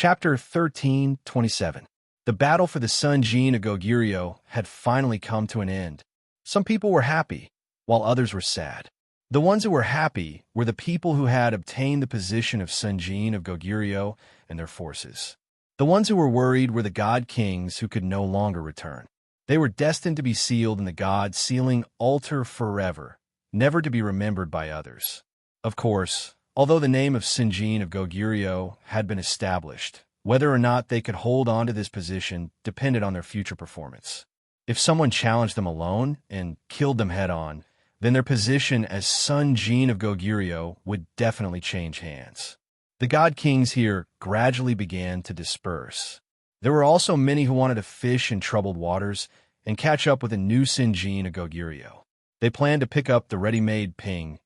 Chapter 13:27. The battle for the Sun Jin of Goguryeo had finally come to an end. Some people were happy, while others were sad. The ones who were happy were the people who had obtained the position of Sun Jin of Goguryeo and their forces. The ones who were worried were the god kings who could no longer return. They were destined to be sealed in the god sealing altar forever, never to be remembered by others. Of course, although the name of Sun Jin of Goguryeo had been established, whether or not they could hold on to this position depended on their future performance. If someone challenged them alone and killed them head-on, then their position as Sun Jin of Goguryeo would definitely change hands. The god kings here gradually began to disperse. There were also many who wanted to fish in troubled waters and catch up with a new Sun Jin of Goguryeo. They planned to pick up the ready-made ping,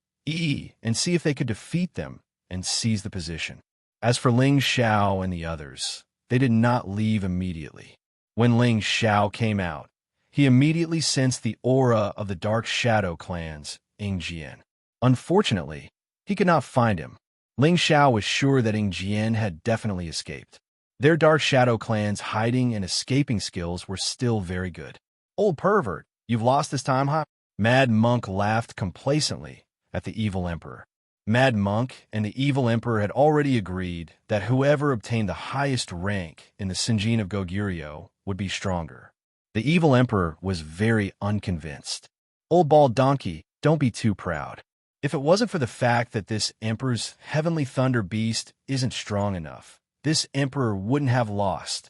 and see if they could defeat them and seize the position. As for Ling Xiao and the others, they did not leave immediately. When Ling Xiao came out, he immediately sensed the aura of the Dark Shadow clans, Jian. Unfortunately, he could not find him. Ling Xiao was sure that Jian had definitely escaped. Their Dark Shadow clan's hiding and escaping skills were still very good. "Old pervert, you've lost this time, huh?" Mad Monk laughed complacently at the evil emperor. Mad Monk and the evil emperor had already agreed that whoever obtained the highest rank in the Sun Jin of Goguryeo would be stronger. The evil emperor was very unconvinced. "Old bald donkey, don't be too proud. If it wasn't for the fact that this emperor's heavenly thunder beast isn't strong enough, this emperor wouldn't have lost.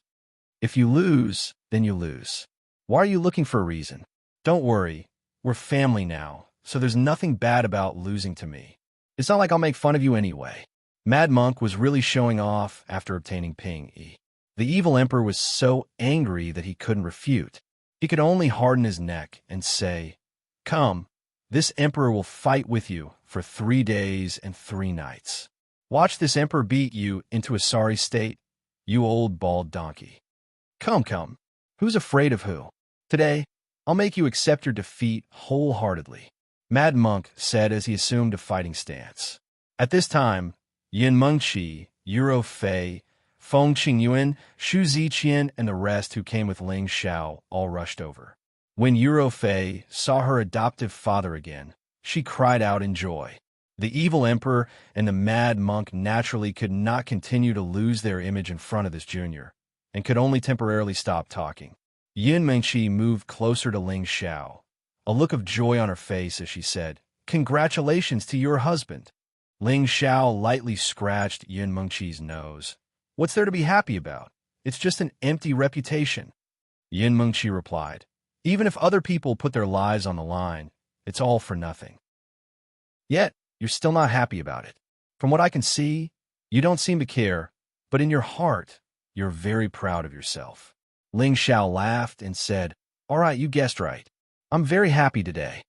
If you lose, then you lose. Why are you looking for a reason? Don't worry, we're family now, so there's nothing bad about losing to me. It's not like I'll make fun of you anyway." Mad Monk was really showing off after obtaining Ping E. The evil emperor was so angry that he couldn't refute. He could only harden his neck and say, "Come, this emperor will fight with you for 3 days and 3 nights. Watch this emperor beat you into a sorry state, you old bald donkey. Come, who's afraid of who? Today, I'll make you accept your defeat wholeheartedly," Mad Monk said as he assumed a fighting stance. At this time, Yin Mengqi, Yuro Fei, Feng Qingyuan, Xu Ziqian, and the rest who came with Ling Xiao all rushed over. When Yuro Fei saw her adoptive father again, she cried out in joy. The evil emperor and the Mad Monk naturally could not continue to lose their image in front of this junior, and could only temporarily stop talking. Yin Mengqi moved closer to Ling Xiao, a look of joy on her face as she said, "Congratulations to your husband." Ling Xiao lightly scratched Yin Mengqi's nose. "What's there to be happy about? It's just an empty reputation." Yin Mengqi replied, "Even if other people put their lives on the line, it's all for nothing. Yet, you're still not happy about it. From what I can see, you don't seem to care, but in your heart, you're very proud of yourself." Ling Xiao laughed and said, "All right, you guessed right. I'm very happy today."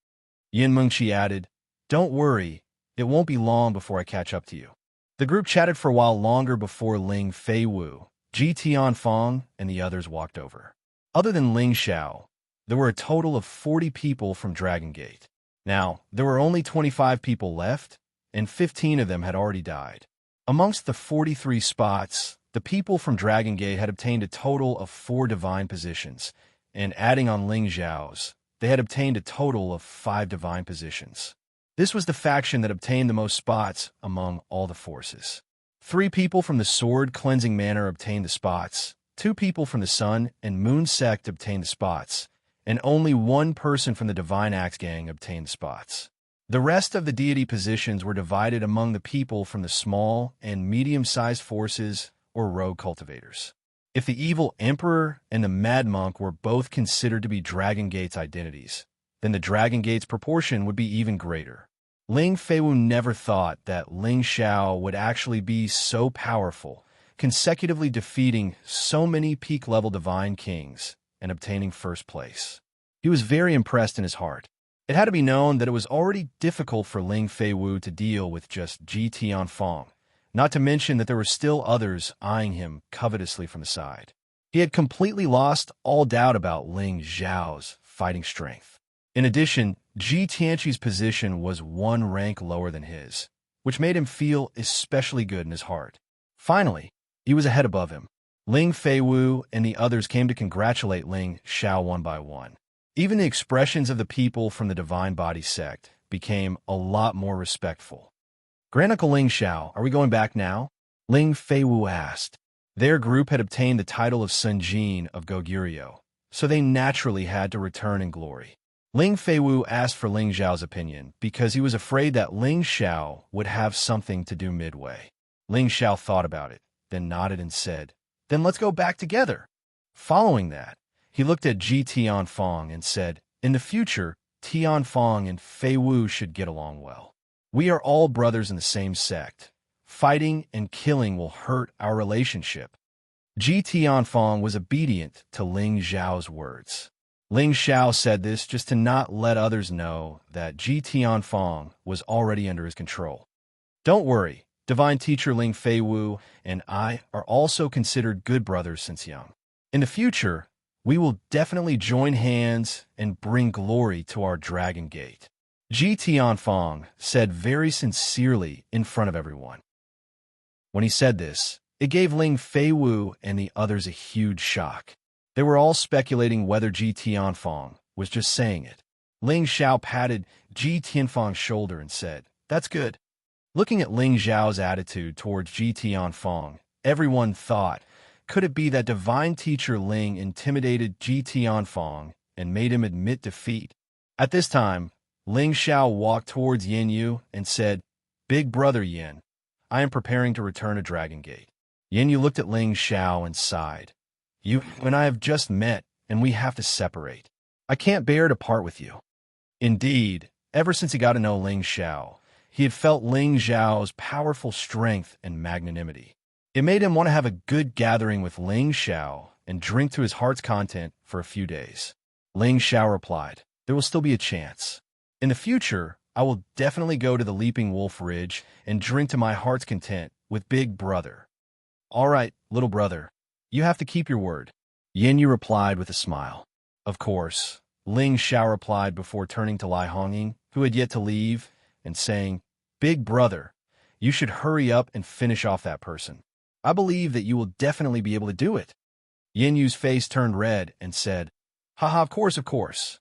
Yin Mengqi added, "Don't worry, it won't be long before I catch up to you." The group chatted for a while longer before Ling Feiwu, Ji Tianfeng, and the others walked over. Other than Ling Xiao, there were a total of 40 people from Dragon Gate. Now, there were only 25 people left, and 15 of them had already died. Amongst the 43 spots, the people from Dragon Gate had obtained a total of 4 divine positions, and adding on Ling Xiao's, they had obtained a total of 5 divine positions. This was the faction that obtained the most spots among all the forces. 3 people from the Sword Cleansing Manor obtained the spots, 2 people from the Sun and Moon Sect obtained the spots, and only 1 person from the Divine Axe Gang obtained the spots. The rest of the deity positions were divided among the people from the small and medium-sized forces or rogue cultivators. If the evil emperor and the Mad Monk were both considered to be Dragon Gate's identities, then the Dragon Gate's proportion would be even greater. Ling Feiwu never thought that Ling Xiao would actually be so powerful, consecutively defeating so many peak-level divine kings and obtaining first place. He was very impressed in his heart. It had to be known that it was already difficult for Ling Feiwu to deal with just Ji Tianfeng, not to mention that there were still others eyeing him covetously from the side. He had completely lost all doubt about Ling Xiao's fighting strength. In addition, Ji Tianqi's position was 1 rank lower than his, which made him feel especially good in his heart. Finally, He was a head above him. Ling Feiwu and the others came to congratulate Ling Xiao one by one. Even the expressions of the people from the Divine Body sect became a lot more respectful. Grand Uncle Ling Xiao, are we going back now? Ling Feiwu asked. Their group had obtained the title of Sun Jin of Goguryeo, so they naturally had to return in glory. Ling Feiwu asked for Ling Xiao's opinion because he was afraid that Ling Xiao would have something to do midway. Ling Xiao thought about it, then nodded and said, "Then let's go back together." Following that, he looked at Ji Tianfang and said, "In the future, Tianfang and Feiwu should get along well. We are all brothers in the same sect. Fighting and killing will hurt our relationship." Ji Tianfang was obedient to Ling Xiao's words. Ling Xiao said this just to not let others know that Ji Tianfang was already under his control. "Don't worry, Divine Teacher Ling Feiwu and I are also considered good brothers since young. In the future, we will definitely join hands and bring glory to our Dragon Gate," Ji Tianfang said very sincerely in front of everyone. When he said this, it gave Ling Feiwu and the others a huge shock. They were all speculating whether Ji Tianfang was just saying it. Ling Xiao patted Ji Tianfang's shoulder and said, "That's good." Looking at Ling Xiao's attitude towards Ji Tianfang, everyone thought, could it be that Divine Teacher Ling intimidated Ji Tianfang and made him admit defeat? At this time, Ling Xiao walked towards Yin Yu and said, "Big brother Yin, I am preparing to return to Dragon Gate." Yin Yu looked at Ling Xiao and sighed. "You and I have just met, and we have to separate. I can't bear to part with you." Indeed, ever since he got to know Ling Xiao, he had felt Ling Xiao's powerful strength and magnanimity. It made him want to have a good gathering with Ling Xiao and drink to his heart's content for a few days. Ling Xiao replied, "There will still be a chance. In the future, I will definitely go to the Leaping Wolf Ridge and drink to my heart's content with Big Brother." "All right, little brother. You have to keep your word," Yin Yu replied with a smile. Of course, Ling Xiao replied before turning to Lai Hongying, who had yet to leave, and saying, "Big brother, you should hurry up and finish off that person. I believe that you will definitely be able to do it." Yin Yu's face turned red and said, "Haha, of course, of course."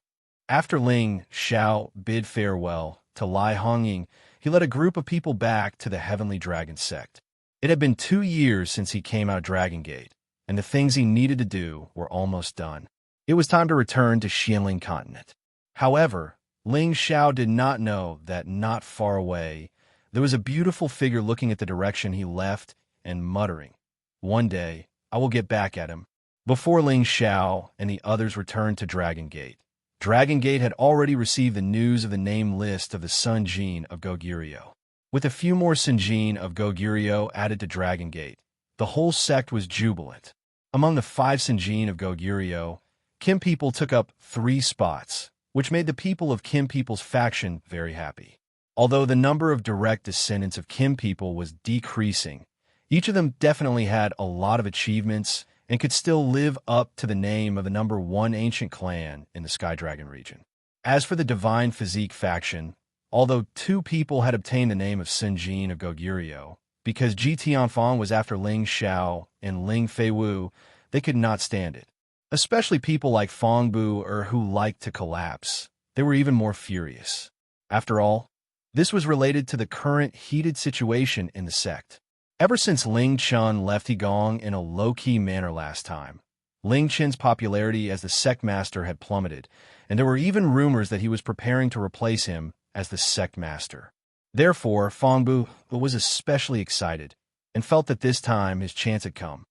After Ling Xiao bid farewell to Lai Hongying, he led a group of people back to the Heavenly Dragon sect. It had been 2 years since he came out of Dragon Gate, and the things he needed to do were almost done. It was time to return to Xianling Continent. However, Ling Xiao did not know that not far away, there was a beautiful figure looking at the direction he left and muttering, "One day, I will get back at him." Before Ling Xiao and the others returned to Dragon Gate, Dragon Gate had already received the news of the name list of the Sun Jin of Goguryeo. With a few more Sun Jin of Goguryeo added to Dragon Gate, the whole sect was jubilant. Among the 5 Sun Jin of Goguryeo, Kim people took up 3 spots, which made the people of Kim people's faction very happy. Although the number of direct descendants of Kim people was decreasing, each of them definitely had a lot of achievements and could still live up to the name of the number 1 ancient clan in the Sky Dragon region. As for the Divine Physique faction, although 2 people had obtained the name of Sun Jin of Goguryeo, because Ji Tianfang was after Ling Xiao and Ling Feiwu, they could not stand it. Especially people like Fangbu or who liked to collapse. They were even more furious. After all, this was related to the current heated situation in the sect. Ever since Ling Chun left Yigong in a low-key manner last time, Ling Chen's popularity as the sect master had plummeted, and there were even rumors that he was preparing to replace him as the sect master. Therefore, Fangbu was especially excited and felt that this time his chance had come.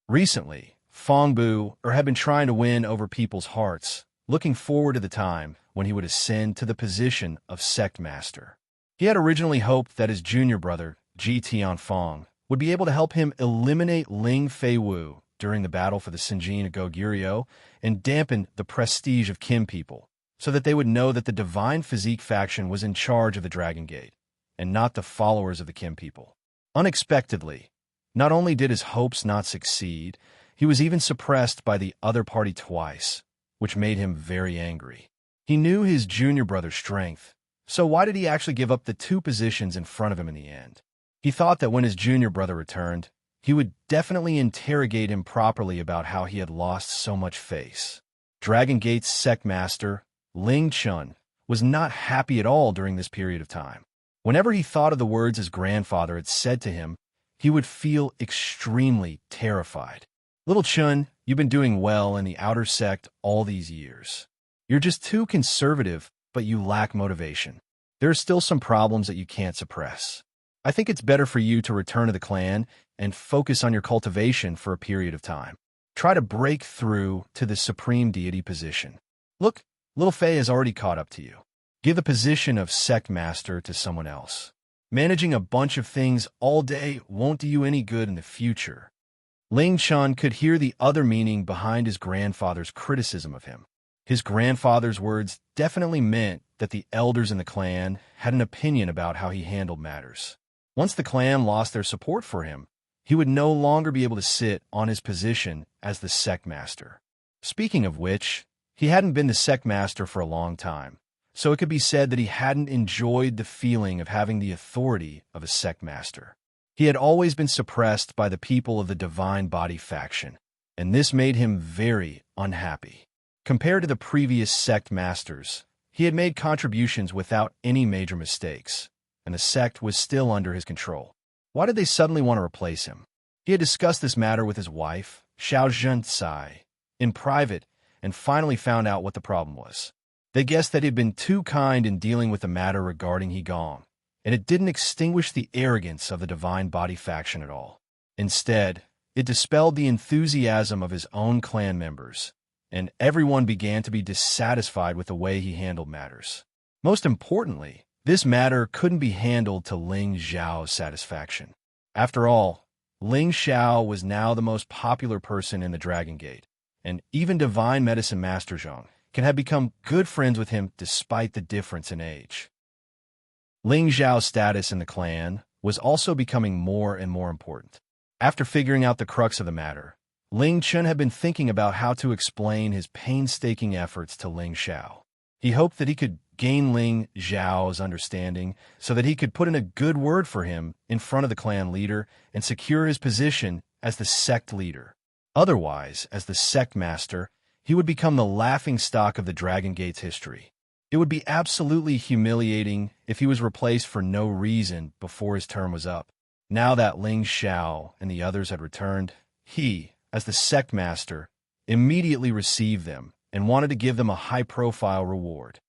Recently, Fangbu had been trying to win over people's hearts, looking forward to the time when he would ascend to the position of sect master. He had originally hoped that his junior brother, Ji Tianfang, would be able to help him eliminate Ling Feiwu during the battle for the Sun Jin of Goguryeo and dampen the prestige of Kim people, so that they would know that the Divine Physique faction was in charge of the Dragon Gate, and not the followers of the Kim people. Unexpectedly, not only did his hopes not succeed, he was even suppressed by the other party twice, which made him very angry. He knew his junior brother's strength, so why did he actually give up the 2 positions in front of him in the end? He thought that when his junior brother returned, he would definitely interrogate him properly about how he had lost so much face. Dragon Gate's sect master, Ling Chun, was not happy at all during this period of time. Whenever he thought of the words his grandfather had said to him, he would feel extremely terrified. "Little Chun, you've been doing well in the outer sect all these years. You're just too conservative, but you lack motivation. There are still some problems that you can't suppress. I think it's better for you to return to the clan and focus on your cultivation for a period of time. Try to break through to the supreme deity position. Look, Little Fei has already caught up to you. Give the position of sect master to someone else. Managing a bunch of things all day won't do you any good in the future." Ling Chun could hear the other meaning behind his grandfather's criticism of him. His grandfather's words definitely meant that the elders in the clan had an opinion about how he handled matters. Once the clan lost their support for him, he would no longer be able to sit on his position as the sect master. Speaking of which, he hadn't been the sect master for a long time, so it could be said that he hadn't enjoyed the feeling of having the authority of a sect master. He had always been suppressed by the people of the Divine Body faction, and this made him very unhappy. Compared to the previous sect masters, he had made contributions without any major mistakes, and the sect was still under his control. Why did they suddenly want to replace him? He had discussed this matter with his wife, Xiao Zhensai, in private, and finally found out what the problem was. They guessed that he had been too kind in dealing with the matter regarding He Gong, and it didn't extinguish the arrogance of the Divine Body faction at all. Instead, it dispelled the enthusiasm of his own clan members, and everyone began to be dissatisfied with the way he handled matters. Most importantly, this matter couldn't be handled to Ling Xiao's satisfaction. After all, Ling Xiao was now the most popular person in the Dragon Gate, and even Divine Medicine Master Zhang can have become good friends with him despite the difference in age. Ling Xiao's status in the clan was also becoming more and more important. After figuring out the crux of the matter, Ling Chun had been thinking about how to explain his painstaking efforts to Ling Xiao. He hoped that he could gain Ling Xiao's understanding so that he could put in a good word for him in front of the clan leader and secure his position as the sect leader. Otherwise, as the sect master, he would become the laughingstock of the Dragon Gate's history. It would be absolutely humiliating if he was replaced for no reason before his term was up. Now that Ling Xiao and the others had returned, he, as the sect master, immediately received them and wanted to give them a high-profile reward.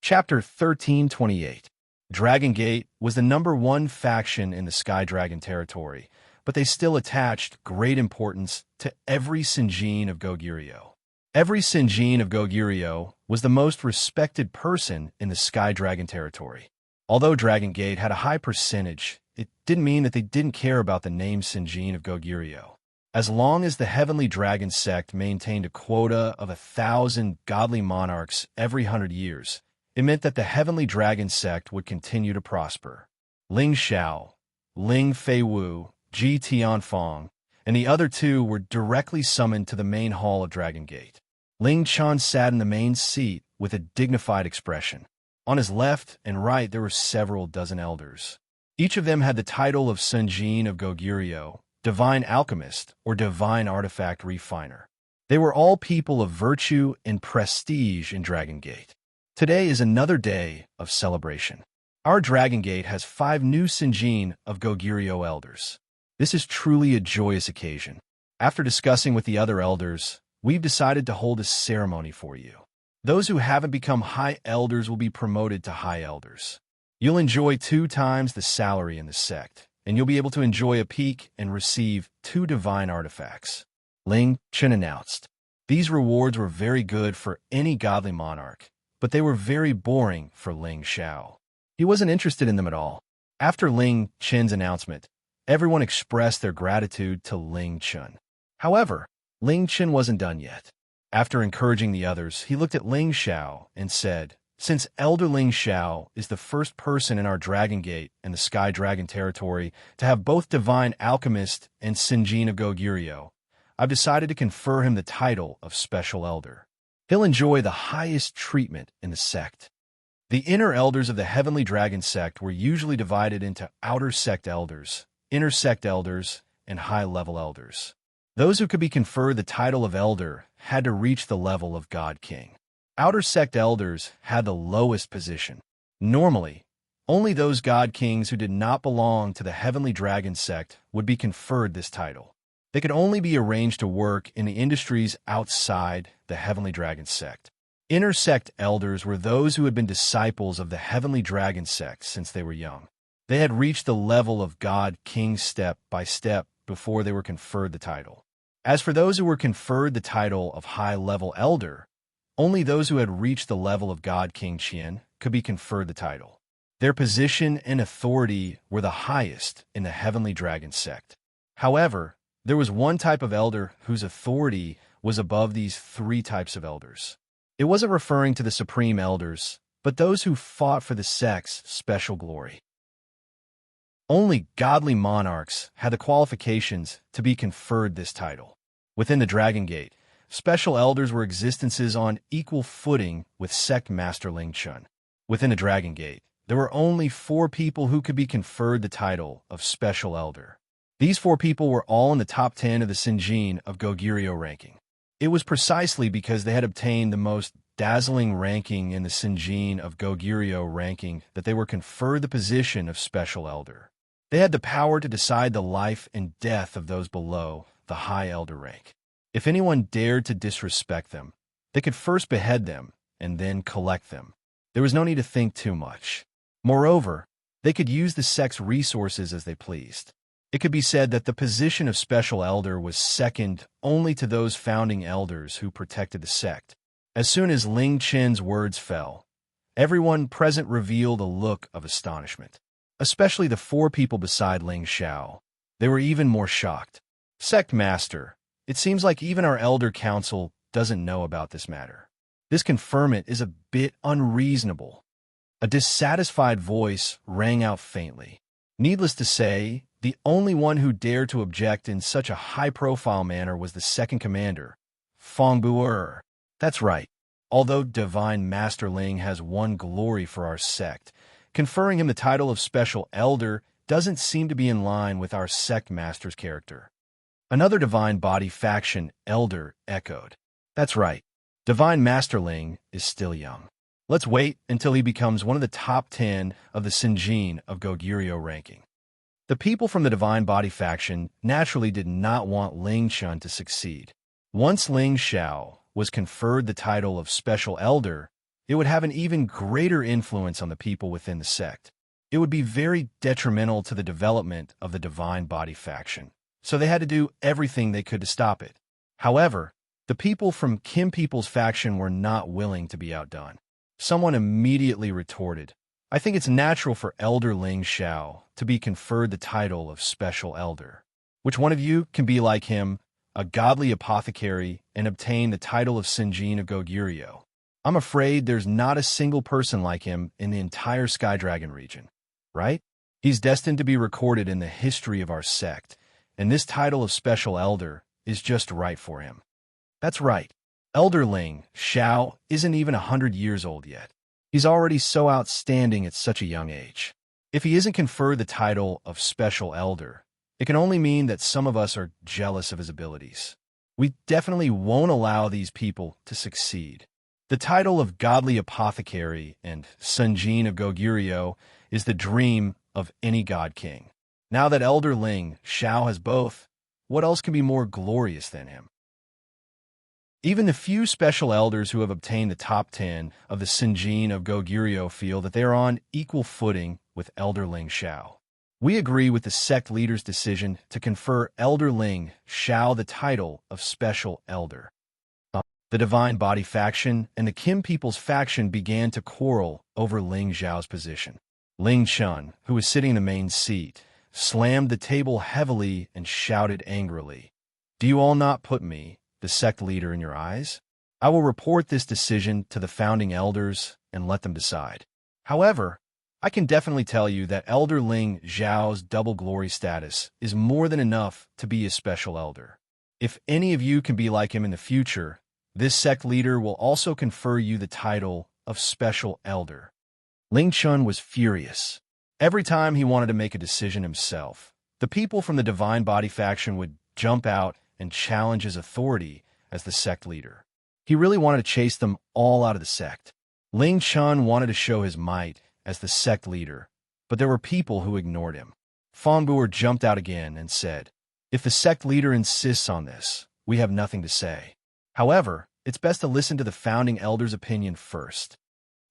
Chapter 1328. Dragon Gate was the #1 faction in the Sky Dragon territory, but they still attached great importance to every Sinjin of Goguryeo. Every Sinjin of Goguryeo was the most respected person in the Sky Dragon territory. Although Dragon Gate had a high percentage, it didn't mean that they didn't care about the name Sinjin of Goguryeo. As long as the Heavenly Dragon sect maintained a quota of 1,000 godly monarchs every 100 years, it meant that the Heavenly Dragon sect would continue to prosper. Ling Xiao, Ling Feiwu, Ji Tianfang, and the other two were directly summoned to the main hall of Dragon Gate. Ling Chan sat in the main seat with a dignified expression. On his left and right there were several dozen elders. Each of them had the title of Sunjin of Goguryeo, Divine Alchemist, or Divine Artifact Refiner. They were all people of virtue and prestige in Dragon Gate. Today is another day of celebration. Our Dragon Gate has 5 new Sinjin of Goguryeo elders. This is truly a joyous occasion. After discussing with the other elders, we've decided to hold a ceremony for you. Those who haven't become high elders will be promoted to high elders. You'll enjoy 2 times the salary in the sect, and you'll be able to enjoy a peek and receive 2 divine artifacts. Ling Chen announced. These rewards were very good for any godly monarch, but they were very boring for Ling Xiao. He wasn't interested in them at all. After Ling Chen's announcement, everyone expressed their gratitude to Ling Chen. However, Ling Chen wasn't done yet. After encouraging the others, he looked at Ling Xiao and said, "Since Elder Ling Xiao is the first person in our Dragon Gate and the Sky Dragon territory to have both Divine Alchemist and Sinjin of Goguryeo, I've decided to confer him the title of Special Elder. He'll enjoy the highest treatment in the sect." The inner elders of the Heavenly Dragon sect were usually divided into outer sect elders, inner sect elders, and high-level elders. Those who could be conferred the title of elder had to reach the level of God King. Outer sect elders had the lowest position. Normally, only those God Kings who did not belong to the Heavenly Dragon sect would be conferred this title. They could only be arranged to work in the industries outside the Heavenly Dragon sect. Inner sect elders were those who had been disciples of the Heavenly Dragon sect since they were young. They had reached the level of God King step by step before they were conferred the title. As for those who were conferred the title of high-level elder, only those who had reached the level of God King Qian could be conferred the title. Their position and authority were the highest in the Heavenly Dragon sect. However, there was one type of elder whose authority was above these three types of elders. It wasn't referring to the supreme elders, but those who fought for the sect's special glory. Only godly monarchs had the qualifications to be conferred this title. Within the Dragon Gate, special elders were existences on equal footing with sect master Ling Chun. Within the Dragon Gate, there were only 4 people who could be conferred the title of special elder. These 4 people were all in the top 10 of the Sinjin of Goguryeo ranking. It was precisely because they had obtained the most dazzling ranking in the Sinjin of Goguryeo ranking that they were conferred the position of special elder. They had the power to decide the life and death of those below the high elder rank. If anyone dared to disrespect them, they could first behead them and then collect them. There was no need to think too much. Moreover, they could use the sect's resources as they pleased. It could be said that the position of special elder was second only to those founding elders who protected the sect. As soon as Ling Chen's words fell, everyone present revealed a look of astonishment. Especially the 4 people beside Ling Xiao. They were even more shocked. Sect Master, it seems like even our Elder Council doesn't know about this matter. This conferment is a bit unreasonable. A dissatisfied voice rang out faintly. Needless to say, the only one who dared to object in such a high-profile manner was the second commander, Fong Buer. That's right. Although Divine Master Ling has won glory for our sect, conferring him the title of special elder doesn't seem to be in line with our sect master's character. Another Divine Body faction elder echoed. That's right. Divine Master Ling is still young. Let's wait until he becomes one of the top 10 of the Sinjin of Goguryeo ranking. The people from the Divine Body faction naturally did not want Ling Chun to succeed. Once Ling Xiao was conferred the title of special elder, it would have an even greater influence on the people within the sect. It would be very detrimental to the development of the Divine Body faction, so they had to do everything they could to stop it. However, the people from Kim People's faction were not willing to be outdone. Someone immediately retorted, I think it's natural for Elder Ling Xiao to be conferred the title of special elder. Which one of you can be like him, a godly apothecary, and obtain the title of Sinjin of Goguryeo? I'm afraid there's not a single person like him in the entire Sky Dragon region, right? He's destined to be recorded in the history of our sect, and this title of special elder is just right for him. That's right. Elder Ling Xiao isn't even 100 years old yet. He's already so outstanding at such a young age. If he isn't conferred the title of special elder, it can only mean that some of us are jealous of his abilities. We definitely won't allow these people to succeed. The title of Godly Apothecary and Sunjin of Goguryeo is the dream of any God King. Now that Elder Ling Xiao has both, what else can be more glorious than him? Even the few special elders who have obtained the top 10 of the Sinjin of Goguryeo feel that they are on equal footing with Elder Ling Xiao. We agree with the sect leader's decision to confer Elder Ling Xiao the title of special elder. The Divine Body faction and the Kim People's faction began to quarrel over Ling Xiao's position. Ling Chun, who was sitting in the main seat, slammed the table heavily and shouted angrily, "Do you all not put me, the sect leader, in your eyes? I will report this decision to the founding elders and let them decide. However, I can definitely tell you that Elder Ling Xiao's double glory status is more than enough to be a special elder. If any of you can be like him in the future, this sect leader will also confer you the title of special elder." Ling Chun was furious. Every time he wanted to make a decision himself, the people from the Divine Body faction would jump out and challenge his authority as the sect leader. He really wanted to chase them all out of the sect. Ling Chun wanted to show his might as the sect leader, but there were people who ignored him. Fong Buer jumped out again and said, "If the sect leader insists on this, we have nothing to say. However, it's best to listen to the founding elder's opinion first."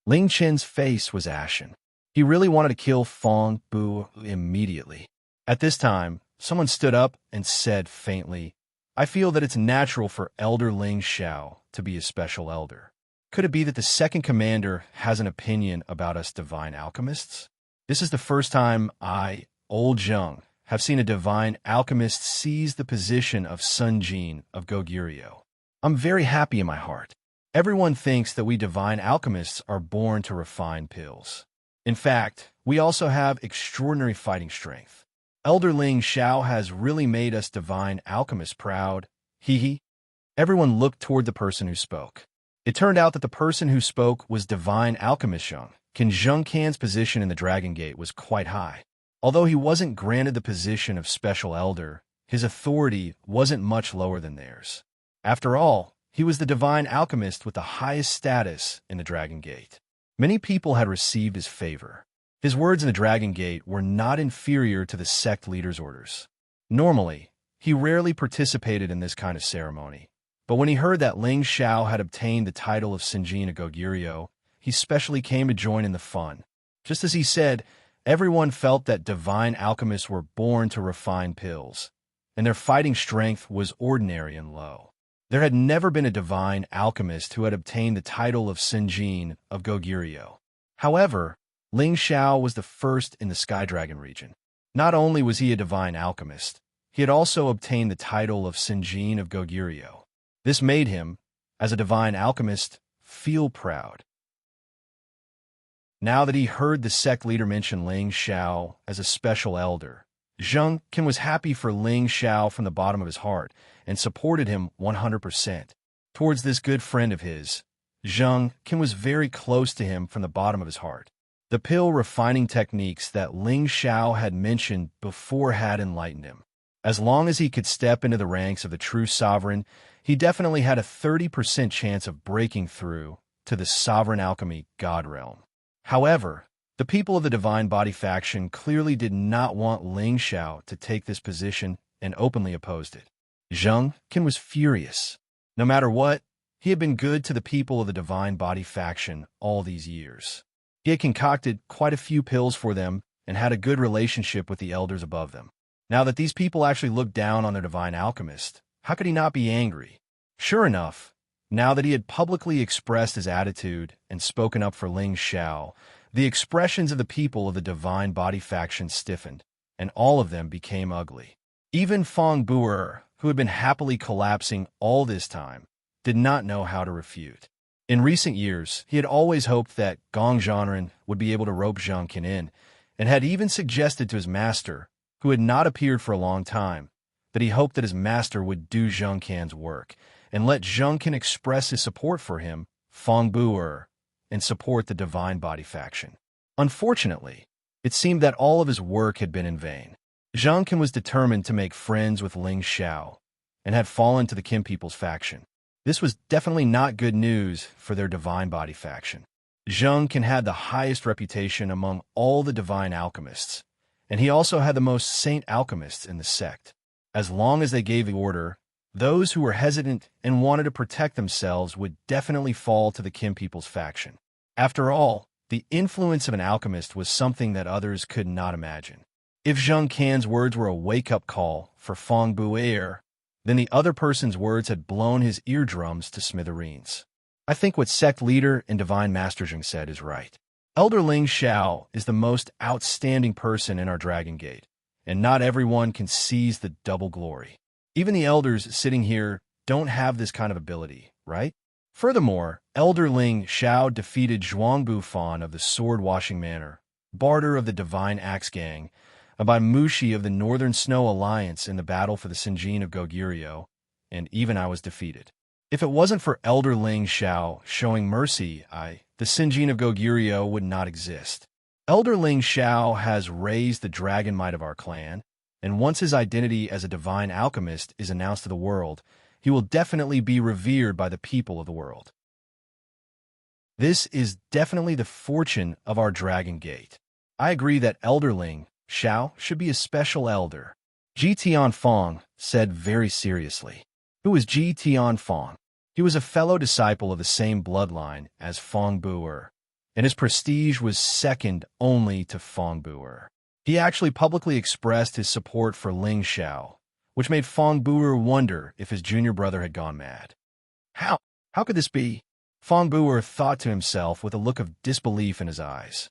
Ling Chen's face was ashen. He really wanted to kill Fong Bu immediately. At this time, someone stood up and said faintly, "I feel that it's natural for Elder Ling Xiao to be a special elder. Could it be that the second commander has an opinion about us divine alchemists? This is the first time I, Old Zheng, have seen a divine alchemist seize the position of Sun Jin of Goguryeo. I'm very happy in my heart. Everyone thinks that we divine alchemists are born to refine pills. In fact, we also have extraordinary fighting strength. Elder Ling Xiao has really made us divine alchemists proud. Hee hee." Everyone looked toward the person who spoke. It turned out that the person who spoke was divine alchemist Zheng. Zheng Can's position in the Dragon Gate was quite high. Although he wasn't granted the position of special elder, his authority wasn't much lower than theirs. After all, he was the divine alchemist with the highest status in the Dragon Gate. Many people had received his favor. His words in the Dragon Gate were not inferior to the sect leader's orders. Normally, he rarely participated in this kind of ceremony, but when he heard that Ling Xiao had obtained the title of Sinjin of Goguryeo, he specially came to join in the fun. Just as he said, everyone felt that divine alchemists were born to refine pills, and their fighting strength was ordinary and low. There had never been a divine alchemist who had obtained the title of Sinjin of Goguryeo. However, Ling Xiao was the first in the Sky Dragon region. Not only was he a divine alchemist, he had also obtained the title of Sinjin of Goguryeo. This made him, as a divine alchemist, feel proud. Now that he heard the sect leader mention Ling Xiao as a special elder, Zheng Qin was happy for Ling Xiao from the bottom of his heart and supported him 100%. Towards this good friend of his, Zheng Qin was very close to him from the bottom of his heart. The pill refining techniques that Ling Xiao had mentioned before had enlightened him. As long as he could step into the ranks of the true sovereign, he definitely had a 30% chance of breaking through to the sovereign alchemy God realm. However, the people of the Divine Body faction clearly did not want Ling Xiao to take this position and openly opposed it. Zheng Qin was furious. No matter what, he had been good to the people of the Divine Body faction all these years. He had concocted quite a few pills for them and had a good relationship with the elders above them. Now that these people actually looked down on their divine alchemist, how could he not be angry? Sure enough, now that he had publicly expressed his attitude and spoken up for Ling Xiao, the expressions of the people of the Divine Body faction stiffened, and all of them became ugly. Even Fong Buer, who had been happily collapsing all this time, did not know how to refute. In recent years, he had always hoped that Gong Zhanren would be able to rope Zheng Qin in, and had even suggested to his master, who had not appeared for a long time, that he hoped that his master would do Zheng Qin's work, and let Zheng Qin express his support for him, Fong Buer, and support the Divine Body faction. Unfortunately, it seemed that all of his work had been in vain. Zheng Qin was determined to make friends with Ling Xiao, and had fallen to the Qin people's faction. This was definitely not good news for their Divine Body faction. Zheng Qin had the highest reputation among all the divine alchemists, and he also had the most saint alchemists in the sect. As long as they gave the order, those who were hesitant and wanted to protect themselves would definitely fall to the Qin people's faction. After all, the influence of an alchemist was something that others could not imagine. If Zheng Qin's words were a wake-up call for Fong Buer, then the other person's words had blown his eardrums to smithereens. I think what sect leader and divine master Zheng said is right. Elder Ling Xiao is the most outstanding person in our Dragon Gate, and not everyone can seize the double glory. Even the elders sitting here don't have this kind of ability, right? Furthermore, Elder Ling Xiao defeated Zhuangbu Fan of the Sword Washing Manor, Barter of the Divine Axe Gang, and by Mushi of the Northern Snow Alliance in the battle for the Sinjin of Goguryeo, and even I was defeated. If it wasn't for Elder Ling Xiao showing mercy, the Sinjin of Goguryeo would not exist. Elder Ling Xiao has raised the dragon might of our clan, and once his identity as a divine alchemist is announced to the world, he will definitely be revered by the people of the world. This is definitely the fortune of our Dragon Gate. I agree that Elder Ling Xiao should be a special elder. Ji Tianfeng said very seriously. Who was Ji Tianfeng? He was a fellow disciple of the same bloodline as Feng Bu'er, and his prestige was second only to Feng Bu'er. He actually publicly expressed his support for Ling Xiao, which made Feng Bu'er wonder if his junior brother had gone mad. How could this be? Feng Bu'er thought to himself with a look of disbelief in his eyes.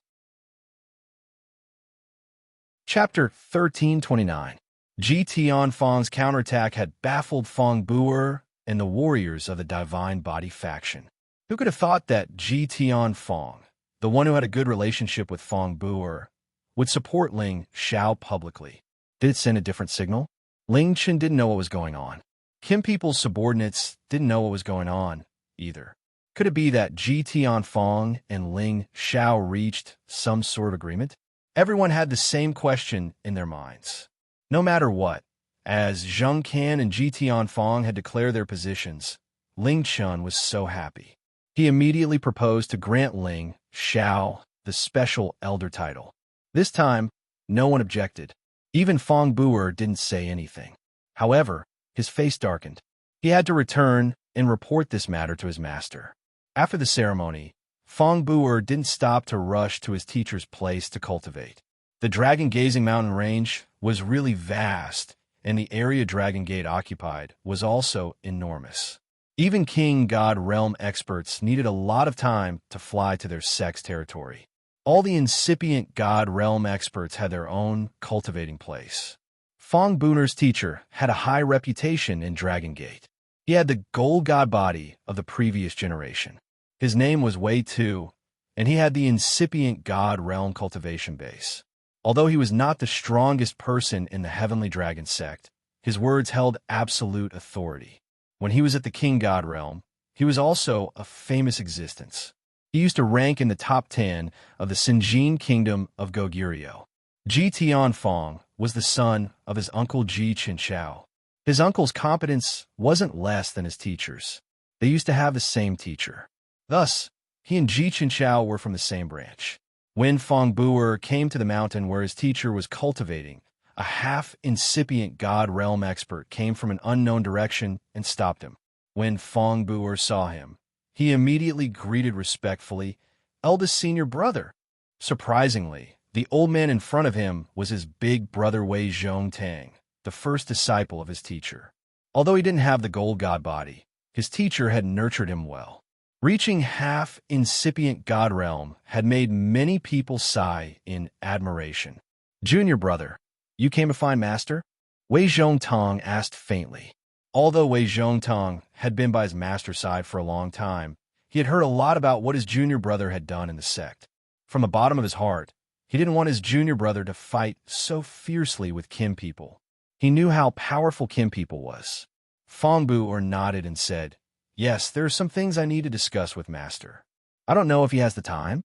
Chapter 1329. Ji Tianfeng's counterattack had baffled Feng Bu'er and the warriors of the Divine Body faction. Who could have thought that Ji Tianfeng, the one who had a good relationship with Feng Bu'er, would support Ling Xiao publicly? Did it send a different signal? Ling Chen didn't know what was going on. Kim People's subordinates didn't know what was going on either. Could it be that Ji Tianfeng and Ling Xiao reached some sort of agreement? Everyone had the same question in their minds. No matter what, as Zheng Can and Ji Tianfeng had declared their positions, Ling Chen was so happy. He immediately proposed to grant Ling Xiao the special elder title. This time, no one objected. Even Feng Bu'er didn't say anything. However, his face darkened. He had to return and report this matter to his master. After the ceremony, Feng Bu'er didn't stop to rush to his teacher's place to cultivate. The dragon-gazing mountain range was really vast, and the area Dragon Gate occupied was also enormous. Even King God Realm experts needed a lot of time to fly to their sect's territory. All the incipient God Realm experts had their own cultivating place. Feng Bu'er's teacher had a high reputation in Dragon Gate. He had the gold god body of the previous generation. His name was Wei Tu, and he had the incipient God Realm cultivation base. Although he was not the strongest person in the Heavenly Dragon sect, his words held absolute authority. When he was at the King God Realm, he was also a famous existence. He used to rank in the top 10 of the Sinjin Kingdom of Goguryeo. Ji Tianfeng was the son of his uncle Ji Qinshao. His uncle's competence wasn't less than his teacher's. They used to have the same teacher. Thus, he and Ji Qinshao were from the same branch. When Feng Bu'er came to the mountain where his teacher was cultivating, a half-incipient God Realm expert came from an unknown direction and stopped him. When Feng Bu'er saw him, he immediately greeted respectfully, "Eldest senior brother." Surprisingly, the old man in front of him was his big brother Wei Zhongtang, the first disciple of his teacher. Although he didn't have the gold god body, his teacher had nurtured him well. Reaching half-incipient God Realm had made many people sigh in admiration. "Junior brother, you came to find Master?" Wei Zhongtang asked faintly. Although Wei Zhongtang had been by his master's side for a long time, he had heard a lot about what his junior brother had done in the sect. From the bottom of his heart, he didn't want his junior brother to fight so fiercely with Kim people. He knew how powerful Kim people was. Feng Bu'er nodded and said, "Yes, there are some things I need to discuss with Master. I don't know if he has the time."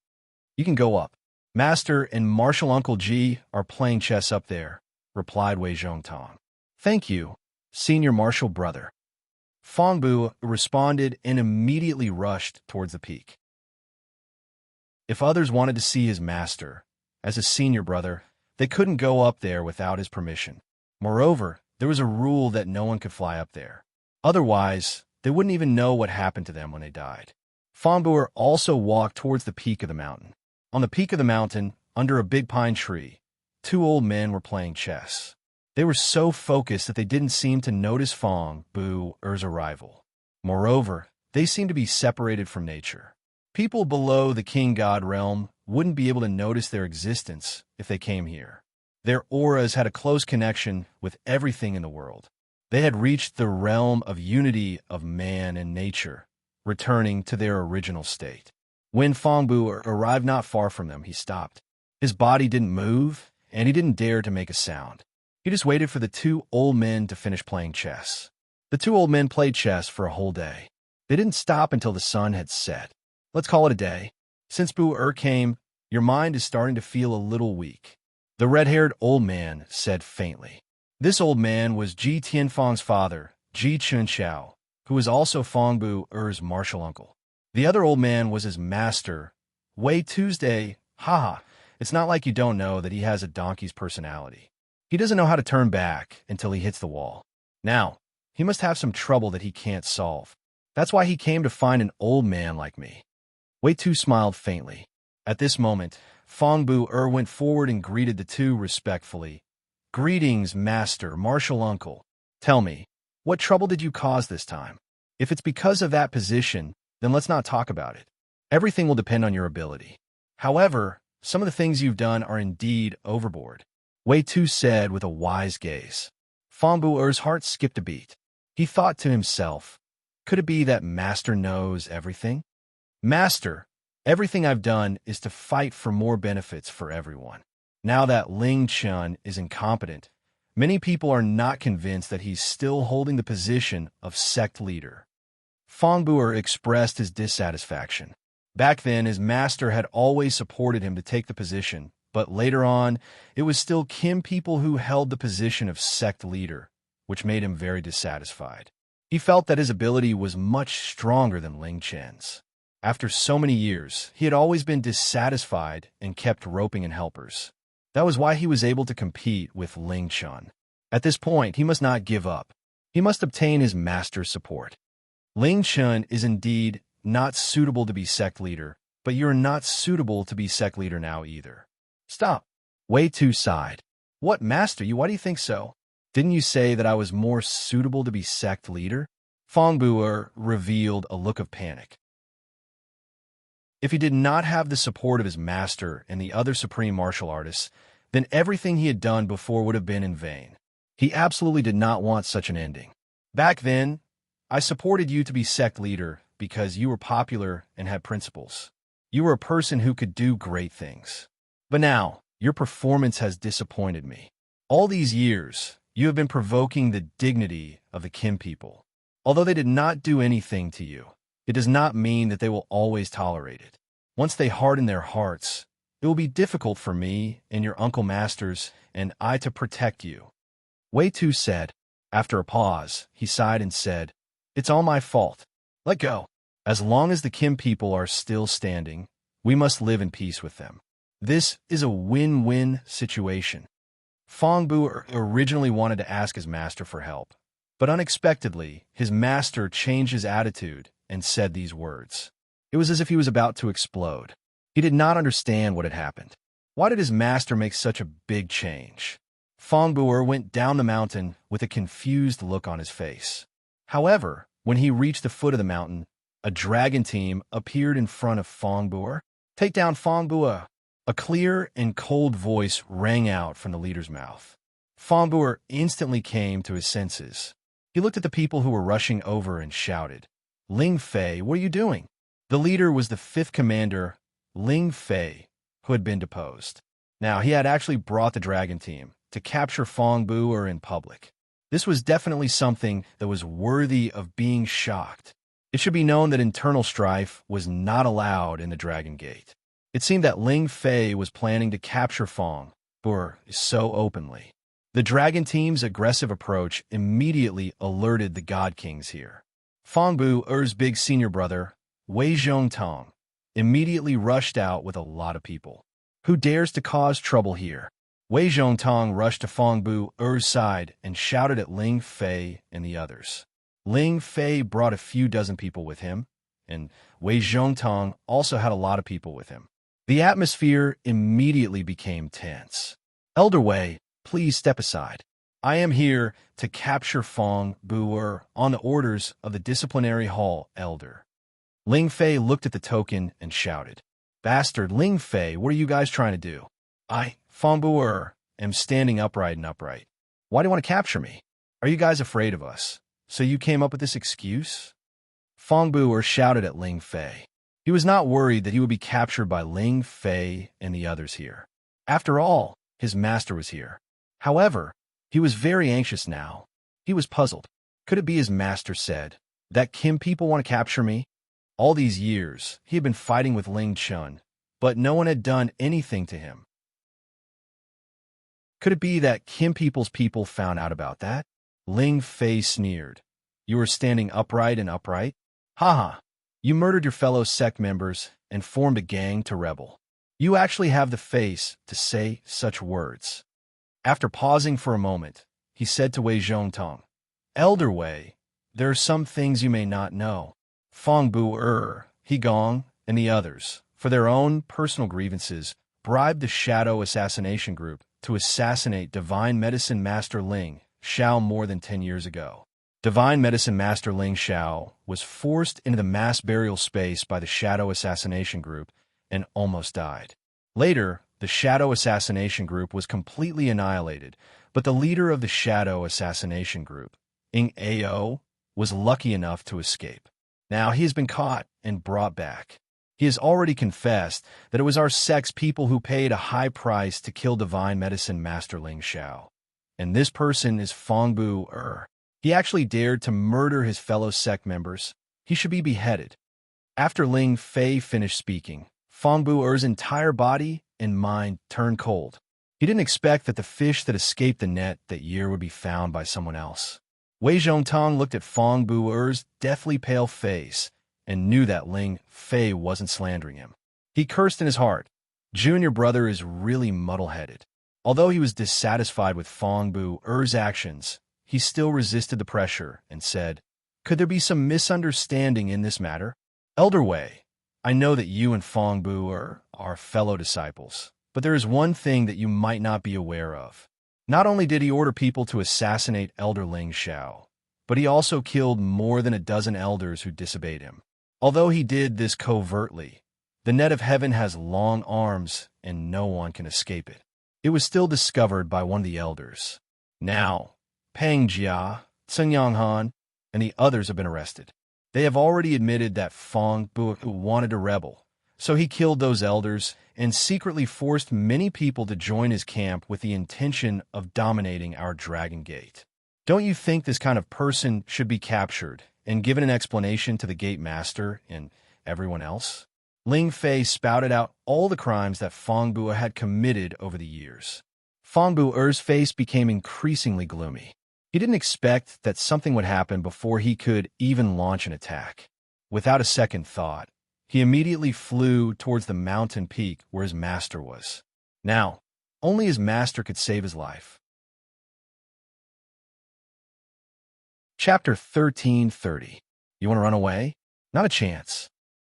"You can go up. Master and Martial Uncle Ji are playing chess up there," replied Wei Zhongtang. "Thank you, Senior Martial Brother." Feng Bu'er responded and immediately rushed towards the peak. If others wanted to see his master, as a senior brother, they couldn't go up there without his permission. Moreover, there was a rule that no one could fly up there. Otherwise, they wouldn't even know what happened to them when they died. Feng Bu'er also walked towards the peak of the mountain. On the peak of the mountain, under a big pine tree, two old men were playing chess. They were so focused that they didn't seem to notice Feng Bu'er's arrival. Moreover, they seemed to be separated from nature. People below the King God Realm wouldn't be able to notice their existence if they came here. Their auras had a close connection with everything in the world. They had reached the realm of unity of man and nature, returning to their original state. When Feng Bu'er arrived not far from them, he stopped. His body didn't move, and he didn't dare to make a sound. He just waited for the two old men to finish playing chess. The two old men played chess for a whole day. They didn't stop until the sun had set. Let's call it a day. Since Bu came, your mind is starting to feel a little weak. The red-haired old man said faintly. This old man was Ji Tianfang's father, Ji Chunxiao, who was also Fang Bu-er's martial uncle. The other old man was his master, Wei Tuesday. Haha, it's not like you don't know that he has a donkey's personality. He doesn't know how to turn back until he hits the wall. Now, he must have some trouble that he can't solve. That's why he came to find an old man like me. Wei Tu smiled faintly. At this moment, Fang Bu-er went forward and greeted the two respectfully. Greetings, master, martial uncle. Tell me, what trouble did you cause this time? If it's because of that position, then let's not talk about it. Everything will depend on your ability. However, some of the things you've done are indeed overboard. Wei Tu said with a wise gaze. Fang Bu-er's heart skipped a beat. He thought to himself, could it be that Master knows everything? Master, everything I've done is to fight for more benefits for everyone. Now that Ling Chun is incompetent, many people are not convinced that he's still holding the position of sect leader. Fang Bu expressed his dissatisfaction. Back then, his master had always supported him to take the position, but later on, it was still Kim people who held the position of sect leader, which made him very dissatisfied. He felt that his ability was much stronger than Ling Chen's. After so many years, he had always been dissatisfied and kept roping in helpers. That was why he was able to compete with Ling Chun. At this point, he must not give up. He must obtain his master's support. Ling Chun is indeed not suitable to be sect leader, but you're not suitable to be sect leader now either. Stop. Wei Tu sighed. What, master, why do you think so? Didn't you say that I was more suitable to be sect leader? Fang Bu revealed a look of panic. If he did not have the support of his master and the other supreme martial artists, then everything he had done before would have been in vain. He absolutely did not want such an ending. Back then, I supported you to be sect leader because you were popular and had principles. You were a person who could do great things. But now, your performance has disappointed me. All these years, you have been provoking the dignity of the Kim people. Although they did not do anything to you, it does not mean that they will always tolerate it. Once they harden their hearts, it will be difficult for me and your uncle masters and I to protect you. Wei Tu said. After a pause, he sighed and said, It's all my fault. Let go. As long as the Kim people are still standing, we must live in peace with them. This is a win-win situation. Fang Bu originally wanted to ask his master for help, but unexpectedly, his master changed his attitude and said these words. It was as if he was about to explode. He did not understand what had happened. Why did his master make such a big change? Fang Bu went down the mountain with a confused look on his face. However, when he reached the foot of the mountain, a dragon team appeared in front of Fang Bu. Take down Fang Bu. A clear and cold voice rang out from the leader's mouth. Fang Bu instantly came to his senses. He looked at the people who were rushing over and shouted, Ling Fei, what are you doing? The leader was the fifth commander, Ling Fei, who had been deposed. Now, he had actually brought the dragon team to capture Fang Bu in public. This was definitely something that was worthy of being shocked. It should be known that internal strife was not allowed in the Dragon Gate. It seemed that Ling Fei was planning to capture Fang Bu so openly. The dragon team's aggressive approach immediately alerted the God Kings here. Fang Bu-er's big senior brother, Wei Zhongtong, immediately rushed out with a lot of people. Who dares to cause trouble here? Wei Zhongtong rushed to Fang Bu-er's side and shouted at Ling Fei and the others. Ling Fei brought a few dozen people with him, and Wei Zhongtong also had a lot of people with him. The atmosphere immediately became tense. Elder Wei, please step aside. I am here to capture Fang Bu on the orders of the disciplinary hall elder. Ling Fei looked at the token and shouted, Bastard Ling Fei, what are you guys trying to do? I, Fang Bu, am standing upright and upright. Why do you want to capture me? Are you guys afraid of us? So you came up with this excuse? Fang Bu shouted at Ling Fei. He was not worried that he would be captured by Ling Fei and the others here. After all, his master was here. However, he was very anxious now. He was puzzled. Could it be his master said, That Kim people want to capture me? All these years, he had been fighting with Ling Chun, but no one had done anything to him. Could it be that Kim people's people found out about that? Ling Fei sneered. You were standing upright and upright? Haha. You murdered your fellow sect members and formed a gang to rebel. You actually have the face to say such words. After pausing for a moment, he said to Wei Zhongtong, Elder Wei, there are some things you may not know. Fong Bu He Gong, and the others, for their own personal grievances, bribed the Shadow Assassination Group to assassinate Divine Medicine Master Ling Xiao more than 10 years ago. Divine Medicine Master Ling Xiao was forced into the mass burial space by the Shadow Assassination Group and almost died. Later, the Shadow Assassination Group was completely annihilated, but the leader of the Shadow Assassination Group, Ing Ao, was lucky enough to escape. Now he has been caught and brought back. He has already confessed that it was our sect's people who paid a high price to kill Divine Medicine Master Ling Xiao. And this person is Fong Bu. He actually dared to murder his fellow sect members. He should be beheaded. After Ling Fei finished speaking, Fong Bu-er's entire body and mind turned cold. He didn't expect that the fish that escaped the net that year would be found by someone else. Wei Zhongtong looked at Fong Bu-er's deathly pale face and knew that Ling Fei wasn't slandering him. He cursed in his heart. Junior brother is really muddle-headed. Although he was dissatisfied with Fong Bu-er's actions, he still resisted the pressure and said, Could there be some misunderstanding in this matter? Elder Wei, I know that you and Fong Bu-er are fellow disciples, but there is one thing that you might not be aware of. Not only did he order people to assassinate Elder Ling Xiao, but he also killed more than a dozen elders who disobeyed him. Although he did this covertly, the net of heaven has long arms and no one can escape it. It was still discovered by one of the elders. Now, Peng Jia, Sun Yanghan, and the others have been arrested. They have already admitted that Fong Bu wanted to rebel, so he killed those elders and secretly forced many people to join his camp with the intention of dominating our Dragon Gate. Don't you think this kind of person should be captured and given an explanation to the Gate Master and everyone else? Ling Fei spouted out all the crimes that Fong Bu had committed over the years. Fong Bu-er's face became increasingly gloomy. He didn't expect that something would happen before he could even launch an attack. Without a second thought, he immediately flew towards the mountain peak where his master was. Now, only his master could save his life. Chapter 1330. You want to run away? Not a chance.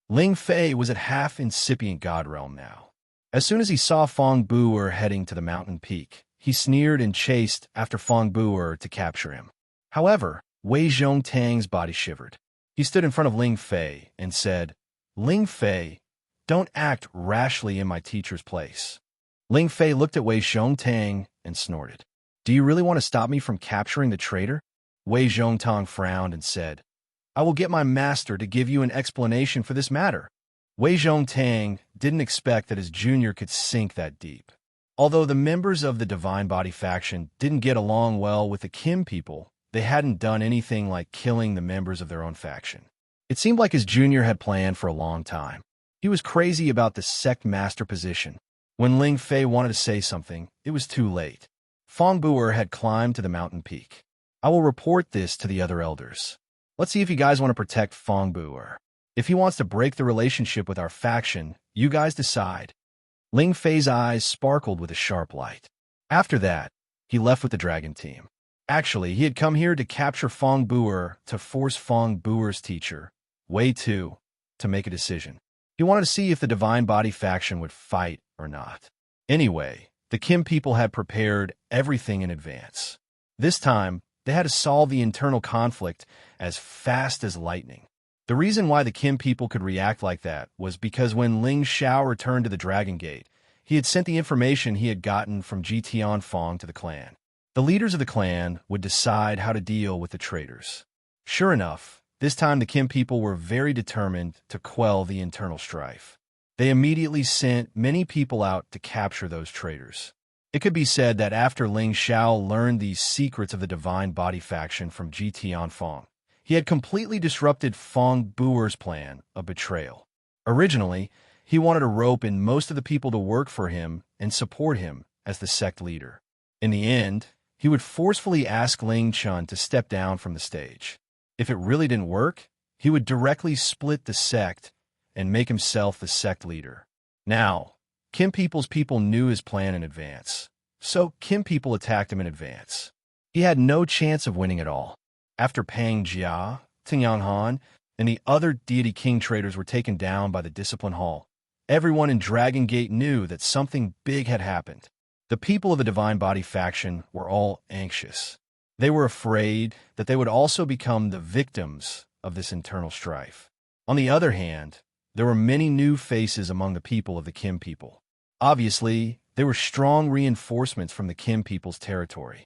Ling Fei was at half-incipient God realm now. As soon as he saw Fong Bu-er heading to the mountain peak, he sneered and chased after Fong Bu-er to capture him. However, Wei Zhongtang's body shivered. He stood in front of Ling Fei and said, Ling Fei, don't act rashly in my teacher's place. Ling Fei looked at Wei Zhongtang and snorted. Do you really want to stop me from capturing the traitor? Wei Zhongtang frowned and said, I will get my master to give you an explanation for this matter. Wei Zhongtang didn't expect that his junior could sink that deep. Although the members of the Divine Body faction didn't get along well with the Kim people, they hadn't done anything like killing the members of their own faction. It seemed like his junior had planned for a long time. He was crazy about the sect master position. When Ling Fei wanted to say something, it was too late. Fong Bu-er had climbed to the mountain peak. I will report this to the other elders. Let's see if you guys want to protect Fong Bu-er. If he wants to break the relationship with our faction, you guys decide. Ling Fei's eyes sparkled with a sharp light. After that, he left with the dragon team. Actually, he had come here to capture Fong Bu-er to force Fong Bu-er's teacher, Wei Tu, to make a decision. He wanted to see if the Divine Body faction would fight or not. Anyway, the Kim people had prepared everything in advance. This time, they had to solve the internal conflict as fast as lightning. The reason why the Kim people could react like that was because when Ling Xiao returned to the Dragon Gate, he had sent the information he had gotten from Ji Tianfong to the clan. The leaders of the clan would decide how to deal with the traitors. Sure enough, this time the Kim people were very determined to quell the internal strife. They immediately sent many people out to capture those traitors. It could be said that after Ling Xiao learned the secrets of the Divine Body faction from Ji Tianfong, He had completely disrupted Fong Buer's plan of betrayal. Originally, he wanted to rope in most of the people to work for him and support him as the sect leader. In the end, he would forcefully ask Ling Chun to step down from the stage. If it really didn't work, he would directly split the sect and make himself the sect leader. Now, Kim People's people knew his plan in advance, so Kim People attacked him in advance. He had no chance of winning at all. After Pang Jia, Tingyang Han, and the other Deity King traders were taken down by the Discipline Hall, everyone in Dragon Gate knew that something big had happened. The people of the Divine Body faction were all anxious. They were afraid that they would also become the victims of this internal strife. On the other hand, there were many new faces among the people of the Kim people. Obviously, they were strong reinforcements from the Kim people's territory.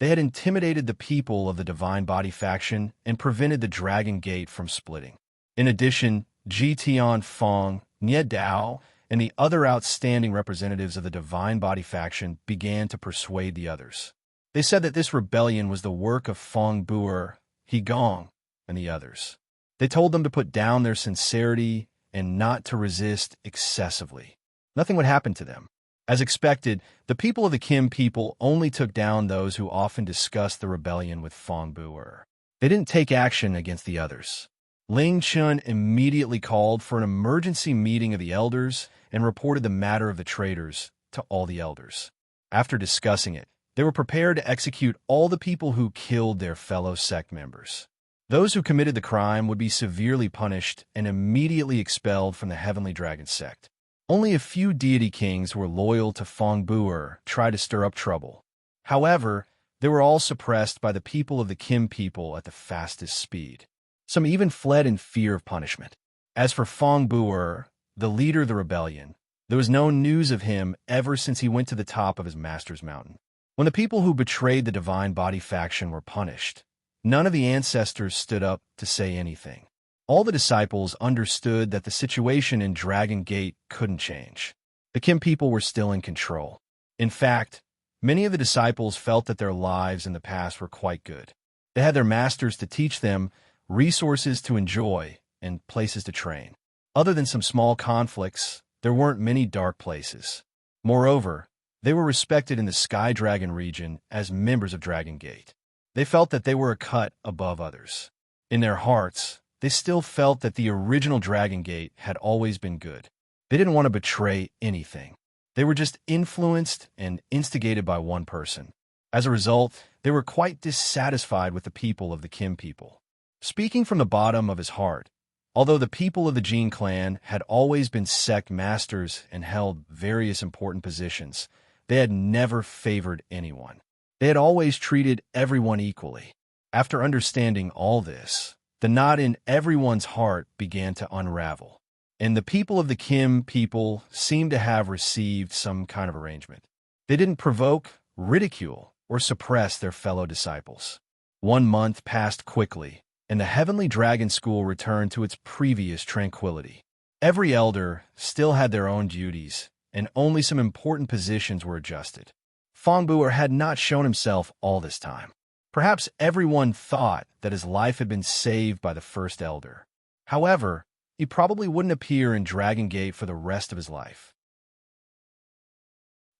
They had intimidated the people of the Divine Body faction and prevented the Dragon Gate from splitting. In addition, Ji Tian Fong, Nie Dao, and the other outstanding representatives of the Divine Body faction began to persuade the others. They said that this rebellion was the work of Fong Buer, He Gong, and the others. They told them to put down their sincerity and not to resist excessively. Nothing would happen to them. As expected, the people of the Kim people only took down those who often discussed the rebellion with Fong Buer. They didn't take action against the others. Ling Chun immediately called for an emergency meeting of the elders and reported the matter of the traitors to all the elders. After discussing it, they were prepared to execute all the people who killed their fellow sect members. Those who committed the crime would be severely punished and immediately expelled from the Heavenly Dragon sect. Only a few deity kings who were loyal to Fong Buer tried to stir up trouble. However, they were all suppressed by the people of the Kim people at the fastest speed. Some even fled in fear of punishment. As for Fong Buer, the leader of the rebellion, there was no news of him ever since he went to the top of his master's mountain. When the people who betrayed the Divine Body faction were punished, none of the ancestors stood up to say anything. All the disciples understood that the situation in Dragon Gate couldn't change. The Kim people were still in control. In fact, many of the disciples felt that their lives in the past were quite good. They had their masters to teach them, resources to enjoy, and places to train. Other than some small conflicts, there weren't many dark places. Moreover, they were respected in the Sky Dragon region as members of Dragon Gate. They felt that they were a cut above others. In their hearts, they still felt that the original Dragon Gate had always been good. They didn't want to betray anything. They were just influenced and instigated by one person. As a result, they were quite dissatisfied with the people of the Kim people. Speaking from the bottom of his heart, although the people of the Jin clan had always been sect masters and held various important positions, they had never favored anyone. They had always treated everyone equally. After understanding all this, the knot in everyone's heart began to unravel, and the people of the Kim people seemed to have received some kind of arrangement. They didn't provoke, ridicule, or suppress their fellow disciples. 1 month passed quickly, and the Heavenly Dragon School returned to its previous tranquility. Every elder still had their own duties, and only some important positions were adjusted. Fong Buer had not shown himself all this time. Perhaps everyone thought that his life had been saved by the first elder. However, he probably wouldn't appear in Dragon Gate for the rest of his life.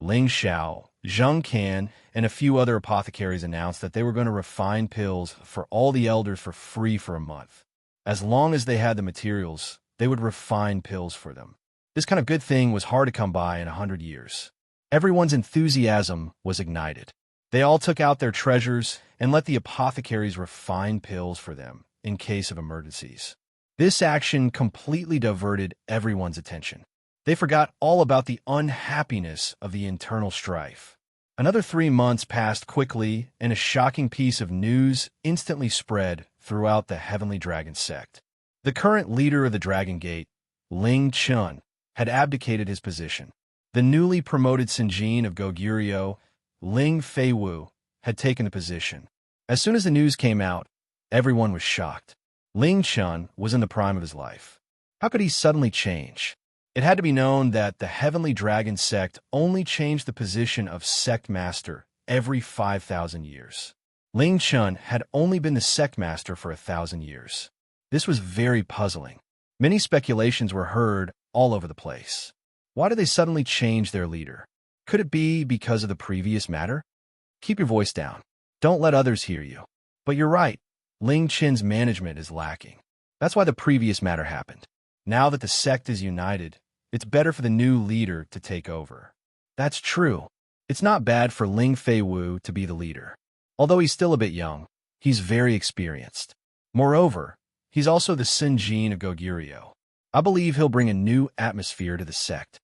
Ling Xiao, Zheng Can, and a few other apothecaries announced that they were going to refine pills for all the elders for free for a month. As long as they had the materials, they would refine pills for them. This kind of good thing was hard to come by in 100 years. Everyone's enthusiasm was ignited. They all took out their treasures and let the apothecaries refine pills for them in case of emergencies. This action completely diverted everyone's attention. They forgot all about the unhappiness of the internal strife. Another 3 months passed quickly, and a shocking piece of news instantly spread throughout the Heavenly Dragon sect. The current leader of the Dragon Gate, Ling Chun, had abdicated his position. The newly promoted Sinjin of Goguryeo, Ling Feiwu, had taken the position. As soon as the news came out, everyone was shocked. Ling Chun was in the prime of his life. How could he suddenly change? It had to be known that the Heavenly Dragon sect only changed the position of sect master every 5,000 years. Ling Chun had only been the sect master for 1,000 years. This was very puzzling. Many speculations were heard all over the place. Why did they suddenly change their leader? Could it be because of the previous matter? Keep your voice down. Don't let others hear you. But you're right. Ling Chin's management is lacking. That's why the previous matter happened. Now that the sect is united, it's better for the new leader to take over. That's true. It's not bad for Ling Fei Wu to be the leader. Although he's still a bit young, he's very experienced. Moreover, he's also the Sun Jin of Goguryeo. I believe he'll bring a new atmosphere to the sect.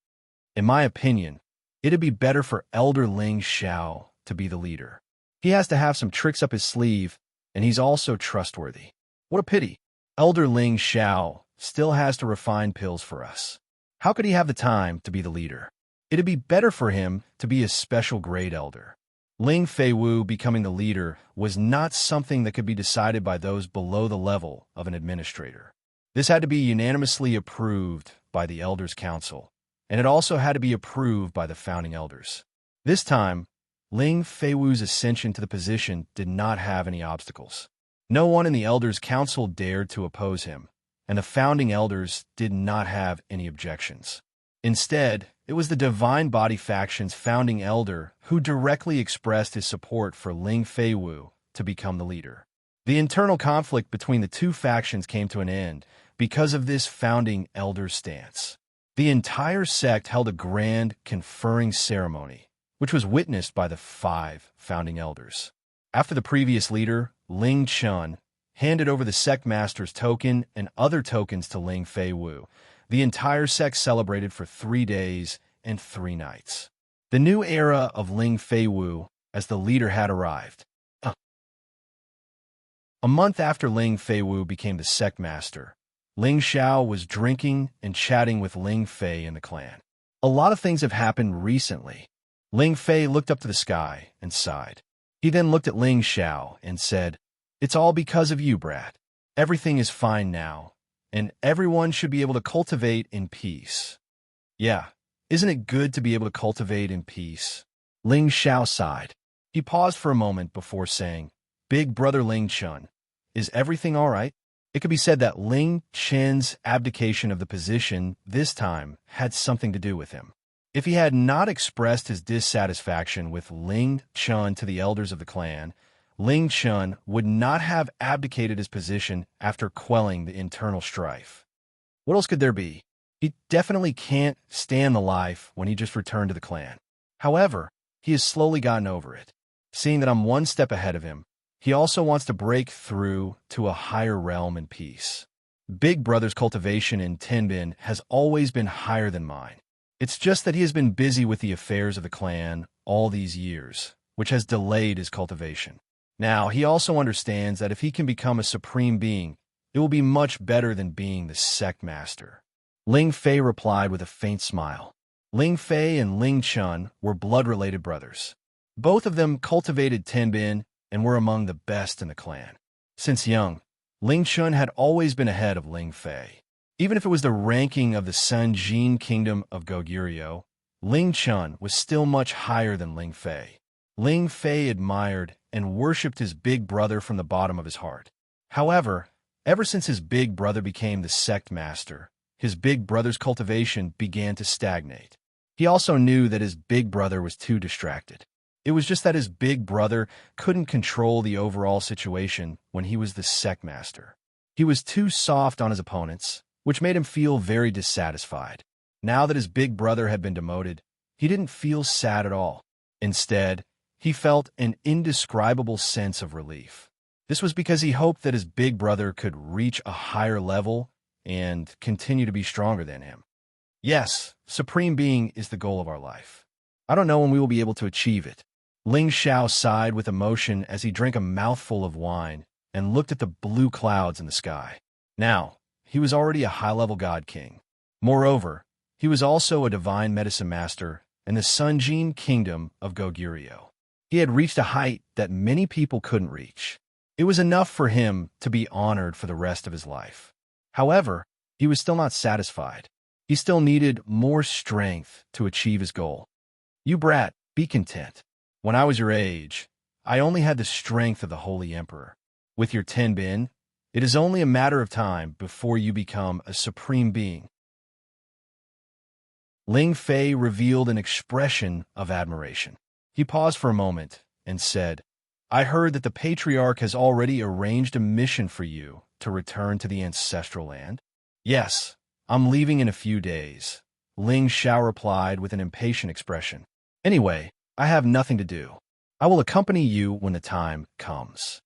In my opinion, it'd be better for Elder Ling Xiao to be the leader. He has to have some tricks up his sleeve, and he's also trustworthy. What a pity. Elder Ling Xiao still has to refine pills for us. How could he have the time to be the leader? It'd be better for him to be a special grade elder. Ling Fei Wu becoming the leader was not something that could be decided by those below the level of an administrator. This had to be unanimously approved by the Elders' Council, and it also had to be approved by the founding elders. This time, Ling Fei Wu's ascension to the position did not have any obstacles. No one in the Elders' Council dared to oppose him, and the founding elders did not have any objections. Instead, it was the Divine Body faction's founding elder who directly expressed his support for Ling Fei Wu to become the leader. The internal conflict between the two factions came to an end because of this founding elder's stance. The entire sect held a grand conferring ceremony, which was witnessed by the 5 founding elders. After the previous leader, Ling Chun, handed over the sect master's token and other tokens to Ling Fei Wu, the entire sect celebrated for 3 days and 3 nights. The new era of Ling Fei Wu as the leader had arrived. A month after Ling Fei Wu became the sect master, Ling Xiao was drinking and chatting with Ling Fei in the clan. A lot of things have happened recently. Ling Fei looked up to the sky and sighed. He then looked at Ling Xiao and said, "It's all because of you, brat. Everything is fine now, and everyone should be able to cultivate in peace." Yeah, isn't it good to be able to cultivate in peace? Ling Xiao sighed. He paused for a moment before saying, "Big brother Ling Chun, is everything all right?" It could be said that Ling Chen's abdication of the position this time had something to do with him. If he had not expressed his dissatisfaction with Ling Chun to the elders of the clan, Ling Chun would not have abdicated his position after quelling the internal strife. What else could there be? He definitely can't stand the life when he just returned to the clan. However, he has slowly gotten over it. Seeing that I'm one step ahead of him, he also wants to break through to a higher realm in peace. Big Brother's cultivation in Tenbin has always been higher than mine. It's just that he has been busy with the affairs of the clan all these years, which has delayed his cultivation. Now, he also understands that if he can become a supreme being, it will be much better than being the sect master. Ling Fei replied with a faint smile. Ling Fei and Ling Chun were blood-related brothers. Both of them cultivated Tenbin and were among the best in the clan. Since young, Ling Chun had always been ahead of Ling Fei. Even if it was the ranking of the Sun Jin Kingdom of Goguryeo, Ling Chun was still much higher than Ling Fei. Ling Fei admired and worshipped his big brother from the bottom of his heart. However, ever since his big brother became the sect master, his big brother's cultivation began to stagnate. He also knew that his big brother was too distracted. It was just that his big brother couldn't control the overall situation when he was the sect master. He was too soft on his opponents, which made him feel very dissatisfied. Now that his big brother had been demoted, he didn't feel sad at all. Instead, he felt an indescribable sense of relief. This was because he hoped that his big brother could reach a higher level and continue to be stronger than him. Yes, Supreme Being is the goal of our life. I don't know when we will be able to achieve it. Ling Xiao sighed with emotion as he drank a mouthful of wine and looked at the blue clouds in the sky. Now, he was already a high-level god king. Moreover, he was also a divine medicine master in the Sun Jin Kingdom of Goguryeo. He had reached a height that many people couldn't reach. It was enough for him to be honored for the rest of his life. However, he was still not satisfied. He still needed more strength to achieve his goal. "You brat, be content. When I was your age, I only had the strength of the Holy Emperor. With your 10 bin, it is only a matter of time before you become a supreme being. Ling Fei revealed an expression of admiration. He paused for a moment and said, I heard that the Patriarch has already arranged a mission for you to return to the ancestral land. Yes, I'm leaving in a few days, Ling Xiao replied with an impatient expression. Anyway, I have nothing to do. I will accompany you when the time comes.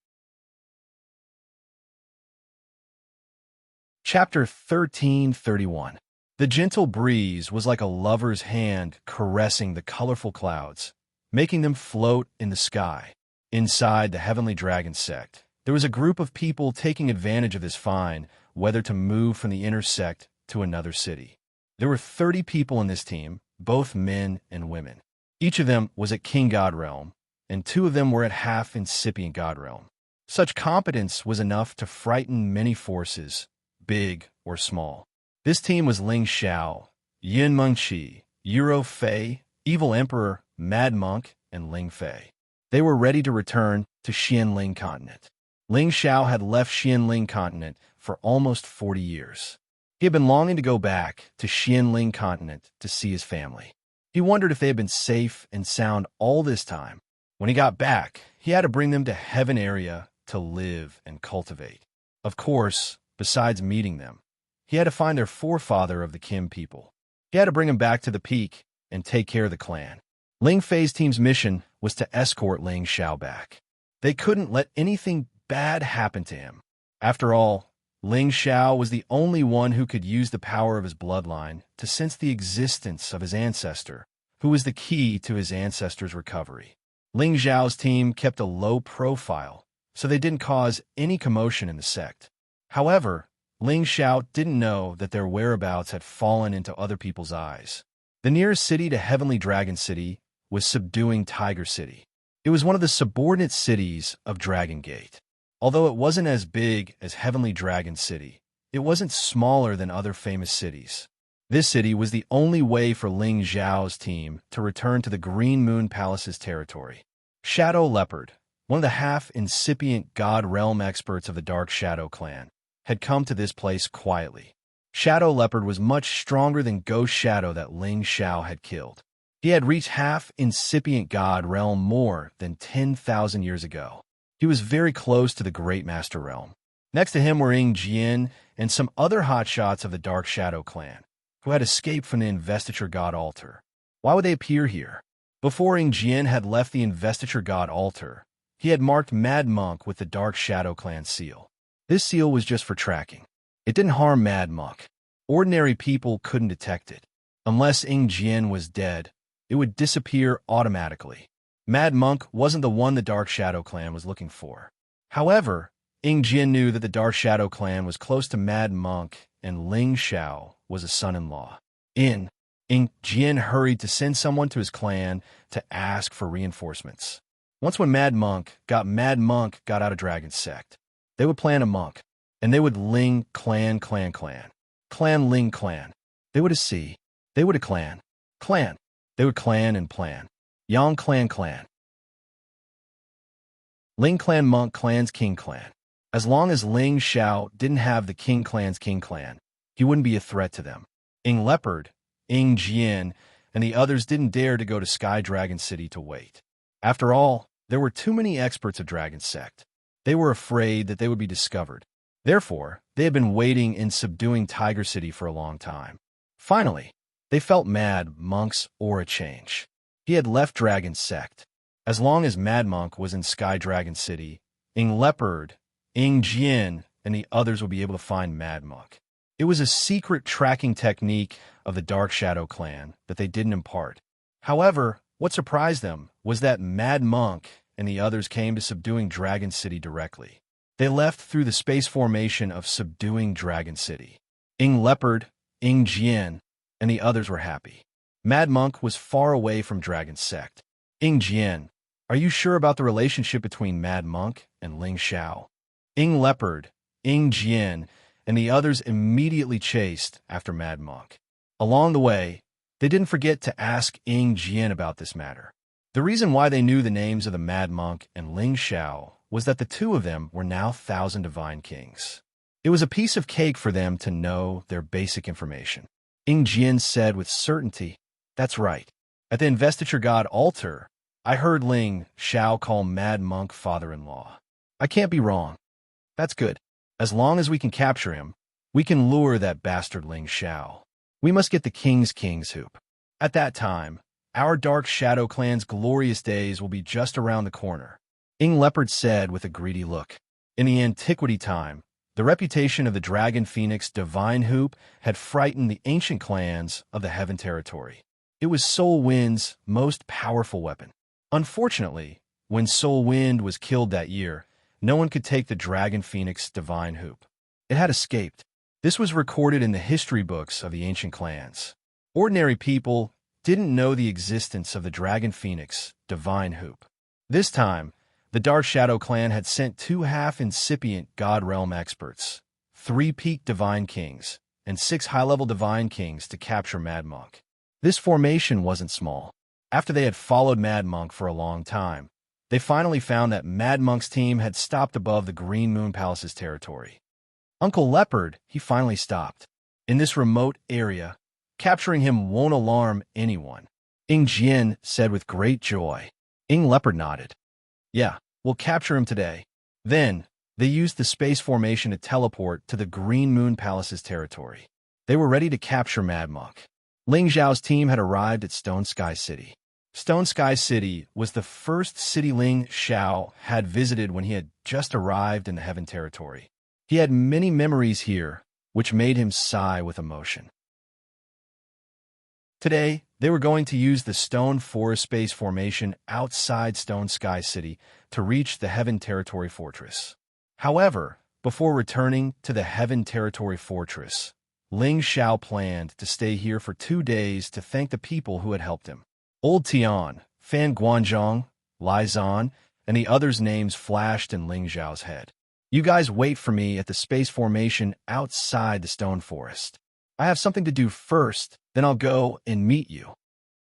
Chapter 1331. The gentle breeze was like a lover's hand caressing the colorful clouds, making them float in the sky. Inside the Heavenly Dragon sect, there was a group of people taking advantage of this fine weather to move from the inner sect to another city. There were 30 people in this team, both men and women. Each of them was at King God Realm, and 2 of them were at half incipient God Realm. Such competence was enough to frighten many forces, big or small. This team was Ling Xiao, Yin Mengqi, Euro Fei, Evil Emperor, Mad Monk, and Ling Fei. They were ready to return to Xianling Continent. Ling Xiao had left Xianling Continent for almost 40 years. He had been longing to go back to Xianling Continent to see his family. He wondered if they had been safe and sound all this time. When he got back, he had to bring them to Heaven Area to live and cultivate. Of course, besides meeting them, he had to find their forefather of the Kim people. He had to bring him back to the peak and take care of the clan. Ling Fei's team's mission was to escort Ling Xiao back. They couldn't let anything bad happen to him. After all, Ling Xiao was the only one who could use the power of his bloodline to sense the existence of his ancestor, who was the key to his ancestor's recovery. Ling Xiao's team kept a low profile, so they didn't cause any commotion in the sect. However, Ling Xiao didn't know that their whereabouts had fallen into other people's eyes. The nearest city to Heavenly Dragon City was Subduing Tiger City. It was one of the subordinate cities of Dragon Gate. Although it wasn't as big as Heavenly Dragon City, it wasn't smaller than other famous cities. This city was the only way for Ling Xiao's team to return to the Green Moon Palace's territory. Shadow Leopard, one of the half-incipient God Realm experts of the Dark Shadow clan, had come to this place quietly. Shadow Leopard was much stronger than Ghost Shadow that Ling Xiao had killed. He had reached half-incipient God Realm more than 10,000 years ago. He was very close to the Great Master Realm. Next to him were Ying Jian and some other hotshots of the Dark Shadow clan, who had escaped from the Investiture God Altar. Why would they appear here? Before Ying Jian had left the Investiture God Altar, he had marked Mad Monk with the Dark Shadow clan seal. This seal was just for tracking. It didn't harm Mad Monk. Ordinary people couldn't detect it. Unless Ying Jian was dead, it would disappear automatically. Mad Monk wasn't the one the Dark Shadow clan was looking for. However, Ying Jian knew that the Dark Shadow clan was close to Mad Monk and Ling Xiao was a son-in-law. Ying Jian hurried to send someone to his clan to ask for reinforcements. Once when Mad Monk got out of Dragon Sect, they would plan a monk, and they would Ling clan Ling clan. They would a C. They would a clan. They would clan and plan. Yang clan. Ling clan monk clans king clan. As long as Ling Xiao didn't have the king clan's king clan, he wouldn't be a threat to them. Ying Leopard, Ying Jian, and the others didn't dare to go to Sky Dragon City to wait. After all, there were too many experts of Dragon Sect. They were afraid that they would be discovered. Therefore, they had been waiting in Subduing Tiger City for a long time. Finally, they felt Mad Monk's aura change. He had left Dragon Sect. As long as Mad Monk was in Sky Dragon City, Ying Leopard, Ying Jian, and the others would be able to find Mad Monk. It was a secret tracking technique of the Dark Shadow clan that they didn't impart. However, what surprised them was that Mad Monk and the others came to Subduing Dragon City directly. They left through the space formation of Subduing Dragon City. Ying Leopard, Ying Jian, and the others were happy. Mad Monk was far away from Dragon Sect. Ying Jian, are you sure about the relationship between Mad Monk and Ling Xiao? Ying Leopard, Ying Jian, and the others immediately chased after Mad Monk. Along the way, they didn't forget to ask Ying Jian about this matter. The reason why they knew the names of the Mad Monk and Ling Xiao was that the two of them were now 1,000 divine kings. It was a piece of cake for them to know their basic information. Ying Jian said with certainty, "That's right. At the investiture god altar, I heard Ling Xiao call Mad Monk father-in-law. I can't be wrong. That's good. As long as we can capture him, we can lure that bastard Ling Xiao. We must get the king's hoop. At that time, our Dark Shadow clan's glorious days will be just around the corner," Ying Leopard said with a greedy look. In the antiquity time, the reputation of the Dragon Phoenix Divine Hoop had frightened the ancient clans of the Heaven Territory. It was Soul Wind's most powerful weapon. Unfortunately, when Soul Wind was killed that year, no one could take the Dragon Phoenix Divine Hoop. It had escaped. This was recorded in the history books of the ancient clans. Ordinary people didn't know the existence of the Dragon Phoenix Divine Hoop. This time, the Dark Shadow clan had sent 2 half-incipient God Realm experts, 3 peak Divine Kings, and 6 high-level Divine Kings to capture Mad Monk. This formation wasn't small. After they had followed Mad Monk for a long time, they finally found that Mad Monk's team had stopped above the Green Moon Palace's territory. Uncle Leopard, he finally stopped. In this remote area, capturing him won't alarm anyone, Ying Jian said with great joy. Ying Leopard nodded. "Yeah, we'll capture him today." Then, they used the space formation to teleport to the Green Moon Palace's territory. They were ready to capture Mad Monk. Ling Xiao's team had arrived at Stone Sky City. Stone Sky City was the first city Ling Xiao had visited when he had just arrived in the Heaven Territory. He had many memories here, which made him sigh with emotion. Today, they were going to use the Stone Forest Space Formation outside Stone Sky City to reach the Heaven Territory Fortress. However, before returning to the Heaven Territory Fortress, Ling Xiao planned to stay here for 2 days to thank the people who had helped him. Old Tian, Fan Guanzhong, Lai Zan, and the others' names flashed in Ling Xiao's head. "You guys wait for me at the space formation outside the Stone Forest. I have something to do first, then I'll go and meet you,"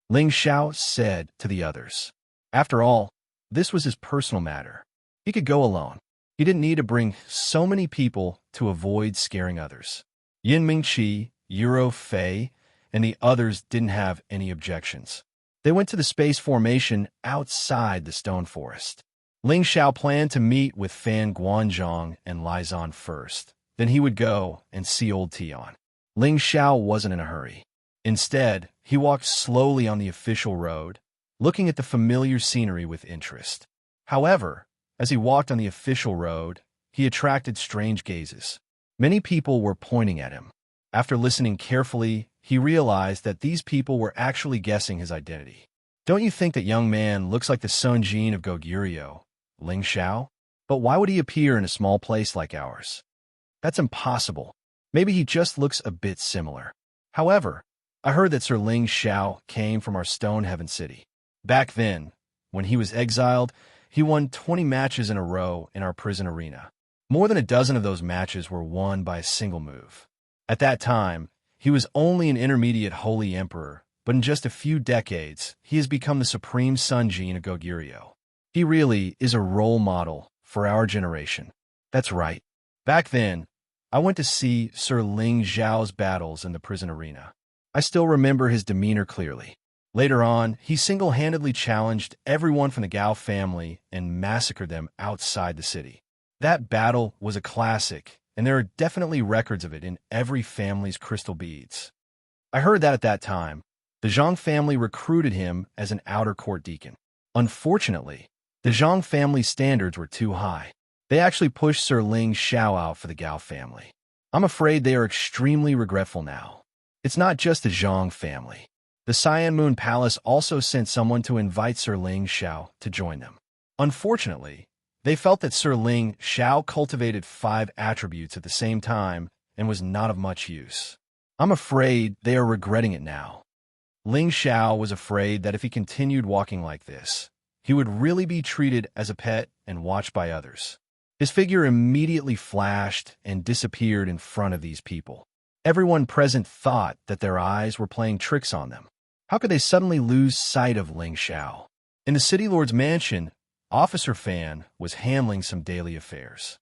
Ling Xiao said to the others. After all, this was his personal matter. He could go alone. He didn't need to bring so many people to avoid scaring others. Yin Mingqi, Euro Fei, and the others didn't have any objections. They went to the space formation outside the Stone Forest. Ling Xiao planned to meet with Fan Guanzhong and Lai Zan first. Then he would go and see Old Tian. Ling Xiao wasn't in a hurry. Instead, he walked slowly on the official road, looking at the familiar scenery with interest. However, as he walked on the official road, he attracted strange gazes. Many people were pointing at him. After listening carefully, he realized that these people were actually guessing his identity. "Don't you think that young man looks like the Sun Jin of Goguryeo, Ling Xiao? But why would he appear in a small place like ours? That's impossible. Maybe he just looks a bit similar. However, I heard that Sir Ling Xiao came from our Stone Heaven City. Back then, when he was exiled, he won 20 matches in a row in our prison arena. More than a dozen of those matches were won by a single move. At that time, he was only an intermediate Holy Emperor, but in just a few decades, he has become the Supreme Sun Jin of Goguryeo. He really is a role model for our generation." That's right. Back then, I went to see Sir Ling Xiao's battles in the prison arena. I still remember his demeanor clearly. Later on, he single-handedly challenged everyone from the Gao family and massacred them outside the city. That battle was a classic, and there are definitely records of it in every family's crystal beads. I heard that at that time, the Zhang family recruited him as an outer court deacon. Unfortunately, the Zhang family's standards were too high. They actually pushed Sir Ling Xiao out for the Gao family. I'm afraid they are extremely regretful now. It's not just the Zhang family. The Cyan Moon Palace also sent someone to invite Sir Ling Xiao to join them. Unfortunately, they felt that Sir Ling Xiao cultivated 5 attributes at the same time and was not of much use. I'm afraid they are regretting it now. Ling Xiao was afraid that if he continued walking like this, he would really be treated as a pet and watched by others. His figure immediately flashed and disappeared in front of these people. Everyone present thought that their eyes were playing tricks on them. How could they suddenly lose sight of Ling Xiao? In the city lord's mansion, Officer Fan was handling some daily affairs.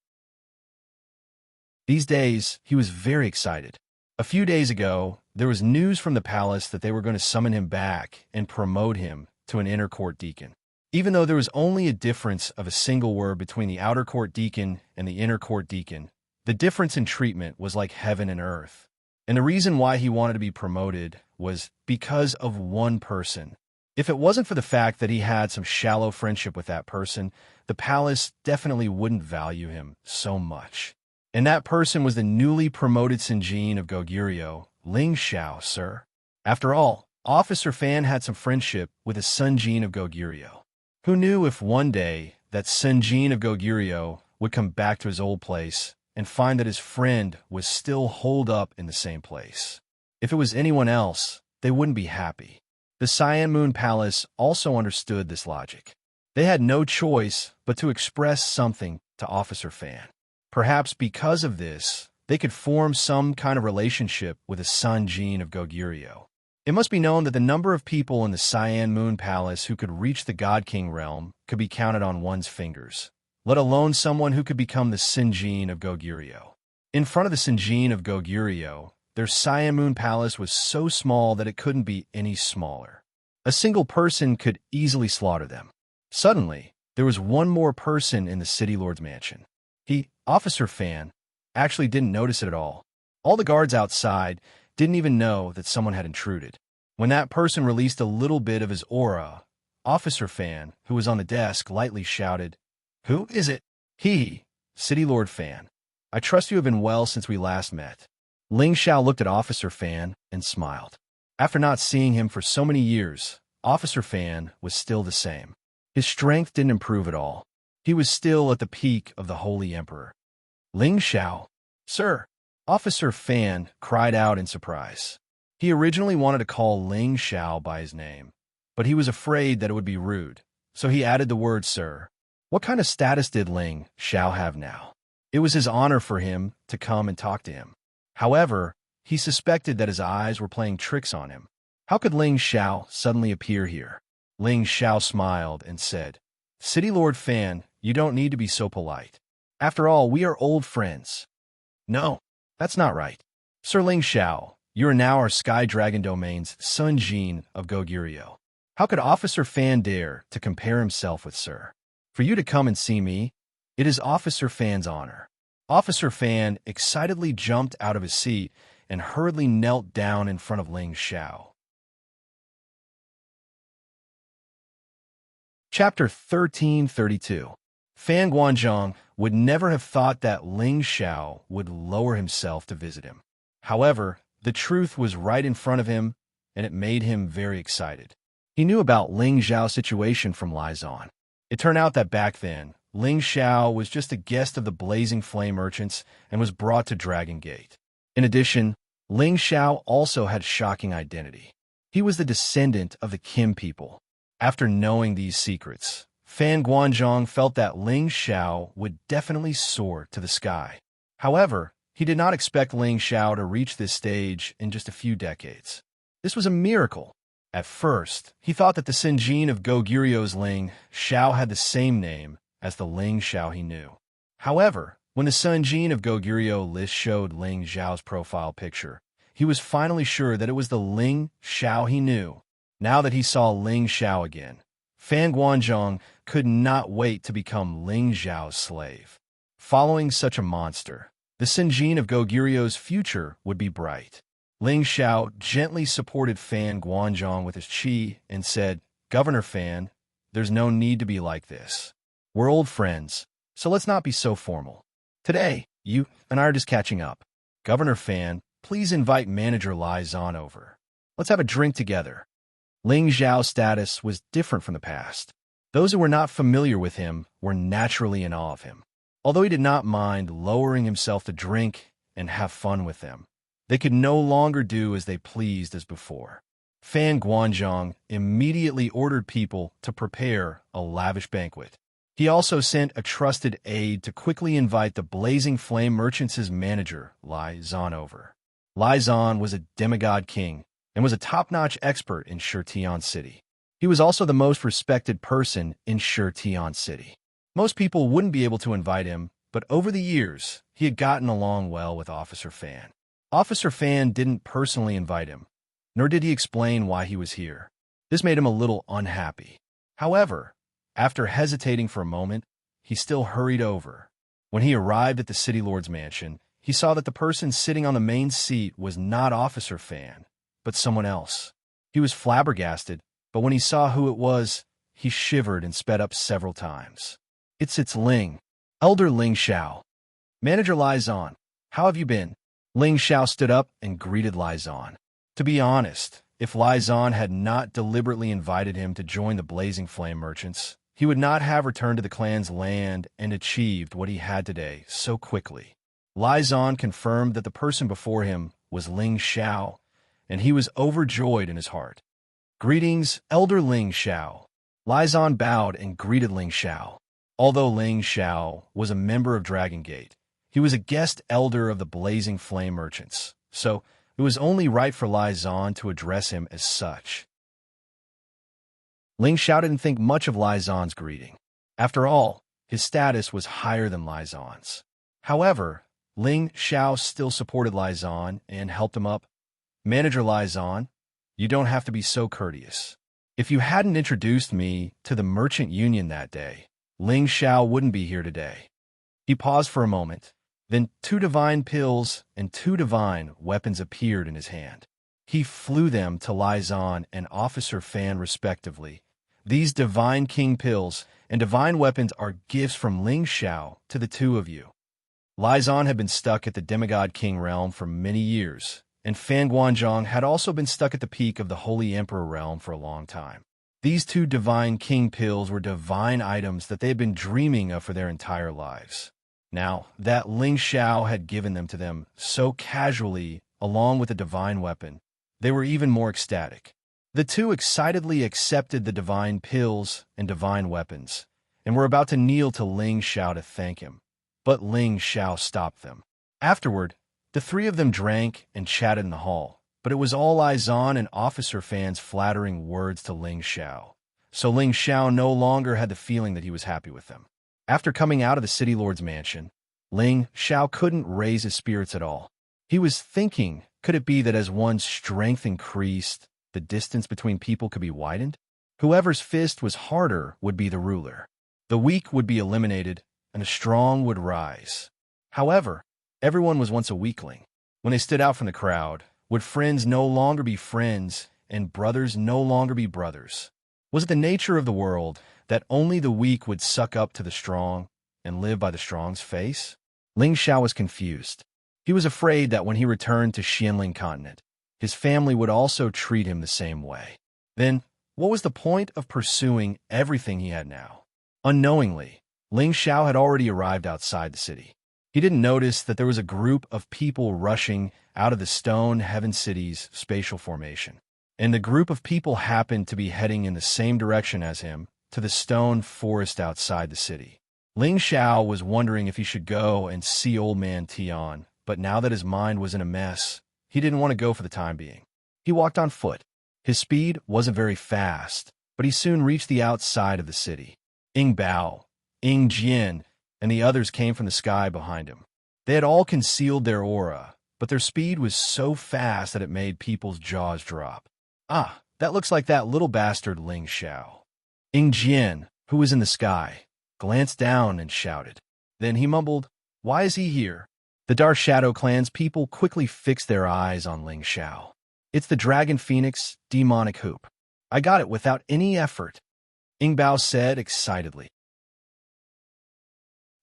These days, he was very excited. A few days ago, there was news from the palace that they were going to summon him back and promote him to an inner court deacon. Even though there was only a difference of a single word between the outer court deacon and the inner court deacon, the difference in treatment was like heaven and earth. And the reason why he wanted to be promoted was because of one person. If it wasn't for the fact that he had some shallow friendship with that person, the palace definitely wouldn't value him so much. And that person was the newly promoted Sinjin of Goguryeo, Ling Xiao, sir. After all, Officer Fan had some friendship with a Sunjin of Goguryeo. Who knew if one day that Sunjin of Goguryeo would come back to his old place and find that his friend was still holed up in the same place? If it was anyone else, they wouldn't be happy. The Cyan Moon Palace also understood this logic. They had no choice but to express something to Officer Fan. Perhaps because of this, they could form some kind of relationship with a Sunjin of Goguryeo. It must be known that the number of people in the Cyan Moon Palace who could reach the God King realm could be counted on one's fingers, let alone someone who could become the Sinjin of Goguryeo. In front of the Sinjin of Goguryeo, their Cyan Moon Palace was so small that it couldn't be any smaller. A single person could easily slaughter them. Suddenly, there was one more person in the city lord's mansion. Officer Fan, actually didn't notice it at all. All the guards outside didn't even know that someone had intruded. When that person released a little bit of his aura, Officer Fan, who was on the desk, lightly shouted, "Who is it?" "He, City Lord Fan. I trust you have been well since we last met." Ling Xiao looked at Officer Fan and smiled. After not seeing him for so many years, Officer Fan was still the same. His strength didn't improve at all. He was still at the peak of the Holy Emperor. "Ling Xiao, sir," Officer Fan cried out in surprise. He originally wanted to call Ling Xiao by his name, but he was afraid that it would be rude, so he added the word sir. What kind of status did Ling Xiao have now? It was his honor for him to come and talk to him. However, he suspected that his eyes were playing tricks on him. How could Ling Xiao suddenly appear here? Ling Xiao smiled and said, "City Lord Fan, you don't need to be so polite. After all, we are old friends." "No, that's not right. Sir Ling Xiao, you are now our Sky Dragon Domain's Sunjin of Goguryeo. How could Officer Fan dare to compare himself with Sir? For you to come and see me, it is Officer Fan's honor." Officer Fan excitedly jumped out of his seat and hurriedly knelt down in front of Ling Xiao. Chapter 1332. Fan Guanzhong would never have thought that Ling Xiao would lower himself to visit him. However, the truth was right in front of him, and it made him very excited. He knew about Ling Xiao's situation from Lizon. It turned out that back then, Ling Xiao was just a guest of the Blazing Flame merchants and was brought to Dragon Gate. In addition, Ling Xiao also had shocking identity. He was the descendant of the Kim people. After knowing these secrets, Fan Guanzhong felt that Ling Xiao would definitely soar to the sky. However, he did not expect Ling Xiao to reach this stage in just a few decades. This was a miracle. At first, he thought that the Sinjin of Goguryeo's Ling Xiao had the same name as the Ling Xiao he knew. However, when the Sinjin of Goguryeo list showed Ling Xiao's profile picture, he was finally sure that it was the Ling Xiao he knew. Now that he saw Ling Xiao again, Fan Guanzhong could not wait to become Ling Xiao's slave. Following such a monster, the Sinjin of Goguryeo's future would be bright. Ling Xiao gently supported Fan Guanzhong with his qi and said, "Governor Fan, there's no need to be like this. We're old friends, so let's not be so formal. Today, you and I are just catching up. Governor Fan, please invite Manager Lai Zhan over. Let's have a drink together." Ling Xiao's status was different from the past. Those who were not familiar with him were naturally in awe of him. Although he did not mind lowering himself to drink and have fun with them, they could no longer do as they pleased as before. Fan Guanzhong immediately ordered people to prepare a lavish banquet. He also sent a trusted aide to quickly invite the Blazing Flame Merchants' manager, Lai Zhan, over. Lai Zhan was a demigod king and was a top-notch expert in Shirtian City. He was also the most respected person in Shirtion City. Most people wouldn't be able to invite him, but over the years, he had gotten along well with Officer Fan. Officer Fan didn't personally invite him, nor did he explain why he was here. This made him a little unhappy. However, after hesitating for a moment, he still hurried over. When he arrived at the City Lord's mansion, he saw that the person sitting on the main seat was not Officer Fan, but someone else. He was flabbergasted, but when he saw who it was, he shivered and sped up several times. It's Ling. Elder Ling Xiao. Manager Liaison. How have you been? Ling Xiao stood up and greeted Liaison. To be honest, if Liaison had not deliberately invited him to join the Blazing Flame merchants, he would not have returned to the clan's land and achieved what he had today so quickly. Liaison confirmed that the person before him was Ling Xiao, and he was overjoyed in his heart. Greetings, Elder Ling Xiao. Liaison bowed and greeted Ling Xiao. Although Ling Xiao was a member of Dragon Gate, he was a guest elder of the Blazing Flame merchants, so it was only right for Liaison to address him as such. Ling Xiao didn't think much of Liaison's greeting. After all, his status was higher than Liaison's. However, Ling Xiao still supported Liaison and helped him up. Manager Liaison, you don't have to be so courteous. If you hadn't introduced me to the Merchant Union that day, Ling Xiao wouldn't be here today. He paused for a moment. Then 2 divine pills and 2 divine weapons appeared in his hand. He flew them to Liaison and Officer Fan respectively. These divine king pills and divine weapons are gifts from Ling Xiao to the 2 of you. Liaison had been stuck at the Demigod King realm for many years, and Fan Guanzhong had also been stuck at the peak of the Holy Emperor realm for a long time. These 2 divine king pills were divine items that they had been dreaming of for their entire lives. Now that Ling Xiao had given them to them so casually, along with a divine weapon, they were even more ecstatic. The 2 excitedly accepted the divine pills and divine weapons, and were about to kneel to Ling Xiao to thank him. But Ling Xiao stopped them. Afterward, the 3 of them drank and chatted in the hall, but it was all Liaison and Officer Fan's flattering words to Ling Xiao. So Ling Xiao no longer had the feeling that he was happy with them. After coming out of the City Lord's mansion, Ling Xiao couldn't raise his spirits at all. He was thinking, could it be that as one's strength increased, the distance between people could be widened? Whoever's fist was harder would be the ruler. The weak would be eliminated, and the strong would rise. However, everyone was once a weakling. When they stood out from the crowd, would friends no longer be friends and brothers no longer be brothers? Was it the nature of the world that only the weak would suck up to the strong and live by the strong's face? Ling Xiao was confused. He was afraid that when he returned to Xianling Continent, his family would also treat him the same way. Then, what was the point of pursuing everything he had now? Unknowingly, Ling Xiao had already arrived outside the city. He didn't notice that there was a group of people rushing out of the Stone Heaven City's spatial formation, and the group of people happened to be heading in the same direction as him, to the stone forest outside the city. Ling Xiao was wondering if he should go and see Old Man Tian, but now that his mind was in a mess, he didn't want to go for the time being. He walked on foot. His speed wasn't very fast, but he soon reached the outside of the city. Ying Bao, Ying Jian, and the others came from the sky behind him. They had all concealed their aura, but their speed was so fast that it made people's jaws drop. Ah, that looks like that little bastard Ling Xiao. Ying Jian, who was in the sky, glanced down and shouted. Then he mumbled, "Why is he here?" The Dark Shadow Clan's people quickly fixed their eyes on Ling Xiao. "It's the Dragon Phoenix demonic hoop. I got it without any effort," Ying Bao said excitedly.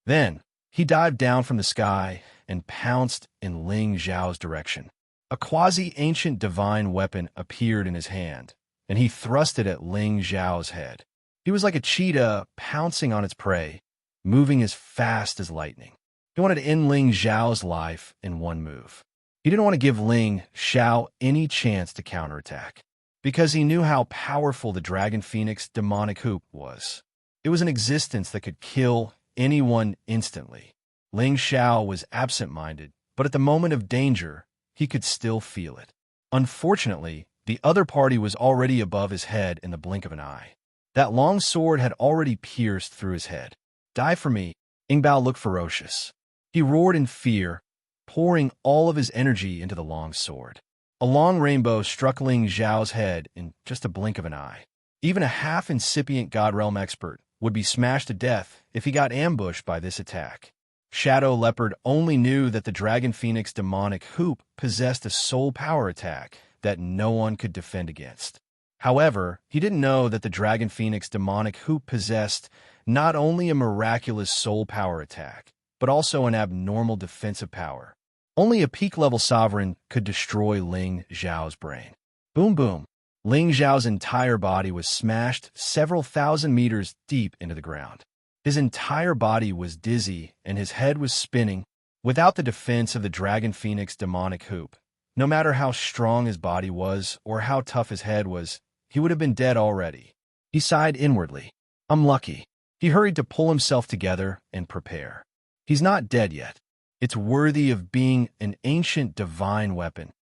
Then, he dived down from the sky and pounced in Ling Xiao's direction. A quasi-ancient divine weapon appeared in his hand, and he thrust it at Ling Xiao's head. He was like a cheetah pouncing on its prey, moving as fast as lightning. He wanted to end Ling Xiao's life in one move. He didn't want to give Ling Xiao any chance to counterattack, because he knew how powerful the Dragon Phoenix demonic hoop was. It was an existence that could kill anyone instantly. Ling Xiao was absent-minded, but at the moment of danger, he could still feel it. Unfortunately, The other party was already above his head in the blink of an eye. That long sword had already pierced through his head. Die for me. Ingbao looked ferocious. He roared in fear, pouring all of his energy into the long sword. A long rainbow struck Ling Zhao's head in just a blink of an eye. Even a half-incipient God Realm expert would be smashed to death if he got ambushed by this attack. Shadow Leopard only knew that the Dragon Phoenix demonic hoop possessed a soul power attack that no one could defend against. However, he didn't know that the Dragon Phoenix demonic hoop possessed not only a miraculous soul power attack, but also an abnormal defensive power. Only a peak-level sovereign could destroy Ling Zhao's brain. Boom boom. Ling Zhao's entire body was smashed several thousand meters deep into the ground. His entire body was dizzy and his head was spinning. Without the defense of the Dragon Phoenix demonic hoop, no matter how strong his body was or how tough his head was, he would have been dead already. He sighed inwardly. I'm lucky. He hurried to pull himself together and prepare. He's not dead yet. It's worthy of being an ancient divine weapon.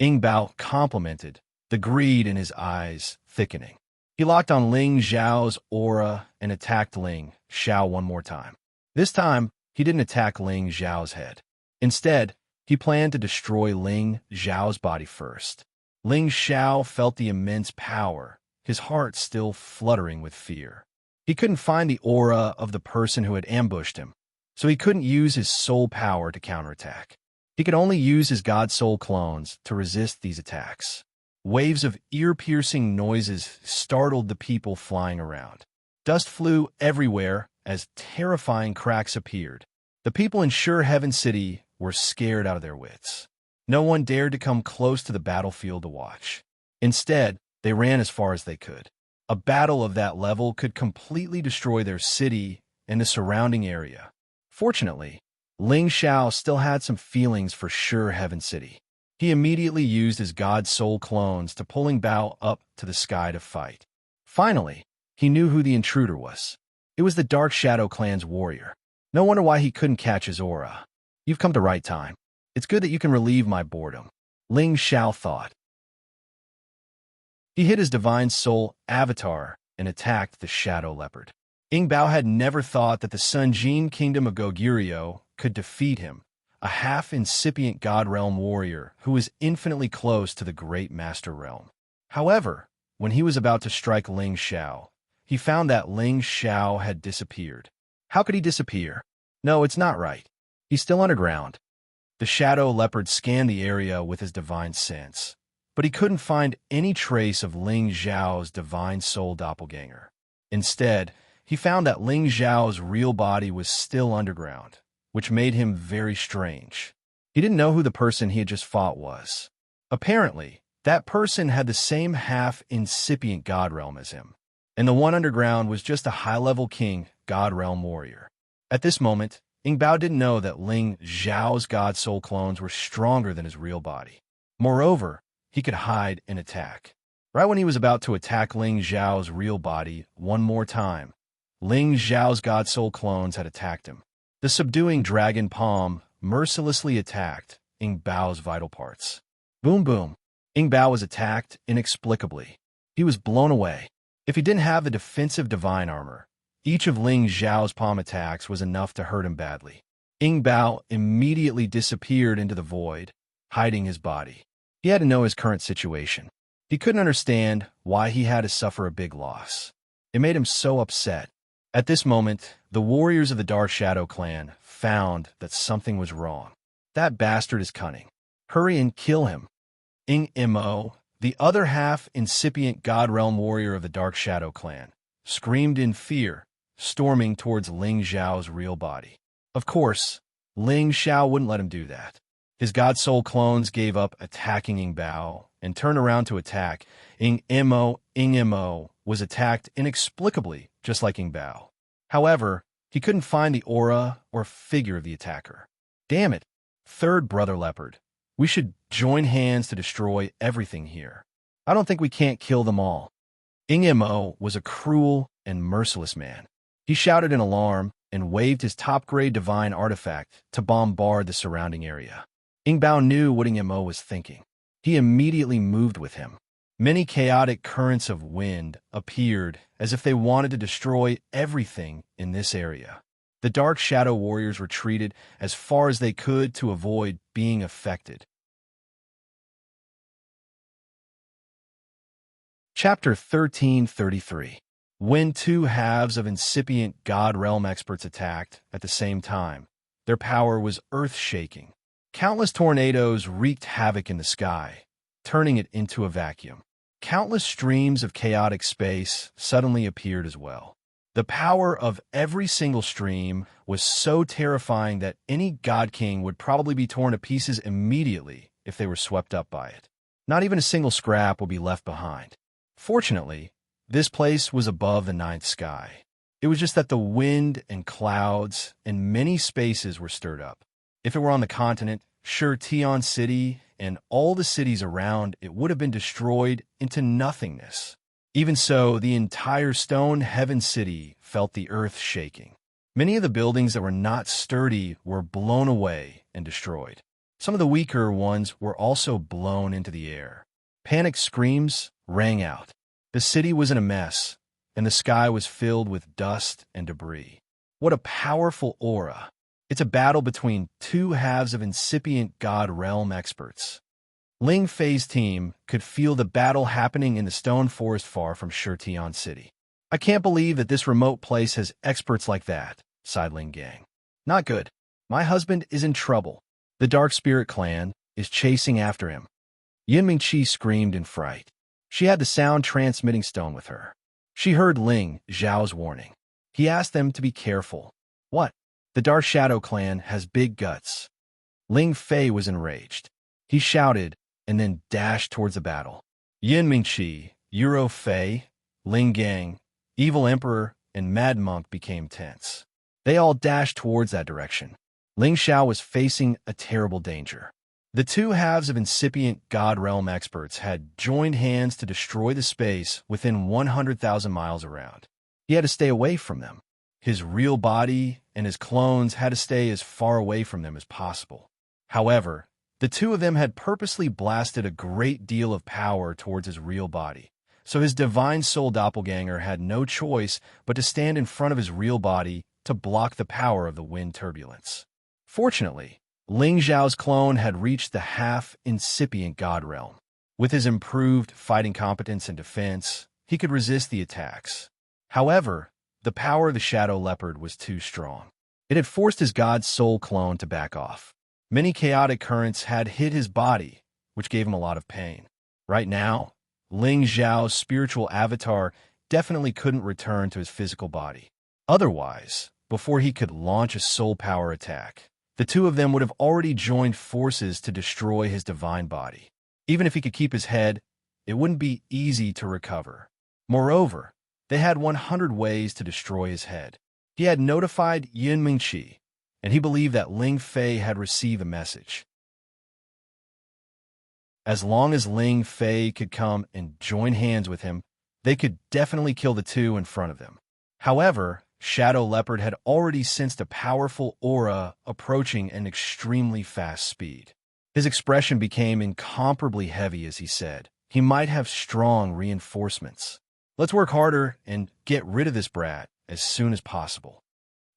Ingbao complimented, the greed in his eyes thickening. He locked on Ling Zhao's aura and attacked Ling Zhao one more time. This time, he didn't attack Ling Zhao's head. Instead, he planned to destroy Ling Zhao's body first. Ling Zhao felt the immense power, his heart still fluttering with fear. He couldn't find the aura of the person who had ambushed him, so he couldn't use his soul power to counterattack. He could only use his God Soul clones to resist these attacks. Waves of ear-piercing noises startled the people flying around. Dust flew everywhere as terrifying cracks appeared. The people in Sure Heaven City were scared out of their wits. No one dared to come close to the battlefield to watch. Instead, they ran as far as they could. A battle of that level could completely destroy their city and the surrounding area. Fortunately, Ling Zhao still had some feelings for Sure Heaven City. He immediately used his God Soul clones to pull Bao up to the sky to fight. Finally, he knew who the intruder was. It was the Dark Shadow Clan's warrior. No wonder why he couldn't catch his aura. You've come to right time. It's good that you can relieve my boredom, Ling Zhao thought. He hit his Divine Soul avatar and attacked the Shadow Leopard. Ingbao had never thought that the Sun Jin Kingdom of Goguryeo could defeat him, a half-incipient God Realm warrior who was infinitely close to the Great Master Realm. However, when he was about to strike Ling Zhao, he found that Ling Zhao had disappeared. How could he disappear? No, it's not right. He's still underground. The Shadow Leopard scanned the area with his divine sense, but he couldn't find any trace of Ling Zhao's Divine Soul doppelganger. Instead, he found that Ling Zhao's real body was still underground, which made him very strange. He didn't know who the person he had just fought was. Apparently, that person had the same half-incipient God Realm as him, and the one underground was just a high-level king God Realm warrior. At this moment, Ingbao didn't know that Ling Zhao's God Soul clones were stronger than his real body. Moreover, he could hide and attack. Right when he was about to attack Ling Zhao's real body one more time, Ling Zhao's God Soul clones had attacked him. The subduing dragon palm mercilessly attacked Ingbao's vital parts. Boom boom. Ingbao was attacked inexplicably. He was blown away. If he didn't have the defensive divine armor, each of Ling Zhao's palm attacks was enough to hurt him badly. Ingbao immediately disappeared into the void, hiding his body. He had to know his current situation. He couldn't understand why he had to suffer a big loss. It made him so upset. At this moment, the warriors of the Dark Shadow Clan found that something was wrong. That bastard is cunning. Hurry and kill him. Mo, the other half-incipient God Realm warrior of the Dark Shadow Clan, screamed in fear, storming towards Ling Zhao's real body. Of course, Ling Zhao wouldn't let him do that. His God Soul clones gave up attacking Ingbao and turned around to attack Mo. Mo was attacked inexplicably, just like Ingbao. However, he couldn't find the aura or figure of the attacker. Damn it, Third Brother Leopard. We should join hands to destroy everything here. I don't think we can't kill them all. Mo was a cruel and merciless man. He shouted in alarm and waved his top-grade divine artifact to bombard the surrounding area. Ingbao knew what Mo was thinking. He immediately moved with him. Many chaotic currents of wind appeared as if they wanted to destroy everything in this area. The Dark Shadow Warriors retreated as far as they could to avoid being affected. Chapter 1333. When two halves of incipient God Realm experts attacked at the same time, their power was earth-shaking. Countless tornadoes wreaked havoc in the sky, turning it into a vacuum. Countless streams of chaotic space suddenly appeared as well. The power of every single stream was so terrifying that any God King would probably be torn to pieces immediately if they were swept up by it. Not even a single scrap would be left behind. Fortunately, this place was above the ninth sky. It was just that the wind and clouds and many spaces were stirred up. If it were on the continent, sure, Tion City and all the cities around it would have been destroyed into nothingness. Even so, the entire stone heaven city felt the earth shaking. Many of the buildings that were not sturdy were blown away and destroyed. Some of the weaker ones were also blown into the air. Panic screams rang out. The city was in a mess, and the sky was filled with dust and debris. What a powerful aura! It's a battle between two halves of incipient God Realm experts. Ling Fei's team could feel the battle happening in the stone forest far from Tion City. I can't believe that this remote place has experts like that, sighed Ling Gang. Not good. My husband is in trouble. The Dark Spirit clan is chasing after him. Yin Mingqi screamed in fright. She had the sound-transmitting stone with her. She heard Ling Zhao's warning. He asked them to be careful. What? The Dark Shadow clan has big guts. Ling Fei was enraged. He shouted and then dashed towards the battle. Yin Mingqi, Euro Fei, Ling Gang, Evil Emperor, and Mad Monk became tense. They all dashed towards that direction. Ling Xiao was facing a terrible danger. The two halves of incipient God Realm experts had joined hands to destroy the space within 100,000 miles around. He had to stay away from them. His real body and his clones had to stay as far away from them as possible. However, the two of them had purposely blasted a great deal of power towards his real body, so his divine soul doppelganger had no choice but to stand in front of his real body to block the power of the wind turbulence. Fortunately, Ling Zhao's clone had reached the half-incipient God Realm. With his improved fighting competence and defense, he could resist the attacks. However, the power of the Shadow Leopard was too strong. It had forced his God Soul clone to back off. Many chaotic currents had hit his body, which gave him a lot of pain. Right now, Ling Zhao's spiritual avatar definitely couldn't return to his physical body. Otherwise, before he could launch a soul power attack, the two of them would have already joined forces to destroy his divine body. Even if he could keep his head, it wouldn't be easy to recover. Moreover, they had 100 ways to destroy his head. He had notified Yin Mingqi, and he believed that Ling Fei had received a message. As long as Ling Fei could come and join hands with him, they could definitely kill the two in front of them. However, Shadow Leopard had already sensed a powerful aura approaching an extremely fast speed. His expression became incomparably heavy as he said, "He might have strong reinforcements. Let's work harder and get rid of this brat as soon as possible."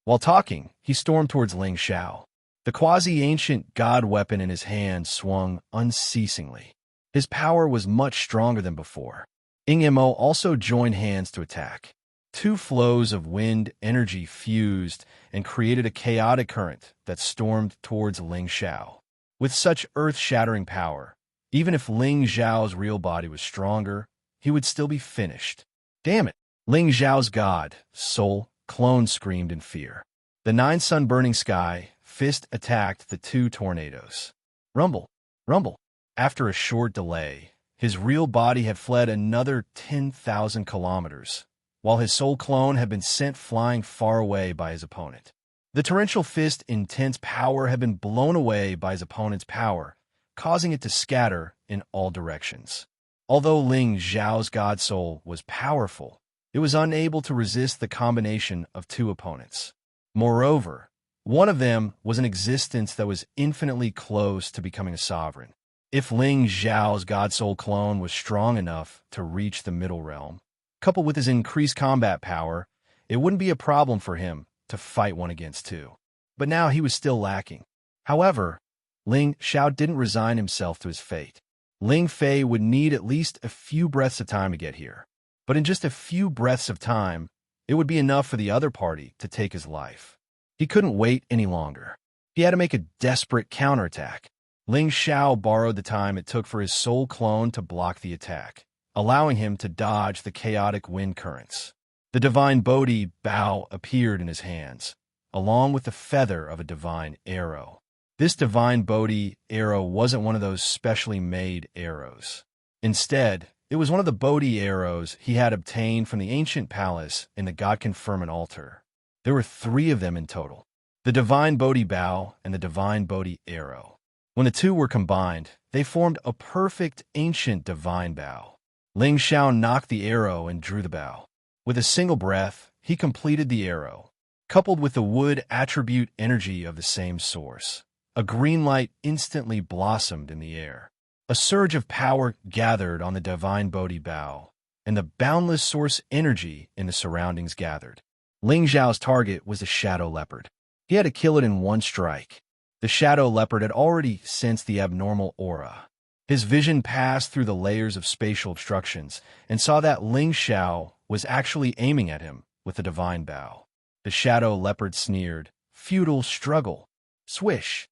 While talking, he stormed towards Ling Xiao. The quasi-ancient god weapon in his hand swung unceasingly. His power was much stronger than before. Ing Mo also joined hands to attack. Two flows of wind energy fused and created a chaotic current that stormed towards Ling Xiao. With such earth-shattering power, even if Ling Zhao's real body was stronger, he would still be finished. Damn it! Ling Zhao's god, soul, clone screamed in fear. The nine-sun-burning sky fist attacked the two tornadoes. Rumble, rumble. After a short delay, his real body had fled another 10,000 kilometers, while his soul clone had been sent flying far away by his opponent. The torrential fist's intense power had been blown away by his opponent's power, causing it to scatter in all directions. Although Ling Zhao's god soul was powerful, it was unable to resist the combination of two opponents. Moreover, one of them was an existence that was infinitely close to becoming a sovereign. If Ling Zhao's God Soul clone was strong enough to reach the middle realm, coupled with his increased combat power, it wouldn't be a problem for him to fight one against two. But now he was still lacking. However, Ling Xiao didn't resign himself to his fate. Ling Fei would need at least a few breaths of time to get here. But in just a few breaths of time, it would be enough for the other party to take his life. He couldn't wait any longer. He had to make a desperate counterattack. Ling Xiao borrowed the time it took for his soul clone to block the attack, allowing him to dodge the chaotic wind currents. The divine Bodhi bow appeared in his hands, along with the feather of a divine arrow. This divine Bodhi arrow wasn't one of those specially made arrows. Instead, it was one of the Bodhi arrows he had obtained from the ancient palace in the God Conferment altar. There were 3 of them in total: the divine Bodhi bow and the divine Bodhi arrow. When the two were combined, they formed a perfect ancient divine bow. Ling Xiao knocked the arrow and drew the bow. With a single breath, he completed the arrow, coupled with the wood attribute energy of the same source. A green light instantly blossomed in the air. A surge of power gathered on the divine Bodhi bow, and the boundless source energy in the surroundings gathered. Ling Zhao's target was the shadow leopard. He had to kill it in one strike. The shadow leopard had already sensed the abnormal aura. His vision passed through the layers of spatial obstructions and saw that Ling Xiao was actually aiming at him with the divine bow. The shadow leopard sneered, "Futile struggle." Swish!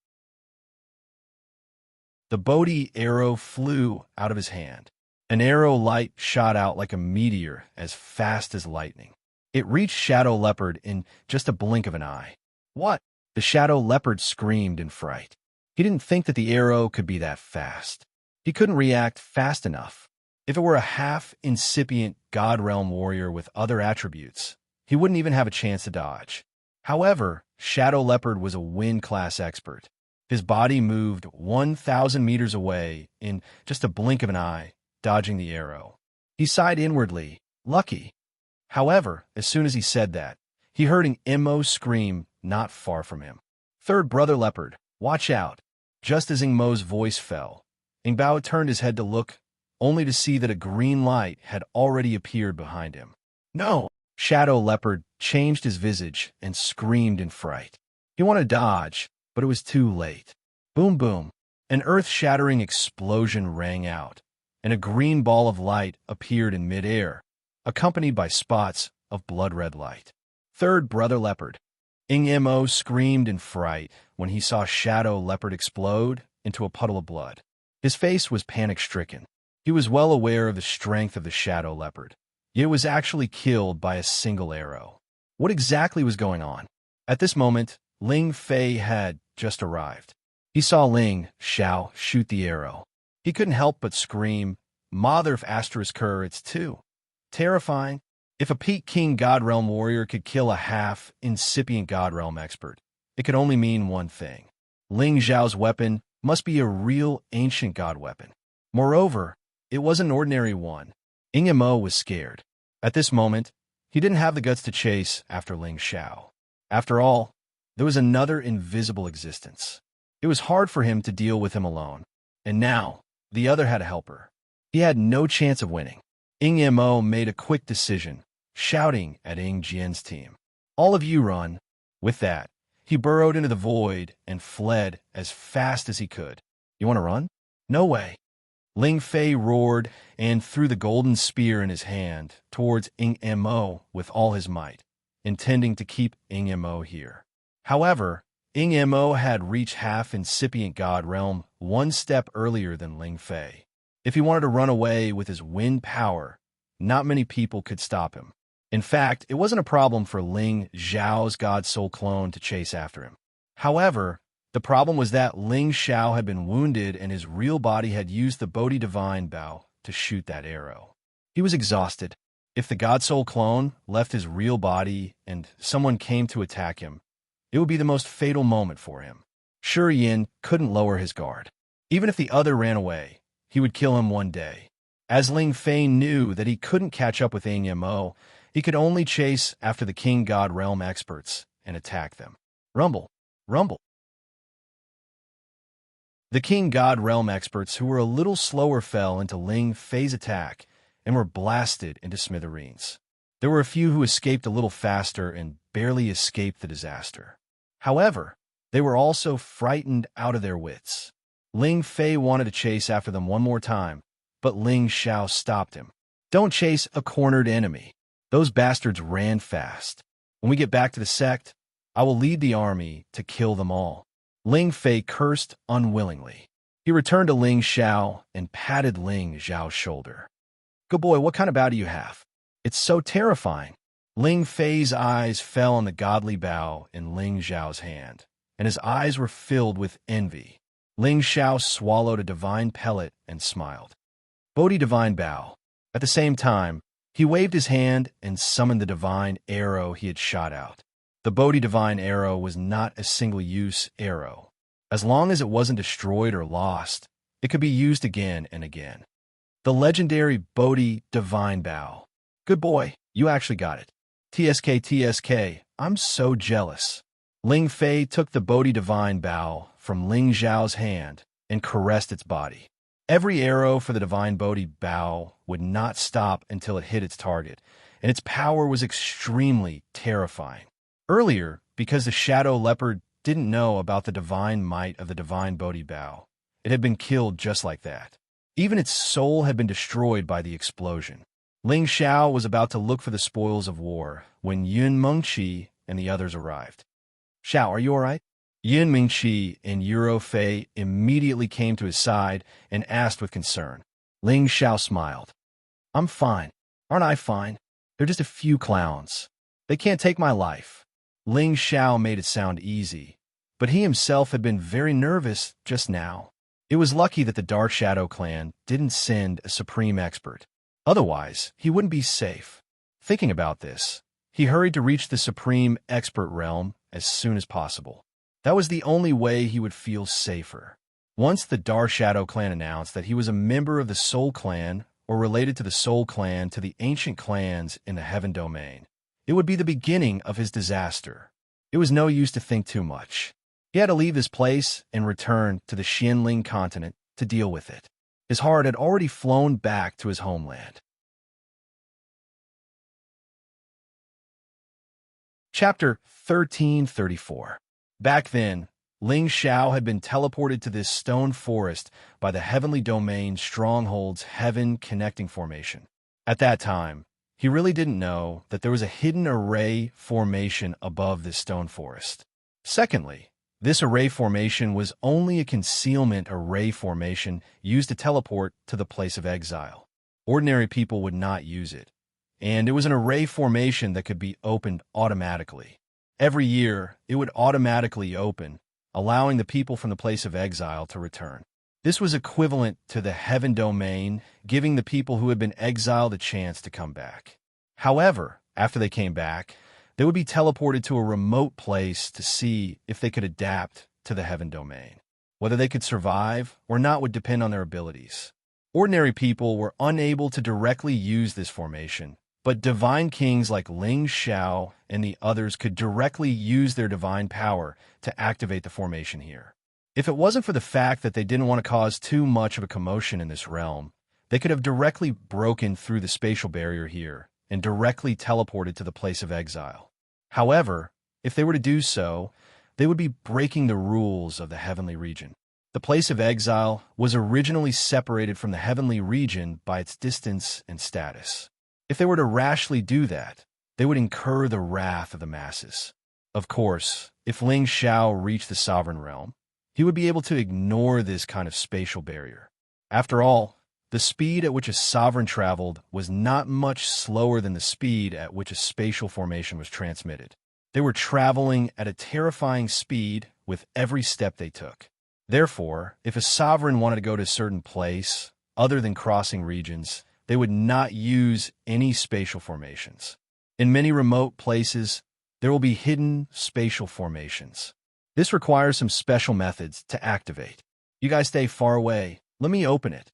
The Bodhi arrow flew out of his hand. An arrow light shot out like a meteor as fast as lightning. It reached Shadow Leopard in just a blink of an eye. "What?" The shadow leopard screamed in fright. He didn't think that the arrow could be that fast. He couldn't react fast enough. If it were a half-incipient God Realm warrior with other attributes, he wouldn't even have a chance to dodge. However, Shadow Leopard was a wind-class expert. His body moved 1,000 meters away in just a blink of an eye, dodging the arrow. He sighed inwardly, lucky. However, as soon as he said that, he heard an Immo scream not far from him. "Third brother leopard, watch out." Just as Ingmo's voice fell, Ingbao turned his head to look, only to see that a green light had already appeared behind him. "No!" Shadow Leopard changed his visage and screamed in fright. He wanted to dodge, but it was too late. Boom boom! An earth-shattering explosion rang out, and a green ball of light appeared in midair, accompanied by spots of blood-red light. "Third brother leopard." Ingmo screamed in fright when he saw Shadow Leopard explode into a puddle of blood. His face was panic-stricken. He was well aware of the strength of the Shadow Leopard, yet it was actually killed by a single arrow. What exactly was going on? At this moment, Ling Fei had just arrived. He saw Ling Xiao shoot the arrow. He couldn't help but scream, "Mother of Asterisk-Cur, it's too terrifying." If a Peak King God Realm warrior could kill a half-incipient God Realm expert, it could only mean one thing. Ling Zhao's weapon must be a real ancient god weapon. Moreover, it wasn't an ordinary one. Ingmo was scared. At this moment, he didn't have the guts to chase after Ling Xiao. After all, there was another invisible existence. It was hard for him to deal with him alone. And now, the other had a helper. He had no chance of winning. Ingmo made a quick decision, shouting at Ing Jian's team, "All of you run." With that, he burrowed into the void and fled as fast as he could. "You want to run?" "No way." Ling Fei roared and threw the golden spear in his hand towards Ingmo with all his might, intending to keep Ingmo here. However, Ingmo had reached half-incipient God Realm one step earlier than Ling Fei. If he wanted to run away with his wind power, not many people could stop him. In fact, it wasn't a problem for Ling Zhao's God Soul clone to chase after him. However, the problem was that Ling Xiao had been wounded and his real body had used the Bodhi Divine Bow to shoot that arrow. He was exhausted. If the God Soul clone left his real body and someone came to attack him, it would be the most fatal moment for him. Shi Yin couldn't lower his guard. Even if the other ran away, he would kill him one day. As Ling Fei knew that he couldn't catch up with Ingmo, he could only chase after the King God Realm experts and attack them. Rumble, rumble. The King God Realm experts who were a little slower fell into Ling Fei's attack and were blasted into smithereens. There were a few who escaped a little faster and barely escaped the disaster. However, they were also frightened out of their wits. Ling Fei wanted to chase after them one more time, but Ling Xiao stopped him. Don't chase a cornered enemy. Those bastards ran fast. When we get back to the sect, I will lead the army to kill them all. Ling Fei cursed unwillingly. He returned to Ling Xiao and patted Ling Xiao's shoulder. Good boy, what kind of bow do you have? It's so terrifying. Ling Fei's eyes fell on the godly bow in Ling Xiao's hand, and his eyes were filled with envy. Ling Xiao swallowed a divine pellet and smiled. Bodhi divine bow. At the same time, he waved his hand and summoned the divine arrow he had shot out. The Bodhi divine arrow was not a single-use arrow. As long as it wasn't destroyed or lost, it could be used again and again. The legendary Bodhi divine bow. Good boy, you actually got it. TSK, I'm so jealous. Ling Fei took the Bodhi divine bow from Ling Xiao's hand and caressed its body. Every arrow for the divine Bodhi bow would not stop until it hit its target, and its power was extremely terrifying. Earlier, because the shadow leopard didn't know about the divine might of the divine Bodhi bow, it had been killed just like that. Even its soul had been destroyed by the explosion. Ling Xiao was about to look for the spoils of war when Yun Mengqi and the others arrived. Xiao, are you all right? Yun Mengqi and Euro Fei immediately came to his side and asked with concern. Ling Xiao smiled. I'm fine. Aren't I fine? They're just a few clowns. They can't take my life. Ling Xiao made it sound easy, but he himself had been very nervous just now. It was lucky that the Dark Shadow clan didn't send a supreme expert. Otherwise, he wouldn't be safe. Thinking about this, he hurried to reach the supreme expert realm as soon as possible. That was the only way he would feel safer. Once the Dark Shadow clan announced that he was a member of the Soul Clan or related to the Soul Clan to the ancient clans in the Heaven Domain, it would be the beginning of his disaster. It was no use to think too much. He had to leave this place and return to the Xianling continent to deal with it. His heart had already flown back to his homeland. Chapter 1334. Back then, Ling Xiao had been teleported to this stone forest by the Heavenly Domain Stronghold's Heaven Connecting Formation. At that time, he really didn't know that there was a hidden array formation above this stone forest. Secondly, this array formation was only a concealment array formation used to teleport to the place of exile. Ordinary people would not use it, and it was an array formation that could be opened automatically. Every year, it would automatically open, allowing the people from the place of exile to return. This was equivalent to the Heaven Domain, giving the people who had been exiled a chance to come back. However, after they came back, they would be teleported to a remote place to see if they could adapt to the Heaven Domain. Whether they could survive or not would depend on their abilities. Ordinary people were unable to directly use this formation, but divine kings like Ling Xiao and the others could directly use their divine power to activate the formation here. If it wasn't for the fact that they didn't want to cause too much of a commotion in this realm, they could have directly broken through the spatial barrier here and directly teleported to the place of exile. However, if they were to do so, they would be breaking the rules of the heavenly region. The place of exile was originally separated from the heavenly region by its distance and status. If they were to rashly do that, they would incur the wrath of the masses. Of course, if Ling Xiao reached the sovereign realm, he would be able to ignore this kind of spatial barrier. After all, the speed at which a sovereign traveled was not much slower than the speed at which a spatial formation was transmitted. They were traveling at a terrifying speed with every step they took. Therefore, if a sovereign wanted to go to a certain place, other than crossing regions, they would not use any spatial formations. In many remote places, there will be hidden spatial formations. This requires some special methods to activate. You guys stay far away. Let me open it.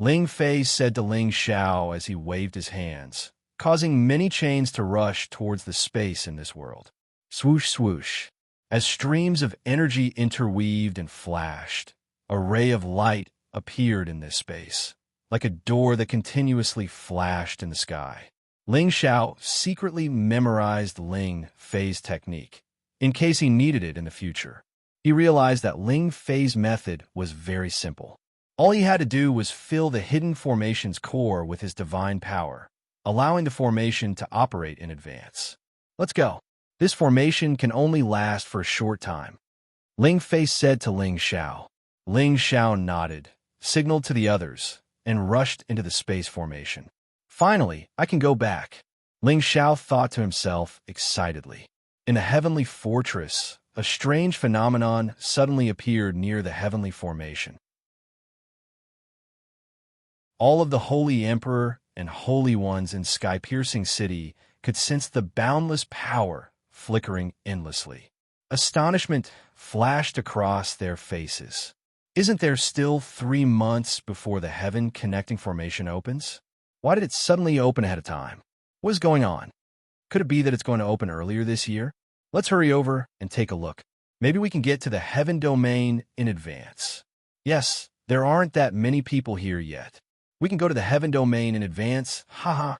Ling Fei said to Ling Xiao as he waved his hands, causing many chains to rush towards the space in this world. Swoosh, swoosh. As streams of energy interweaved and flashed, A ray of light appeared in this space, like a door that continuously flashed in the sky. Ling Xiao secretly memorized Ling Fei's technique, in case he needed it in the future. He realized that Ling Fei's method was very simple. All he had to do was fill the hidden formation's core with his divine power, allowing the formation to operate in advance. Let's go. This formation can only last for a short time, Ling Fei said to Ling Xiao. Ling Xiao nodded, signaled to the others, and rushed into the space formation. Finally, I can go back, Ling Xiao thought to himself excitedly. In the heavenly fortress, a strange phenomenon suddenly appeared near the heavenly formation. All of the Holy Emperor and Holy Ones in Sky-Piercing City could sense the boundless power flickering endlessly. Astonishment flashed across their faces. Isn't there still 3 months before the heaven connecting formation opens? Why did it suddenly open ahead of time? What is going on? Could it be that it's going to open earlier this year? Let's hurry over and take a look. Maybe we can get to the heaven domain in advance. Yes, there aren't that many people here yet. We can go to the heaven domain in advance. Haha.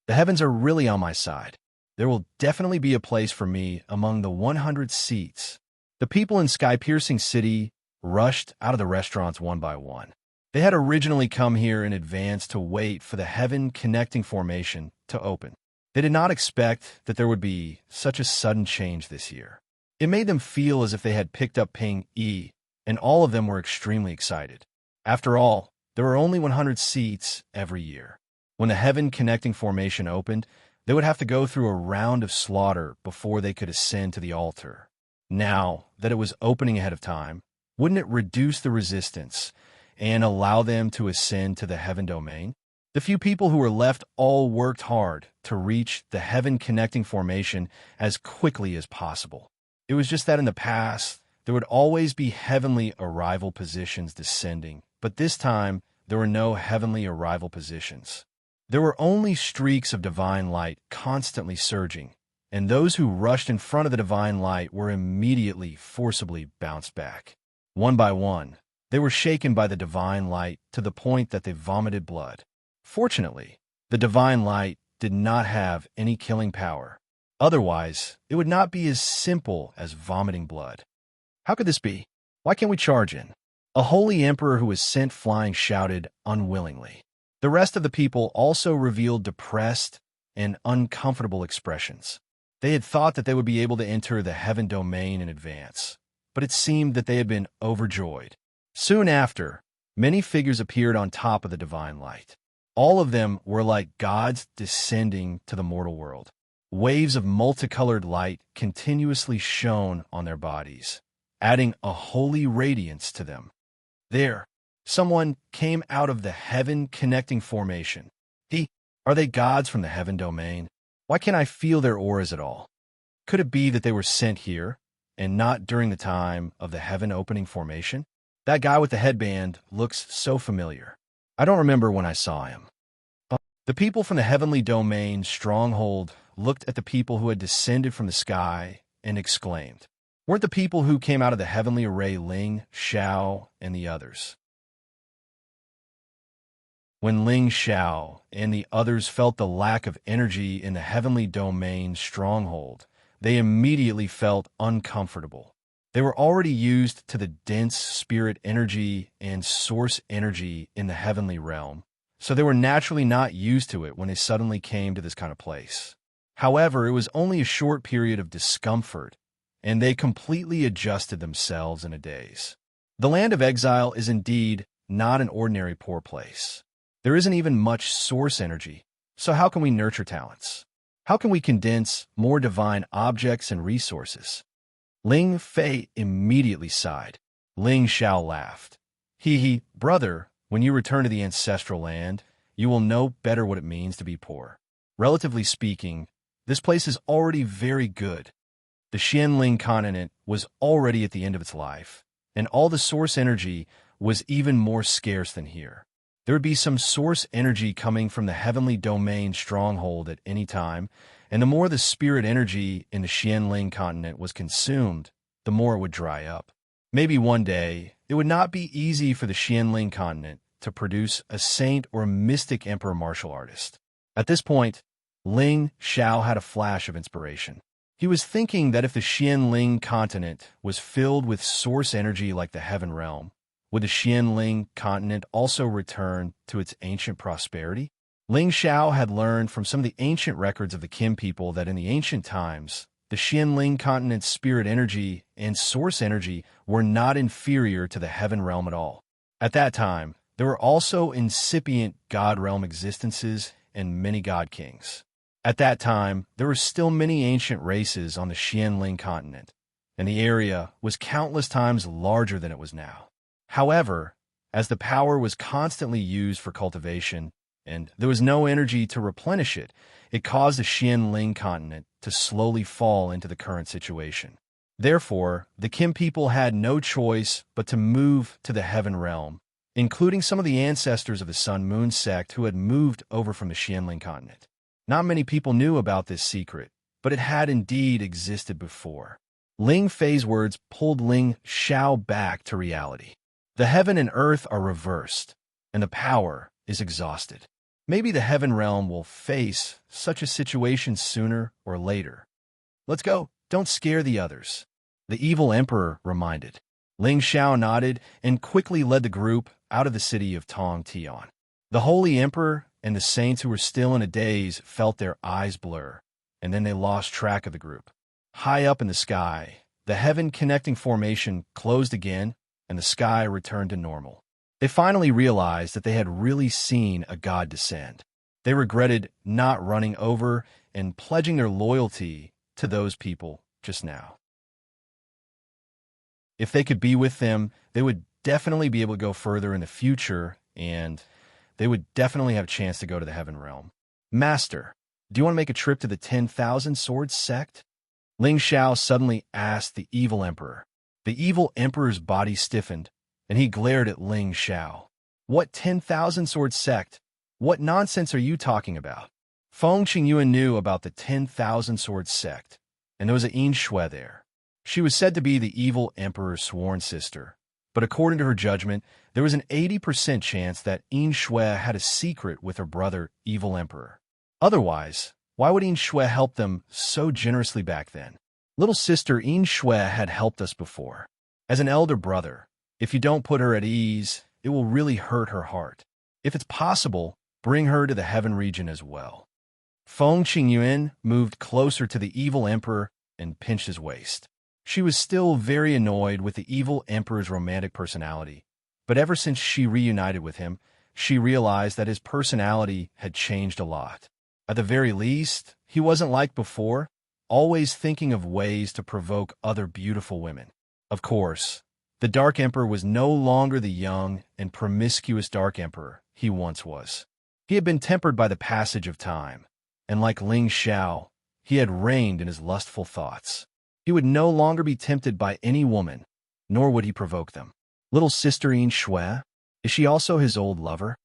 The heavens are really on my side. There will definitely be a place for me among the 100 seats. The people in Sky-Piercing City rushed out of the restaurants one by one. They had originally come here in advance to wait for the heaven connecting formation to open. They did not expect that there would be such a sudden change this year. It made them feel as if they had picked up Ping Yi, and all of them were extremely excited. After all, there were only 100 seats every year. When the heaven connecting formation opened, they would have to go through a round of slaughter before they could ascend to the altar. Now that it was opening ahead of time, wouldn't it reduce the resistance and allow them to ascend to the heaven domain? The few people who were left all worked hard to reach the heaven connecting formation as quickly as possible. It was just that in the past, there would always be heavenly arrival positions descending, but this time, there were no heavenly arrival positions. There were only streaks of divine light constantly surging, and those who rushed in front of the divine light were immediately forcibly bounced back. One by one, they were shaken by the divine light to the point that they vomited blood. Fortunately, the divine light did not have any killing power. Otherwise, it would not be as simple as vomiting blood. How could this be? Why can't we charge in? A holy emperor who was sent flying shouted unwillingly. The rest of the people also revealed depressed and uncomfortable expressions. They had thought that they would be able to enter the heaven domain in advance, but it seemed that they had been overjoyed. Soon after, many figures appeared on top of the divine light. All of them were like gods descending to the mortal world. Waves of multicolored light continuously shone on their bodies, adding a holy radiance to them. There, someone came out of the heaven connecting formation. Are they gods from the heaven domain? Why can't I feel their auras at all? Could it be that they were sent here, and not during the time of the heaven opening formation? That guy with the headband looks so familiar. I don't remember when I saw him. The people from the heavenly domain stronghold looked at the people who had descended from the sky and exclaimed, "Weren't the people who came out of the heavenly array Ling, Xiao, and the others?" When Ling Xiao and the others felt the lack of energy in the heavenly domain stronghold, they immediately felt uncomfortable. They were already used to the dense spirit energy and source energy in the heavenly realm, so they were naturally not used to it when they suddenly came to this kind of place. However, it was only a short period of discomfort, and they completely adjusted themselves in a daze. The land of exile is indeed not an ordinary poor place. There isn't even much source energy, so how can we nurture talents? How can we condense more divine objects and resources? Ling Fei immediately sighed. Ling Xiao laughed. Brother, when you return to the ancestral land, you will know better what it means to be poor. Relatively speaking, this place is already very good. The Xianling continent was already at the end of its life, and all the source energy was even more scarce than here. There would be some source energy coming from the heavenly domain stronghold at any time, and the more the spirit energy in the Xianling continent was consumed, the more it would dry up. Maybe one day, It would not be easy for the Xianling continent to produce a saint or mystic emperor martial artist. At this point, Ling Xiao had a flash of inspiration. He was thinking that if the Xianling continent was filled with source energy like the Heaven Realm, would the Xianling continent also return to its ancient prosperity? Ling Xiao had learned from some of the ancient records of the Qin people that in the ancient times, the Xianling continent's spirit energy and source energy were not inferior to the Heaven Realm at all. At that time, there were also incipient God Realm existences and many God Kings. At that time, there were still many ancient races on the Xianling continent, and the area was countless times larger than it was now. However, as the power was constantly used for cultivation, and there was no energy to replenish it, it caused the Xianling continent to slowly fall into the current situation. Therefore, the Qin people had no choice but to move to the Heaven Realm, including some of the ancestors of the Sun-Moon sect who had moved over from the Xianling continent. Not many people knew about this secret, but it had indeed existed before. Ling Fei's words pulled Ling Xiao back to reality. The heaven and earth are reversed, and the power is exhausted. Maybe the Heaven Realm will face such a situation sooner or later. Let's go. Don't scare the others, the evil emperor reminded. Ling Xiao nodded and quickly led the group out of the city of Tong Tian. The holy emperor and the saints who were still in a daze felt their eyes blur, and then they lost track of the group. High up in the sky, the heaven-connecting formation closed again, and the sky returned to normal. They finally realized that they had really seen a god descend. They regretted not running over and pledging their loyalty to those people just now. If they could be with them, they would definitely be able to go further in the future, and they would definitely have a chance to go to the Heaven Realm. Master, do you want to make a trip to the 10,000 Swords sect? Ling Xiao suddenly asked the evil emperor. The evil emperor's body stiffened, and he glared at Ling Xiao. What 10,000 Swords sect? What nonsense are you talking about? Feng Qingyuan knew about the 10,000 Swords sect, and there was a Yin Shui there. She was said to be the evil emperor's sworn sister, but according to her judgment, there was an 80% chance that Yin Shui had a secret with her brother, evil emperor. Otherwise, why would Yin Shui help them so generously back then? Little sister Yin Shui had helped us before. As an elder brother, if you don't put her at ease, it will really hurt her heart. If it's possible, bring her to the heaven region as well. Feng Qingyuan moved closer to the evil emperor and pinched his waist. She was still very annoyed with the evil emperor's romantic personality, but ever since she reunited with him, she realized that his personality had changed a lot. At the very least, he wasn't like before, always thinking of ways to provoke other beautiful women. Of course, the Dark Emperor was no longer the young and promiscuous Dark Emperor he once was. He had been tempered by the passage of time, and like Ling Xiao, he had reigned in his lustful thoughts. He would no longer be tempted by any woman, nor would he provoke them. Little sister Yin Shui, is she also his old lover?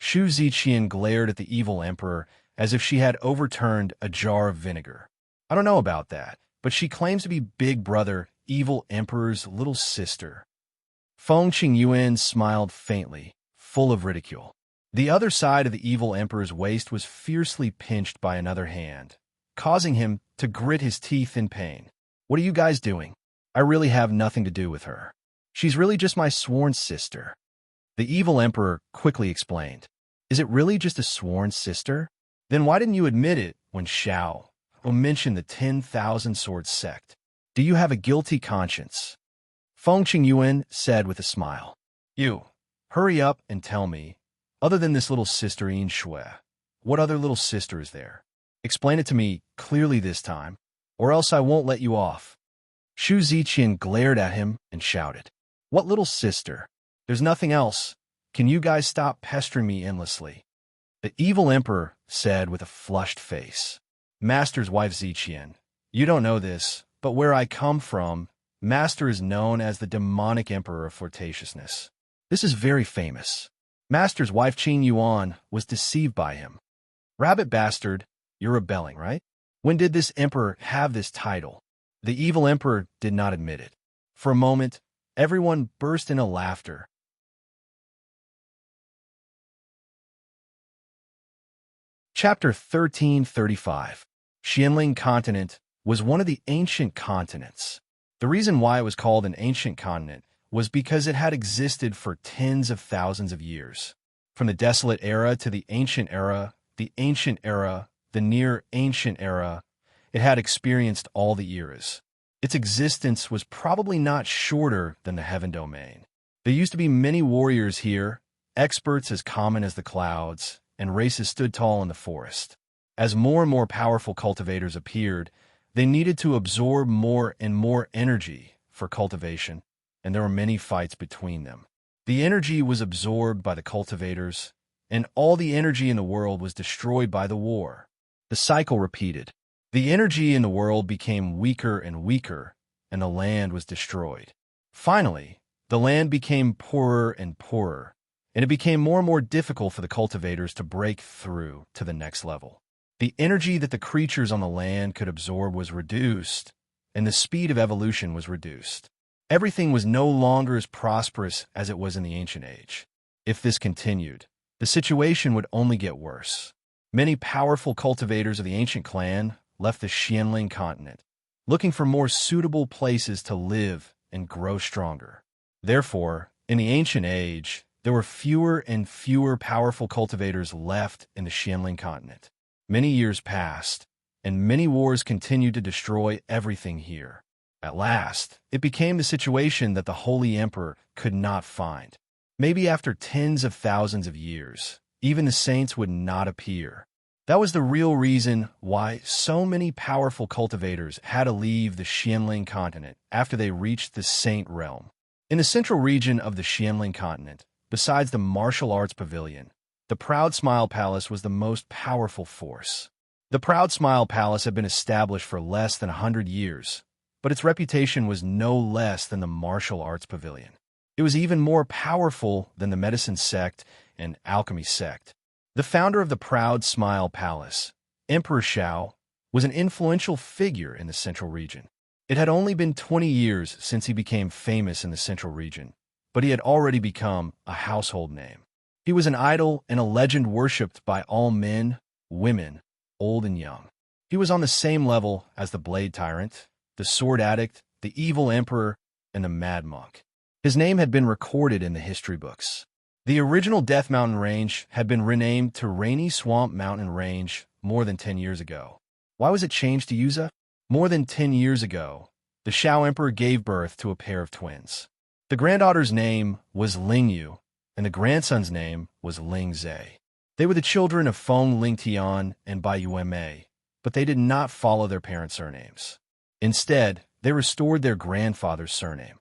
Xu Ziqian glared at the evil emperor as if she had overturned a jar of vinegar. I don't know about that, but she claims to be Big Brother, evil emperor's little sister. Feng Qingyuan smiled faintly, full of ridicule. The other side of the evil emperor's waist was fiercely pinched by another hand, causing him to grit his teeth in pain. What are you guys doing? I really have nothing to do with her. She's really just my sworn sister. The evil emperor quickly explained. Is it really just a sworn sister? Then why didn't you admit it when Xiao mentioned the 10,000 Swords sect? Do you have a guilty conscience? Feng Qingyuan said with a smile. You, hurry up and tell me, other than this little sister Yin Shui, what other little sister is there? Explain it to me clearly this time, or else I won't let you off. Xu Ziqian glared at him and shouted. What little sister? There's nothing else. Can you guys stop pestering me endlessly? The evil emperor said with a flushed face. Master's wife Ziqian, you don't know this, but where I come from, Master is known as the demonic emperor of flirtatiousness. This is very famous. Master's wife Qin Yuan was deceived by him. Rabbit bastard, you're rebelling, right? When did this emperor have this title? The evil emperor did not admit it. For a moment, Everyone burst into laughter. Chapter 1335. Xianling Continent was one of the ancient continents. The reason why it was called an ancient continent was because it had existed for tens of thousands of years. From the desolate era to the ancient era, the near ancient era, it had experienced all the eras. Its existence was probably not shorter than the heaven domain. There used to be many warriors here, experts as common as the clouds, and races stood tall in the forest. As more and more powerful cultivators appeared, they needed to absorb more and more energy for cultivation, and there were many fights between them. The energy was absorbed by the cultivators, and all the energy in the world was destroyed by the war. The cycle repeated. The energy in the world became weaker and weaker, and the land was destroyed. Finally, the land became poorer and poorer, and it became more and more difficult for the cultivators to break through to the next level. The energy that the creatures on the land could absorb was reduced, and the speed of evolution was reduced. Everything was no longer as prosperous as it was in the ancient age. If this continued, the situation would only get worse. Many powerful cultivators of the ancient clan left the Xianling continent, looking for more suitable places to live and grow stronger. Therefore, in the ancient age, there were fewer and fewer powerful cultivators left in the Xianling continent. Many years passed, and many wars continued to destroy everything here. At last, it became the situation that the Holy Emperor could not find. Maybe after tens of thousands of years, even the saints would not appear. That was the real reason why so many powerful cultivators had to leave the Xianling continent after they reached the Saint Realm. In the central region of the Xianling continent, besides the martial arts pavilion, the Proud Smile Palace was the most powerful force. The Proud Smile Palace had been established for less than 100 years, but its reputation was no less than the martial arts pavilion. It was even more powerful than the medicine sect and alchemy sect. The founder of the Proud Smile Palace, Emperor Shao, was an influential figure in the central region. It had only been 20 years since he became famous in the central region, but he had already become a household name. He was an idol and a legend worshipped by all men, women, old and young. He was on the same level as the Blade Tyrant, the Sword Addict, the Evil Emperor, and the Mad Monk. His name had been recorded in the history books. The original Death Mountain Range had been renamed to Rainy Swamp Mountain Range more than 10 years ago. Why was it changed to Yuza? More than 10 years ago, the Shao Emperor gave birth to a pair of twins. The granddaughter's name was Ling Yu, and the grandson's name was Ling Zhe. They were the children of Feng Lingtian and Bai Yuanmei, but they did not follow their parents' surnames. Instead, they restored their grandfather's surname.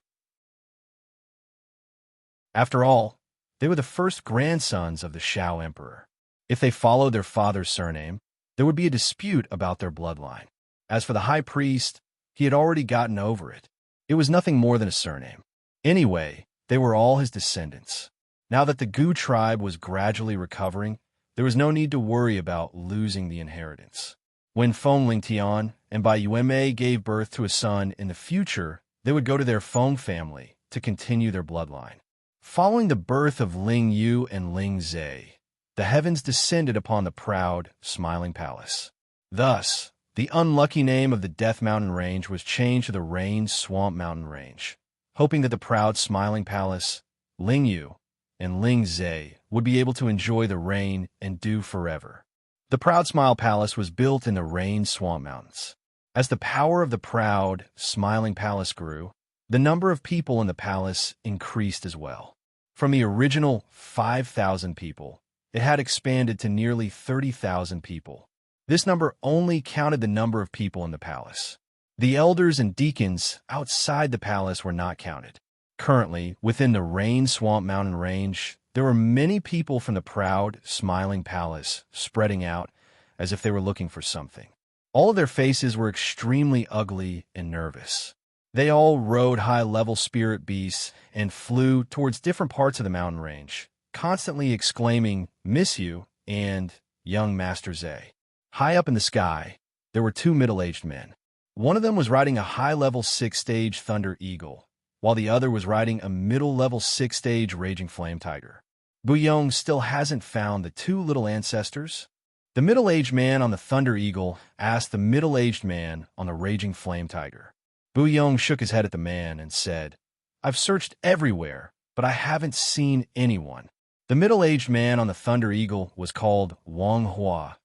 After all, they were the first grandsons of the Shao Emperor. If they followed their father's surname, there would be a dispute about their bloodline. As for the high priest, he had already gotten over it. It was nothing more than a surname. Anyway, they were all his descendants. Now that the Gu tribe was gradually recovering, there was no need to worry about losing the inheritance. When Feng Lingtian and Bai Yuanmei gave birth to a son in the future, they would go to their Feng family to continue their bloodline. Following the birth of Ling Yu and Ling Zhe, the heavens descended upon the proud, smiling palace. Thus, the unlucky name of the Death Mountain Range was changed to the Rain Swamp Mountain Range, hoping that the proud, smiling palace, Ling Yu, and Ling Zhe would be able to enjoy the rain and dew forever. The Proud Smile Palace was built in the Rain Swamp Mountains. As the power of the proud, smiling palace grew, the number of people in the palace increased as well. From the original 5,000 people, it had expanded to nearly 30,000 people. This number only counted the number of people in the palace. The elders and deacons outside the palace were not counted. Currently, within the Rain Swamp Mountain Range, there were many people from the proud, smiling palace spreading out as if they were looking for something. All of their faces were extremely ugly and nervous. They all rode high-level spirit beasts and flew towards different parts of the mountain range, constantly exclaiming, "Miss you," and "Young Master Zhe." High up in the sky, there were two middle-aged men. One of them was riding a high-level 6-stage Thunder Eagle, while the other was riding a middle-level 6-stage Raging Flame Tiger. Buyong still hasn't found the two little ancestors. The middle-aged man on the Thunder Eagle asked the middle-aged man on the Raging Flame Tiger. Buyong shook his head at the man and said, "I've searched everywhere, but I haven't seen anyone." The middle-aged man on the Thunder Eagle was called Wang Hua,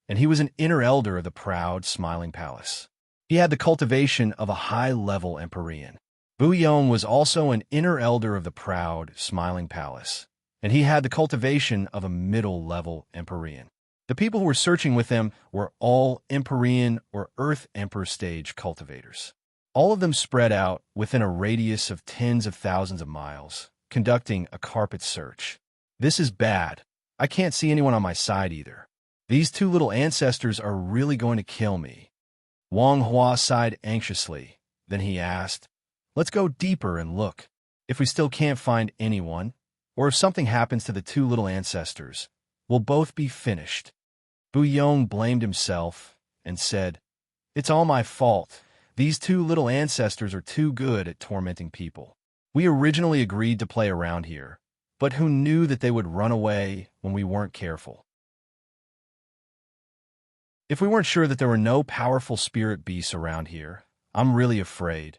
and he was an inner elder of the proud, smiling palace. He had the cultivation of a high-level Empyrean. Buyong was also an inner elder of the proud, smiling palace, and he had the cultivation of a middle-level Empyrean. The people who were searching with them were all Empyrean or Earth Emperor stage cultivators. All of them spread out within a radius of tens of thousands of miles, conducting a carpet search. This is bad. I can't see anyone on my side either. These two little ancestors are really going to kill me. Wang Hua sighed anxiously. Then he asked, "Let's go deeper and look. If we still can't find anyone, or if something happens to the two little ancestors, we'll both be finished." Buyong blamed himself and said, "It's all my fault. These two little ancestors are too good at tormenting people. We originally agreed to play around here, but who knew that they would run away when we weren't careful? If we weren't sure that there were no powerful spirit beasts around here, I'm really afraid.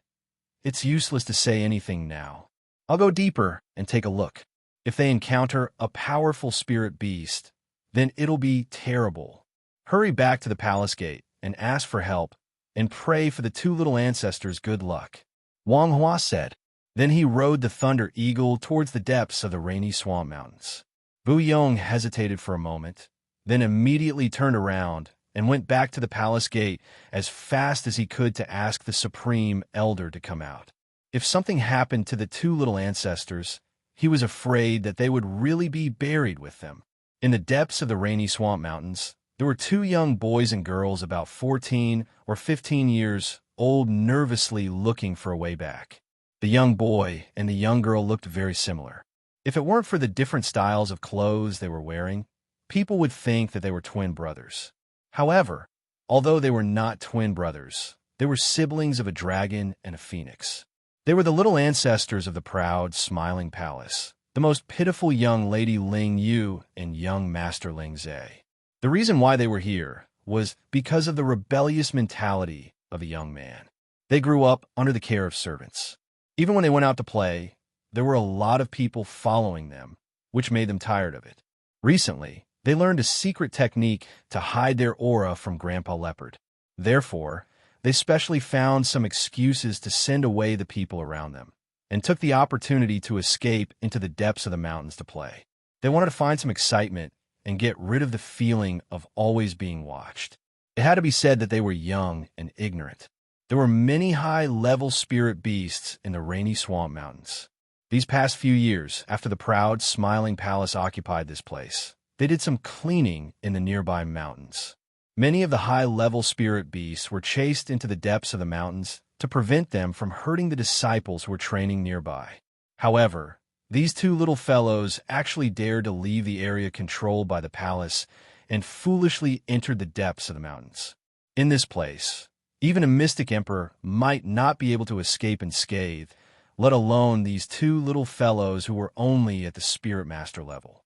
It's useless to say anything now. I'll go deeper and take a look. If they encounter a powerful spirit beast, then it'll be terrible. Hurry back to the palace gate and ask for help and pray for the two little ancestors good luck," Wang Hua said. Then he rode the Thunder Eagle towards the depths of the rainy swamp mountains. Buyong hesitated for a moment, then immediately turned around and went back to the palace gate as fast as he could to ask the Supreme Elder to come out. If something happened to the two little ancestors, he was afraid that they would really be buried with them. In the depths of the rainy swamp mountains, there were two young boys and girls about 14 or 15 years old nervously looking for a way back. The young boy and the young girl looked very similar. If it weren't for the different styles of clothes they were wearing, people would think that they were twin brothers. However, although they were not twin brothers, they were siblings of a dragon and a phoenix. They were the little ancestors of the proud, smiling palace, the most pitiful young lady Ling Yu and young master Ling Zhe. The reason why they were here was because of the rebellious mentality of the young man. They grew up under the care of servants. Even when they went out to play, there were a lot of people following them, which made them tired of it. Recently, they learned a secret technique to hide their aura from Grandpa Leopard. Therefore, they specially found some excuses to send away the people around them, and took the opportunity to escape into the depths of the mountains to play. They wanted to find some excitement and get rid of the feeling of always being watched. It had to be said that they were young and ignorant. There were many high-level spirit beasts in the rainy swamp mountains. These past few years, after the proud, smiling palace occupied this place, they did some cleaning in the nearby mountains. Many of the high-level spirit beasts were chased into the depths of the mountains to prevent them from hurting the disciples who were training nearby. However, these two little fellows actually dared to leave the area controlled by the palace and foolishly entered the depths of the mountains. In this place, even a mystic emperor might not be able to escape unscathed, let alone these two little fellows who were only at the spirit master level.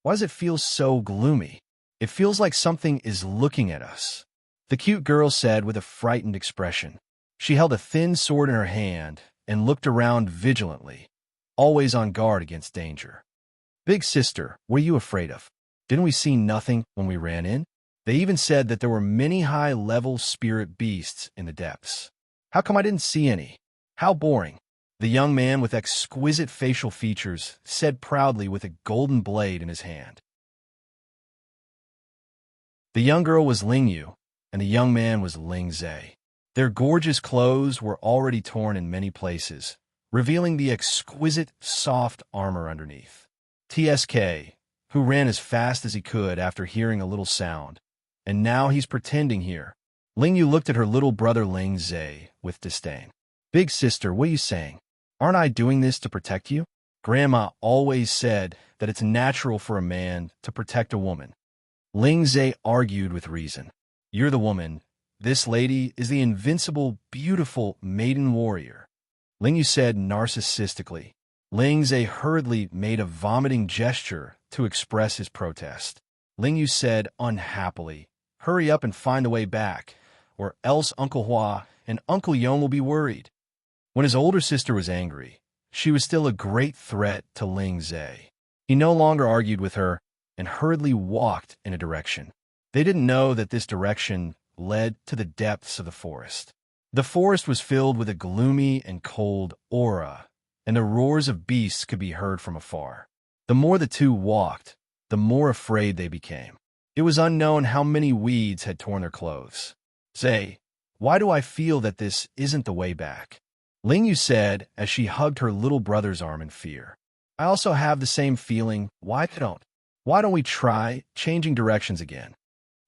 Why does it feel so gloomy? It feels like something is looking at us, the cute girl said with a frightened expression. She held a thin sword in her hand and looked around vigilantly, always on guard against danger. "Big sister, what are you afraid of? Didn't we see nothing when we ran in? They even said that there were many high-level spirit beasts in the depths. How come I didn't see any? How boring." The young man with exquisite facial features said proudly with a golden blade in his hand. The young girl was Ling Yu, and the young man was Ling Zhe. Their gorgeous clothes were already torn in many places, revealing the exquisite, soft armor underneath. TSK, who ran as fast as he could after hearing a little sound, and now he's pretending here. Ling Yu looked at her little brother Ling Zhe with disdain. "Big sister, what are you saying? Aren't I doing this to protect you? Grandma always said that it's natural for a man to protect a woman." Ling Zhe argued with reason. "You're the woman. This lady is the invincible, beautiful maiden warrior." Ling Yu said narcissistically. Ling Zhe hurriedly made a vomiting gesture to express his protest. Ling Yu said unhappily, "Hurry up and find the way back, or else Uncle Hua and Uncle Yong will be worried." When his older sister was angry, she was still a great threat to Ling Zhe. He no longer argued with her and hurriedly walked in a direction. They didn't know that this direction led to the depths of the forest. The forest was filled with a gloomy and cold aura, and the roars of beasts could be heard from afar. The more the two walked, the more afraid they became. It was unknown how many weeds had torn their clothes. "Say, why do I feel that this isn't the way back?" Ling Yu said as she hugged her little brother's arm in fear. "I also have the same feeling. Why don't we try changing directions again?"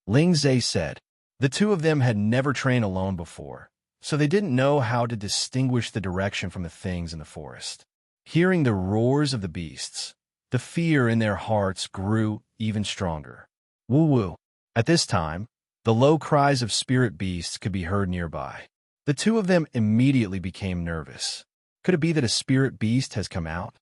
Ling Zhe said. The two of them had never trained alone before, so they didn't know how to distinguish the direction from the things in the forest. Hearing the roars of the beasts, the fear in their hearts grew even stronger. Woo-woo. At this time, the low cries of spirit beasts could be heard nearby. The two of them immediately became nervous. Could it be that a spirit beast has come out?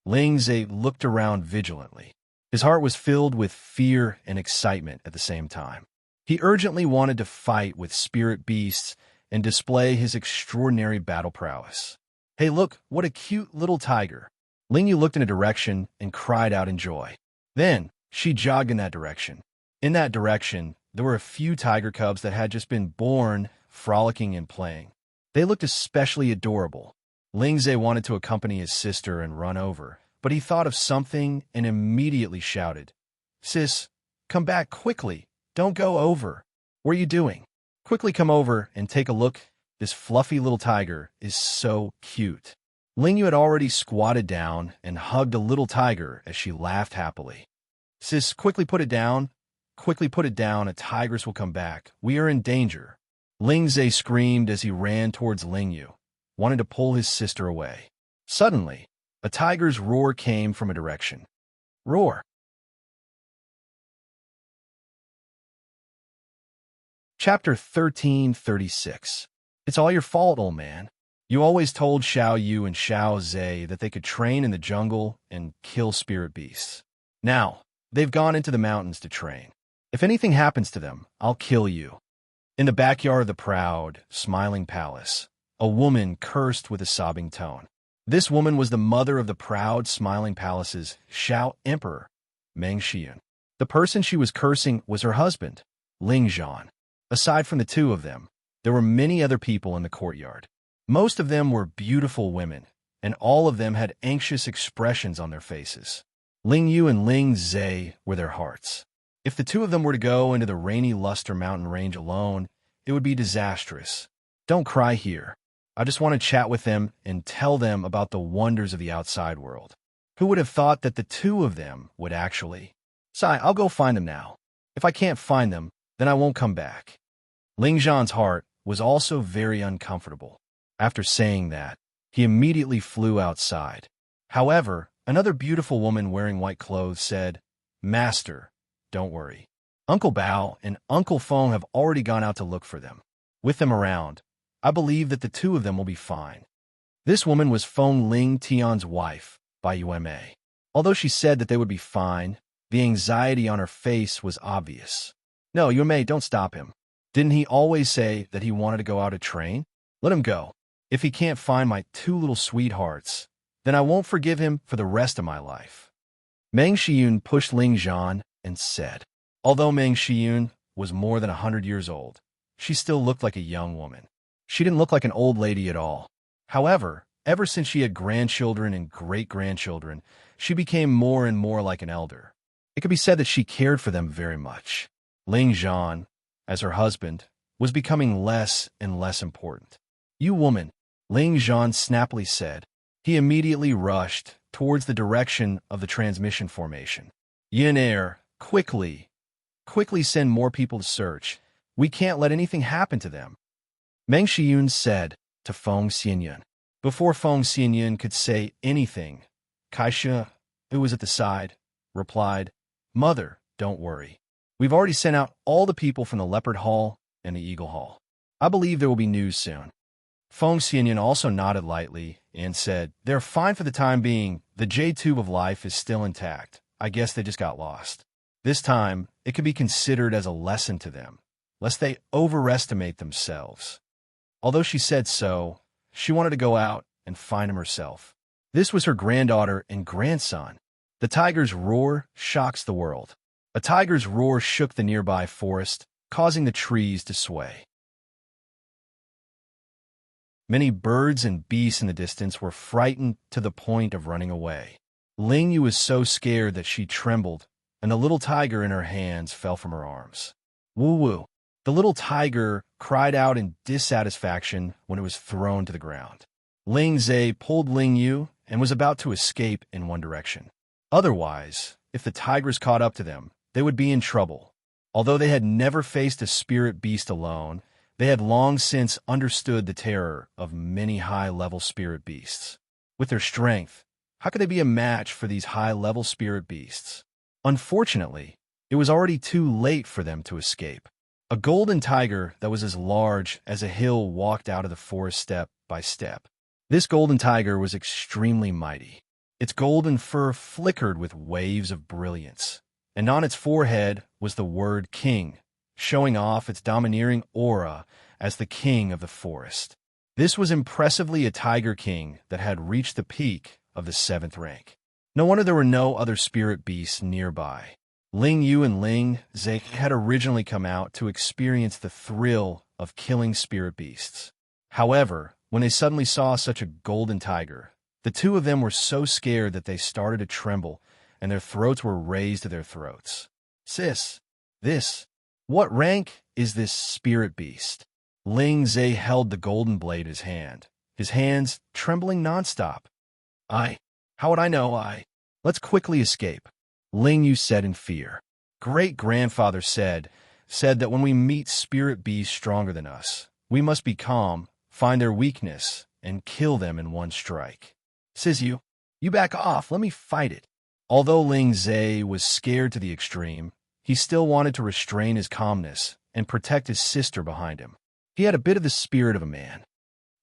Ling Zhe looked around vigilantly. His heart was filled with fear and excitement at the same time. He urgently wanted to fight with spirit beasts and display his extraordinary battle prowess. "Hey, look, what a cute little tiger." Ling Yu looked in a direction and cried out in joy. Then, she jogged in that direction. In that direction, there were a few tiger cubs that had just been born, frolicking and playing. They looked especially adorable. Ling Zhe wanted to accompany his sister and run over, but he thought of something and immediately shouted, "Sis, come back quickly. Don't go over. What are you doing? Quickly come over and take a look. This fluffy little tiger is so cute." Ling Yu had already squatted down and hugged a little tiger as she laughed happily. "Sis, quickly put it down. Quickly put it down. A tigress will come back. We are in danger." Ling Zhe screamed as he ran towards Ling Yu, wanting to pull his sister away. Suddenly, a tiger's roar came from a direction. Roar. Chapter 1336. It's all your fault, old man. You always told Xiao Yu and Xiao Zhe that they could train in the jungle and kill spirit beasts. Now, they've gone into the mountains to train. If anything happens to them, I'll kill you. In the backyard of the proud, smiling palace, a woman cursed with a sobbing tone. This woman was the mother of the proud, smiling palace's Xiao Emperor, Meng Xian. The person she was cursing was her husband, Ling Zhan. Aside from the two of them, there were many other people in the courtyard. Most of them were beautiful women, and all of them had anxious expressions on their faces. Ling Yu and Ling Zhe were their hearts. If the two of them were to go into the rainy Luster mountain range alone, it would be disastrous. Don't cry here. I just want to chat with them and tell them about the wonders of the outside world. Who would have thought that the two of them would actually? Sai, I'll go find them now. If I can't find them, then I won't come back. Ling Zhan's heart was also very uncomfortable. After saying that, he immediately flew outside. However, another beautiful woman wearing white clothes said, "Master, don't worry. Uncle Bao and Uncle Feng have already gone out to look for them. With them around, I believe that the two of them will be fine." This woman was Feng Ling Tian's wife by Uma. Although she said that they would be fine, the anxiety on her face was obvious. "No, Uma, don't stop him. Didn't he always say that he wanted to go out to train? Let him go. If he can't find my two little sweethearts, then I won't forgive him for the rest of my life." Meng Xiun pushed Ling Zhan and said. Although Meng Xiun was more than 100 years old, she still looked like a young woman. She didn't look like an old lady at all. However, ever since she had grandchildren and great-grandchildren, she became more and more like an elder. It could be said that she cared for them very much. Ling Zhan, as her husband, was becoming less and less important. "You woman," Ling Zhan snappily said. He immediately rushed towards the direction of the transmission formation. "Yin Air, quickly send more people to search. We can't let anything happen to them." Meng Xiun said to Feng Xianyun. Before Feng Xianyun could say anything, Kaisha, who was at the side, replied, "Mother, don't worry. We've already sent out all the people from the Leopard Hall and the Eagle Hall. I believe there will be news soon." Feng Xianyun also nodded lightly and said, "They're fine for the time being. The J-tube of life is still intact. I guess they just got lost." This time, it could be considered as a lesson to them, lest they overestimate themselves. Although she said so, she wanted to go out and find him herself. This was her granddaughter and grandson. The tiger's roar shocks the world. A tiger's roar shook the nearby forest, causing the trees to sway. Many birds and beasts in the distance were frightened to the point of running away. Ling Yu was so scared that she trembled, and the little tiger in her hands fell from her arms. Woo-woo! The little tiger cried out in dissatisfaction when it was thrown to the ground. Ling Zhe pulled Ling Yu and was about to escape in one direction. Otherwise, if the tigers caught up to them, they would be in trouble. Although they had never faced a spirit beast alone, they had long since understood the terror of many high-level spirit beasts. With their strength, how could they be a match for these high-level spirit beasts? Unfortunately, it was already too late for them to escape. A golden tiger that was as large as a hill walked out of the forest step by step. This golden tiger was extremely mighty. Its golden fur flickered with waves of brilliance, and on its forehead was the word King, showing off its domineering aura as the king of the forest. This was impressively a tiger king that had reached the peak of the 7th rank. No wonder there were no other spirit beasts nearby. Ling Yu and Ling Zhe had originally come out to experience the thrill of killing spirit beasts. However, when they suddenly saw such a golden tiger, the two of them were so scared that they started to tremble, and their throats were raised to their throats. "Sis, what rank is this spirit beast?" Ling Zhe held the golden blade in his hand, his hands trembling nonstop. How would I know? Let's quickly escape," Ling Yu said in fear. Great-grandfather said that when we meet spirit beasts stronger than us, we must be calm, find their weakness, and kill them in one strike. "Sis, you back off, let me fight it." Although Ling Zhe was scared to the extreme, he still wanted to restrain his calmness and protect his sister behind him. He had a bit of the spirit of a man.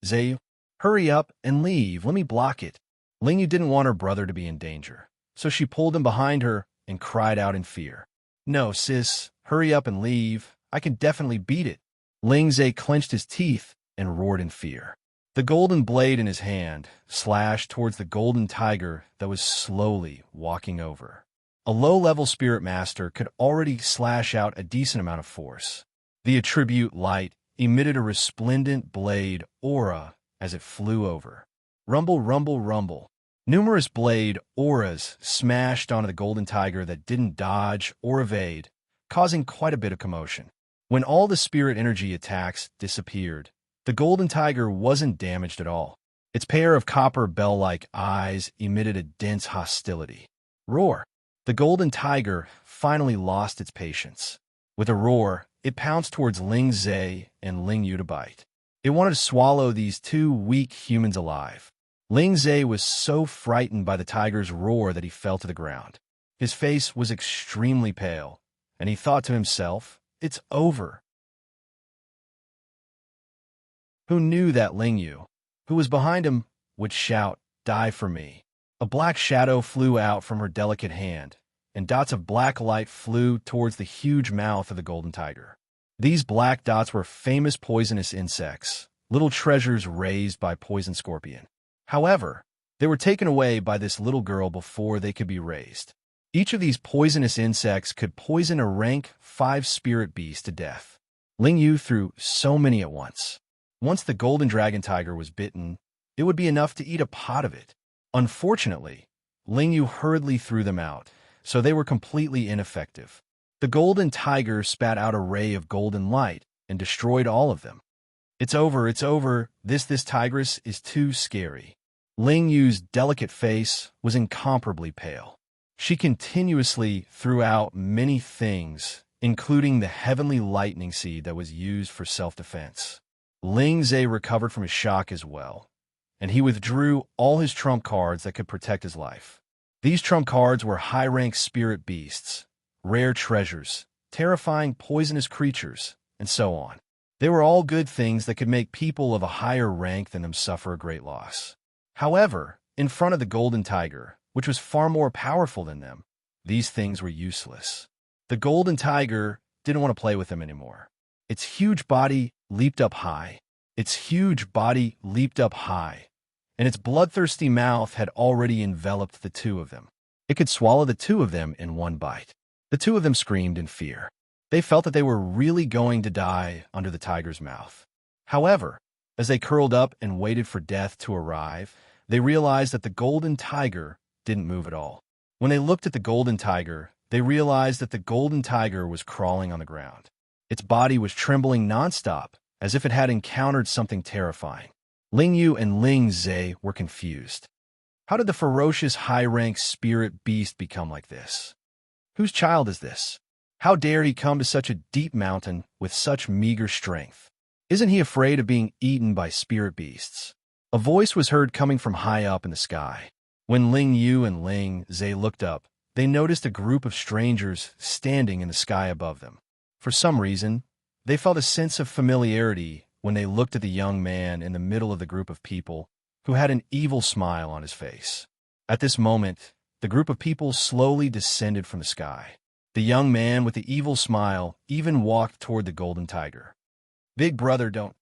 "Zhe, hurry up and leave, let me block it." Ling Yu didn't want her brother to be in danger, so she pulled him behind her and cried out in fear. "No, sis, hurry up and leave. I can definitely beat it." Ling Zhe clenched his teeth and roared in fear. The golden blade in his hand slashed towards the golden tiger that was slowly walking over. A low-level spirit master could already slash out a decent amount of force. The attribute light emitted a resplendent blade aura as it flew over. Rumble, rumble, rumble. Numerous blade auras smashed onto the golden tiger that didn't dodge or evade, causing quite a bit of commotion. When all the spirit energy attacks disappeared, the golden tiger wasn't damaged at all. Its pair of copper bell-like eyes emitted a dense hostility. Roar! The golden tiger finally lost its patience. With a roar, it pounced towards Ling Zhe and Ling Yu to bite. It wanted to swallow these two weak humans alive. Ling Zhe was so frightened by the tiger's roar that he fell to the ground. His face was extremely pale, and he thought to himself, "It's over." Who knew that Ling Yu, who was behind him, would shout, "Die for me." A black shadow flew out from her delicate hand, and dots of black light flew towards the huge mouth of the golden tiger. These black dots were famous poisonous insects, little treasures raised by poison scorpion. However, they were taken away by this little girl before they could be raised. Each of these poisonous insects could poison a rank 5 spirit beast to death. Ling Yu threw so many at once. Once the golden dragon tiger was bitten, it would be enough to eat a pot of it. Unfortunately, Ling Yu hurriedly threw them out, so they were completely ineffective. The golden tiger spat out a ray of golden light and destroyed all of them. "It's over, it's over. This tigress is too scary." Ling Yu's delicate face was incomparably pale. She continuously threw out many things, including the heavenly lightning seed that was used for self-defense. Ling Zhe recovered from his shock as well, and he withdrew all his trump cards that could protect his life. These trump cards were high-rank spirit beasts, rare treasures, terrifying poisonous creatures, and so on. They were all good things that could make people of a higher rank than them suffer a great loss. However, in front of the golden tiger, which was far more powerful than them, these things were useless. The golden tiger didn't want to play with them anymore. Its huge body leaped up high. And its bloodthirsty mouth had already enveloped the two of them. It could swallow the two of them in one bite. The two of them screamed in fear. They felt that they were really going to die under the tiger's mouth. However, as they curled up and waited for death to arrive, they realized that the golden tiger didn't move at all. When they looked at the golden tiger, they realized that the golden tiger was crawling on the ground. Its body was trembling nonstop, as if it had encountered something terrifying. Ling Yu and Ling Zhe were confused. How did the ferocious high-rank spirit beast become like this? Whose child is this? How dare he come to such a deep mountain with such meager strength? Isn't he afraid of being eaten by spirit beasts? A voice was heard coming from high up in the sky. When Ling Yu and Ling Zhe looked up, they noticed a group of strangers standing in the sky above them. For some reason, they felt a sense of familiarity when they looked at the young man in the middle of the group of people who had an evil smile on his face. At this moment, the group of people slowly descended from the sky. The young man with the evil smile even walked toward the golden tiger. "Big brother, don't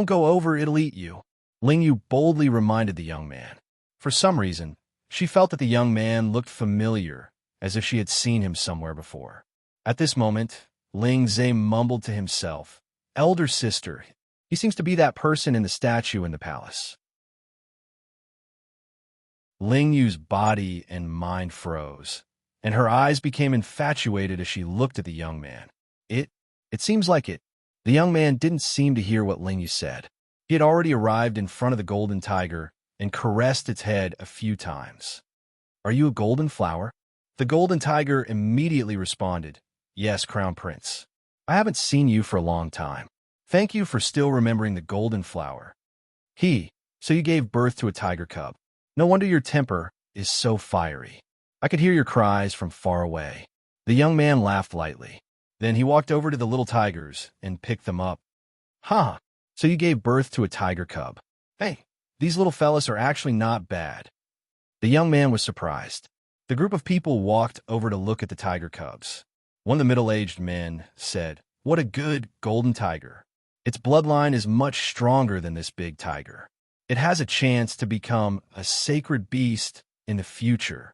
go over, it'll eat you," Ling Yu boldly reminded the young man. For some reason, she felt that the young man looked familiar, as if she had seen him somewhere before. At this moment, Ling Zhe mumbled to himself, "Elder sister, he seems to be that person in the statue in the palace." Ling Yu's body and mind froze, and her eyes became infatuated as she looked at the young man. It seems like it. The young man didn't seem to hear what Ling Yu said. He had already arrived in front of the golden tiger and caressed its head a few times. "Are you a golden flower?" The golden tiger immediately responded, "Yes, Crown Prince. I haven't seen you for a long time. Thank you for still remembering the golden flower. So you gave birth to a tiger cub. No wonder your temper is so fiery. I could hear your cries from far away." The young man laughed lightly. Then he walked over to the little tigers and picked them up. "Huh, so you gave birth to a tiger cub. Hey, these little fellas are actually not bad." The young man was surprised. The group of people walked over to look at the tiger cubs. One of the middle-aged men said, "What a good golden tiger. Its bloodline is much stronger than this big tiger. It has a chance to become a sacred beast in the future."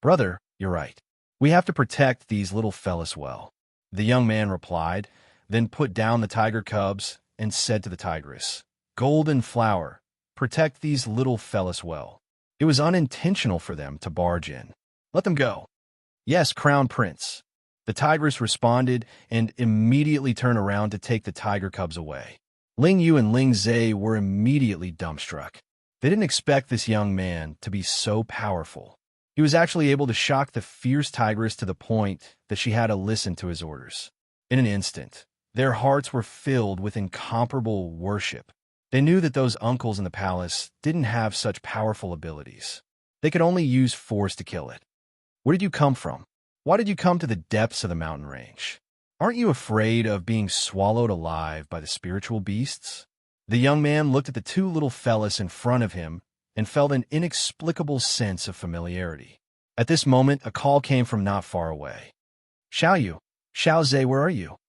"Brother, you're right. We have to protect these little fellas well," the young man replied, then put down the tiger cubs and said to the tigress, "Golden flower, protect these little fellas well." It was unintentional for them to barge in. "Let them go." "Yes, Crown Prince." The tigress responded and immediately turned around to take the tiger cubs away. Ling Yu and Ling Zhe were immediately dumbstruck. They didn't expect this young man to be so powerful. He was actually able to shock the fierce tigress to the point that she had to listen to his orders. In an instant, their hearts were filled with incomparable worship. They knew that those uncles in the palace didn't have such powerful abilities. They could only use force to kill it. "Where did you come from? Why did you come to the depths of the mountain range? Aren't you afraid of being swallowed alive by the spiritual beasts?" The young man looked at the two little fellas in front of him and felt an inexplicable sense of familiarity. At this moment, a call came from not far away. Xiao Zhe, where are you?"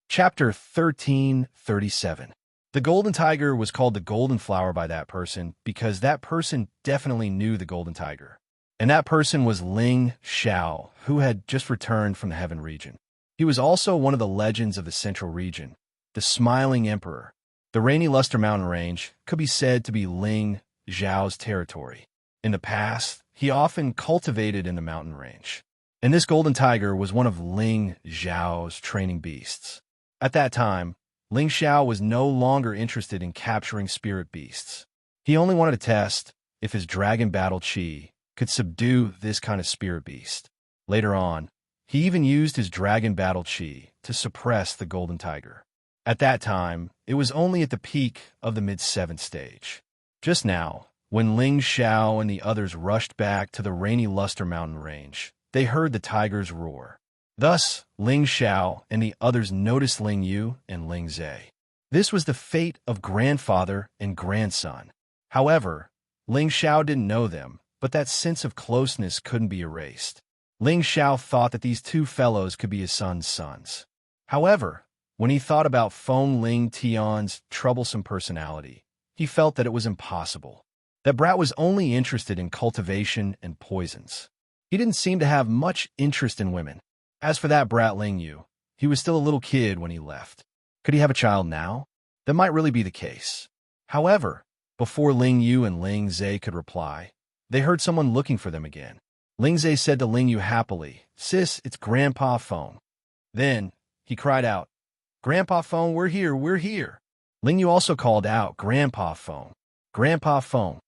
Chapter 1337. The golden tiger was called the golden flower by that person because that person definitely knew the golden tiger. And that person was Ling Xiao, who had just returned from the heaven region. He was also one of the legends of the central region, the Smiling Emperor. The Rainy Luster Mountain Range could be said to be Ling Xiao's territory. In the past, he often cultivated in the mountain range. And this golden tiger was one of Ling Xiao's training beasts. At that time, Ling Xiao was no longer interested in capturing spirit beasts. He only wanted to test if his dragon battle chi could subdue this kind of spirit beast. Later on, he even used his dragon battle chi to suppress the golden tiger. At that time, it was only at the peak of the mid-7th stage. Just now, when Ling Xiao and the others rushed back to the Rainy Luster Mountain Range, they heard the tiger's roar. Thus, Ling Xiao and the others noticed Ling Yu and Ling Zhe. This was the fate of grandfather and grandson. However, Ling Xiao didn't know them, but that sense of closeness couldn't be erased. Ling Xiao thought that these two fellows could be his son's sons. However, when he thought about Feng Ling Tian's troublesome personality, he felt that it was impossible. That brat was only interested in cultivation and poisons. He didn't seem to have much interest in women. As for that brat Ling Yu, he was still a little kid when he left. Could he have a child now? That might really be the case. However, before Ling Yu and Ling Zhe could reply, they heard someone looking for them again. Ling Zhe said to Ling Yu happily, "Sis, it's Grandpa Feng." Then, he cried out, "Grandpa Feng, we're here, we're here." Ling Yu also called out, "Grandpa Feng, Grandpa Feng."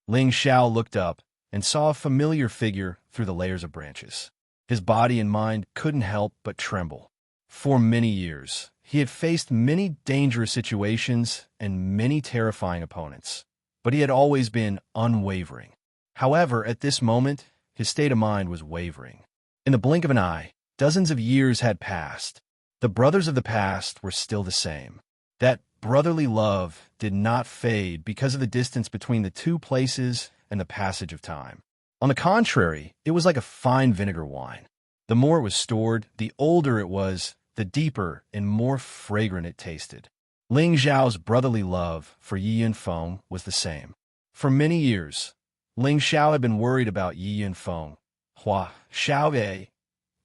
Ling Xiao looked up and saw a familiar figure through the layers of branches. His body and mind couldn't help but tremble. For many years, he had faced many dangerous situations and many terrifying opponents, but he had always been unwavering. However, at this moment, his state of mind was wavering. In the blink of an eye, dozens of years had passed. The brothers of the past were still the same. That brotherly love did not fade because of the distance between the two places and the passage of time. On the contrary, it was like a fine vinegar wine. The more it was stored, the older it was, the deeper and more fragrant it tasted. Ling Zhao's brotherly love for Yi Yunfeng was the same. For many years, Ling Xiao had been worried about Yi Yunfeng, Hua Xiaoye,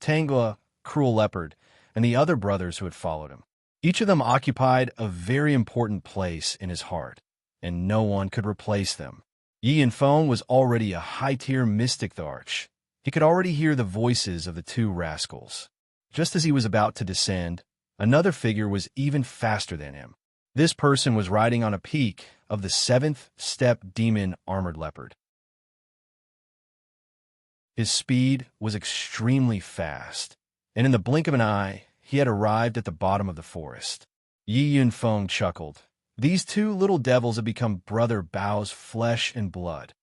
Tangua, Cruel Leopard, and the other brothers who had followed him. Each of them occupied a very important place in his heart, and no one could replace them. Yi Yunfeng was already a high-tier mystic arch. He could already hear the voices of the two rascals. Just as he was about to descend, another figure was even faster than him. This person was riding on a peak of the 7th step demon armored leopard. His speed was extremely fast, and in the blink of an eye, he had arrived at the bottom of the forest. Yi Yunfeng chuckled. These two little devils had become brother Bao's flesh and blood.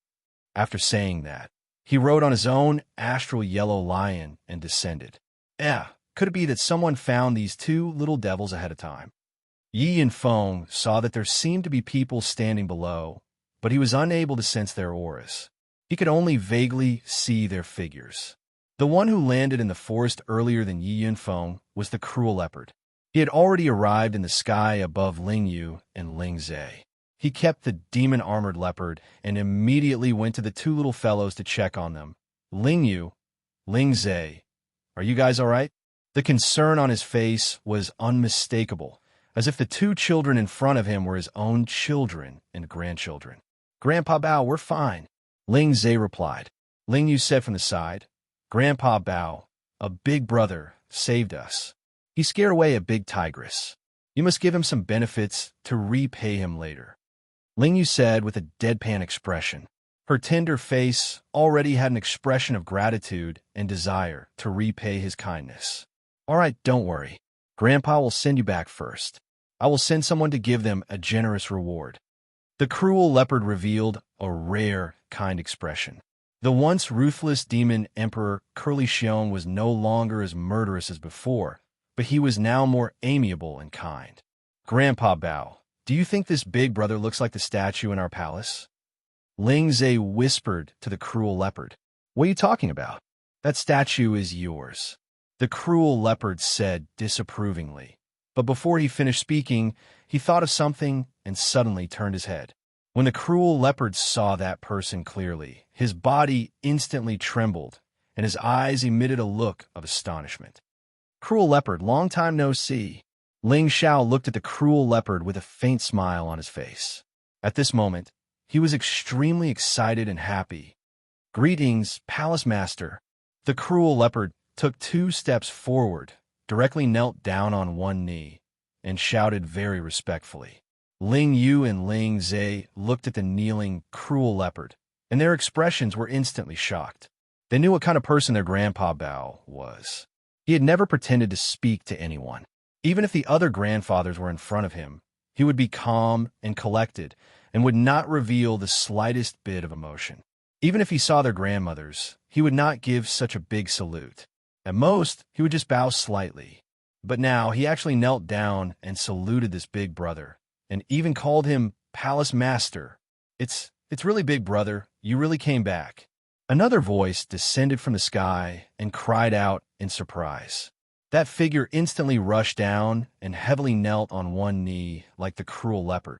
After saying that, he rode on his own astral yellow lion and descended. Could it be that someone found these two little devils ahead of time? Yi Yunfeng saw that there seemed to be people standing below, but he was unable to sense their auras. He could only vaguely see their figures. The one who landed in the forest earlier than Yi Yunfeng was the Cruel Leopard. He had already arrived in the sky above Ling Yu and Ling Zhe. He kept the demon-armored leopard and immediately went to the two little fellows to check on them. "Ling Yu, Ling Zhe, are you guys all right?" The concern on his face was unmistakable, as if the two children in front of him were his own children and grandchildren. "Grandpa Bao, we're fine," Ling Zhe replied. Ling Yu said from the side, "Grandpa Bao, a big brother, saved us. He scared away a big tigress. You must give him some benefits to repay him later," Ling Yu said with a deadpan expression. Her tender face already had an expression of gratitude and desire to repay his kindness. "All right, don't worry. Grandpa will send you back first. I will send someone to give them a generous reward." The Cruel Leopard revealed a rare, kind expression. The once ruthless demon emperor Curly Xiong was no longer as murderous as before, but he was now more amiable and kind. "Grandpa Bao, do you think this big brother looks like the statue in our palace?" Ling Zhe whispered to the Cruel Leopard. "What are you talking about? That statue is yours," the Cruel Leopard said disapprovingly. But before he finished speaking, he thought of something and suddenly turned his head. When the Cruel Leopard saw that person clearly, his body instantly trembled, and his eyes emitted a look of astonishment. "Cruel Leopard, long time no see." Ling Xiao looked at the Cruel Leopard with a faint smile on his face. At this moment, he was extremely excited and happy. "Greetings, Palace Master." The Cruel Leopard took 2 steps forward, directly knelt down on one knee, and shouted very respectfully. Ling Yu and Ling Zhe looked at the kneeling, Cruel Leopard, and their expressions were instantly shocked. They knew what kind of person their Grandpa Bao was. He had never pretended to speak to anyone. Even if the other grandfathers were in front of him, he would be calm and collected and would not reveal the slightest bit of emotion. Even if he saw their grandmothers, he would not give such a big salute. At most, he would just bow slightly. But now he actually knelt down and saluted this big brother, and even called him Palace Master. It's really big brother, you really came back. Another voice descended from the sky and cried out in surprise. That figure instantly rushed down and heavily knelt on one knee like the cruel leopard.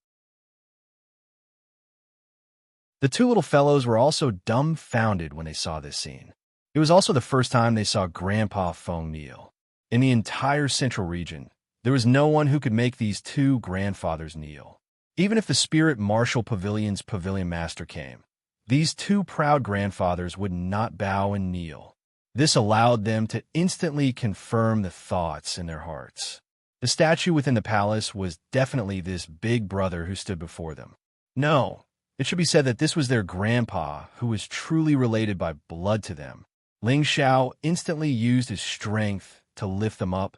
The two little fellows were also dumbfounded when they saw this scene. It was also the first time they saw Grandpa Feng kneel. In the entire central region, there was no one who could make these two grandfathers kneel. Even if the Spirit Martial Pavilion's Pavilion Master came, these two proud grandfathers would not bow and kneel. This allowed them to instantly confirm the thoughts in their hearts. The statue within the palace was definitely this big brother who stood before them. No, it should be said that this was their grandpa, who was truly related by blood to them. Ling Xiao instantly used his strength to lift them up,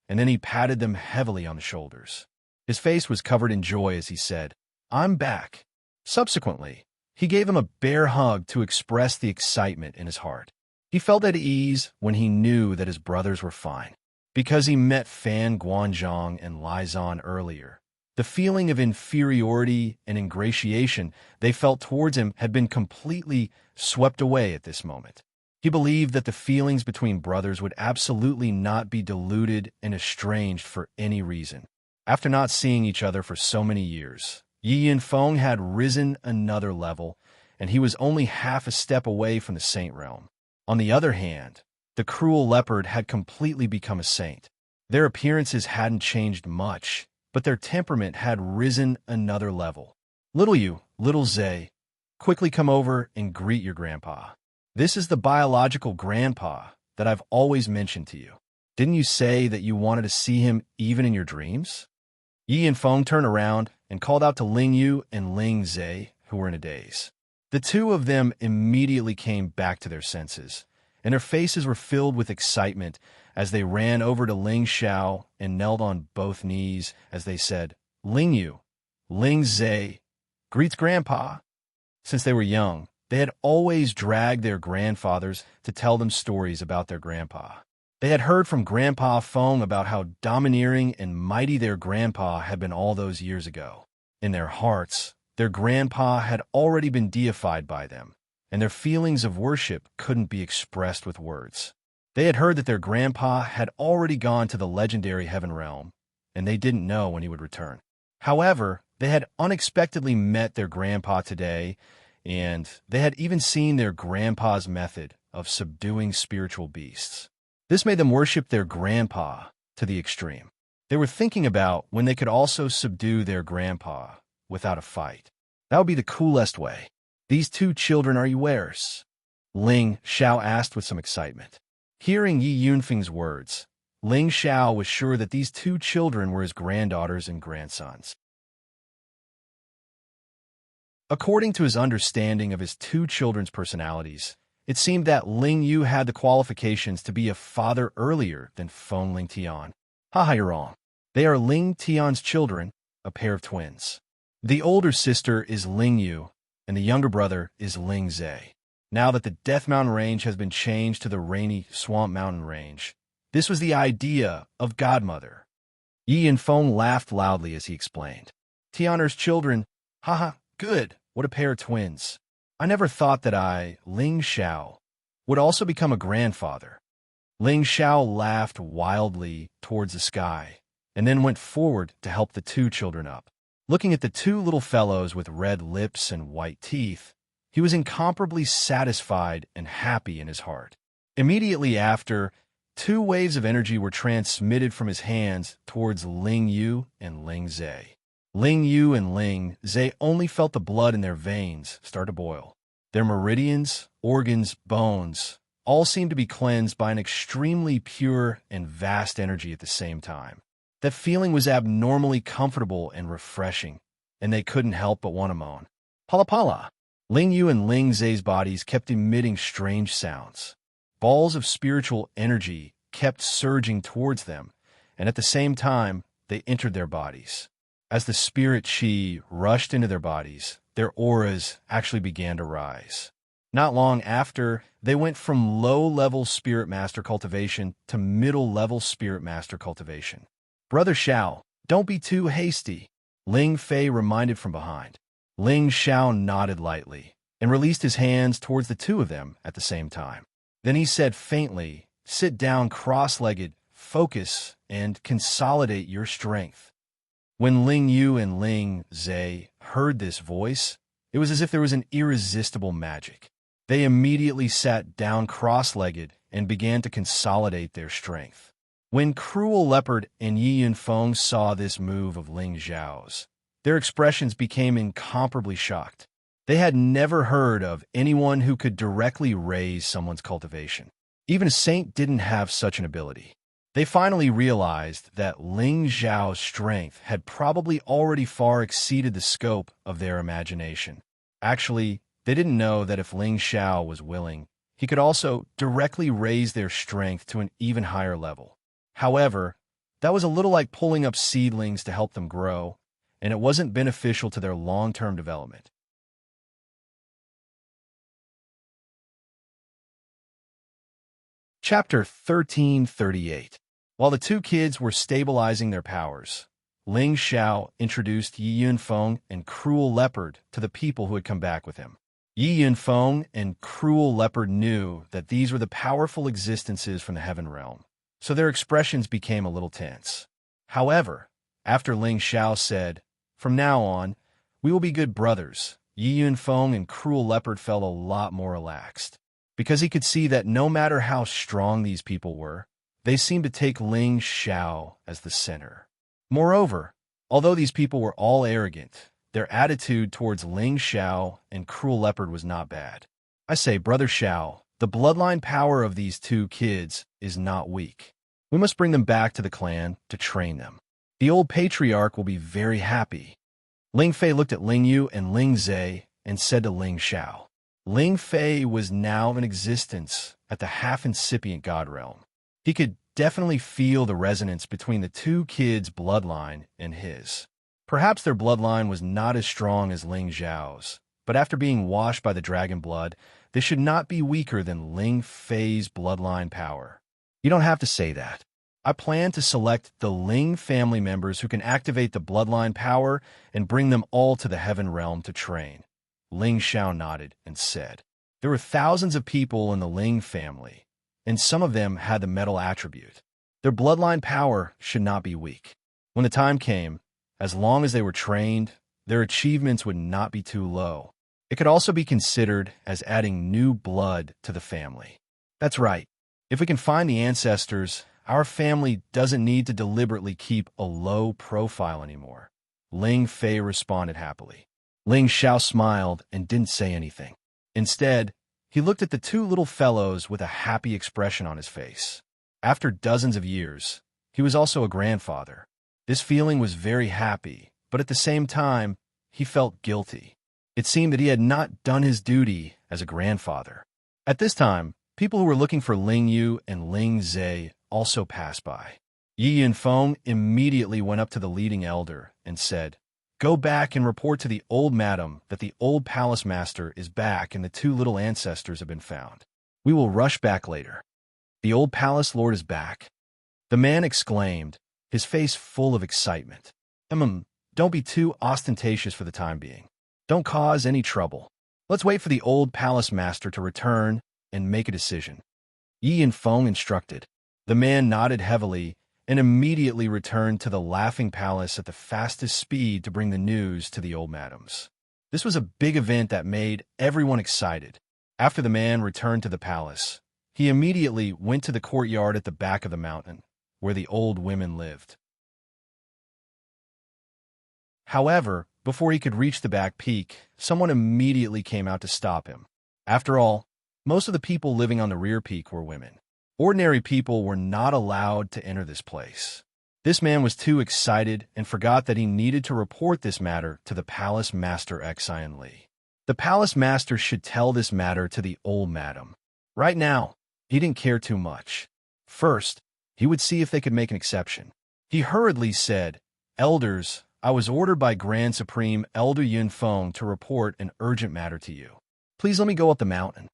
and then he patted them heavily on the shoulders. His face was covered in joy as he said, "I'm back." Subsequently, he gave him a bear hug to express the excitement in his heart. He felt at ease when he knew that his brothers were fine. Because he met Fan Guanzhong and Lai Zhan earlier, the feeling of inferiority and ingratiation they felt towards him had been completely swept away at this moment. He believed that the feelings between brothers would absolutely not be diluted and estranged for any reason. After not seeing each other for so many years, Yi Yinfeng had risen another level, and he was only half a step away from the saint realm. On the other hand, the cruel leopard had completely become a saint. Their appearances hadn't changed much, but their temperament had risen another level. Little you, little Zay, quickly come over and greet your grandpa. This is the biological grandpa that I've always mentioned to you. Didn't you say that you wanted to see him even in your dreams? Yi Yinfeng turned around and called out to Ling Yu and Ling Zay, who were in a daze. The two of them immediately came back to their senses, and their faces were filled with excitement as they ran over to Ling Xiao and knelt on both knees as they said, "Ling Yu, Ling Zay, greets Grandpa." Since they were young, they had always dragged their grandfathers to tell them stories about their grandpa. They had heard from Grandpa Feng about how domineering and mighty their grandpa had been all those years ago. In their hearts, their grandpa had already been deified by them, and their feelings of worship couldn't be expressed with words. They had heard that their grandpa had already gone to the legendary heaven realm, and they didn't know when he would return. However, they had unexpectedly met their grandpa today, and they had even seen their grandpa's method of subduing spiritual beasts. This made them worship their grandpa to the extreme. They were thinking about when they could also subdue their grandpa without a fight. That would be the coolest way. "These two children are yours?" Ling Xiao asked with some excitement. Hearing Yi Yunfeng's words, Ling Xiao was sure that these two children were his granddaughters and grandsons. According to his understanding of his two children's personalities, it seemed that Ling Yu had the qualifications to be a father earlier than Feng Ling Tian. Haha, you're wrong. They are Ling Tian's children, a pair of twins. The older sister is Ling Yu, and the younger brother is Ling Zay. Now that the Death Mountain Range has been changed to the Rainy Swamp Mountain Range, this was the idea of Godmother. Yi Yinfeng laughed loudly as he explained. Tianer's children, haha, good, what a pair of twins. I never thought that I, Ling Xiao, would also become a grandfather. Ling Xiao laughed wildly towards the sky, and then went forward to help the two children up. Looking at the two little fellows with red lips and white teeth, he was incomparably satisfied and happy in his heart. Immediately after, two waves of energy were transmitted from his hands towards Ling Yu and Ling Zay. Ling Yu and Ling Zay only felt the blood in their veins start to boil. Their meridians, organs, bones, all seemed to be cleansed by an extremely pure and vast energy at the same time. That feeling was abnormally comfortable and refreshing, and they couldn't help but want to moan. Pala pala! Ling Yu and Ling Zay's bodies kept emitting strange sounds. Balls of spiritual energy kept surging towards them, and at the same time, they entered their bodies. As the spirit chi rushed into their bodies, their auras actually began to rise. Not long after, they went from low-level Spirit Master cultivation to middle-level Spirit Master cultivation. Brother Xiao, don't be too hasty, Ling Fei reminded from behind. Ling Xiao nodded lightly and released his hands towards the two of them at the same time. Then he said faintly, "Sit down cross-legged, focus, and consolidate your strength." When Ling Yu and Ling Zhe heard this voice, it was as if there was an irresistible magic. They immediately sat down cross-legged and began to consolidate their strength. When Cruel Leopard and Yi Yunfeng saw this move of Ling Zhao's, their expressions became incomparably shocked. They had never heard of anyone who could directly raise someone's cultivation. Even a saint didn't have such an ability. They finally realized that Ling Zhao's strength had probably already far exceeded the scope of their imagination. Actually, they didn't know that if Ling Xiao was willing, he could also directly raise their strength to an even higher level. However, that was a little like pulling up seedlings to help them grow, and it wasn't beneficial to their long-term development. Chapter 1338. While the two kids were stabilizing their powers, Ling Xiao introduced Yi Yunfeng and Cruel Leopard to the people who had come back with him. Yi Yunfeng and Cruel Leopard knew that these were the powerful existences from the Heaven Realm, so their expressions became a little tense. However, after Ling Xiao said, "From now on, we will be good brothers," Yi Yunfeng and Cruel Leopard felt a lot more relaxed, because he could see that no matter how strong these people were, they seemed to take Ling Xiao as the center. Moreover, although these people were all arrogant, their attitude towards Ling Xiao and Cruel Leopard was not bad. "I say, Brother Xiao, the bloodline power of these two kids is not weak. We must bring them back to the clan to train them. The old patriarch will be very happy." Ling Fei looked at Ling Yu and Ling Zhe and said to Ling Xiao. Ling Fei was now in existence at the half-incipient God realm. He could definitely feel the resonance between the two kids' bloodline and his. Perhaps their bloodline was not as strong as Ling Zhao's, but after being washed by the dragon blood, they should not be weaker than Ling Fei's bloodline power. You don't have to say that. I plan to select the Ling family members who can activate the bloodline power and bring them all to the Heaven Realm to train. Ling Xiao nodded and said, "There were thousands of people in the Ling family, and some of them had the metal attribute. Their bloodline power should not be weak. When the time came, as long as they were trained, their achievements would not be too low. It could also be considered as adding new blood to the family. That's right. If we can find the ancestors, our family doesn't need to deliberately keep a low profile anymore." Ling Fei responded happily. Ling Xiao smiled and didn't say anything. Instead, he looked at the two little fellows with a happy expression on his face. After dozens of years, he was also a grandfather. This feeling was very happy, but at the same time, he felt guilty. It seemed that he had not done his duty as a grandfather. At this time, people who were looking for Ling Yu and Ling Zhe also passed by. Yi Yunfeng immediately went up to the leading elder and said, "Go back and report to the old madam that the old palace master is back and the two little ancestors have been found. We will rush back later." "The old palace lord is back?" the man exclaimed, his face full of excitement. Don't be too ostentatious for the time being. Don't cause any trouble. Let's wait for the old palace master to return and make a decision," Yi Yunfeng instructed. The man nodded heavily and immediately returned to the Laughing Palace at the fastest speed to bring the news to the old madams. This was a big event that made everyone excited. After the man returned to the palace, he immediately went to the courtyard at the back of the mountain, where the old women lived. However, before he could reach the back peak, someone immediately came out to stop him. After all, most of the people living on the rear peak were women. Ordinary people were not allowed to enter this place. This man was too excited and forgot that he needed to report this matter to the palace master Xian Li. The palace master should tell this matter to the old madam. Right now, he didn't care too much. First, he would see if they could make an exception. He hurriedly said, "Elders, I was ordered by Grand Supreme Elder Yunfeng to report an urgent matter to you. Please let me go up the mountain.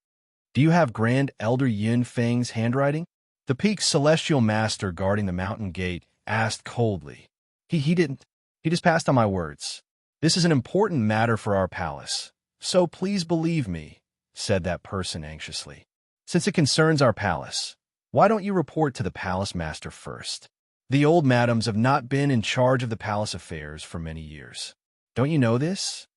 Do you have Grand Elder Yin Feng's handwriting? The peak's celestial master guarding the mountain gate asked coldly. He didn't. He just passed on my words. This is an important matter for our palace, so please believe me, said that person anxiously. Since it concerns our palace, why don't you report to the palace master first? The old madams have not been in charge of the palace affairs for many years. Don't you know this?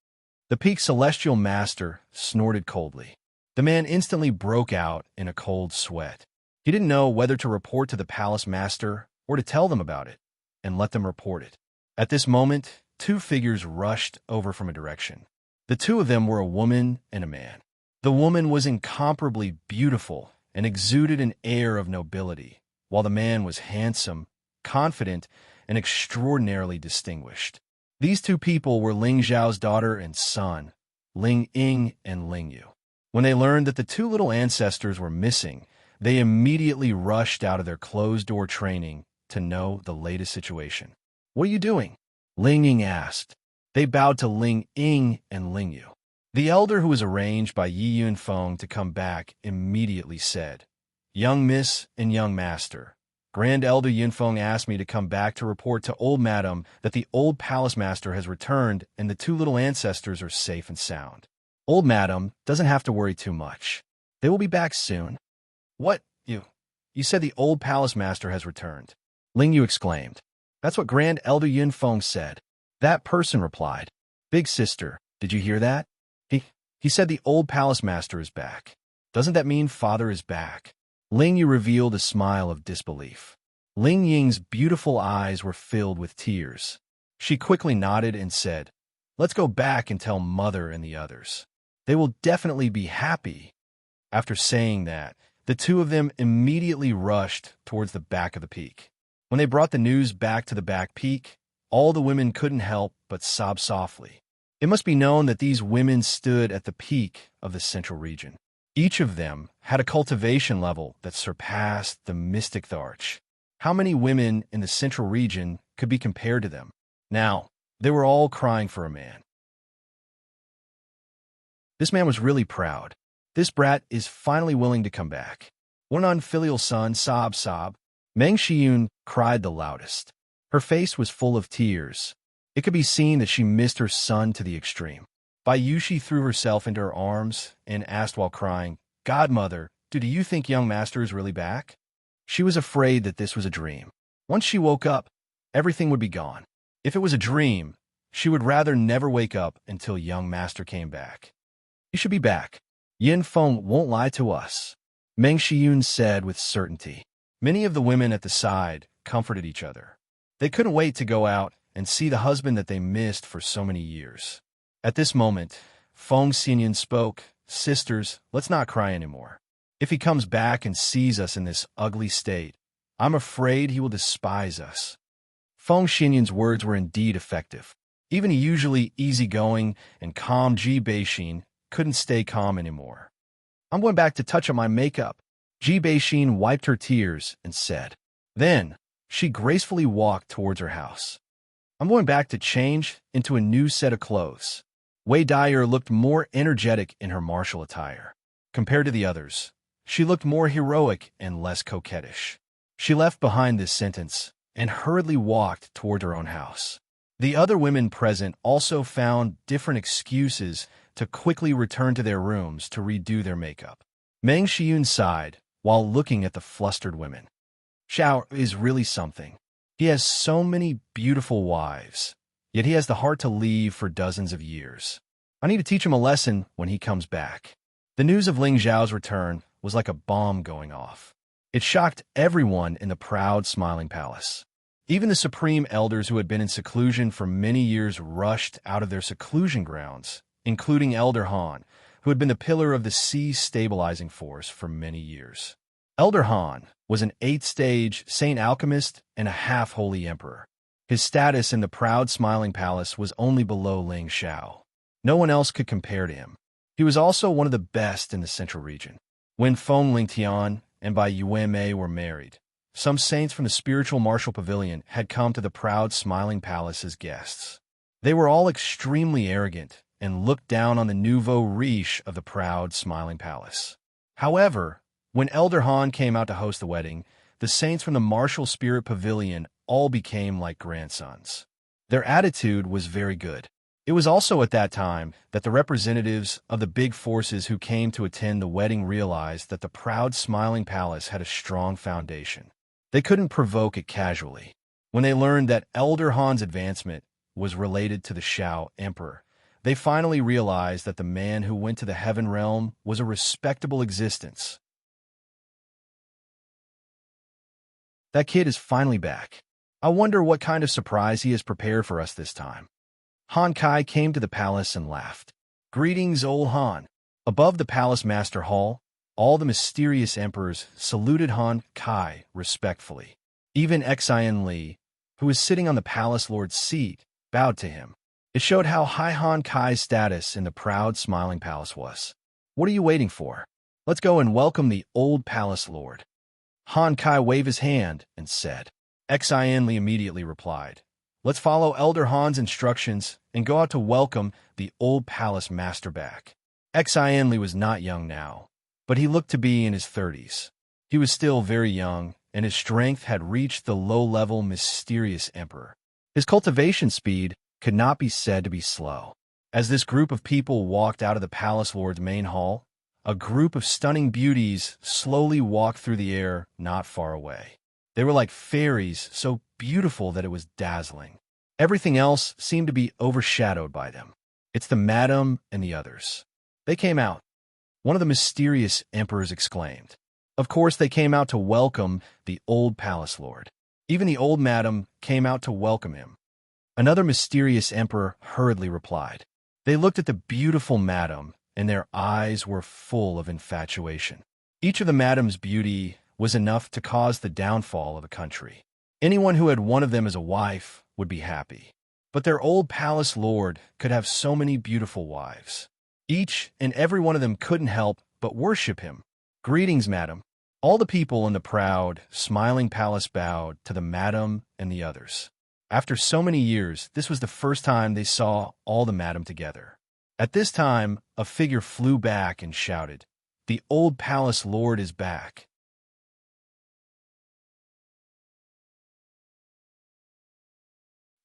The peak's celestial master snorted coldly. The man instantly broke out in a cold sweat. He didn't know whether to report to the palace master or to tell them about it and let them report it. At this moment, two figures rushed over from a direction. The two of them were a woman and a man. The woman was incomparably beautiful and exuded an air of nobility, while the man was handsome, confident, and extraordinarily distinguished. These two people were Ling Zhao's daughter and son, Ling Ying and Ling Yu. When they learned that the two little ancestors were missing, they immediately rushed out of their closed-door training to know the latest situation. What are you doing? Ling Ying asked. They bowed to Ling Ying and Ling Yu. The elder, who was arranged by Yi Yunfeng to come back, immediately said, Young Miss and Young Master, Grand Elder Yunfeng asked me to come back to report to Old Madam that the old palace master has returned and the two little ancestors are safe and sound. Old Madam doesn't have to worry too much. They will be back soon. What? You said the old palace master has returned. Ling Yu exclaimed. That's what Grand Elder Yunfeng said. That person replied, Big sister, did you hear that? He said the old palace master is back. Doesn't that mean father is back? Ling Yu revealed a smile of disbelief. Ling Ying's beautiful eyes were filled with tears. She quickly nodded and said, Let's go back and tell mother and the others. They will definitely be happy. After saying that, the two of them immediately rushed towards the back of the peak. When they brought the news back to the back peak, all the women couldn't help but sob softly. It must be known that these women stood at the peak of the central region. Each of them had a cultivation level that surpassed the mystic Tharch. How many women in the central region could be compared to them? Now, they were all crying for a man. This man was really proud. This brat is finally willing to come back. What an unfilial son, sob, sob. Meng Shiyun cried the loudest. Her face was full of tears. It could be seen that she missed her son to the extreme. Bai Yushi threw herself into her arms and asked while crying, Godmother, do you think young master is really back? She was afraid that this was a dream. Once she woke up, everything would be gone. If it was a dream, she would rather never wake up until young master came back. He should be back. Yin Feng won't lie to us, Meng Shiyun said with certainty. Many of the women at the side comforted each other. They couldn't wait to go out and see the husband that they missed for so many years. At this moment, Feng Xinyan spoke, Sisters, let's not cry anymore. If he comes back and sees us in this ugly state, I'm afraid he will despise us. Feng Xinyan's words were indeed effective. Even a usually easygoing and calm Ji Beixin couldn't stay calm anymore. I'm going back to touch up my makeup. Ji Beixin wiped her tears and said. Then, she gracefully walked towards her house. I'm going back to change into a new set of clothes. Wei Dyer looked more energetic in her martial attire. Compared to the others, she looked more heroic and less coquettish. She left behind this sentence and hurriedly walked toward her own house. The other women present also found different excuses to quickly return to their rooms to redo their makeup. Meng Shiyun sighed while looking at the flustered women. Xiao is really something. He has so many beautiful wives, yet he has the heart to leave for dozens of years. I need to teach him a lesson when he comes back. The news of Ling Zhao's return was like a bomb going off. It shocked everyone in the proud, smiling palace. Even the supreme elders who had been in seclusion for many years rushed out of their seclusion grounds, including Elder Han, who had been the pillar of the sea stabilizing force for many years. Elder Han was an 8th-stage saint alchemist and a half-holy emperor. His status in the proud, smiling palace was only below Ling Xiao. No one else could compare to him. He was also one of the best in the central region. When Feng Lingtian and Bai Yuemei were married, some saints from the spiritual martial pavilion had come to the proud, smiling palace as guests. They were all extremely arrogant and looked down on the nouveau riche of the proud, smiling palace. However, when Elder Han came out to host the wedding, the saints from the martial spirit pavilion all became like grandsons. Their attitude was very good. It was also at that time that the representatives of the big forces who came to attend the wedding realized that the proud, smiling palace had a strong foundation. They couldn't provoke it casually. When they learned that Elder Han's advancement was related to the Shao Emperor, they finally realized that the man who went to the heaven realm was a respectable existence. That kid is finally back. I wonder what kind of surprise he has prepared for us this time. Han Kai came to the palace and laughed. Greetings, old Han. Above the palace master hall, all the mysterious emperors saluted Han Kai respectfully. Even Xian Li, who was sitting on the palace lord's seat, bowed to him. It showed how high Han Kai's status in the proud, smiling palace was. What are you waiting for? Let's go and welcome the old palace lord. Han Kai waved his hand and said. Xian Li immediately replied, Let's follow Elder Han's instructions and go out to welcome the old palace master back. Xian Li was not young now, but he looked to be in his 30s. He was still very young, and his strength had reached the low-level mysterious emperor. His cultivation speed could not be said to be slow. As this group of people walked out of the palace lord's main hall, a group of stunning beauties slowly walked through the air not far away. They were like fairies, so beautiful that it was dazzling. Everything else seemed to be overshadowed by them. It's the madam and the others. They came out. One of the mysterious emperors exclaimed. Of course, they came out to welcome the old palace lord. Even the old madam came out to welcome him. Another mysterious emperor hurriedly replied. They looked at the beautiful madam, and their eyes were full of infatuation. Each of the madam's beauty was enough to cause the downfall of a country. Anyone who had one of them as a wife would be happy. But their old palace lord could have so many beautiful wives. Each and every one of them couldn't help but worship him. Greetings, madam. All the people in the proud, smiling palace bowed to the madam and the others. After so many years, this was the first time they saw all the madam together. At this time, a figure flew back and shouted, The old palace lord is back.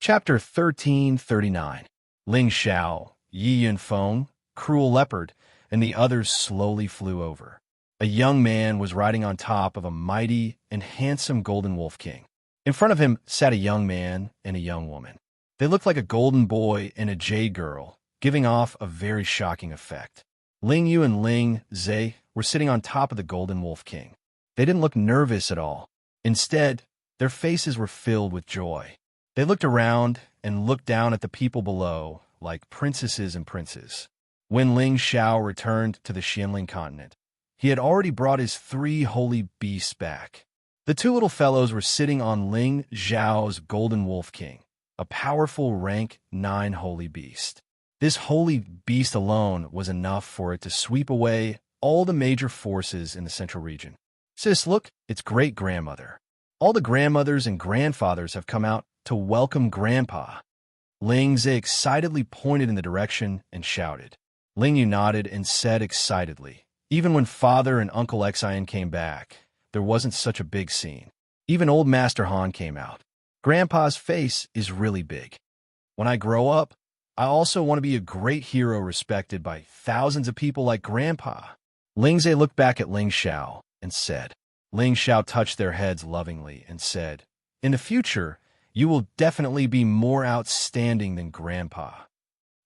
Chapter 1339. Ling Xiao, Yi Yunfeng, Cruel Leopard, and the others slowly flew over. A young man was riding on top of a mighty and handsome golden wolf king. In front of him sat a young man and a young woman. They looked like a golden boy and a jade girl, giving off a very shocking effect. Ling Yu and Ling Zhe were sitting on top of the golden wolf king. They didn't look nervous at all. Instead, their faces were filled with joy. They looked around and looked down at the people below, like princesses and princes. When Ling Xiao returned to the Xianling continent, he had already brought his 3 holy beasts back. The 2 little fellows were sitting on Ling Xiao's golden wolf king, a powerful rank 9 holy beast. This holy beast alone was enough for it to sweep away all the major forces in the central region. Sis, look, it's great-grandmother. All the grandmothers and grandfathers have come out to welcome Grandpa. Ling Zhe excitedly pointed in the direction and shouted. Ling Yu nodded and said excitedly, Even when Father and Uncle Xian came back, there wasn't such a big scene. Even old Master Han came out. Grandpa's face is really big. When I grow up, I also want to be a great hero respected by thousands of people like Grandpa. Ling Zhe looked back at Ling Xiao and said. Ling Xiao touched their heads lovingly and said, In the future, you will definitely be more outstanding than Grandpa.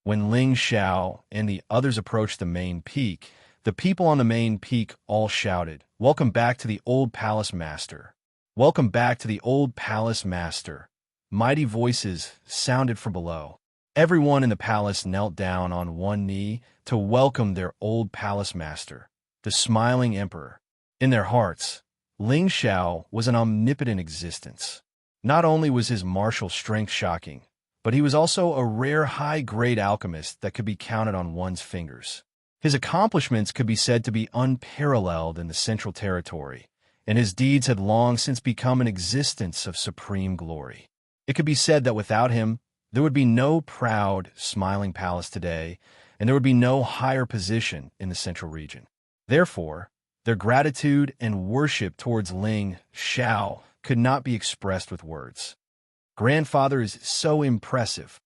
When Ling Xiao and the others approached the main peak, the people on the main peak all shouted, Welcome back to the old palace master. Welcome back to the old palace master. Mighty voices sounded from below. Everyone in the palace knelt down on one knee to welcome their old palace master, the smiling emperor. In their hearts, Ling Xiao was an omnipotent existence. Not only was his martial strength shocking, but he was also a rare high-grade alchemist that could be counted on one's fingers. His accomplishments could be said to be unparalleled in the Central Territory, and his deeds had long since become an existence of supreme glory. It could be said that without him, there would be no proud, smiling palace today, and there would be no higher position in the central region. Therefore, their gratitude and worship towards Ling Xiao could not be expressed with words. "Grandfather is so impressive,"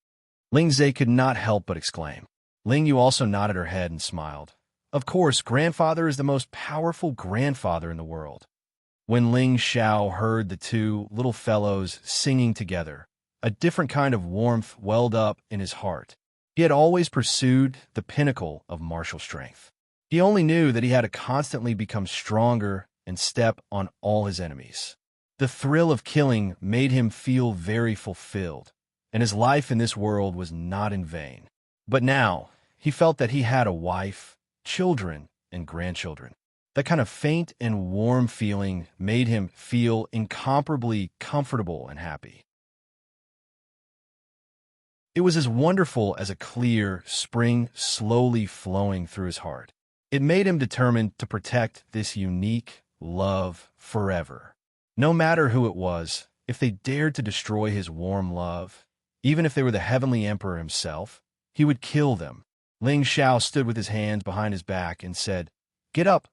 Ling Zhe could not help but exclaim. Ling Yu also nodded her head and smiled. Of course, grandfather is the most powerful grandfather in the world. When Ling Xiao heard the two little fellows singing together, a different kind of warmth welled up in his heart. He had always pursued the pinnacle of martial strength. He only knew that he had to constantly become stronger and step on all his enemies. The thrill of killing made him feel very fulfilled, and his life in this world was not in vain. But now, he felt that he had a wife, children, and grandchildren. That kind of faint and warm feeling made him feel incomparably comfortable and happy. It was as wonderful as a clear spring slowly flowing through his heart. It made him determined to protect this unique love forever. No matter who it was, if they dared to destroy his warm love, even if they were the Heavenly Emperor himself, he would kill them. Ling Xiao stood with his hands behind his back and said, "Get up,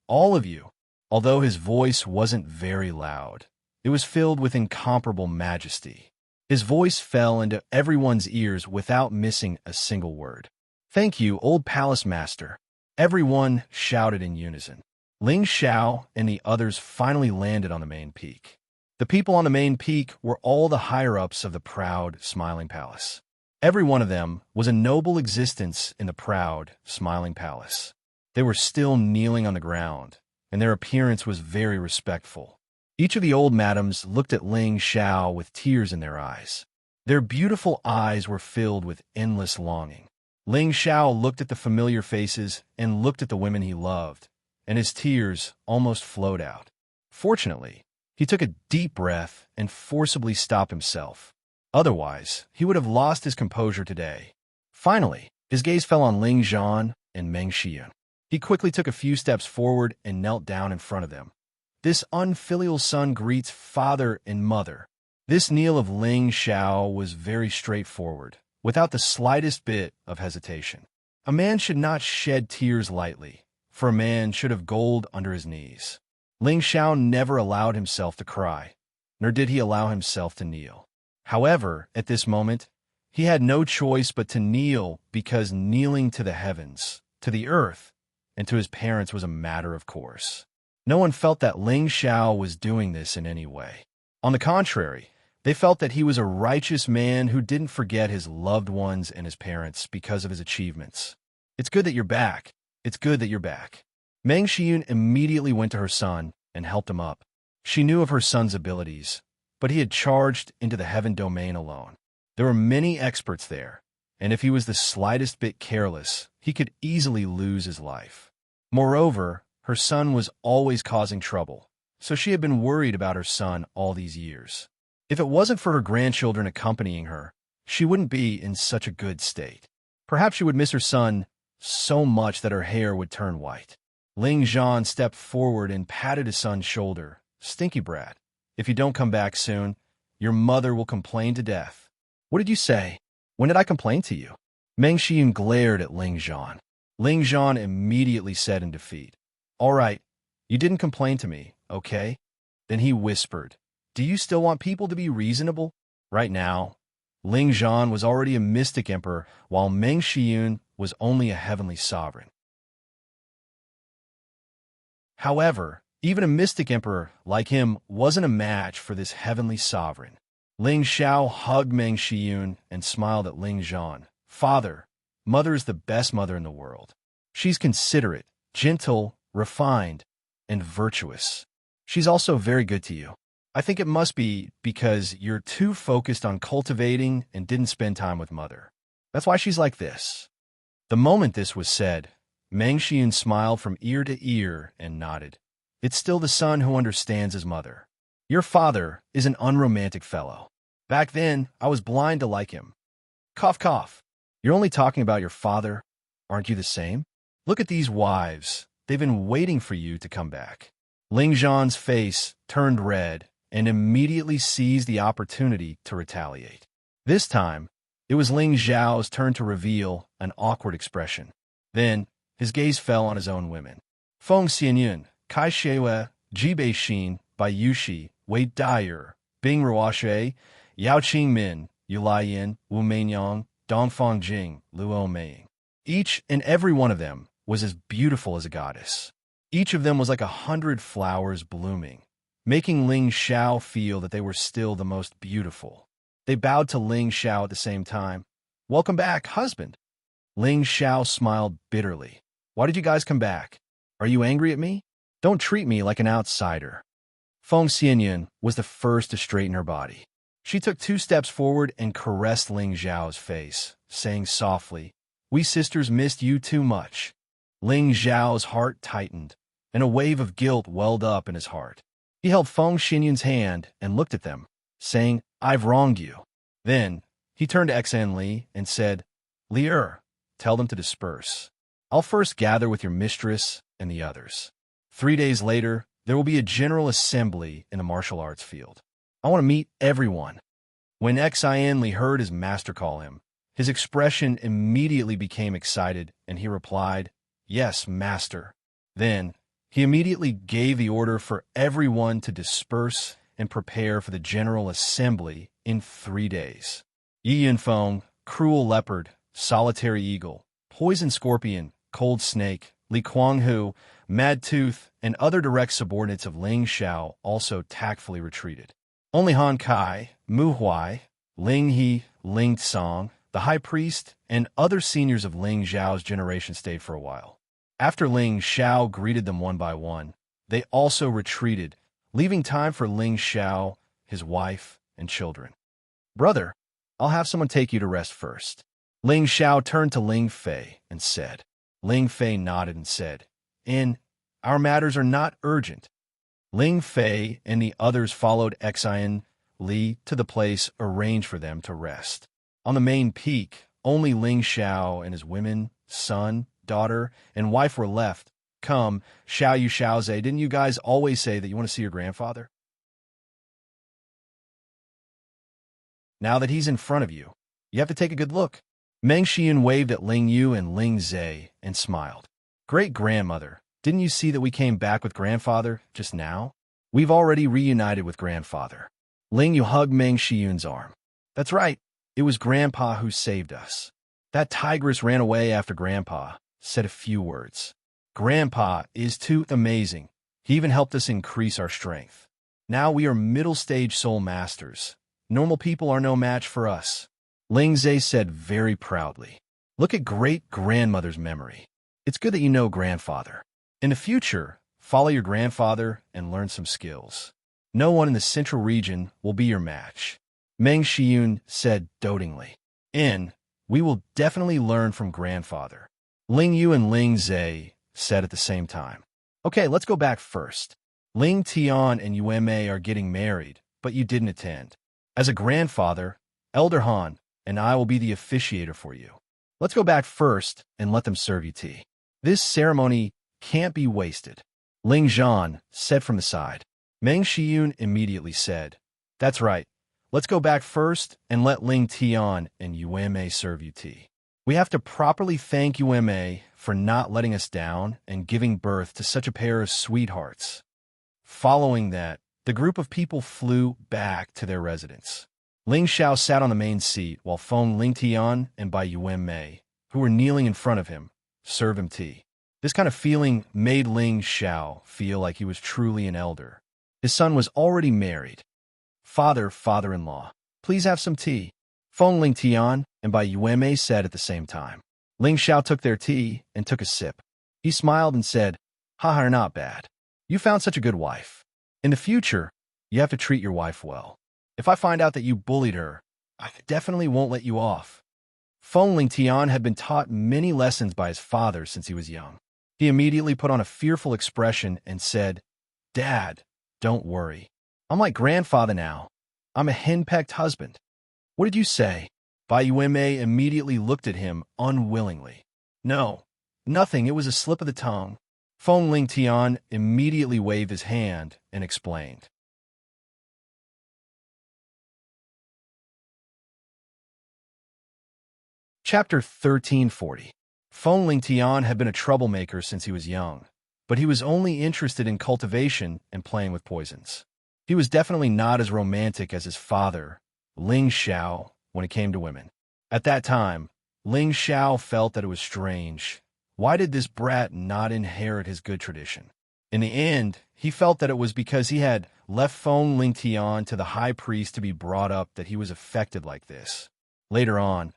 all of you." Although his voice wasn't very loud, it was filled with incomparable majesty. His voice fell into everyone's ears without missing a single word. "Thank you, old palace master," everyone shouted in unison. Ling Xiao and the others finally landed on the main peak. The people on the main peak were all the higher-ups of the proud, smiling palace. Every one of them was a noble existence in the proud, smiling palace. They were still kneeling on the ground, and their appearance was very respectful. Each of the old madams looked at Ling Xiao with tears in their eyes. Their beautiful eyes were filled with endless longing. Ling Xiao looked at the familiar faces and looked at the women he loved, and his tears almost flowed out. Fortunately, he took a deep breath and forcibly stopped himself. Otherwise, he would have lost his composure today. Finally, his gaze fell on Ling Zhan and Meng Xiyun. He quickly took a few steps forward and knelt down in front of them. This unfilial son greets father and mother. This kneel of Ling Xiao was very straightforward, without the slightest bit of hesitation. A man should not shed tears lightly, for a man should have gold under his knees. Ling Xiao never allowed himself to cry, nor did he allow himself to kneel. However, at this moment, he had no choice but to kneel because kneeling to the heavens, to the earth, and to his parents was a matter of course. No one felt that Ling Xiao was doing this in any way. On the contrary, they felt that he was a righteous man who didn't forget his loved ones and his parents because of his achievements. "It's good that you're back. It's good that you're back." Meng Xiyun immediately went to her son and helped him up. She knew of her son's abilities, but he had charged into the heaven domain alone. There were many experts there, and if he was the slightest bit careless, he could easily lose his life. Moreover, her son was always causing trouble, so she had been worried about her son all these years. If it wasn't for her grandchildren accompanying her, she wouldn't be in such a good state. Perhaps she would miss her son so much that her hair would turn white. Ling Zhan stepped forward and patted his son's shoulder. "Stinky brat, if you don't come back soon, your mother will complain to death." "What did you say? When did I complain to you?" Meng Xiyun glared at Ling Zhan. Ling Zhan immediately said in defeat, "All right, you didn't complain to me, okay?" Then he whispered, "Do you still want people to be reasonable?" Right now, Ling Zhan was already a mystic emperor, while Meng Xiyun was only a heavenly sovereign. However, even a mystic emperor like him wasn't a match for this heavenly sovereign. Ling Xiao hugged Meng Xiyun and smiled at Ling Zhan. "Father, mother is the best mother in the world. She's considerate, gentle, refined, and virtuous. She's also very good to you. I think it must be because you're too focused on cultivating and didn't spend time with mother. That's why she's like this." The moment this was said, Meng Xiyun smiled from ear to ear and nodded. "It's still the son who understands his mother. Your father is an unromantic fellow. Back then, I was blind to like him." Cough, cough. "You're only talking about your father. Aren't you the same? Look at these wives. They've been waiting for you to come back." Ling Zhan's face turned red and immediately seized the opportunity to retaliate. This time, It was Ling Zhao's turn to reveal an awkward expression. Then, his gaze fell on his own women. Feng Xianyun, Kai Shui, Jibei Xin, Bai Yushi, Wei Daier, Bing Ruoshe, Yao Qingmin, Yu Laiyan, Wu Meinyang, Dongfang Jing, Luo Meiying. Each and every one of them was as beautiful as a goddess. Each of them was like 100 flowers blooming, making Ling Xiao feel that they were still the most beautiful. They bowed to Ling Xiao at the same time. "Welcome back, husband." Ling Xiao smiled bitterly. "Why did you guys come back? Are you angry at me? Don't treat me like an outsider." Feng Xianyun was the first to straighten her body. She took 2 steps forward and caressed Ling Zhao's face, saying softly, "We sisters missed you too much." Ling Zhao's heart tightened, and a wave of guilt welled up in his heart. He held Feng Xianyun's hand and looked at them, saying, "I've wronged you." Then, he turned to Xan Li and said, "Li Er, tell them to disperse. I'll first gather with your mistress and the others. 3 days later, there will be a general assembly in the martial arts field. I want to meet everyone." When Xan Li heard his master call him, his expression immediately became excited, and he replied, "Yes, master." Then, he immediately gave the order for everyone to disperse and prepare for the general assembly in 3 days. Yi Yunfeng, Cruel Leopard, Solitary Eagle, Poison Scorpion, Cold Snake, Li Kuanghu, Mad Tooth, and other direct subordinates of Ling Xiao also tactfully retreated. Only Han Kai, Mu Huai, Ling He, Ling Tsong, the High Priest, and other seniors of Ling Xiao's generation stayed for a while. After Ling Xiao greeted them one by one, they also retreated, leaving time for Ling Xiao, his wife, and children. "Brother, I'll have someone take you to rest first." Ling Xiao turned to Ling Fei and said. Ling Fei nodded and said, "Our matters are not urgent." Ling Fei and the others followed Xan Li to the place arranged for them to rest. On the main peak, only Ling Xiao and his women, son, daughter, and wife were left. "Come, Xiao Yu Xiaoze, didn't you guys always say that you want to see your grandfather? Now that he's in front of you, you have to take a good look." Meng Xian waved at Ling Yu and Ling Zhe and smiled. "Great-grandmother, didn't you see that we came back with grandfather just now? We've already reunited with grandfather." Ling Yu hugged Meng Xian's arm. "That's right. It was Grandpa who saved us. That tigress ran away after Grandpa, said a few words. Grandpa is too amazing. He even helped us increase our strength. Now we are middle-stage soul masters. Normal people are no match for us." Ling Zhe said very proudly. "Look at great-grandmother's memory. It's good that you know grandfather. In the future, follow your grandfather and learn some skills. No one in the central region will be your match." Meng Xiun said dotingly. We will definitely learn from grandfather." Ling Yu and Ling Zhe said at the same time. "Okay, let's go back first. Ling Tian and Yueme are getting married, but you didn't attend. As a grandfather, Elder Han and I will be the officiator for you. Let's go back first and let them serve you tea. This ceremony can't be wasted." Ling Zhan said from the side. Meng Xiun immediately said, "That's right. Let's go back first and let Ling Tian and Yueme serve you tea. We have to properly thank Yueme for not letting us down and giving birth to such a pair of sweethearts." Following that, the group of people flew back to their residence. Ling Xiao sat on the main seat while Feng Ling Tian and Bai Yueme, who were kneeling in front of him, served him tea. This kind of feeling made Ling Xiao feel like he was truly an elder. His son was already married. Father-in-law, please have some tea," Feng Ling Tian and Bai Yueme said at the same time. Ling Xiao took their tea and took a sip. He smiled and said, "Haha, not bad. You found such a good wife. In the future, you have to treat your wife well. If I find out that you bullied her, I definitely won't let you off." Feng Ling Tian had been taught many lessons by his father since he was young. He immediately put on a fearful expression and said, "Dad, don't worry. I'm like grandfather now. I'm a henpecked husband." "What did you say?" Bai Yueme immediately looked at him unwillingly. "No, nothing. It was a slip of the tongue." Feng Ling Tian immediately waved his hand and explained. Chapter 1340. Feng Lingtian had been a troublemaker since he was young, but he was only interested in cultivation and playing with poisons. He was definitely not as romantic as his father, Ling Xiao, when it came to women. At that time, Ling Xiao felt that it was strange. Why did this brat not inherit his good tradition? In the end, he felt that it was because he had left Feng Lingtian to the high priest to be brought up that he was affected like this. Later on,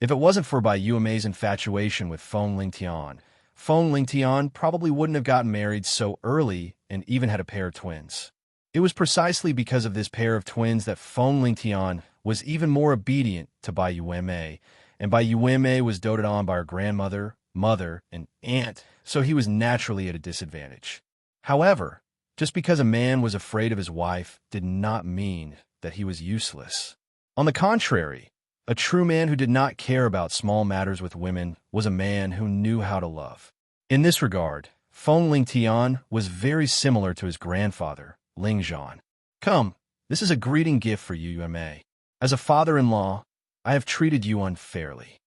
if it wasn't for Bai Yuemei's infatuation with Feng Lingtian probably wouldn't have gotten married so early and even had a pair of twins. It was precisely because of this pair of twins that Feng Lingtian was even more obedient to Bai Yuemei, and Bai Yuemei was doted on by her grandmother, mother, and aunt, so he was naturally at a disadvantage. However, just because a man was afraid of his wife did not mean that he was useless. On the contrary, a true man who did not care about small matters with women was a man who knew how to love. In this regard, Feng Lingtian was very similar to his grandfather, Ling Zhan. Come, this is a greeting gift for you, Yuemei. As a father-in-law, I have treated you unfairly.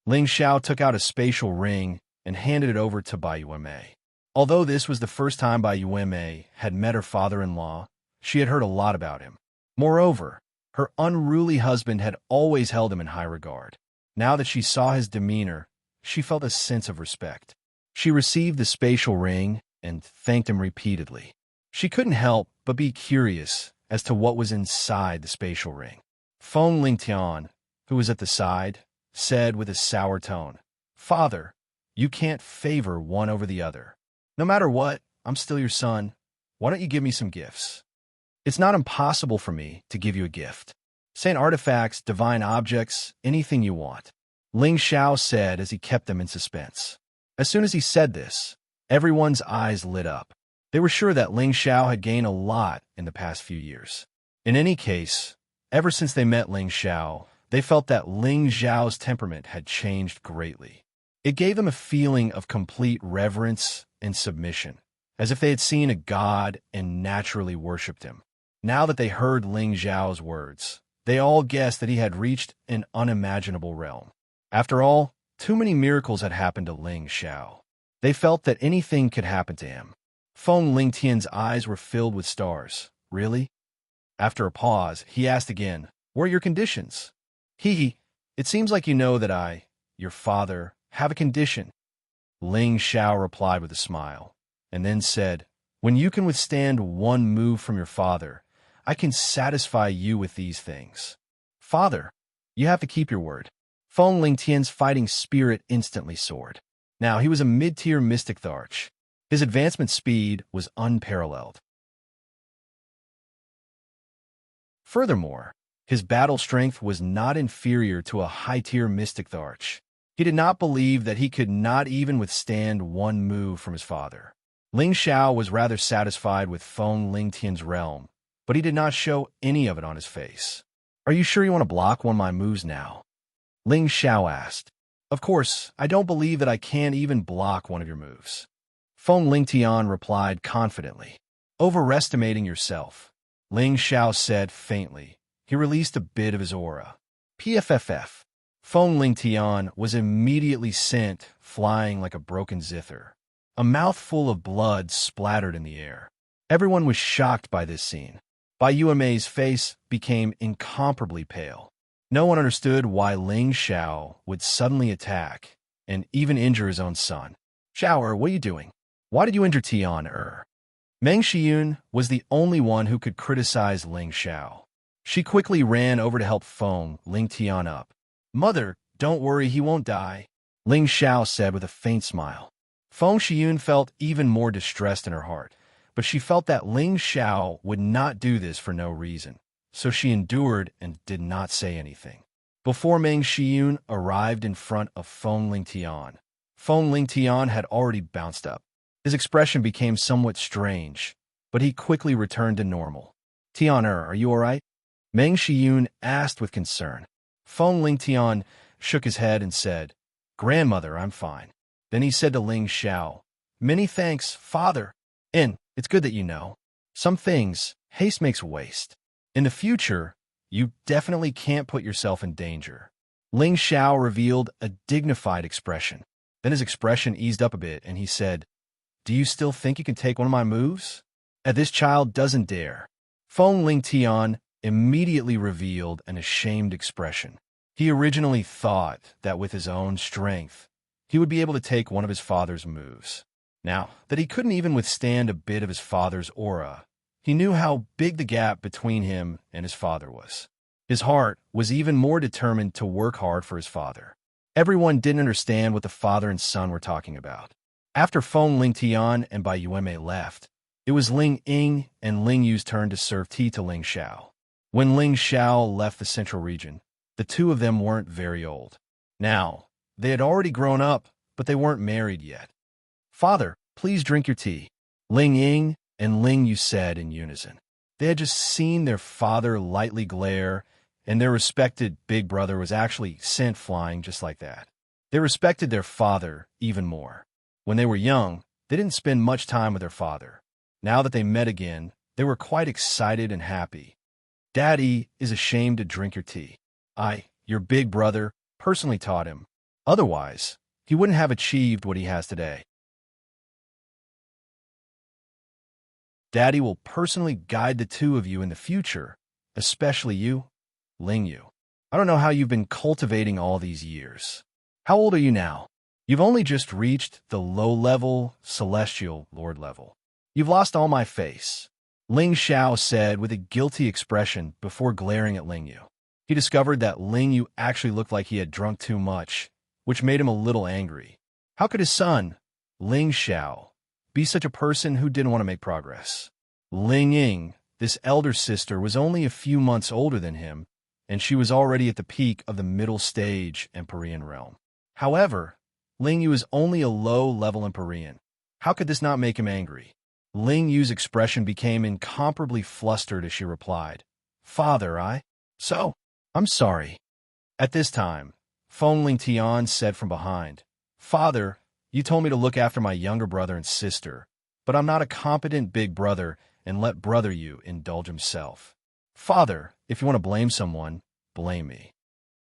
Ling Xiao took out a spatial ring and handed it over to Bai Yuemei. Although this was the first time Bai Yuemei had met her father-in-law, she had heard a lot about him. Moreover, her unruly husband had always held him in high regard. Now that she saw his demeanor, she felt a sense of respect. She received the spatial ring and thanked him repeatedly. She couldn't help but be curious as to what was inside the spatial ring. Feng Lingtian, who was at the side, said with a sour tone, "Father, you can't favor one over the other. No matter what, I'm still your son. Why don't you give me some gifts?" "It's not impossible for me to give you a gift. Saint artifacts, divine objects, anything you want," Ling Xiao said as he kept them in suspense. As soon as he said this, everyone's eyes lit up. They were sure that Ling Xiao had gained a lot in the past few years. In any case, ever since they met Ling Xiao, they felt that Ling Xiao's temperament had changed greatly. It gave them a feeling of complete reverence and submission, as if they had seen a god and naturally worshipped him. Now that they heard Ling Xiao's words, they all guessed that he had reached an unimaginable realm. After all, too many miracles had happened to Ling Xiao. They felt that anything could happen to him. Feng Lingtian's eyes were filled with stars. "Really?" After a pause, he asked again, "What are your conditions?" It seems like you know that I, your father, have a condition." Ling Xiao replied with a smile, and then said, "When you can withstand one move from your father, I can satisfy you with these things." "Father, you have to keep your word." Feng Lingtian's fighting spirit instantly soared. Now, he was a mid-tier mystic Tharch. His advancement speed was unparalleled. Furthermore, his battle strength was not inferior to a high-tier mystic Tharch. He did not believe that he could not even withstand one move from his father. Ling Xiao was rather satisfied with Feng Lingtian's realm, but he did not show any of it on his face. "Are you sure you want to block one of my moves now?" Ling Xiao asked. "Of course, I don't believe that I can even block one of your moves." Feng Lingtian replied confidently. "Overestimating yourself," Ling Xiao said faintly. He released a bit of his aura. PFFF. Feng Lingtian was immediately sent flying like a broken zither. A mouthful of blood splattered in the air. Everyone was shocked by this scene. Bai Yuemei's face became incomparably pale. No one understood why Ling Xiao would suddenly attack and even injure his own son. "Xiao, what are you doing? Why did you injure Tian? Meng Xiyun was the only one who could criticize Ling Xiao. She quickly ran over to help Feng Lingtian up. "Mother, don't worry, he won't die," Ling Xiao said with a faint smile. Feng Xiyun felt even more distressed in her heart, but she felt that Ling Xiao would not do this for no reason, so she endured and did not say anything. Before Meng Xiyun arrived in front of Feng Lingtian had already bounced up. His expression became somewhat strange, but he quickly returned to normal. "Tian, are you all right?" Meng Xiyun asked with concern. Feng Lingtian shook his head and said, "Grandmother, I'm fine." Then he said to Ling Xiao, "Many thanks, father. And it's good that you know. Some things, haste makes waste. In the future, you definitely can't put yourself in danger." Ling Xiao revealed a dignified expression. Then his expression eased up a bit, and he said, "Do you still think you can take one of my moves?" This child doesn't dare. Feng Ling Tian immediately revealed an ashamed expression. He originally thought that with his own strength, he would be able to take one of his father's moves. Now that he couldn't even withstand a bit of his father's aura, he knew how big the gap between him and his father was. His heart was even more determined to work hard for his father. Everyone didn't understand what the father and son were talking about. After Feng Ling Tian and Bai Yuanmei left, it was Ling Ying and Ling Yu's turn to serve tea to Ling Xiao. When Ling Xiao left the central region, the two of them weren't very old. Now, they had already grown up, but they weren't married yet. "Father, please drink your tea," Ling Ying and Ling Yu said in unison. They had just seen their father lightly glare, and their respected big brother was actually sent flying just like that. They respected their father even more. When they were young, they didn't spend much time with their father. Now that they met again, they were quite excited and happy. "Daddy is ashamed to drink your tea. Your big brother, personally taught him. Otherwise, he wouldn't have achieved what he has today. Daddy will personally guide the two of you in the future, especially you, Ling Yu. I don't know how you've been cultivating all these years. How old are you now? You've only just reached the low-level, celestial lord level. You've lost all my face," Ling Xiao said with a guilty expression before glaring at Ling Yu. He discovered that Ling Yu actually looked like he had drunk too much, which made him a little angry. How could his son, Ling Xiao, be such a person who didn't want to make progress? Ling Ying, this elder sister, was only a few months older than him, and she was already at the peak of the middle stage Empyrean realm. However, Ling Yu is only a low-level Empyrean. How could this not make him angry? Ling Yu's expression became incomparably flustered as she replied, "Father, I'm sorry." At this time, Feng Ling Tian said from behind, "Father, you told me to look after my younger brother and sister, but I'm not a competent big brother and let brother Yu indulge himself. Father, if you want to blame someone, blame me."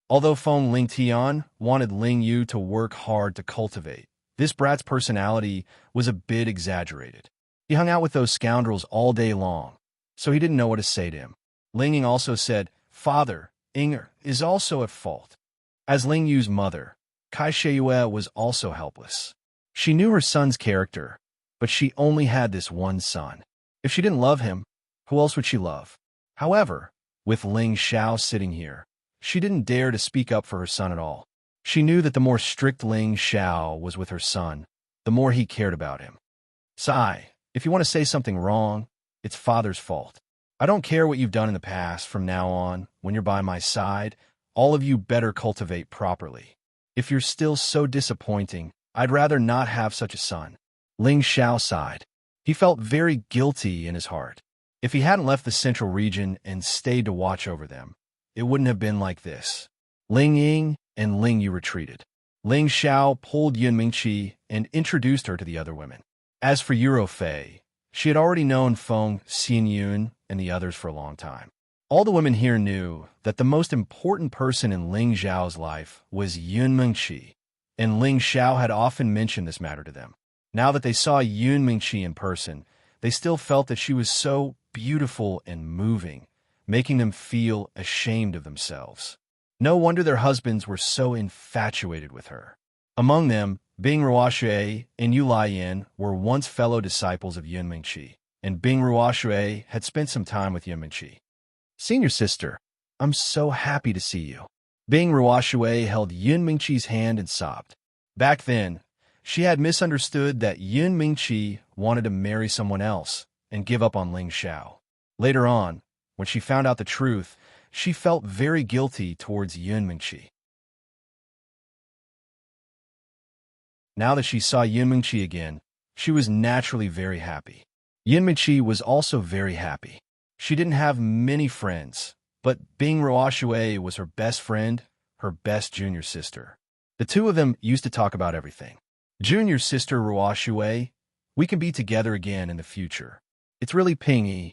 Although Feng Ling Tian wanted Ling Yu to work hard to cultivate, this brat's personality was a bit exaggerated. He hung out with those scoundrels all day long, so he didn't know what to say to him. Ling Ying also said, "Father, Inger is also at fault." As Ling Yu's mother, Kai Sheiyue was also helpless. She knew her son's character, but she only had this one son. If she didn't love him, who else would she love? However, with Ling Xiao sitting here, she didn't dare to speak up for her son at all. She knew that the more strict Ling Xiao was with her son, the more he cared about him. "Sai, if you want to say something wrong, it's father's fault. I don't care what you've done in the past. From now on, when you're by my side, all of you better cultivate properly. If you're still so disappointing, I'd rather not have such a son." Ling Xiao sighed. He felt very guilty in his heart. If he hadn't left the central region and stayed to watch over them, it wouldn't have been like this. Ling Ying and Ling Yu retreated. Ling Xiao pulled Yun Mingqi and introduced her to the other women. As for Euro Fei, she had already known Feng Xinyun and the others for a long time. All the women here knew that the most important person in Ling Xiao's life was Yun Mingqi, and Ling Xiao had often mentioned this matter to them. Now that they saw Yun Mingqi in person, they still felt that she was so beautiful and moving, making them feel ashamed of themselves. No wonder their husbands were so infatuated with her. Among them, Bing Ruoxue and Yu Laiyan were once fellow disciples of Yun Mingqi, and Bing Ruoxue had spent some time with Yun Mingqi. "Senior sister, I'm so happy to see you." Bing Ruoxue held Yun Mingqi's hand and sobbed. Back then, she had misunderstood that Yun Mingqi wanted to marry someone else and give up on Ling Xiao. Later on, when she found out the truth, she felt very guilty towards Yun Mingqi. Now that she saw Yun Mingqi again, she was naturally very happy. Yun Mingqi was also very happy. She didn't have many friends, but Bing Ruoxue was her best friend, her best junior sister. The two of them used to talk about everything. "Junior sister Ruoxue, we can be together again in the future. It's really pingy."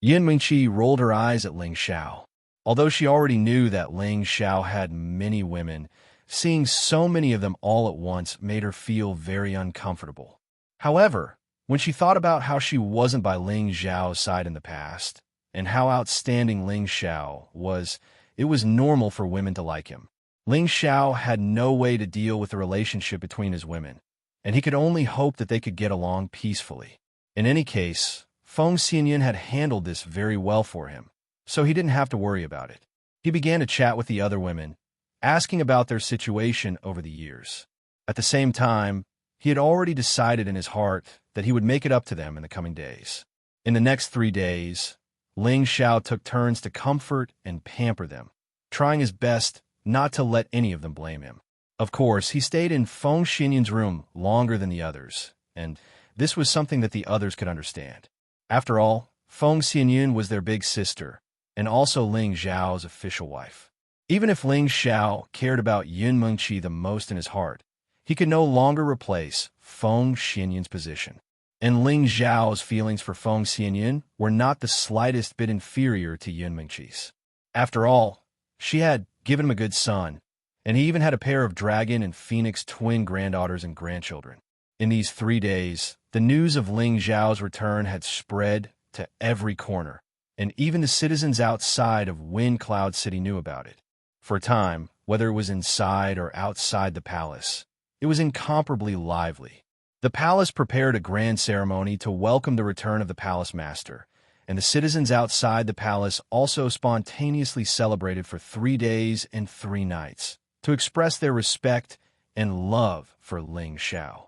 Yun Mingqi rolled her eyes at Ling Xiao. Although she already knew that Ling Xiao had many women, seeing so many of them all at once made her feel very uncomfortable. However, when she thought about how she wasn't by Ling Xiao's side in the past, and how outstanding Ling Xiao was, it was normal for women to like him. Ling Xiao had no way to deal with the relationship between his women, and he could only hope that they could get along peacefully. In any case, Feng Xianyan had handled this very well for him, so he didn't have to worry about it. He began to chat with the other women, asking about their situation over the years. At the same time, he had already decided in his heart that he would make it up to them in the coming days. In the next 3 days, Ling Xiao took turns to comfort and pamper them, trying his best not to let any of them blame him. Of course, he stayed in Feng Xianyan's room longer than the others, and this was something that the others could understand. After all, Feng Xianyan was their big sister, and also Ling Xiao's official wife. Even if Ling Xiao cared about Yun Mengqi the most in his heart, he could no longer replace Feng Xianyan's position. And Ling Xiao's feelings for Feng Xianyan were not the slightest bit inferior to Yun Mengqi's. After all, she had given him a good son, and he even had a pair of dragon and phoenix twin granddaughters and grandchildren. In these 3 days, the news of Ling Xiao's return had spread to every corner, and even the citizens outside of Wind Cloud City knew about it. For a time, whether it was inside or outside the palace, it was incomparably lively. The palace prepared a grand ceremony to welcome the return of the palace master, and the citizens outside the palace also spontaneously celebrated for 3 days and 3 nights to express their respect and love for Ling Xiao.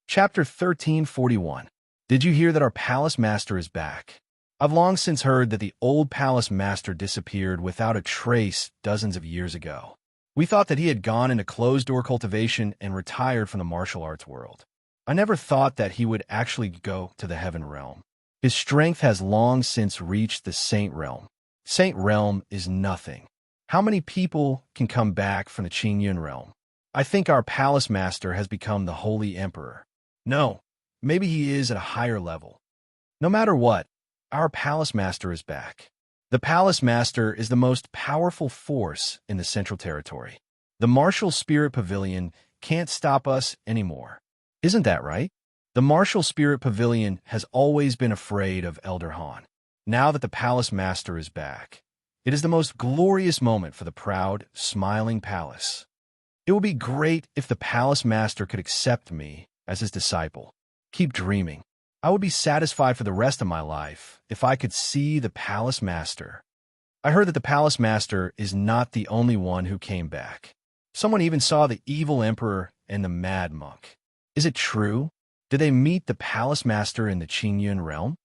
Chapter 1341. Did you hear that our palace master is back? I've long since heard that the old palace master disappeared without a trace dozens of years ago. We thought that he had gone into closed-door cultivation and retired from the martial arts world. I never thought that he would actually go to the heaven realm. His strength has long since reached the saint realm. Saint realm is nothing. How many people can come back from the Qingyun realm? I think our palace master has become the holy emperor. No, maybe he is at a higher level. No matter what, our palace master is back. The palace master is the most powerful force in the Central Territory. The martial spirit pavilion can't stop us anymore. Isn't that right? The martial spirit pavilion has always been afraid of Elder Han. Now that the palace master is back, it is the most glorious moment for the proud, smiling palace. It would be great if the palace master could accept me as his disciple. Keep dreaming. I would be satisfied for the rest of my life if I could see the palace master. I heard that the palace master is not the only one who came back. Someone even saw the evil emperor and the mad monk. Is it true? Did they meet the palace master in the Qingyun realm?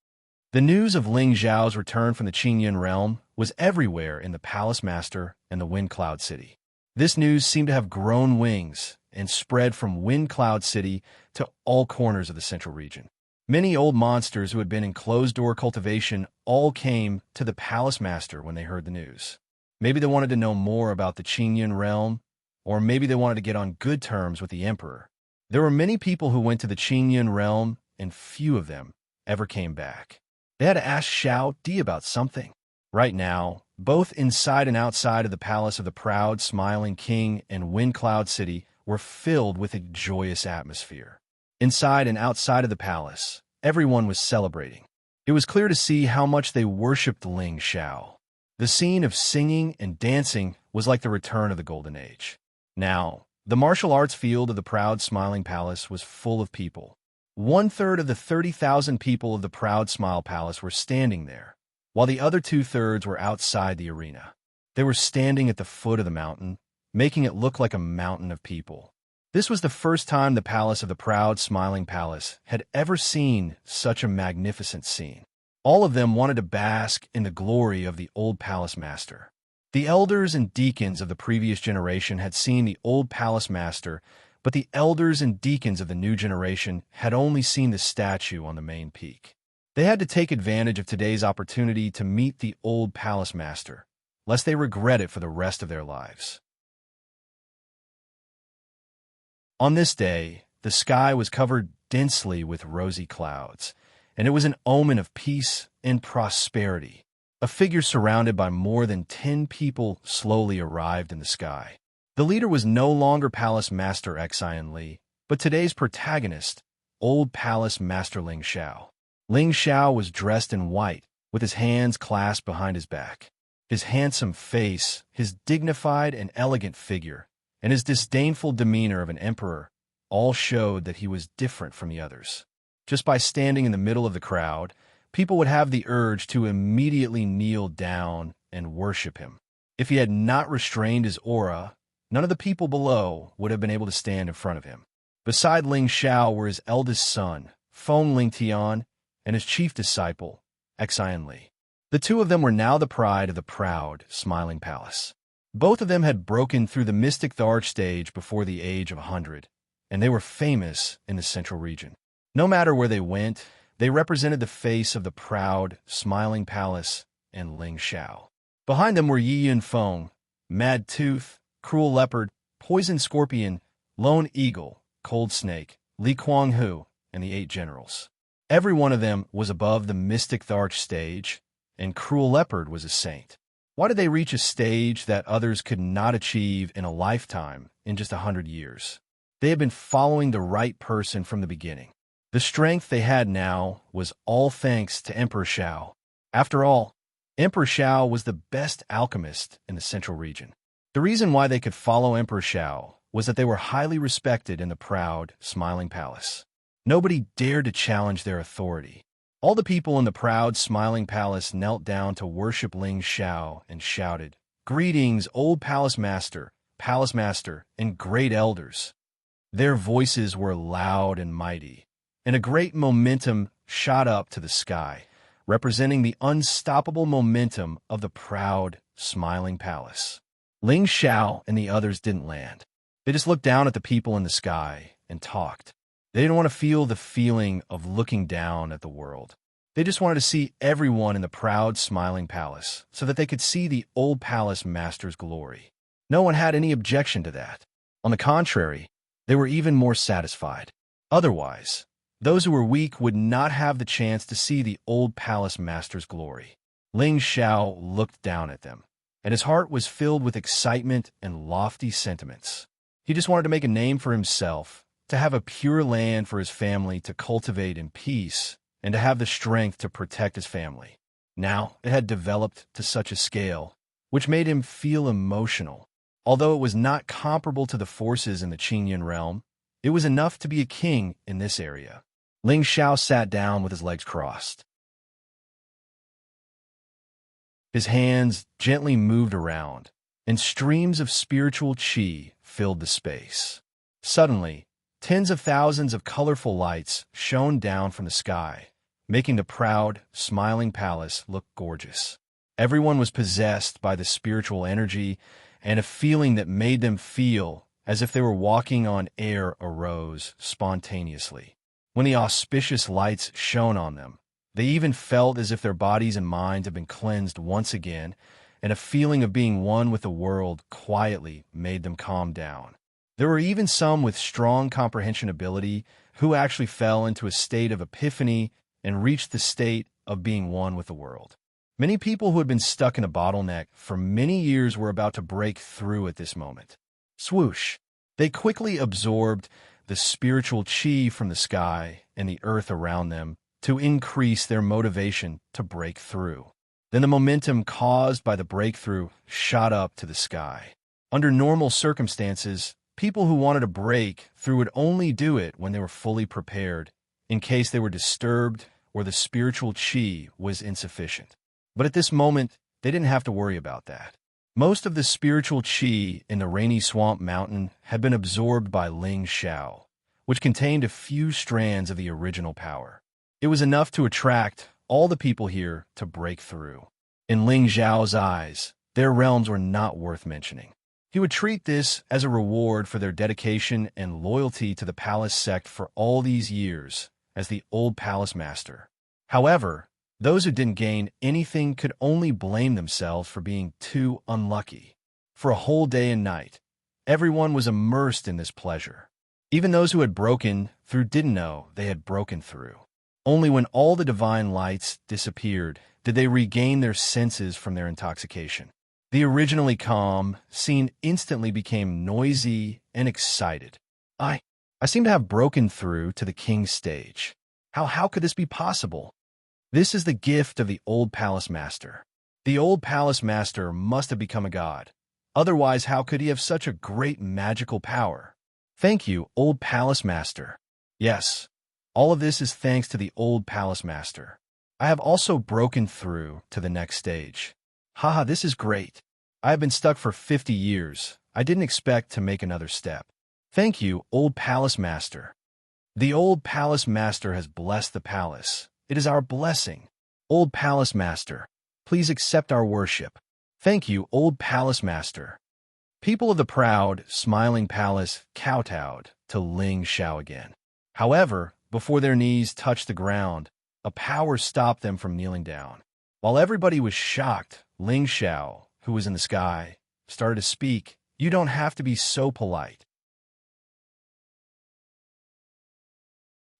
The news of Ling Xiao's return from the Qingyun realm was everywhere in the palace master and the Wind Cloud City. This news seemed to have grown wings and spread from Wind Cloud City to all corners of the central region. Many old monsters who had been in closed-door cultivation all came to the palace master when they heard the news. Maybe they wanted to know more about the Qingyun realm, or maybe they wanted to get on good terms with the emperor. There were many people who went to the Qingyun realm, and few of them ever came back. They had to ask Xiao Di about something. Right now, both inside and outside of the palace of the proud, smiling king and Wind Cloud City were filled with a joyous atmosphere. Inside and outside of the palace, everyone was celebrating. It was clear to see how much they worshipped Ling Xiao. The scene of singing and dancing was like the return of the Golden Age. Now, the martial arts field of the proud, smiling palace was full of people. 1/3 of the 30,000 people of the proud Smile Palace were standing there, while the other 2/3 were outside the arena. They were standing at the foot of the mountain, making it look like a mountain of people. This was the first time the palace of the proud, smiling palace had ever seen such a magnificent scene. All of them wanted to bask in the glory of the old palace master. The elders and deacons of the previous generation had seen the old palace master, but the elders and deacons of the new generation had only seen the statue on the main peak. They had to take advantage of today's opportunity to meet the old palace master, lest they regret it for the rest of their lives. On this day, the sky was covered densely with rosy clouds, and it was an omen of peace and prosperity. A figure surrounded by more than 10 people slowly arrived in the sky. The leader was no longer Palace Master Xian Li, but today's protagonist, Old Palace Master Ling Xiao. Ling Xiao was dressed in white, with his hands clasped behind his back. His handsome face, his dignified and elegant figure, and his disdainful demeanor of an emperor all showed that he was different from the others. Just by standing in the middle of the crowd, people would have the urge to immediately kneel down and worship him. If he had not restrained his aura, none of the people below would have been able to stand in front of him. Beside Ling Xiao were his eldest son, Feng Lingtian, and his chief disciple, Xian Li. The two of them were now the pride of the proud, smiling palace. Both of them had broken through the mystic Tharch stage before the age of 100, and they were famous in the central region. No matter where they went, they represented the face of the proud, smiling palace and Ling Xiao. Behind them were Yi Yunfeng, Mad Tooth, Cruel Leopard, Poison Scorpion, Lone Eagle, Cold Snake, Li Kuanghu, and the 8 generals. Every one of them was above the mystic Tharch stage, and Cruel Leopard was a saint. Why did they reach a stage that others could not achieve in a lifetime in just 100 years? They had been following the right person from the beginning. The strength they had now was all thanks to Emperor Xiao. After all, Emperor Xiao was the best alchemist in the central region. The reason why they could follow Emperor Xiao was that they were highly respected in the proud, smiling palace. Nobody dared to challenge their authority. All the people in the proud, smiling palace knelt down to worship Ling Xiao and shouted, "Greetings, old palace master, and great elders." Their voices were loud and mighty, and a great momentum shot up to the sky, representing the unstoppable momentum of the proud, smiling palace. Ling Xiao and the others didn't land. They just looked down at the people in the sky and talked. They didn't want to feel the feeling of looking down at the world. They just wanted to see everyone in the proud, smiling palace so that they could see the old palace master's glory. No one had any objection to that. On the contrary, they were even more satisfied. Otherwise, those who were weak would not have the chance to see the old palace master's glory. Ling Xiao looked down at them, and his heart was filled with excitement and lofty sentiments. He just wanted to make a name for himself, to have a pure land for his family to cultivate in peace, and to have the strength to protect his family. Now it had developed to such a scale, which made him feel emotional. Although it was not comparable to the forces in the Qingyan realm, it was enough to be a king in this area. Ling Xiao sat down with his legs crossed. His hands gently moved around, and streams of spiritual qi filled the space. Suddenly, tens of thousands of colorful lights shone down from the sky, making the proud, smiling palace look gorgeous. Everyone was possessed by the spiritual energy, and a feeling that made them feel as if they were walking on air arose spontaneously. When the auspicious lights shone on them, they even felt as if their bodies and minds had been cleansed once again, and a feeling of being one with the world quietly made them calm down. There were even some with strong comprehension ability who actually fell into a state of epiphany and reached the state of being one with the world. Many people who had been stuck in a bottleneck for many years were about to break through at this moment. Swoosh! They quickly absorbed the spiritual qi from the sky and the earth around them to increase their motivation to break through. Then the momentum caused by the breakthrough shot up to the sky. Under normal circumstances, people who wanted to break through would only do it when they were fully prepared, in case they were disturbed or the spiritual qi was insufficient. But at this moment, they didn't have to worry about that. Most of the spiritual qi in the rainy swamp mountain had been absorbed by Ling Xiao, which contained a few strands of the original power. It was enough to attract all the people here to break through. In Ling Xiao's eyes, their realms were not worth mentioning. He would treat this as a reward for their dedication and loyalty to the palace sect for all these years as the old palace master. However, those who didn't gain anything could only blame themselves for being too unlucky. For a whole day and night, everyone was immersed in this pleasure. Even those who had broken through didn't know they had broken through. Only when all the divine lights disappeared did they regain their senses from their intoxication. The originally calm scene instantly became noisy and excited. I seem to have broken through to the king's stage. How could this be possible? This is the gift of the old palace master. The old palace master must have become a god. Otherwise, how could he have such a great magical power? Thank you, old palace master. Yes, all of this is thanks to the old palace master. I have also broken through to the next stage. Haha, this is great. I have been stuck for 50 years. I didn't expect to make another step. Thank you, old palace master. The old palace master has blessed the palace. It is our blessing. Old palace master, please accept our worship. Thank you, old palace master. People of the proud, smiling palace kowtowed to Ling Xiao again. However, before their knees touched the ground, a power stopped them from kneeling down. While everybody was shocked, Ling Xiao, who was in the sky, started to speak. You don't have to be so polite.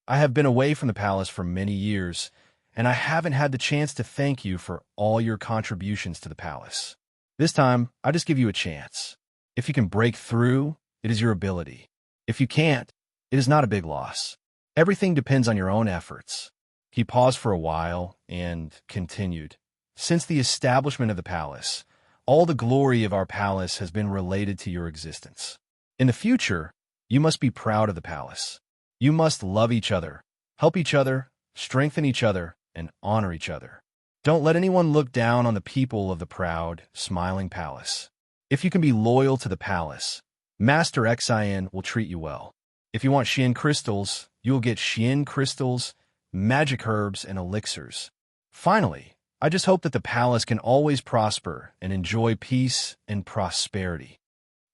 I have been away from the palace for many years, and I haven't had the chance to thank you for all your contributions to the palace. This time, I just give you a chance. If you can break through, it is your ability. If you can't, it is not a big loss. Everything depends on your own efforts. He paused for a while and continued. Since the establishment of the palace, all the glory of our palace has been related to your existence. In the future, you must be proud of the palace. You must love each other, help each other, strengthen each other, and honor each other. Don't let anyone look down on the people of the proud, smiling palace. If you can be loyal to the palace, Master Xin will treat you well. If you want Xian crystals, you will get Xian crystals, magic herbs, and elixirs. Finally, I just hope that the palace can always prosper and enjoy peace and prosperity.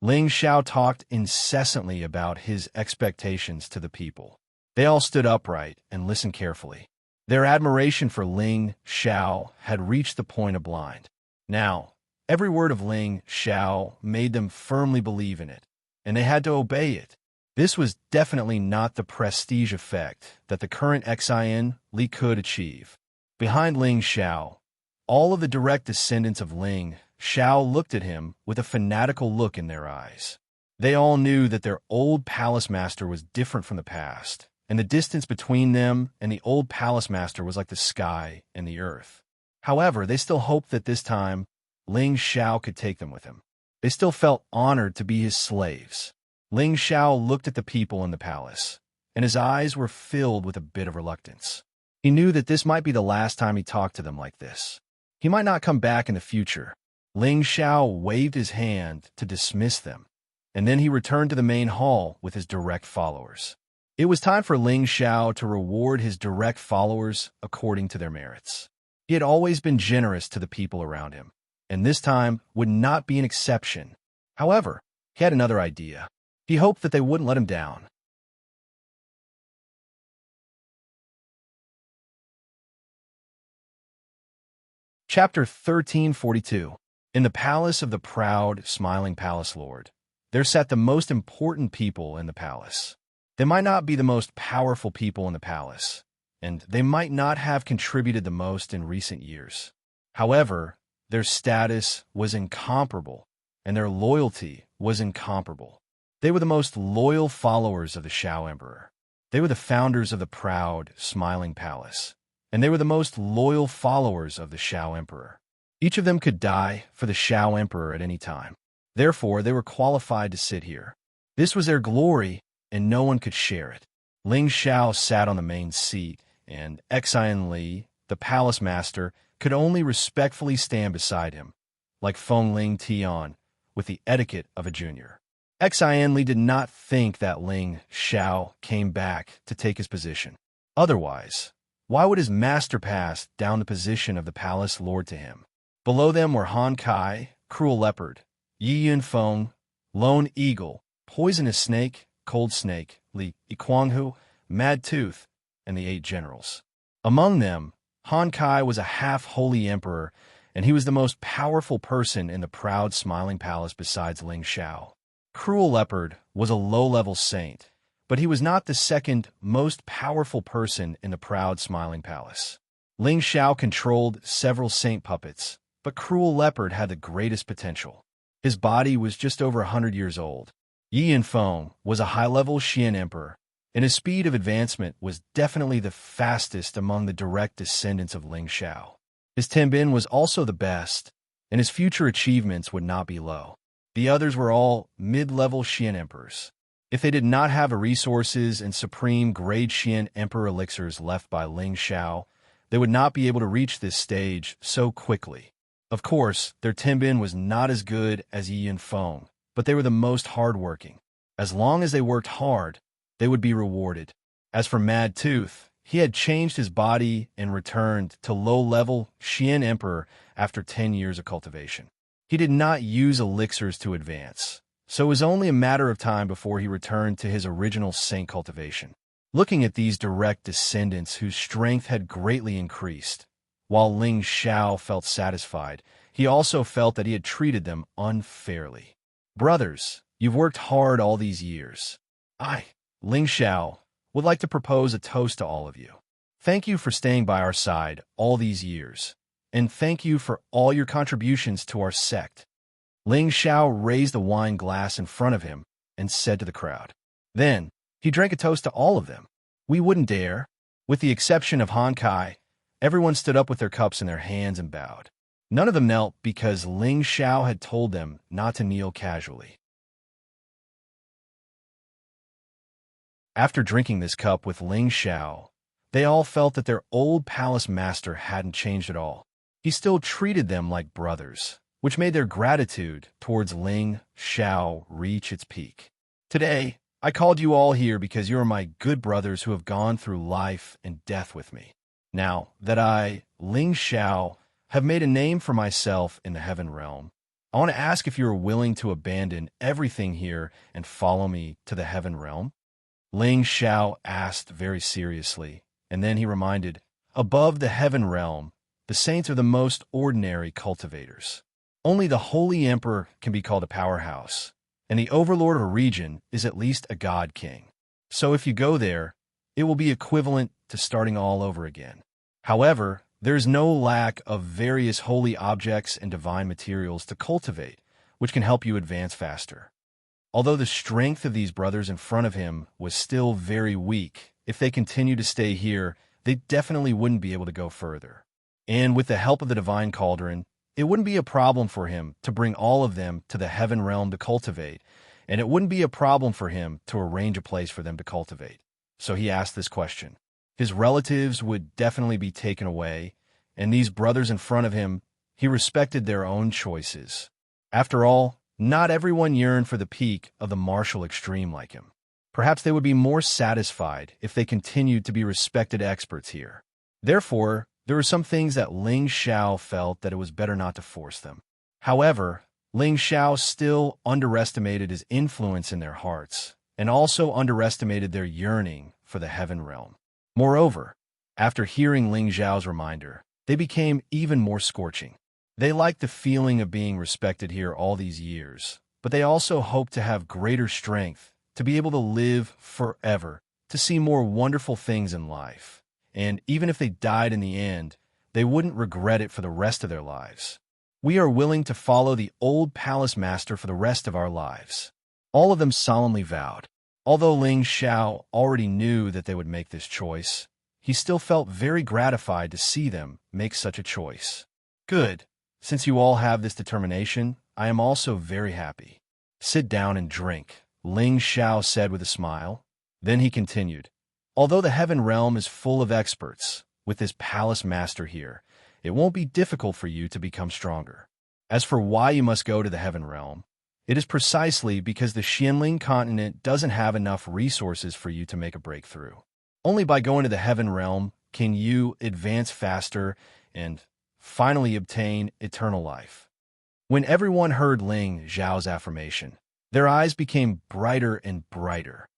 Ling Xiao talked incessantly about his expectations to the people. They all stood upright and listened carefully. Their admiration for Ling Xiao had reached the point of blind. Now, every word of Ling Xiao made them firmly believe in it, and they had to obey it. This was definitely not the prestige effect that the current Xin Li could achieve. Behind Ling Xiao, all of the direct descendants of Ling Xiao looked at him with a fanatical look in their eyes. They all knew that their old palace master was different from the past, and the distance between them and the old palace master was like the sky and the earth. However, they still hoped that this time, Ling Xiao could take them with him. They still felt honored to be his slaves. Ling Xiao looked at the people in the palace, and his eyes were filled with a bit of reluctance. He knew that this might be the last time he talked to them like this. He might not come back in the future. Ling Xiao waved his hand to dismiss them, and then he returned to the main hall with his direct followers. It was time for Ling Xiao to reward his direct followers according to their merits. He had always been generous to the people around him, and this time would not be an exception. However, he had another idea. He hoped that they wouldn't let him down. Chapter 1342. In the palace of the proud, smiling palace lord, there sat the most important people in the palace. They might not be the most powerful people in the palace, and they might not have contributed the most in recent years. However, their status was incomparable, and their loyalty was incomparable. They were the most loyal followers of the Shao Emperor. They were the founders of the proud, smiling palace, and they were the most loyal followers of the Shao Emperor. Each of them could die for the Shao Emperor at any time. Therefore, they were qualified to sit here. This was their glory, and no one could share it. Ling Xiao sat on the main seat, and Xin Li, the palace master, could only respectfully stand beside him, like Feng Ling Tian, with the etiquette of a junior. Xin Li did not think that Ling Xiao came back to take his position. Otherwise, why would his master pass down the position of the palace lord to him? Below them were Han Kai, Cruel Leopard, Yi Yunfeng, Lone Eagle, Poisonous Snake, Cold Snake, Li Yiquanghu, Mad Tooth, and the 8 generals. Among them, Han Kai was a half-holy emperor, and he was the most powerful person in the proud, smiling palace besides Ling Xiao. Cruel Leopard was a low-level saint, but he was not the second most powerful person in the proud smiling palace. Ling Xiao controlled several saint puppets, but Cruel Leopard had the greatest potential. His body was just over 100 years old. Yi Yanfeng was a high-level Xian emperor, and his speed of advancement was definitely the fastest among the direct descendants of Ling Xiao. His Tenbin was also the best, and his future achievements would not be low. The others were all mid-level Xian emperors. If they did not have the resources and supreme grade Xian emperor elixirs left by Ling Xiao, they would not be able to reach this stage so quickly. Of course, their Tenbin was not as good as Yi Yanfeng, but they were the most hardworking. As long as they worked hard, they would be rewarded. As for Mad Tooth, he had changed his body and returned to low-level Xian Emperor after 10 years of cultivation. He did not use elixirs to advance, so it was only a matter of time before he returned to his original saint cultivation. Looking at these direct descendants whose strength had greatly increased, while Ling Xiao felt satisfied, he also felt that he had treated them unfairly. Brothers, you've worked hard all these years. I, Ling Xiao, would like to propose a toast to all of you. Thank you for staying by our side all these years, and thank you for all your contributions to our sect. Ling Xiao raised a wine glass in front of him and said to the crowd. Then, he drank a toast to all of them. We wouldn't dare. With the exception of Han Kai, everyone stood up with their cups in their hands and bowed. None of them knelt because Ling Xiao had told them not to kneel casually. After drinking this cup with Ling Xiao, they all felt that their old palace master hadn't changed at all. He still treated them like brothers, which made their gratitude towards Ling Xiao reach its peak. Today, I called you all here because you are my good brothers who have gone through life and death with me. Now that I, Ling Xiao, have made a name for myself in the heaven realm, I want to ask if you are willing to abandon everything here and follow me to the heaven realm. Ling Xiao asked very seriously, and then he reminded, above the heaven realm, the saints are the most ordinary cultivators. Only the Holy Emperor can be called a powerhouse, and the overlord of a region is at least a god king. So if you go there, it will be equivalent to starting all over again. However, there is no lack of various holy objects and divine materials to cultivate, which can help you advance faster. Although the strength of these brothers in front of him was still very weak, if they continued to stay here, they definitely wouldn't be able to go further. And with the help of the divine cauldron, it wouldn't be a problem for him to bring all of them to the heaven realm to cultivate, and it wouldn't be a problem for him to arrange a place for them to cultivate. So he asked this question. His relatives would definitely be taken away, and these brothers in front of him, he respected their own choices. After all, not everyone yearned for the peak of the martial extreme like him. Perhaps they would be more satisfied if they continued to be respected experts here. Therefore, there were some things that Ling Xiao felt that it was better not to force them. However, Ling Xiao still underestimated his influence in their hearts, and also underestimated their yearning for the heaven realm. Moreover, after hearing Ling Xiao's reminder, they became even more scorching. They liked the feeling of being respected here all these years, but they also hoped to have greater strength, to be able to live forever, to see more wonderful things in life. And even if they died in the end, they wouldn't regret it for the rest of their lives. We are willing to follow the old palace master for the rest of our lives. All of them solemnly vowed. Although Ling Xiao already knew that they would make this choice, he still felt very gratified to see them make such a choice. Good. Since you all have this determination, I am also very happy. Sit down and drink, Ling Xiao said with a smile. Then he continued. Although the heaven realm is full of experts, with this palace master here, it won't be difficult for you to become stronger. As for why you must go to the heaven realm, it is precisely because the Xianling continent doesn't have enough resources for you to make a breakthrough. Only by going to the heaven realm can you advance faster and finally obtain eternal life. When everyone heard Ling Xiao's affirmation, their eyes became brighter and brighter.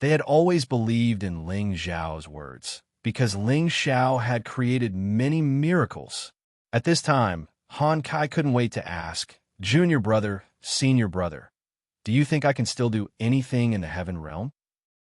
They had always believed in Ling Xiao's words, because Ling Xiao had created many miracles. At this time, Han Kai couldn't wait to ask, Junior brother, senior brother, do you think I can still do anything in the Heaven Realm?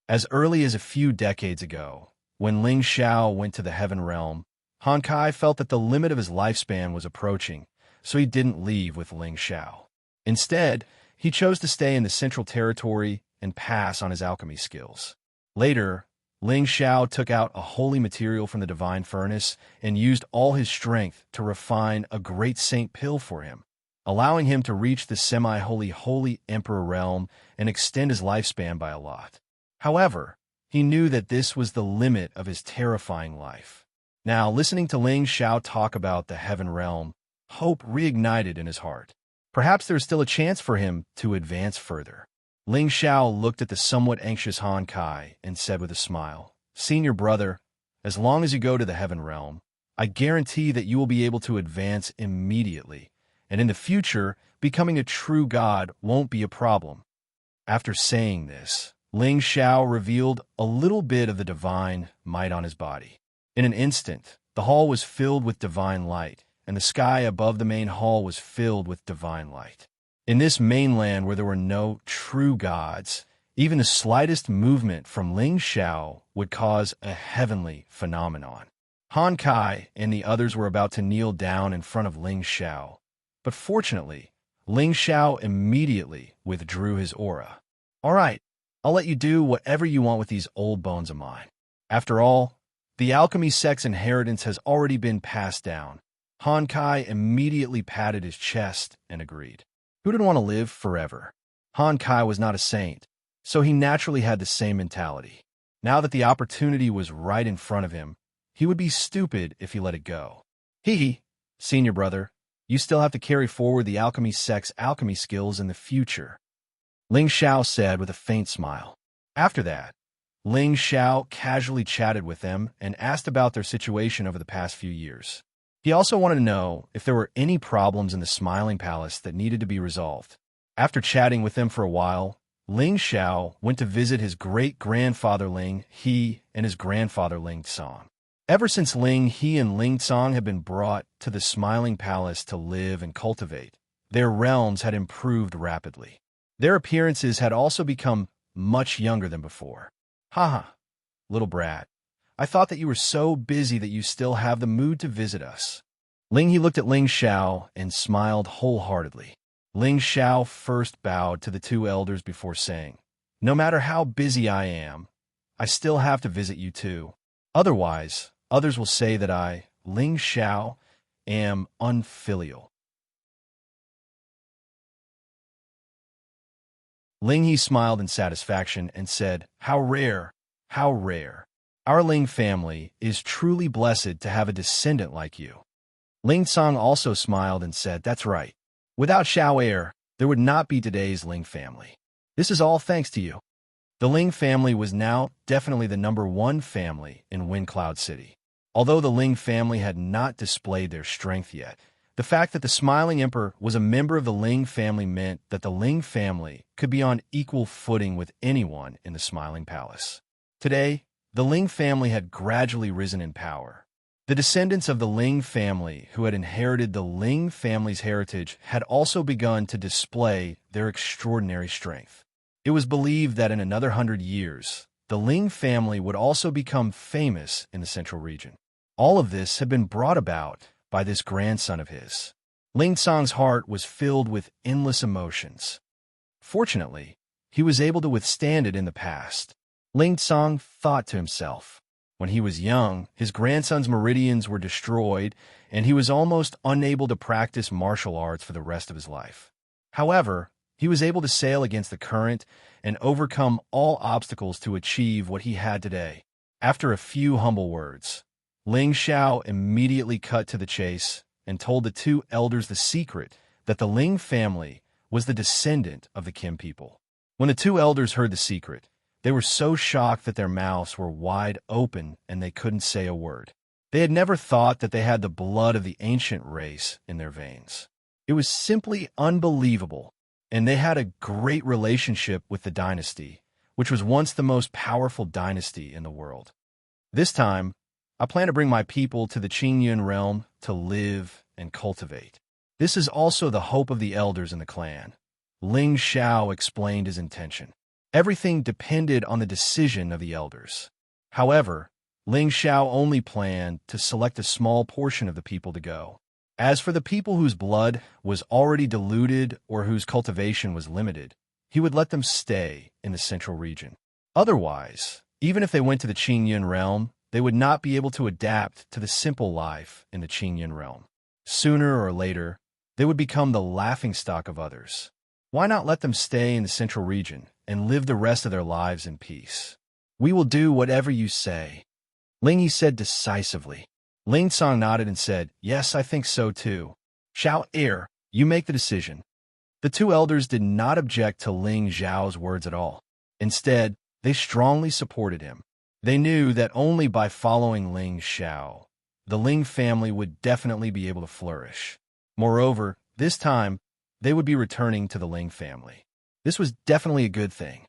As early as a few decades ago, when Ling Xiao went to the Heaven Realm, Han Kai felt that the limit of his lifespan was approaching, so he didn't leave with Ling Xiao. Instead, he chose to stay in the Central Territory and pass on his alchemy skills. Later, Ling Xiao took out a holy material from the divine furnace and used all his strength to refine a great saint pill for him, allowing him to reach the semi-holy Holy Emperor realm and extend his lifespan by a lot. However, he knew that this was the limit of his terrifying life. Now, listening to Ling Xiao talk about the Heaven Realm, hope reignited in his heart. Perhaps there is still a chance for him to advance further. Ling Xiao looked at the somewhat anxious Han Kai and said with a smile, "Senior brother, as long as you go to the Heaven Realm, I guarantee that you will be able to advance immediately, and in the future, becoming a true god won't be a problem." After saying this, Ling Xiao revealed a little bit of the divine might on his body. In an instant, the hall was filled with divine light, and the sky above the main hall was filled with divine light. In this mainland where there were no true gods, even the slightest movement from Ling Xiao would cause a heavenly phenomenon. Han Kai and the others were about to kneel down in front of Ling Xiao, but fortunately, Ling Xiao immediately withdrew his aura. "All right, I'll let you do whatever you want with these old bones of mine. After all, the alchemy sect's inheritance has already been passed down." Han Kai immediately patted his chest and agreed. Who didn't want to live forever? Han Kai was not a saint, so he naturally had the same mentality. Now that the opportunity was right in front of him, he would be stupid if he let it go. Hee, senior brother, you still have to carry forward the alchemy sect's alchemy skills in the future, Ling Xiao said with a faint smile. After that, Ling Xiao casually chatted with them and asked about their situation over the past few years. He also wanted to know if there were any problems in the Smiling Palace that needed to be resolved. After chatting with them for a while, Ling Xiao went to visit his great-grandfather Ling He and his grandfather Ling Tsong. Ever since Ling He and Ling Tsong had been brought to the Smiling Palace to live and cultivate, their realms had improved rapidly. Their appearances had also become much younger than before. Haha, little brat. I thought that you were so busy that you still have the mood to visit us. Ling He looked at Ling Xiao and smiled wholeheartedly. Ling Xiao first bowed to the two elders before saying, "No matter how busy I am, I still have to visit you too. Otherwise, others will say that I, Ling Xiao, am unfilial." Ling He smiled in satisfaction and said, "How rare, how rare. Our Ling family is truly blessed to have a descendant like you." Ling Tsong also smiled and said, "That's right. Without Xiao heir, there would not be today's Ling family. This is all thanks to you." The Ling family was now definitely the #1 family in Wind Cloud City. Although the Ling family had not displayed their strength yet, the fact that the Smiling Emperor was a member of the Ling family meant that the Ling family could be on equal footing with anyone in the Smiling Palace. Today, the Ling family had gradually risen in power. The descendants of the Ling family who had inherited the Ling family's heritage had also begun to display their extraordinary strength. It was believed that in another 100 years, the Ling family would also become famous in the central region. All of this had been brought about by this grandson of his. Ling Tsong's heart was filled with endless emotions. Fortunately, he was able to withstand it in the past. Ling Tsong thought to himself. When he was young, his grandson's meridians were destroyed, and he was almost unable to practice martial arts for the rest of his life. However, he was able to sail against the current and overcome all obstacles to achieve what he had today. After a few humble words, Ling Xiao immediately cut to the chase and told the two elders the secret that the Ling family was the descendant of the Kim people. When the two elders heard the secret, they were so shocked that their mouths were wide open and they couldn't say a word. They had never thought that they had the blood of the ancient race in their veins. It was simply unbelievable, and they had a great relationship with the dynasty, which was once the most powerful dynasty in the world. This time, I plan to bring my people to the Qingyun realm to live and cultivate. This is also the hope of the elders in the clan. Ling Xiao explained his intention. Everything depended on the decision of the elders. However, Ling Xiao only planned to select a small portion of the people to go. As for the people whose blood was already diluted or whose cultivation was limited, he would let them stay in the central region. Otherwise, even if they went to the Qingyun realm, they would not be able to adapt to the simple life in the Qingyun realm. Sooner or later, they would become the laughingstock of others. Why not let them stay in the central region and live the rest of their lives in peace? We will do whatever you say, Ling Yi said decisively. Ling Song nodded and said, yes, I think so too. Xiao Er, you make the decision. The two elders did not object to Ling Zhao's words at all. Instead, they strongly supported him. They knew that only by following Ling Xiao, the Ling family would definitely be able to flourish. Moreover, this time, they would be returning to the Ling family. This was definitely a good thing.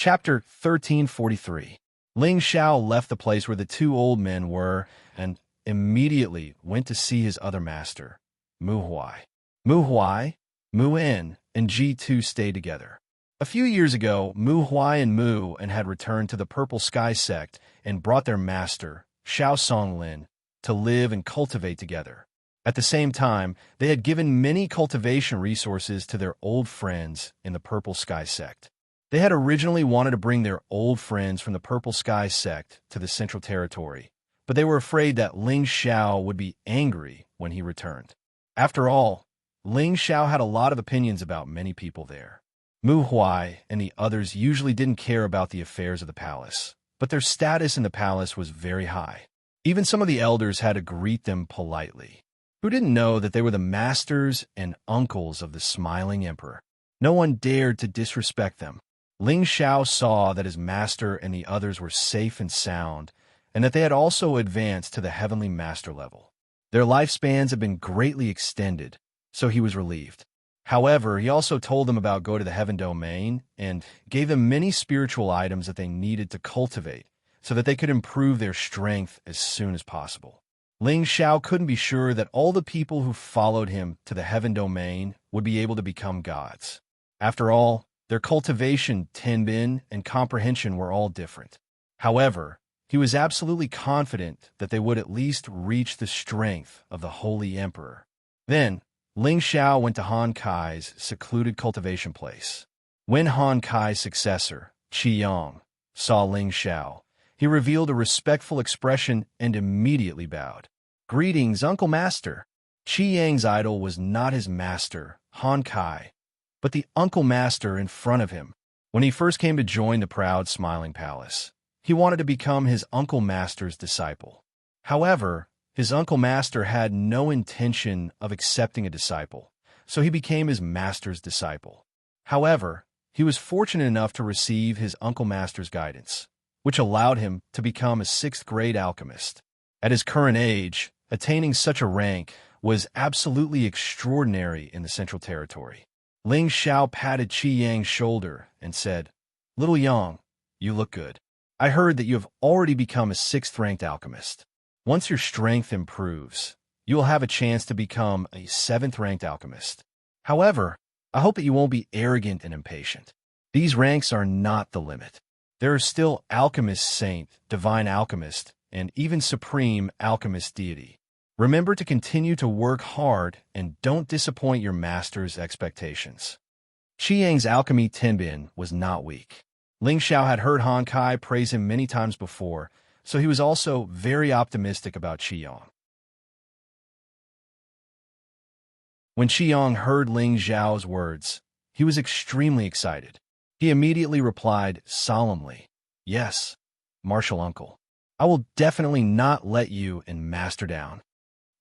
Chapter 1343. Ling Xiao left the place where the two old men were and immediately went to see his other master, Mu Huai. Mu Huai, Mu En, and G2 stayed together. A few years ago, Mu Huai and Mu En had returned to the Purple Sky sect and brought their master, Xiao Songlin, to live and cultivate together. At the same time, they had given many cultivation resources to their old friends in the Purple Sky sect. They had originally wanted to bring their old friends from the Purple Sky sect to the Central Territory, but they were afraid that Ling Xiao would be angry when he returned. After all, Ling Xiao had a lot of opinions about many people there. Mu Huai and the others usually didn't care about the affairs of the palace, but their status in the palace was very high. Even some of the elders had to greet them politely. Who didn't know that they were the masters and uncles of the smiling emperor? No one dared to disrespect them. Ling Xiao saw that his master and the others were safe and sound, and that they had also advanced to the heavenly master level. Their lifespans had been greatly extended, so he was relieved. However, he also told them about go to the heaven domain and gave them many spiritual items that they needed to cultivate so that they could improve their strength as soon as possible. Ling Xiao couldn't be sure that all the people who followed him to the heaven domain would be able to become gods. After all, their cultivation, tenbin, and comprehension were all different. However, he was absolutely confident that they would at least reach the strength of the Holy Emperor. Then, Ling Xiao went to Han Kai's secluded cultivation place. When Han Kai's successor, Qi Yang, saw Ling Xiao, he revealed a respectful expression and immediately bowed. Greetings, Uncle Master. Qi Yang's idol was not his master, Han Kai, but the Uncle Master in front of him. When he first came to join the proud, smiling palace, he wanted to become his Uncle Master's disciple. However, his Uncle Master had no intention of accepting a disciple, so he became his master's disciple. However, he was fortunate enough to receive his Uncle Master's guidance, which allowed him to become a 6th-grade alchemist. At his current age, attaining such a rank was absolutely extraordinary in the Central Territory. Ling Xiao patted Qi Yang's shoulder and said, Little Yang, you look good. I heard that you have already become a 6th-ranked alchemist. Once your strength improves, you will have a chance to become a 7th-ranked alchemist. However, I hope that you won't be arrogant and impatient. These ranks are not the limit. There are still Alchemist Saint, Divine Alchemist, and even Supreme Alchemist Deity. Remember to continue to work hard and don't disappoint your master's expectations. Qi Yang's alchemy tenbin was not weak. Ling Xiao had heard Han Kai praise him many times before, so he was also very optimistic about Qi Yang. When Qi Yang heard Ling Xiao's words, he was extremely excited. He immediately replied solemnly, Yes, Martial Uncle. I will definitely not let you and Master down.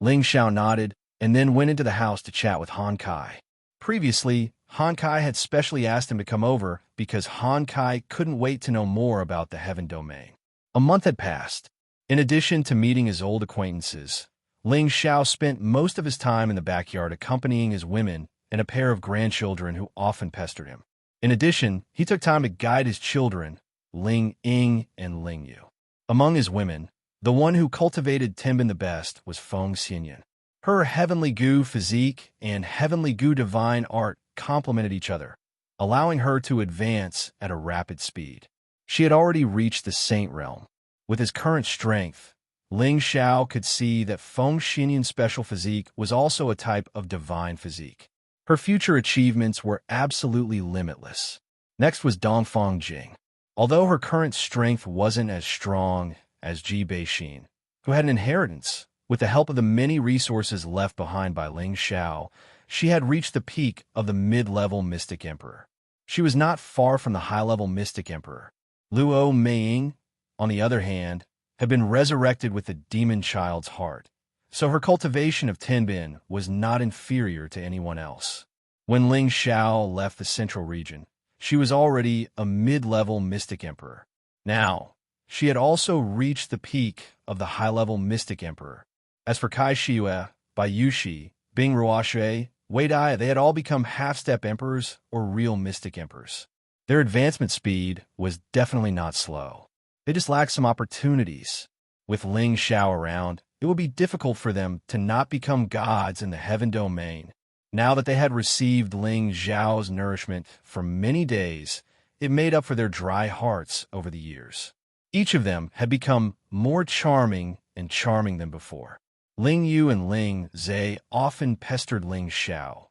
Ling Xiao nodded and then went into the house to chat with Han Kai. Previously, Han Kai had specially asked him to come over because Han Kai couldn't wait to know more about the Heaven Domain. A month had passed. In addition to meeting his old acquaintances, Ling Xiao spent most of his time in the backyard accompanying his women and a pair of grandchildren who often pestered him. In addition, he took time to guide his children, Ling Ying and Ling Yu. Among his women, The one who cultivated Timbin the best was Feng Xianyan. Her heavenly gu physique and heavenly gu divine art complemented each other, allowing her to advance at a rapid speed. She had already reached the saint realm. With his current strength, Ling Xiao could see that Feng Xianyan's special physique was also a type of divine physique. Her future achievements were absolutely limitless. Next was Dongfang Jing. Although her current strength wasn't as strong as Ji Beixin, who had an inheritance, with the help of the many resources left behind by Ling Xiao, she had reached the peak of the mid-level Mystic Emperor. She was not far from the high-level Mystic Emperor. Luo Meiying, on the other hand, had been resurrected with the demon child's heart, so her cultivation of Tianbin was not inferior to anyone else. When Ling Xiao left the central region, she was already a mid-level Mystic Emperor. Now, she had also reached the peak of the high-level Mystic Emperor. As for Kai Shiyue, Bai Yushi, Bing Ruoshui, Wei Dai, they had all become half-step emperors or real Mystic Emperors. Their advancement speed was definitely not slow. They just lacked some opportunities. With Ling Xiao around, it would be difficult for them to not become gods in the heaven domain. Now that they had received Ling Xiao's nourishment for many days, it made up for their dry hearts over the years. Each of them had become more charming and charming than before. Ling Yu and Ling Zhe often pestered Ling Xiao,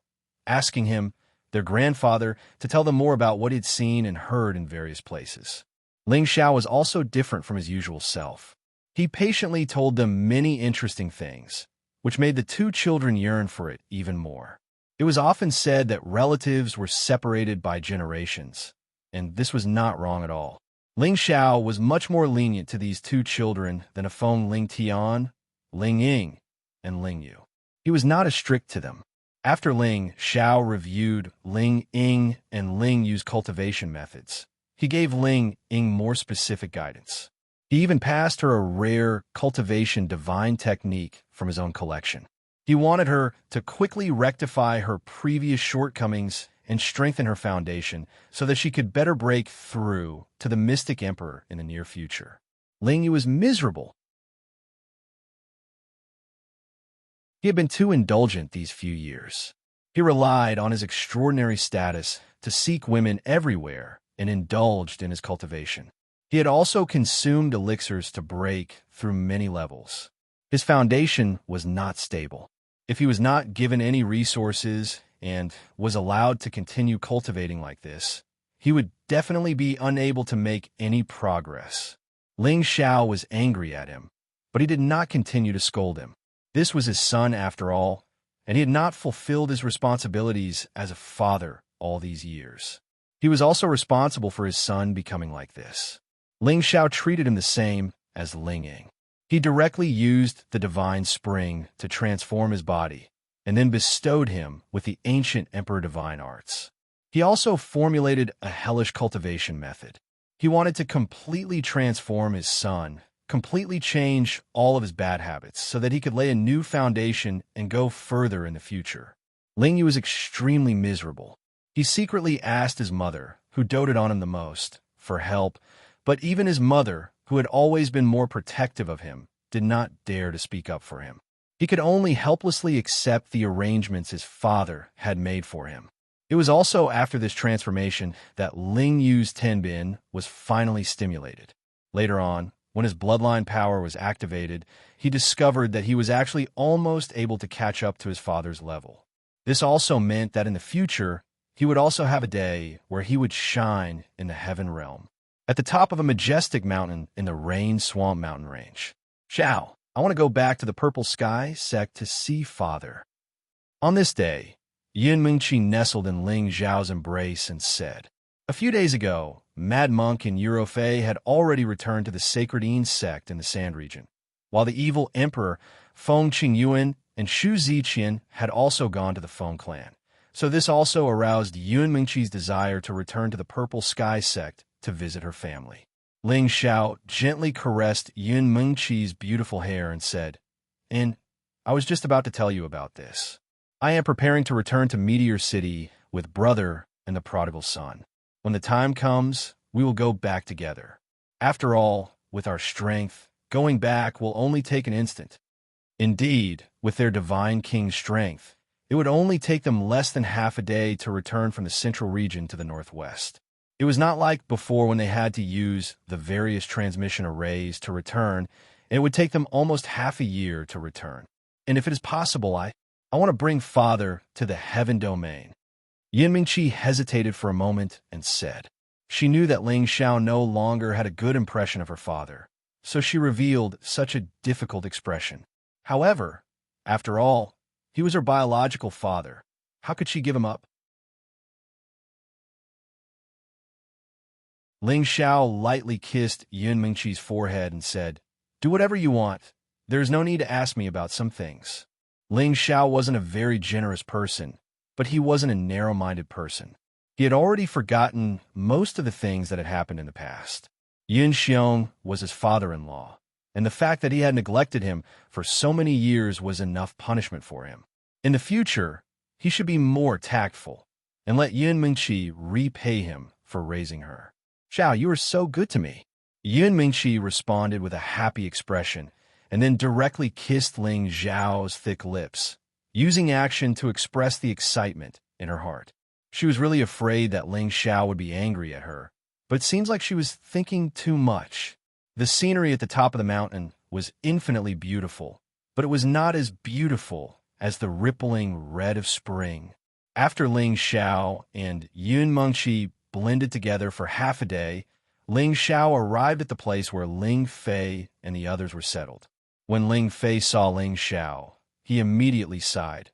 asking him, their grandfather, to tell them more about what he'd seen and heard in various places. Ling Xiao was also different from his usual self. He patiently told them many interesting things, which made the two children yearn for it even more. It was often said that relatives were separated by generations, and this was not wrong at all. Ling Xiao was much more lenient to these two children than a Feng Ling Tian, Ling Ying, and Ling Yu. He was not as strict to them. After Ling Xiao reviewed Ling Ying and Ling Yu's cultivation methods, he gave Ling Ying more specific guidance. He even passed her a rare cultivation divine technique from his own collection. He wanted her to quickly rectify her previous shortcomings and strengthen her foundation so that she could better break through to the Mystic Emperor in the near future. Ling Yu was miserable. He had been too indulgent these few years. He relied on his extraordinary status to seek women everywhere and indulged in his cultivation. He had also consumed elixirs to break through many levels. His foundation was not stable. If he was not given any resources and was allowed to continue cultivating like this, he would definitely be unable to make any progress. Ling Xiao was angry at him, but he did not continue to scold him. This was his son after all, and he had not fulfilled his responsibilities as a father all these years. He was also responsible for his son becoming like this. Ling Xiao treated him the same as Ling Ying. He directly used the divine spring to transform his body, and then bestowed him with the ancient emperor divine arts. He also formulated a hellish cultivation method. He wanted to completely transform his son, completely change all of his bad habits so that he could lay a new foundation and go further in the future. Ling Yu was extremely miserable. He secretly asked his mother, who doted on him the most, for help, but even his mother, who had always been more protective of him, did not dare to speak up for him. He could only helplessly accept the arrangements his father had made for him. It was also after this transformation that Ling Yu's Tenbin was finally stimulated. Later on, when his bloodline power was activated, he discovered that he was actually almost able to catch up to his father's level. This also meant that in the future, he would also have a day where he would shine in the heaven realm, at the top of a majestic mountain in the Rain Swamp mountain range. Xiao, I want to go back to the Purple Sky sect to see Father. On this day, Yun Mingqi nestled in Ling Xiao's embrace and said, a few days ago, Mad Monk and Eurofei had already returned to the Sacred Yin sect in the Sand region, while the evil Emperor Feng Qingyuan and Shu Ziqian had also gone to the Feng clan. So this also aroused Yun Mingqi's desire to return to the Purple Sky sect to visit her family. Ling Xiao gently caressed Yun Mingqi's beautiful hair and said, I was just about to tell you about this. I am preparing to return to Meteor City with brother and the prodigal son. When the time comes, we will go back together. After all, with our strength, going back will only take an instant. Indeed, with their divine king's strength, it would only take them less than half a day to return from the central region to the northwest. It was not like before when they had to use the various transmission arrays to return, and it would take them almost half a year to return. And if it is possible, I want to bring Father to the heaven domain. Yin Mingqi hesitated for a moment and said. She knew that Ling Xiao no longer had a good impression of her father, so she revealed such a difficult expression. However, after all, he was her biological father. How could she give him up? Ling Xiao lightly kissed Yun Mingqi's forehead and said, "Do whatever you want. There is no need to ask me about some things." Ling Xiao wasn't a very generous person, but he wasn't a narrow-minded person. He had already forgotten most of the things that had happened in the past. Yun Xiong was his father-in-law, and the fact that he had neglected him for so many years was enough punishment for him. In the future, he should be more tactful and let Yun Mingqi repay him for raising her. "Xiao, you are so good to me." Yun Mingqi responded with a happy expression and then directly kissed Ling Xiao's thick lips, using action to express the excitement in her heart. She was really afraid that Ling Xiao would be angry at her, but it seems like she was thinking too much. The scenery at the top of the mountain was infinitely beautiful, but it was not as beautiful as the rippling red of spring. After Ling Xiao and Yun Mingqi blended together for half a day, Ling Xiao arrived at the place where Ling Fei and the others were settled. When Ling Fei saw Ling Xiao, he immediately sighed.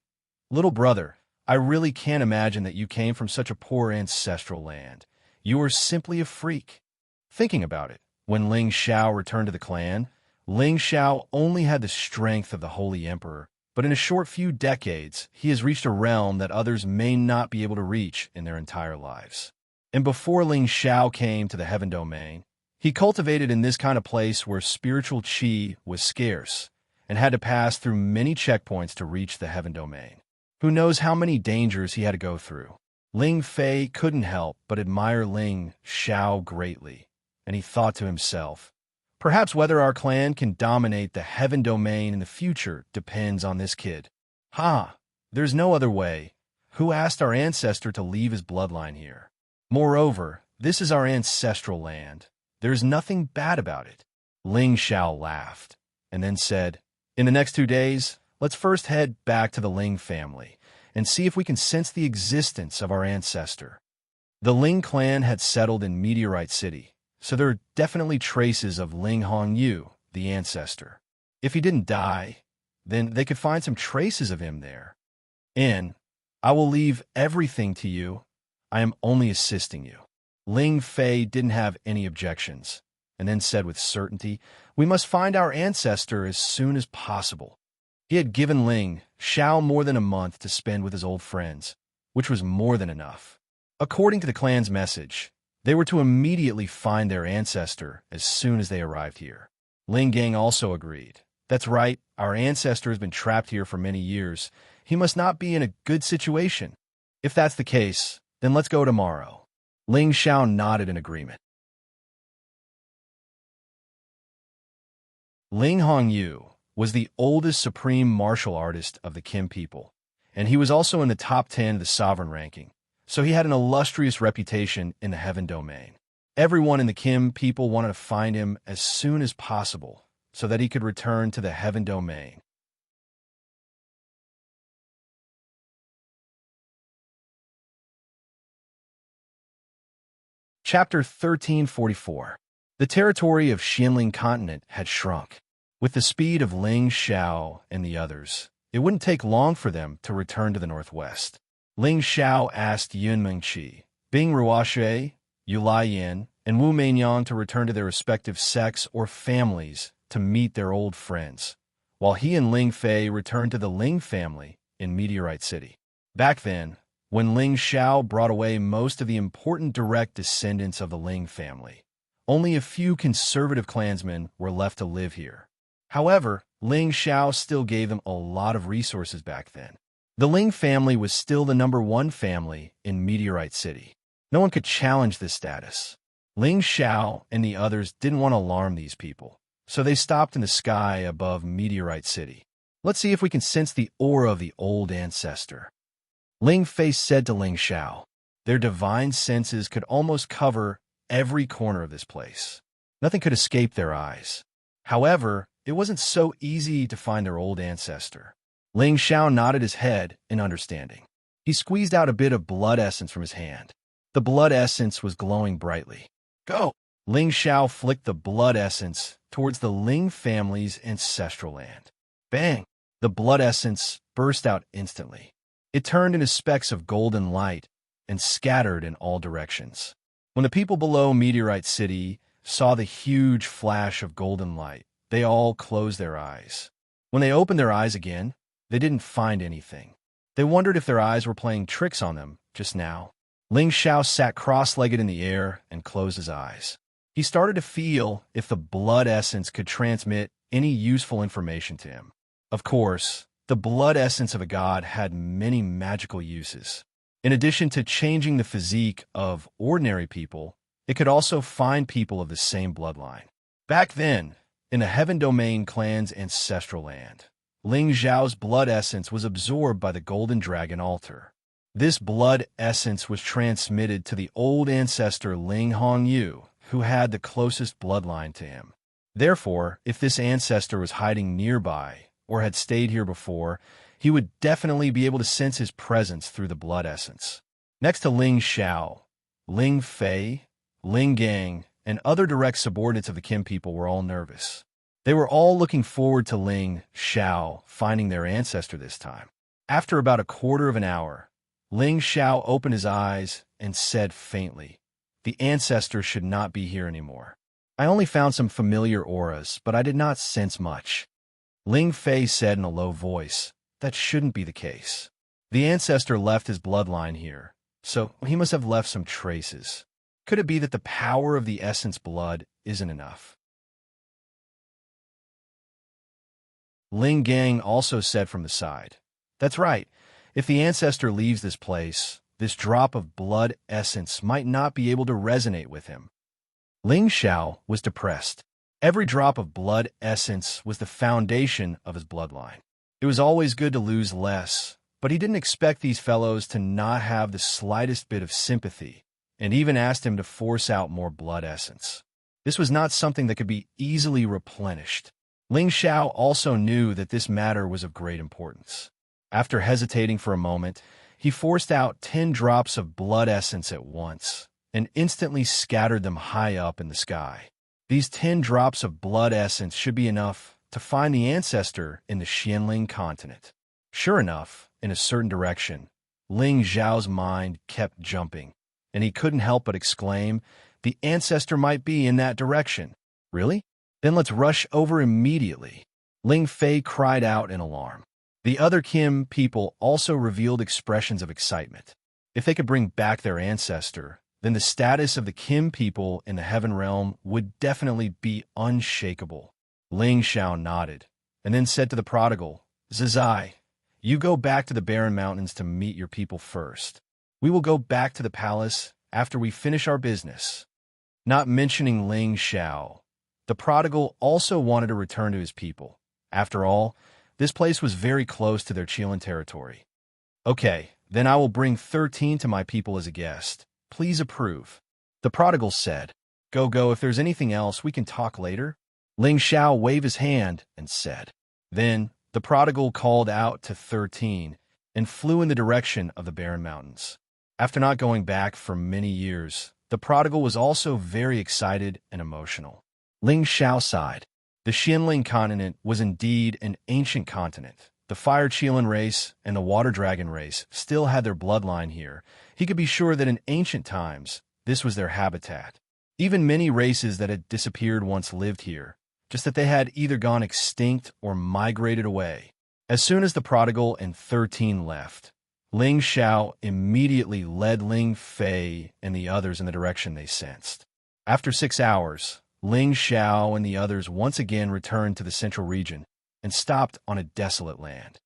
"Little brother, I really can't imagine that you came from such a poor ancestral land. You are simply a freak." Thinking about it, when Ling Xiao returned to the clan, Ling Xiao only had the strength of the Holy Emperor, but in a short few decades, he has reached a realm that others may not be able to reach in their entire lives. And before Ling Xiao came to the heaven domain, he cultivated in this kind of place where spiritual qi was scarce and had to pass through many checkpoints to reach the heaven domain. Who knows how many dangers he had to go through. Ling Fei couldn't help but admire Ling Xiao greatly, and he thought to himself, "Perhaps whether our clan can dominate the heaven domain in the future depends on this kid. There's no other way. Who asked our ancestor to leave his bloodline here? Moreover, this is our ancestral land. There's nothing bad about it." Ling Xiao laughed, and then said, "In the next 2 days, let's first head back to the Ling family and see if we can sense the existence of our ancestor." The Ling clan had settled in Meteorite City, so there are definitely traces of Ling Hongyu, the ancestor. If he didn't die, then they could find some traces of him there. And I will leave everything to you. I am only assisting you. Ling Fei didn't have any objections, and then said with certainty, "We must find our ancestor as soon as possible." He had given Ling Xiao more than a month to spend with his old friends, which was more than enough. According to the clan's message, they were to immediately find their ancestor as soon as they arrived here. Ling Gang also agreed. "That's right, our ancestor has been trapped here for many years. He must not be in a good situation. If that's the case, then let's go tomorrow." Ling Xiao nodded in agreement. Ling Hongyu was the oldest supreme martial artist of the Kim people, and he was also in the top 10 of the sovereign ranking, so he had an illustrious reputation in the heaven domain. Everyone in the Kim people wanted to find him as soon as possible so that he could return to the heaven domain. Chapter 1344. The territory of Xianling Continent had shrunk. With the speed of Ling Xiao and the others, it wouldn't take long for them to return to the northwest. Ling Xiao asked Yun Mingqi, Bing Ruoshui, Yu Laiyan, and Wu Meinyang to return to their respective sects or families to meet their old friends, while he and Ling Fei returned to the Ling family in Meteorite City. Back then, when Ling Xiao brought away most of the important direct descendants of the Ling family, only a few conservative clansmen were left to live here. However, Ling Xiao still gave them a lot of resources back then. The Ling family was still the #1 family in Meteorite City. No one could challenge this status. Ling Xiao and the others didn't want to alarm these people, so they stopped in the sky above Meteorite City. Let's see if we can sense the aura of the old ancestor. Ling Fei said to Ling Xiao. Their divine senses could almost cover every corner of this place. Nothing could escape their eyes. However, it wasn't so easy to find their old ancestor. Ling Xiao nodded his head in understanding. He squeezed out a bit of blood essence from his hand. The blood essence was glowing brightly. Go! Ling Xiao flicked the blood essence towards the Ling family's ancestral land. Bang! The blood essence burst out instantly. It turned into specks of golden light and scattered in all directions. When the people below Meteorite City saw the huge flash of golden light, they all closed their eyes. When they opened their eyes again, they didn't find anything. They wondered if their eyes were playing tricks on them just now. Ling Xiao sat cross-legged in the air and closed his eyes. He started to feel if the blood essence could transmit any useful information to him. Of course, the blood essence of a god had many magical uses. In addition to changing the physique of ordinary people, it could also find people of the same bloodline. Back then, in the Heaven Domain clan's ancestral land, Ling Xiao's blood essence was absorbed by the Golden Dragon altar. This blood essence was transmitted to the old ancestor Ling Hongyu, who had the closest bloodline to him. Therefore, if this ancestor was hiding nearby or had stayed here before, he would definitely be able to sense his presence through the blood essence. Next to Ling Xiao, Ling Fei, Ling Gang, and other direct subordinates of the Kim people were all nervous. They were all looking forward to Ling Xiao finding their ancestor this time. After about a quarter of an hour, Ling Xiao opened his eyes and said faintly, "The ancestor should not be here anymore. I only found some familiar auras, but I did not sense much." Ling Fei said in a low voice, "That shouldn't be the case. The ancestor left his bloodline here, so he must have left some traces. Could it be that the power of the essence blood isn't enough?" Ling Gang also said from the side, "That's right. If the ancestor leaves this place, this drop of blood essence might not be able to resonate with him." Ling Xiao was depressed. Every drop of blood essence was the foundation of his bloodline. It was always good to lose less, but he didn't expect these fellows to not have the slightest bit of sympathy, and even asked him to force out more blood essence. This was not something that could be easily replenished. Ling Xiao also knew that this matter was of great importance. After hesitating for a moment, he forced out 10 drops of blood essence at once, and instantly scattered them high up in the sky. These 10 drops of blood essence should be enough to find the ancestor in the Xianling continent. Sure enough, in a certain direction, Ling Xiao's mind kept jumping, and he couldn't help but exclaim, "The ancestor might be in that direction." "Really? Then let's rush over immediately." Ling Fei cried out in alarm. The other Kim people also revealed expressions of excitement. If they could bring back their ancestor, then the status of the Kim people in the Heaven Realm would definitely be unshakable. Ling Xiao nodded, and then said to the prodigal, "Zizai, you go back to the Barren Mountains to meet your people first. We will go back to the palace after we finish our business." Not mentioning Ling Xiao, the prodigal also wanted to return to his people. After all, this place was very close to their Qilin territory. "Okay, then I will bring 13 to my people as a guest. Please approve," the prodigal said. Go, if there's anything else, we can talk later." Ling Xiao waved his hand and said. Then the prodigal called out to 13 and flew in the direction of the Barren Mountains. After not going back for many years, the prodigal was also very excited and emotional. Ling Xiao sighed. The Xianling continent was indeed an ancient continent. The Fire Qilin race and the Water Dragon race still had their bloodline here. He could be sure that in ancient times, this was their habitat. Even many races that had disappeared once lived here, just that they had either gone extinct or migrated away. As soon as the prodigal and 13 left, Ling Xiao immediately led Ling Fei and the others in the direction they sensed. After 6 hours, Ling Xiao and the others once again returned to the central region and stopped on a desolate land.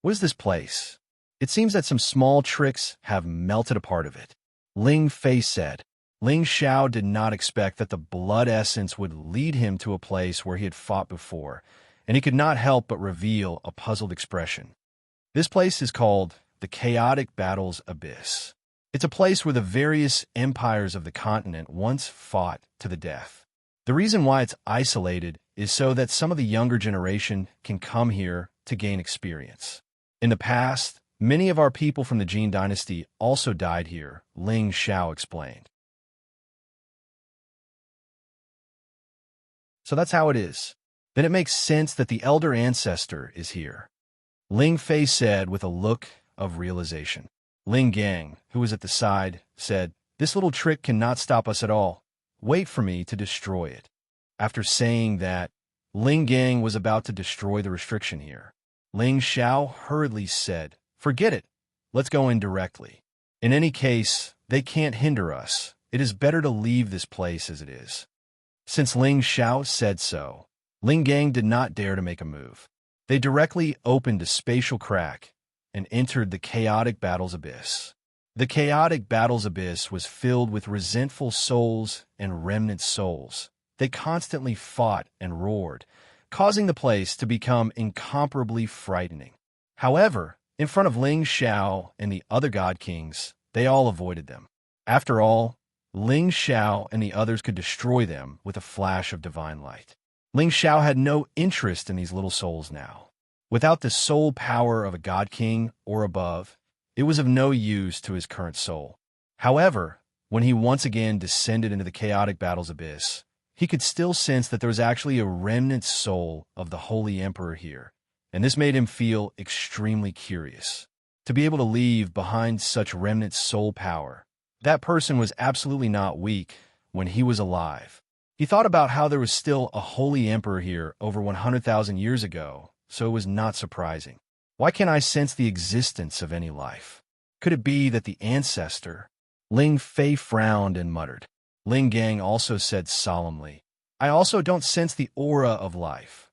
"What is this place? It seems that some small tricks have melted a part of it," Ling Fei said. Ling Xiao did not expect that the blood essence would lead him to a place where he had fought before, and he could not help but reveal a puzzled expression. This place is called the Chaotic Battles Abyss. It's a place where the various empires of the continent once fought to the death. The reason why it's isolated is so that some of the younger generation can come here to gain experience. In the past, many of our people from the Jin dynasty also died here, Ling Xiao explained. So that's how it is. Then it makes sense that the elder ancestor is here, Ling Fei said with a look of realization. Ling Gang, who was at the side, said, "This little trick cannot stop us at all. Wait for me to destroy it." After saying that, Ling Gang was about to destroy the restriction here. Ling Xiao hurriedly said, "Forget it. Let's go in directly. In any case, they can't hinder us. It is better to leave this place as it is." Since Ling Xiao said so, Ling Gang did not dare to make a move. They directly opened a spatial crack and entered the Chaotic Battles Abyss. The Chaotic Battles Abyss was filled with resentful souls and remnant souls. They constantly fought and roared, causing the place to become incomparably frightening. However, in front of Ling Xiao and the other god kings, they all avoided them. After all, Ling Xiao and the others could destroy them with a flash of divine light. Ling Xiao had no interest in these little souls now. Without the soul power of a god king or above, it was of no use to his current soul. However, when he once again descended into the Chaotic Battles Abyss, he could still sense that there was actually a remnant soul of the Holy Emperor here, and this made him feel extremely curious. To be able to leave behind such remnant soul power, that person was absolutely not weak when he was alive. He thought about how there was still a Holy Emperor here over 100,000 years ago, so it was not surprising. Why can't I sense the existence of any life? Could it be that the ancestor? Ling Fei frowned and muttered. Ling Gang also said solemnly, "I also don't sense the aura of life."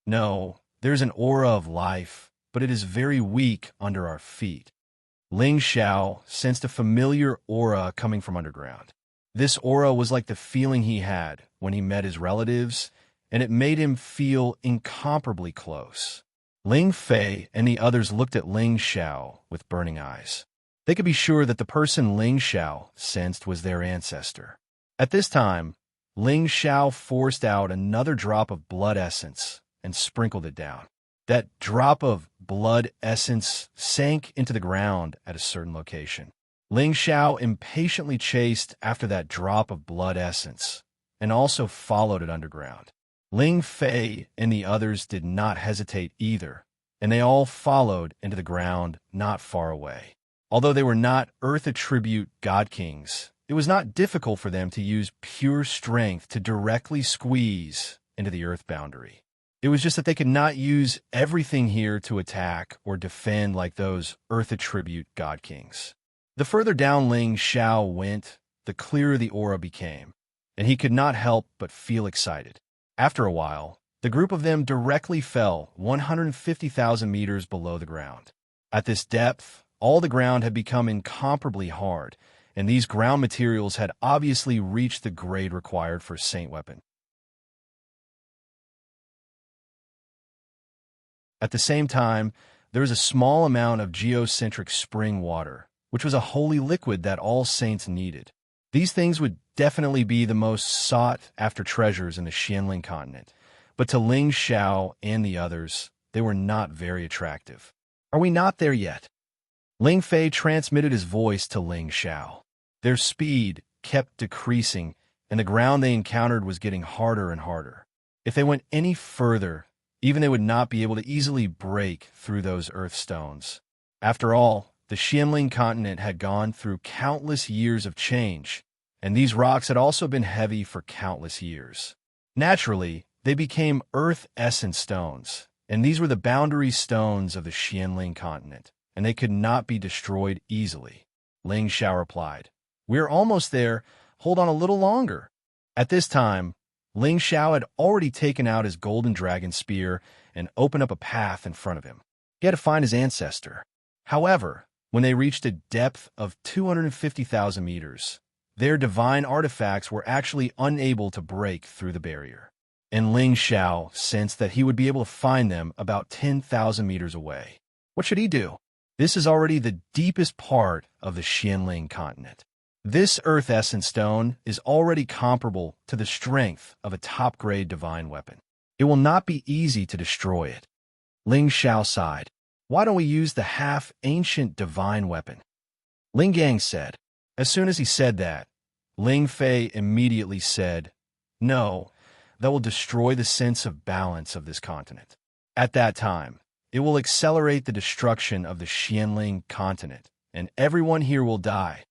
"No, there's an aura of life, but it is very weak under our feet." Ling Xiao sensed a familiar aura coming from underground. This aura was like the feeling he had when he met his relatives, and it made him feel incomparably close. Ling Fei and the others looked at Ling Xiao with burning eyes. They could be sure that the person Ling Xiao sensed was their ancestor. At this time, Ling Xiao forced out another drop of blood essence and sprinkled it down. That drop of blood essence sank into the ground at a certain location. Ling Xiao impatiently chased after that drop of blood essence and also followed it underground. Ling Fei and the others did not hesitate either, and they all followed into the ground not far away. Although they were not Earth attribute god kings, it was not difficult for them to use pure strength to directly squeeze into the Earth boundary. It was just that they could not use everything here to attack or defend like those Earth attribute god kings. The further down Ling Xiao went, the clearer the aura became, and he could not help but feel excited. After a while, the group of them directly fell 150,000 meters below the ground. At this depth, all the ground had become incomparably hard, and these ground materials had obviously reached the grade required for a saint weapon. At the same time, there was a small amount of geocentric spring water, which was a holy liquid that all saints needed. These things would definitely be the most sought-after treasures in the Xianling continent, but to Ling Xiao and the others, they were not very attractive. "Are we not there yet?" Ling Fei transmitted his voice to Ling Xiao. Their speed kept decreasing, and the ground they encountered was getting harder and harder. If they went any further, even they would not be able to easily break through those earth stones. After all, the Xianling continent had gone through countless years of change, and these rocks had also been heavy for countless years. Naturally, they became earth essence stones, and these were the boundary stones of the Xianling continent, and they could not be destroyed easily. Ling Xiao replied, "We're almost there. Hold on a little longer." At this time, Ling Xiao had already taken out his golden dragon spear and opened up a path in front of him. He had to find his ancestor. However, when they reached a depth of 250,000 meters, their divine artifacts were actually unable to break through the barrier. And Ling Xiao sensed that he would be able to find them about 10,000 meters away. What should he do? This is already the deepest part of the Xianling continent. This Earth Essence Stone is already comparable to the strength of a top-grade divine weapon. It will not be easy to destroy it. Ling Xiao sighed. Why don't we use the half-ancient divine weapon? Ling Gang said. As soon as he said that, Ling Fei immediately said, no, that will destroy the sense of balance of this continent. At that time, it will accelerate the destruction of the Xianling continent, and everyone here will die.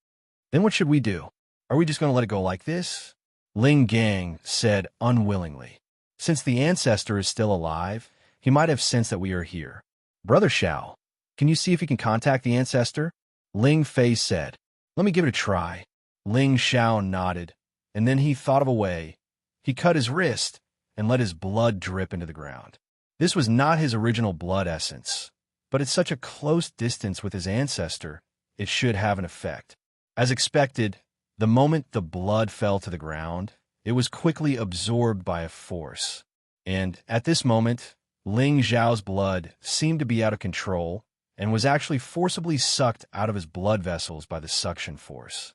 Then what should we do? Are we just going to let it go like this? Ling Gang said unwillingly. Since the ancestor is still alive, he might have sensed that we are here. Brother Xiao, can you see if you can contact the ancestor? Ling Fei said. Let me give it a try. Ling Xiao nodded, and then he thought of a way. He cut his wrist and let his blood drip into the ground. This was not his original blood essence, but at such a close distance with his ancestor, it should have an effect. As expected, the moment the blood fell to the ground, it was quickly absorbed by a force. And at this moment, Ling Xiao's blood seemed to be out of control and was actually forcibly sucked out of his blood vessels by the suction force.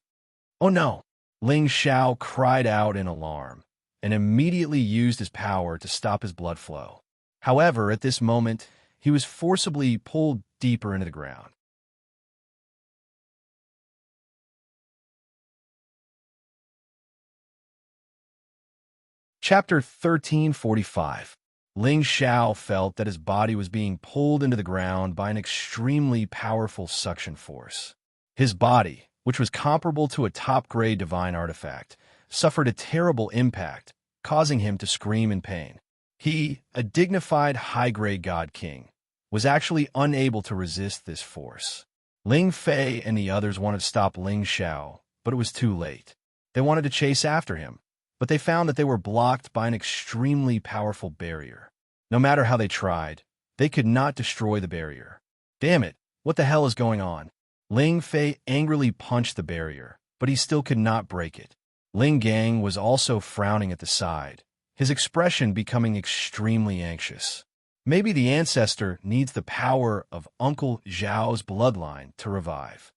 Oh no! Ling Xiao cried out in alarm and immediately used his power to stop his blood flow. However, at this moment, he was forcibly pulled deeper into the ground. Chapter 1345. Ling Xiao felt that his body was being pulled into the ground by an extremely powerful suction force. His body, which was comparable to a top-grade divine artifact, suffered a terrible impact, causing him to scream in pain. He, a dignified high-grade god king, was actually unable to resist this force. Ling Fei and the others wanted to stop Ling Xiao, but it was too late. They wanted to chase after him, but they found that they were blocked by an extremely powerful barrier. No matter how they tried, they could not destroy the barrier. Damn it, what the hell is going on? Ling Fei angrily punched the barrier, but he still could not break it. Ling Gang was also frowning at the side, his expression becoming extremely anxious. Maybe the ancestor needs the power of Uncle Zhao's bloodline to revive.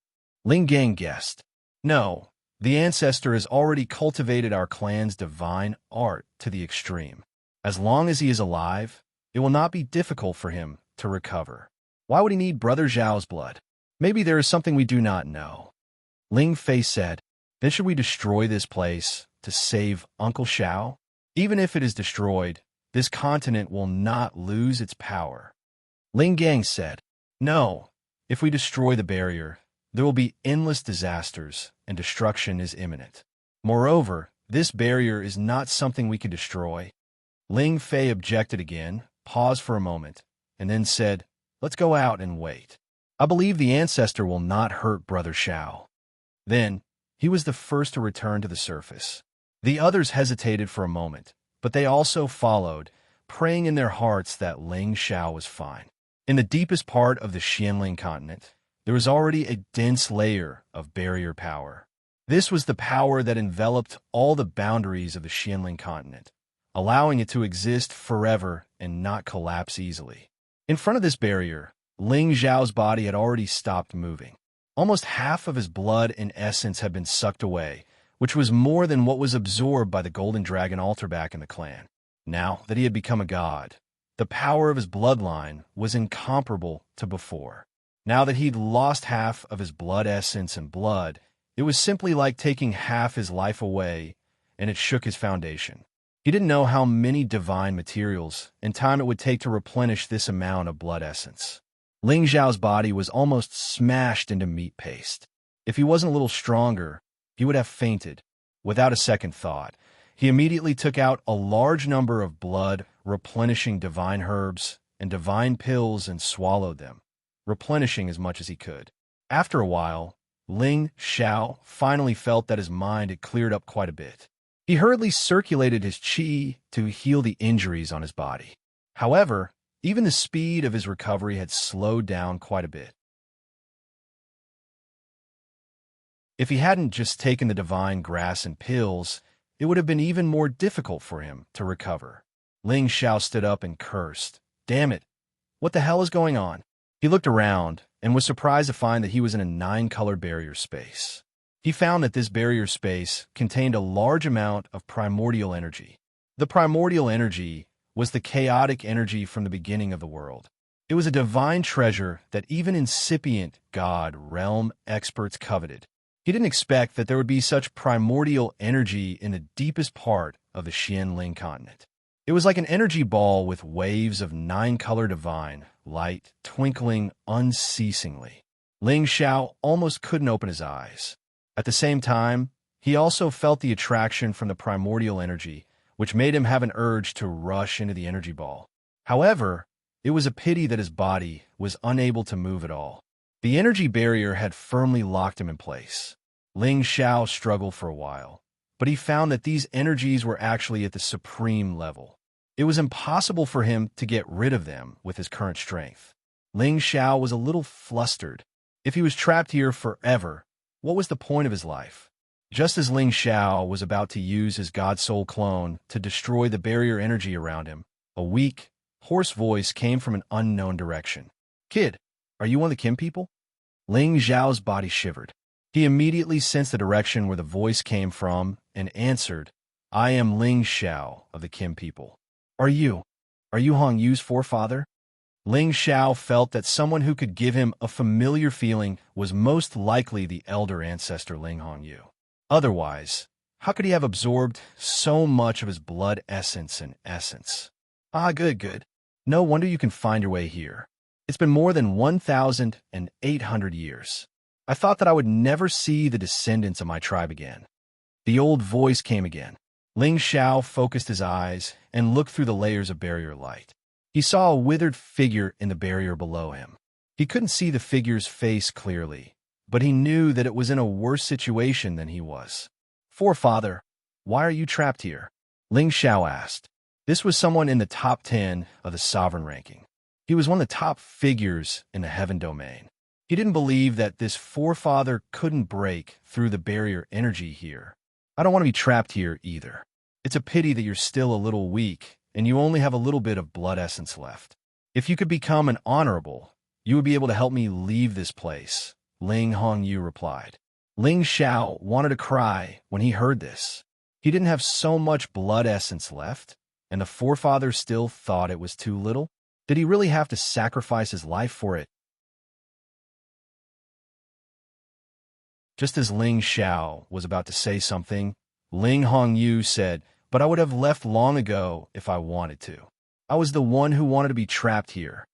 Ling Gang guessed. No, the ancestor has already cultivated our clan's divine art to the extreme. As long as he is alive, it will not be difficult for him to recover. Why would he need Brother Zhao's blood? Maybe there is something we do not know. Ling Fei said, then should we destroy this place to save Uncle Xiao? Even if it is destroyed, this continent will not lose its power. Ling Gang said, no, if we destroy the barrier, there will be endless disasters and destruction is imminent. Moreover, this barrier is not something we can destroy. Ling Fei objected again, paused for a moment, and then said, let's go out and wait. I believe the ancestor will not hurt Brother Xiao. Then, he was the first to return to the surface. The others hesitated for a moment, but they also followed, praying in their hearts that Ling Xiao was fine. In the deepest part of the Xianling continent, there was already a dense layer of barrier power. This was the power that enveloped all the boundaries of the Xianling continent, allowing it to exist forever and not collapse easily. In front of this barrier, Ling Xiao's body had already stopped moving. Almost half of his blood and essence had been sucked away, which was more than what was absorbed by the Golden Dragon altar back in the clan. Now that he had become a god, the power of his bloodline was incomparable to before. Now that he'd lost half of his blood essence and blood, it was simply like taking half his life away, and it shook his foundation. He didn't know how many divine materials and time it would take to replenish this amount of blood essence. Ling Xiao's body was almost smashed into meat paste. If he wasn't a little stronger, he would have fainted. Without a second thought, he immediately took out a large number of blood-replenishing divine herbs and divine pills and swallowed them, replenishing as much as he could. After a while, Ling Xiao finally felt that his mind had cleared up quite a bit. He hurriedly circulated his qi to heal the injuries on his body. However, even the speed of his recovery had slowed down quite a bit. If he hadn't just taken the divine grass and pills, it would have been even more difficult for him to recover. Ling Xiao stood up and cursed. Damn it! What the hell is going on? He looked around and was surprised to find that he was in a 9-color barrier space. He found that this barrier space contained a large amount of primordial energy. The primordial energy was the chaotic energy from the beginning of the world. It was a divine treasure that even incipient God realm experts coveted. He didn't expect that there would be such primordial energy in the deepest part of the Xianling continent. It was like an energy ball with waves of 9-color divine light twinkling unceasingly. Ling Xiao almost couldn't open his eyes. At the same time, he also felt the attraction from the primordial energy, which made him have an urge to rush into the energy ball. However, it was a pity that his body was unable to move at all. The energy barrier had firmly locked him in place. Ling Xiao struggled for a while, but he found that these energies were actually at the supreme level. It was impossible for him to get rid of them with his current strength. Ling Xiao was a little flustered. If he was trapped here forever, what was the point of his life? Just as Ling Xiao was about to use his God Soul clone to destroy the barrier energy around him, a weak, hoarse voice came from an unknown direction. Kid, are you one of the Kim people? Ling Xiao's body shivered. He immediately sensed the direction where the voice came from and answered, I am Ling Xiao of the Kim people. Are you Hong Yu's forefather? Ling Xiao felt that someone who could give him a familiar feeling was most likely the elder ancestor Ling Hongyu. Otherwise, how could he have absorbed so much of his blood essence and essence? Ah, good. No wonder you can find your way here. It's been more than 1,800 years. I thought that I would never see the descendants of my tribe again. The old voice came again. Ling Xiao focused his eyes and looked through the layers of barrier light. He saw a withered figure in the barrier below him. He couldn't see the figure's face clearly, but he knew that it was in a worse situation than he was. Forefather, why are you trapped here? Ling Xiao asked. This was someone in the top 10 of the sovereign ranking. He was one of the top figures in the heaven domain. He didn't believe that this forefather couldn't break through the barrier energy here. I don't want to be trapped here either. It's a pity that you're still a little weak and you only have a little bit of blood essence left. If you could become an honorable, you would be able to help me leave this place, Ling Hongyu replied. Ling Xiao wanted to cry when he heard this. He didn't have so much blood essence left, and the forefather still thought it was too little. Did he really have to sacrifice his life for it? Just as Ling Xiao was about to say something, Ling Hongyu said, but I would have left long ago if I wanted to. I was the one who wanted to be trapped here.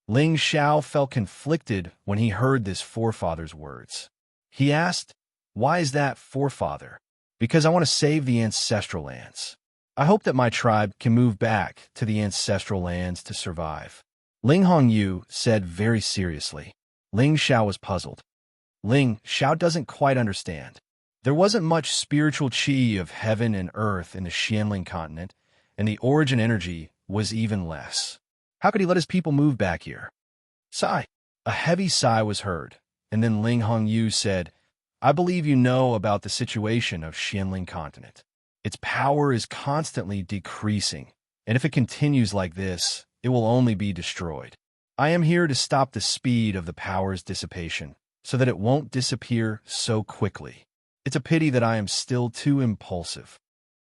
Ling Xiao felt conflicted when he heard this forefather's words. He asked, why is that, forefather? Because I want to save the ancestral lands. I hope that my tribe can move back to the ancestral lands to survive. Ling Hongyu said very seriously. Ling Xiao was puzzled. Ling Xiao doesn't quite understand. There wasn't much spiritual qi of heaven and earth in the Xianling continent, and the origin energy was even less. How could he let his people move back here? Sigh. A heavy sigh was heard, and then Ling Hongyu said, I believe you know about the situation of Xianling continent. Its power is constantly decreasing, and if it continues like this, it will only be destroyed. I am here to stop the speed of the power's dissipation, so that it won't disappear so quickly. It's a pity that I am still too impulsive.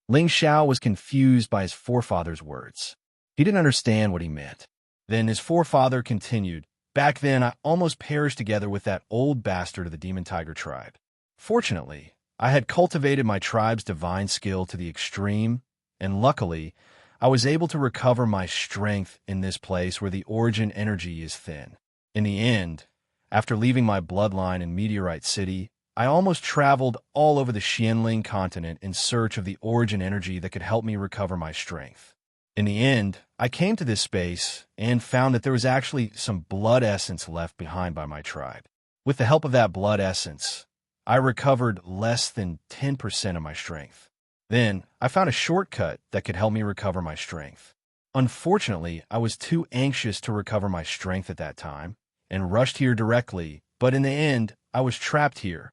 Ling Xiao was confused by his forefather's words. He didn't understand what he meant. Then his forefather continued, back then I almost perished together with that old bastard of the Demon Tiger tribe. Fortunately, I had cultivated my tribe's divine skill to the extreme, and luckily, I was able to recover my strength in this place where the origin energy is thin. In the end, after leaving my bloodline in Meteorite City, I almost traveled all over the Xianling continent in search of the origin energy that could help me recover my strength. In the end, I came to this space and found that there was actually some blood essence left behind by my tribe. With the help of that blood essence, I recovered less than 10% of my strength. Then, I found a shortcut that could help me recover my strength. Unfortunately, I was too anxious to recover my strength at that time and rushed here directly, but in the end, I was trapped here.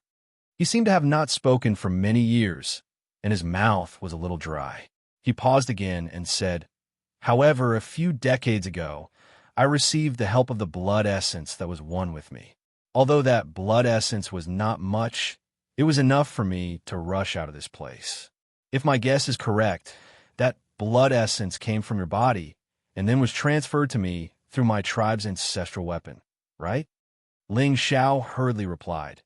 He seemed to have not spoken for many years, and his mouth was a little dry. He paused again and said, "However, a few decades ago, I received the help of the blood essence that was one with me. Although that blood essence was not much, it was enough for me to rush out of this place. If my guess is correct, that blood essence came from your body and then was transferred to me through my tribe's ancestral weapon, right?" Ling Xiao hurriedly replied,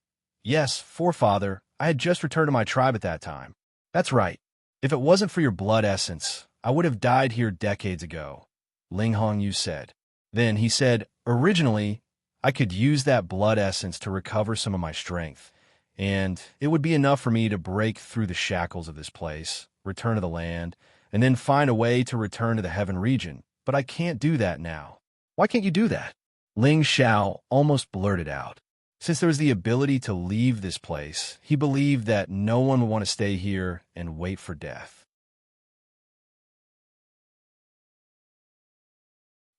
"Yes, forefather, I had just returned to my tribe at that time." "That's right. If it wasn't for your blood essence, I would have died here decades ago," Ling Hongyu said. Then he said, "Originally, I could use that blood essence to recover some of my strength, and it would be enough for me to break through the shackles of this place, return to the land, and then find a way to return to the heaven region. But I can't do that now." "Why can't you do that?" Ling Xiao almost blurted out. Since there was the ability to leave this place, he believed that no one would want to stay here and wait for death.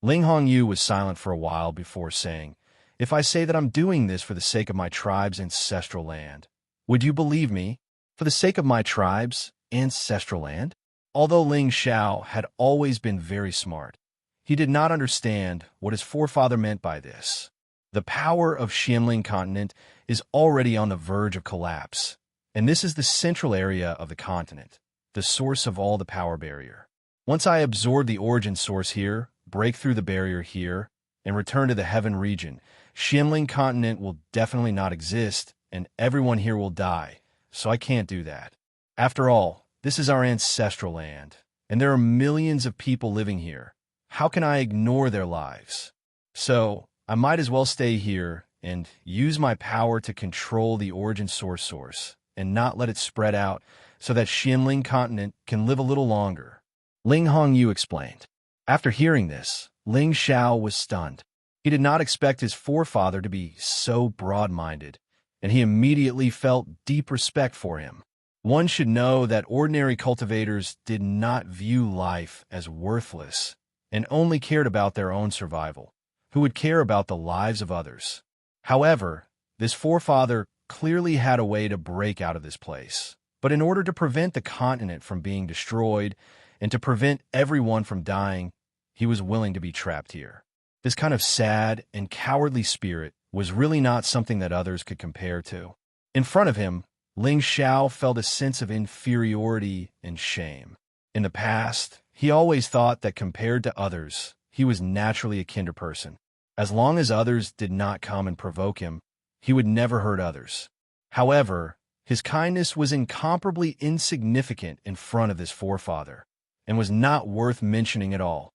Ling Hongyu was silent for a while before saying, "If I say that I'm doing this for the sake of my tribe's ancestral land, would you believe me? For the sake of my tribe's ancestral land?" Although Ling Xiao had always been very smart, he did not understand what his forefather meant by this. The power of Xianling continent is already on the verge of collapse, and this is the central area of the continent, the source of all the power barrier. Once I absorb the origin source here, break through the barrier here, and return to the heaven region, Xianling continent will definitely not exist, and everyone here will die, so I can't do that. After all, this is our ancestral land, and there are millions of people living here. How can I ignore their lives? So, I might as well stay here and use my power to control the origin source and not let it spread out so that Xianling continent can live a little longer. Ling Hongyu explained. After hearing this, Ling Xiao was stunned. He did not expect his forefather to be so broad-minded, and he immediately felt deep respect for him. One should know that ordinary cultivators did not view life as worthless and only cared about their own survival, who would care about the lives of others. However, this forefather clearly had a way to break out of this place. But in order to prevent the continent from being destroyed and to prevent everyone from dying, he was willing to be trapped here. This kind of sad and cowardly spirit was really not something that others could compare to. In front of him, Ling Xiao felt a sense of inferiority and shame. In the past, he always thought that compared to others, he was naturally a kinder person. As long as others did not come and provoke him, he would never hurt others. However, his kindness was incomparably insignificant in front of this forefather, and was not worth mentioning at all.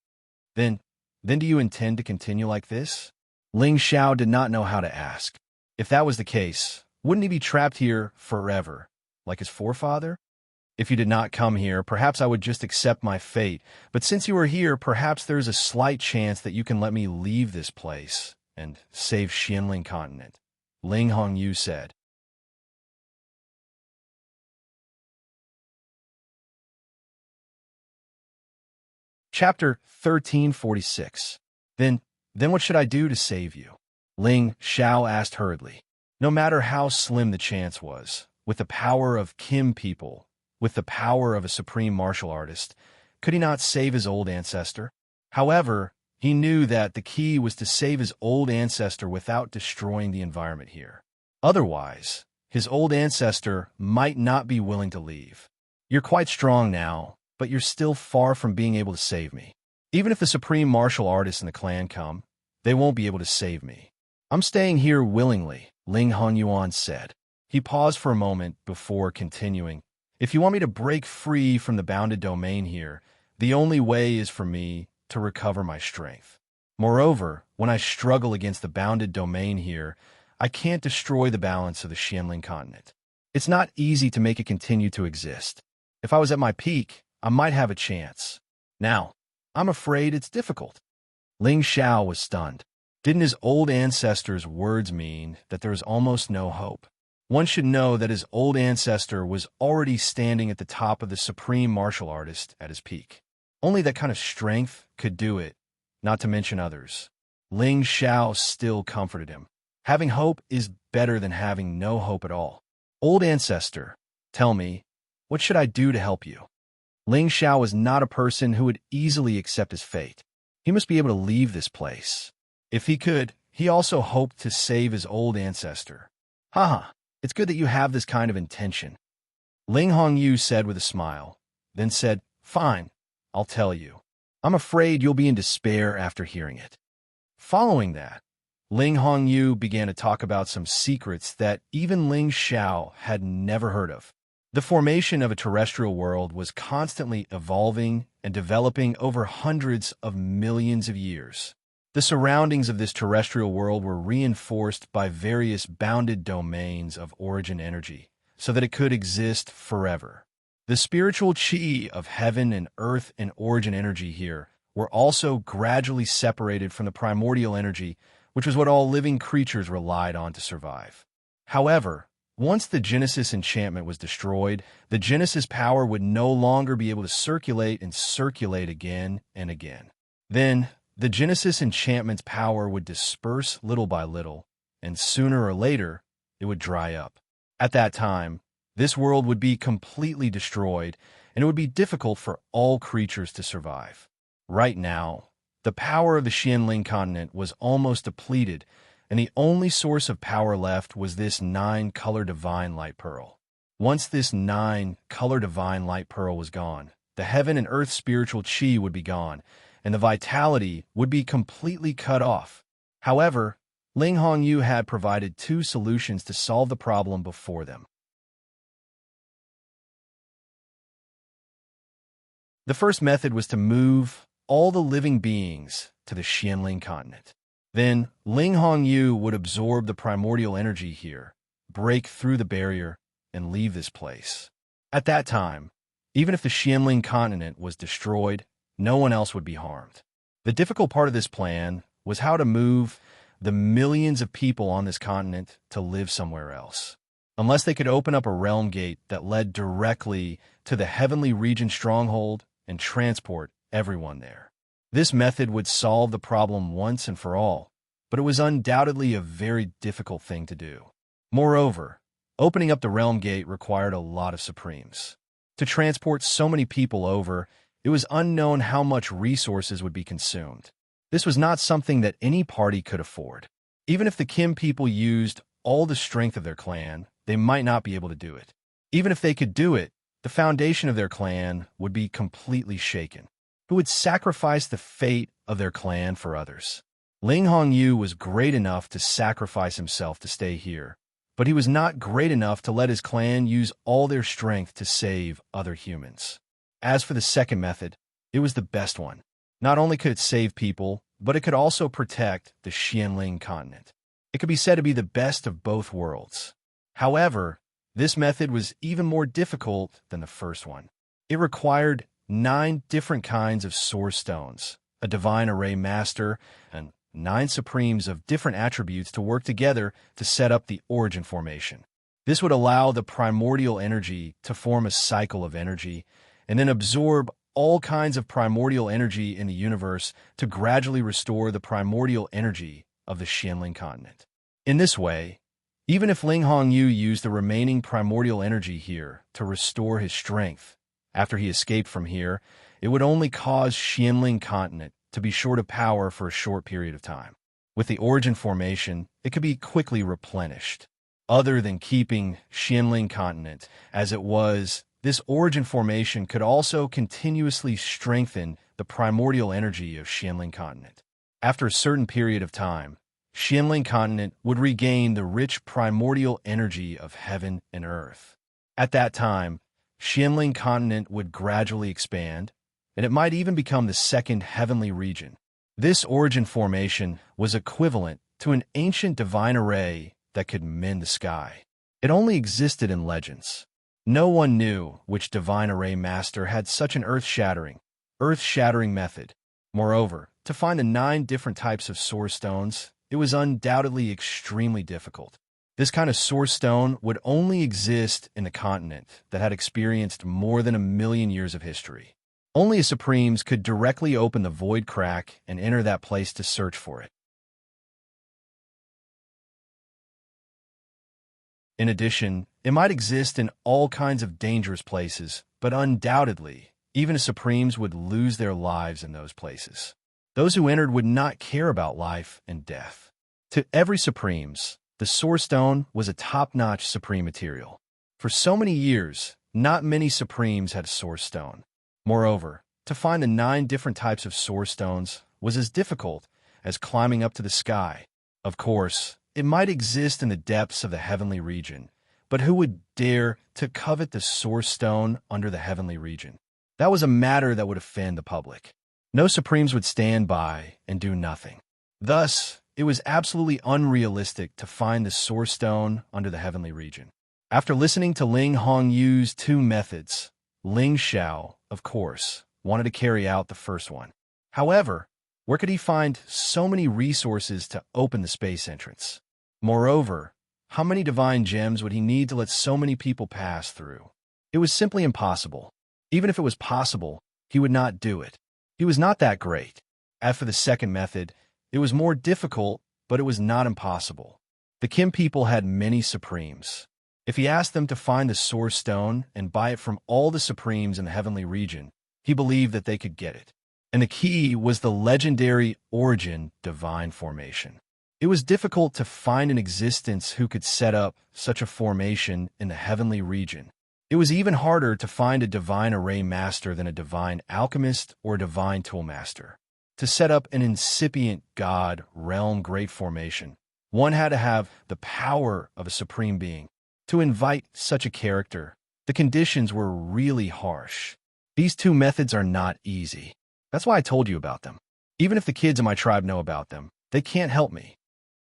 Then do you intend to continue like this? Ling Xiao did not know how to ask. If that was the case, wouldn't he be trapped here forever, like his forefather? If you did not come here, perhaps I would just accept my fate. But since you are here, perhaps there is a slight chance that you can let me leave this place and save Xianling continent, Ling Hongyu said. Chapter 1346. Then what should I do to save you? Ling Xiao asked hurriedly. No matter how slim the chance was, with the power of Kim people, with the power of a supreme martial artist, could he not save his old ancestor? However, he knew that the key was to save his old ancestor without destroying the environment here. Otherwise, his old ancestor might not be willing to leave. You're quite strong now, but you're still far from being able to save me. Even if the supreme martial artists in the clan come, they won't be able to save me. I'm staying here willingly, Ling Honyuan said. He paused for a moment before continuing. If you want me to break free from the bounded domain here, the only way is for me to recover my strength. Moreover, when I struggle against the bounded domain here, I can't destroy the balance of the Xianling continent. It's not easy to make it continue to exist. If I was at my peak, I might have a chance. Now, I'm afraid it's difficult. Ling Xiao was stunned. Didn't his old ancestor's words mean that there is almost no hope? One should know that his old ancestor was already standing at the top of the supreme martial artist at his peak. Only that kind of strength could do it, not to mention others. Ling Xiao still comforted him. Having hope is better than having no hope at all. Old ancestor, tell me, what should I do to help you? Ling Xiao was not a person who would easily accept his fate. He must be able to leave this place. If he could, he also hoped to save his old ancestor. Haha, it's good that you have this kind of intention. Ling Hongyu said with a smile, then said, Fine, I'll tell you. I'm afraid you'll be in despair after hearing it. Following that, Ling Hongyu began to talk about some secrets that even Ling Xiao had never heard of. The formation of a terrestrial world was constantly evolving and developing over hundreds of millions of years. The surroundings of this terrestrial world were reinforced by various bounded domains of origin energy, so that it could exist forever. The spiritual chi of heaven and earth and origin energy here were also gradually separated from the primordial energy, which was what all living creatures relied on to survive. However, once the Genesis enchantment was destroyed, the Genesis power would no longer be able to circulate and circulate again and again. Then, the Genesis enchantment's power would disperse little by little, and sooner or later, it would dry up. At that time, this world would be completely destroyed, and it would be difficult for all creatures to survive. Right now, the power of the Xianling continent was almost depleted, and the only source of power left was this 9-color divine light pearl. Once this 9-color divine light pearl was gone, the heaven and earth spiritual chi would be gone, and the vitality would be completely cut off. However, Ling Hongyu had provided 2 solutions to solve the problem before them. The first method was to move all the living beings to the Xianling continent. Then, Ling Hongyu would absorb the primordial energy here, break through the barrier, and leave this place. At that time, even if the Xianling continent was destroyed, no one else would be harmed. The difficult part of this plan was how to move the millions of people on this continent to live somewhere else. Unless they could open up a realm gate that led directly to the heavenly region stronghold and transport everyone there. This method would solve the problem once and for all, but it was undoubtedly a very difficult thing to do. Moreover, opening up the realm gate required a lot of supremes. To transport so many people over, it was unknown how much resources would be consumed. This was not something that any party could afford. Even if the Kim people used all the strength of their clan, they might not be able to do it. Even if they could do it, the foundation of their clan would be completely shaken. Who would sacrifice the fate of their clan for others? Ling Hongyu was great enough to sacrifice himself to stay here, but he was not great enough to let his clan use all their strength to save other humans. As for the second method, it was the best one. Not only could it save people, but it could also protect the Xianling continent. It could be said to be the best of both worlds. However, this method was even more difficult than the first one. It required 9 different kinds of source stones, a divine array master, and 9 supremes of different attributes to work together to set up the origin formation. This would allow the primordial energy to form a cycle of energy, and then absorb all kinds of primordial energy in the universe to gradually restore the primordial energy of the Xianling continent. In this way, even if Ling Hongyu used the remaining primordial energy here to restore his strength, after he escaped from here, it would only cause Xianling continent to be short of power for a short period of time. With the origin formation, it could be quickly replenished. Other than keeping Xianling continent as it was, this origin formation could also continuously strengthen the primordial energy of Xianling continent. After a certain period of time, Xianling continent would regain the rich primordial energy of heaven and earth. At that time, Xianling continent would gradually expand, and it might even become the second heavenly region. This origin formation was equivalent to an ancient divine array that could mend the sky. It only existed in legends. No one knew which divine array master had such an earth-shattering method. Moreover, to find the 9 different types of source stones, it was undoubtedly extremely difficult. This kind of source stone would only exist in a continent that had experienced more than 1,000,000 years of history. Only a Supremes could directly open the void crack and enter that place to search for it. In addition, It might exist in all kinds of dangerous places, but undoubtedly, even the Supremes would lose their lives in those places. Those who entered would not care about life and death. To every Supremes, the Source Stone was a top-notch Supreme material. For so many years, not many Supremes had a Source Stone. Moreover, to find the 9 different types of Source Stones was as difficult as climbing up to the sky. Of course, it might exist in the depths of the heavenly region, but who would dare to covet the Source Stone under the heavenly region? That was a matter that would offend the public. No Supremes would stand by and do nothing. Thus, it was absolutely unrealistic to find the Source Stone under the heavenly region. After listening to Ling Hongyu's 2 methods, Ling Xiao, of course, wanted to carry out the first one. However, where could he find so many resources to open the space entrance? Moreover, how many divine gems would he need to let so many people pass through? It was simply impossible. Even if it was possible, he would not do it. He was not that great. As for the second method, it was more difficult, but it was not impossible. The Kim people had many Supremes. If he asked them to find the Source Stone and buy it from all the Supremes in the heavenly region, he believed that they could get it. And the key was the legendary origin divine formation. It was difficult to find an existence who could set up such a formation in the heavenly region. It was even harder to find a divine array master than a divine alchemist or divine tool master. To set up an incipient god realm great formation, one had to have the power of a supreme being. To invite such a character, the conditions were really harsh. These 2 methods are not easy. That's why I told you about them. Even if the kids in my tribe know about them, they can't help me.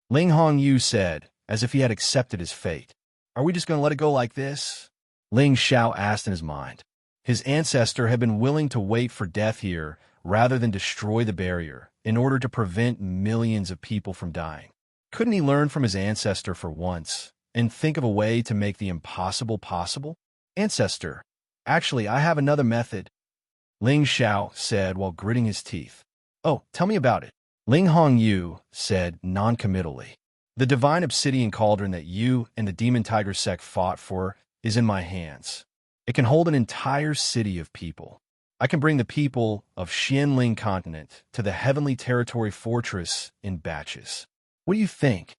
Ling Hongyu said, as if he had accepted his fate. Are we just going to let it go like this? Ling Xiao asked in his mind. His ancestor had been willing to wait for death here rather than destroy the barrier in order to prevent millions of people from dying. Couldn't he learn from his ancestor for once and think of a way to make the impossible possible? Ancestor, actually, I have another method, Ling Xiao said while gritting his teeth. Oh, tell me about it. Ling Hongyu said non-committally. The divine obsidian cauldron that you and the demon tiger sect fought for is in my hands. It can hold an entire city of people. I can bring the people of Xianling continent to the heavenly territory fortress in batches. What do you think?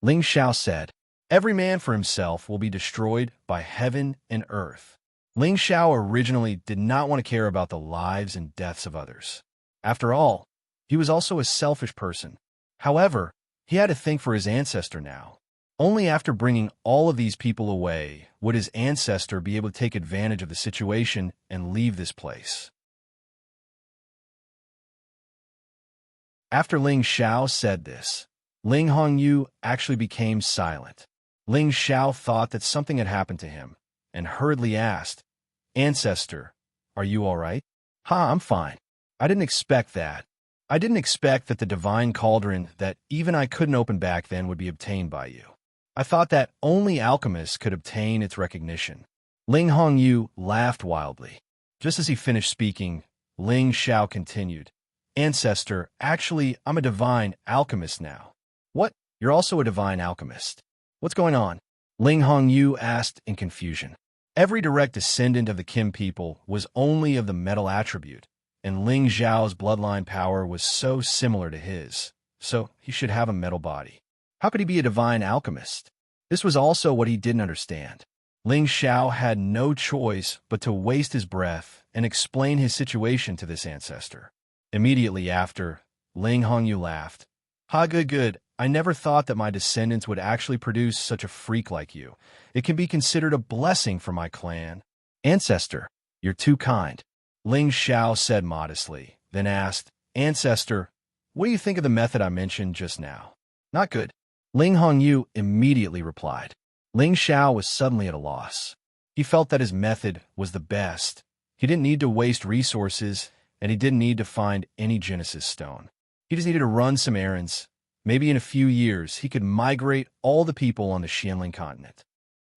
Ling Xiao said. Every man for himself will be destroyed by heaven and earth. Ling Xiao originally did not want to care about the lives and deaths of others. After all, he was also a selfish person. However, he had to think for his ancestor now. Only after bringing all of these people away would his ancestor be able to take advantage of the situation and leave this place. After Ling Xiao said this, Ling Hongyu actually became silent. Ling Xiao thought that something had happened to him and hurriedly asked, Ancestor, are you all right? I'm fine. I didn't expect that. I didn't expect that the divine cauldron that even I couldn't open back then would be obtained by you. I thought that only alchemists could obtain its recognition. Ling Hongyu laughed wildly. Just as he finished speaking, Ling Xiao continued, Ancestor, actually, I'm a divine alchemist now. What? You're also a divine alchemist? What's going on? Ling Hongyu asked in confusion. Every direct descendant of the Kim people was only of the metal attribute, and Ling Xiao's bloodline power was so similar to his, so he should have a metal body. How could he be a divine alchemist? This was also what he didn't understand. Ling Xiao had no choice but to waste his breath and explain his situation to this ancestor. Immediately after, Ling Hongyu laughed. Ha, good. I never thought that my descendants would actually produce such a freak like you. It can be considered a blessing for my clan. Ancestor, you're too kind, Ling Xiao said modestly, then asked, Ancestor, what do you think of the method I mentioned just now? Not good. Ling Hongyu immediately replied. Ling Xiao was suddenly at a loss. He felt that his method was the best. He didn't need to waste resources, and he didn't need to find any Genesis stone. He just needed to run some errands. Maybe in a few years, he could migrate all the people on the Xianling continent.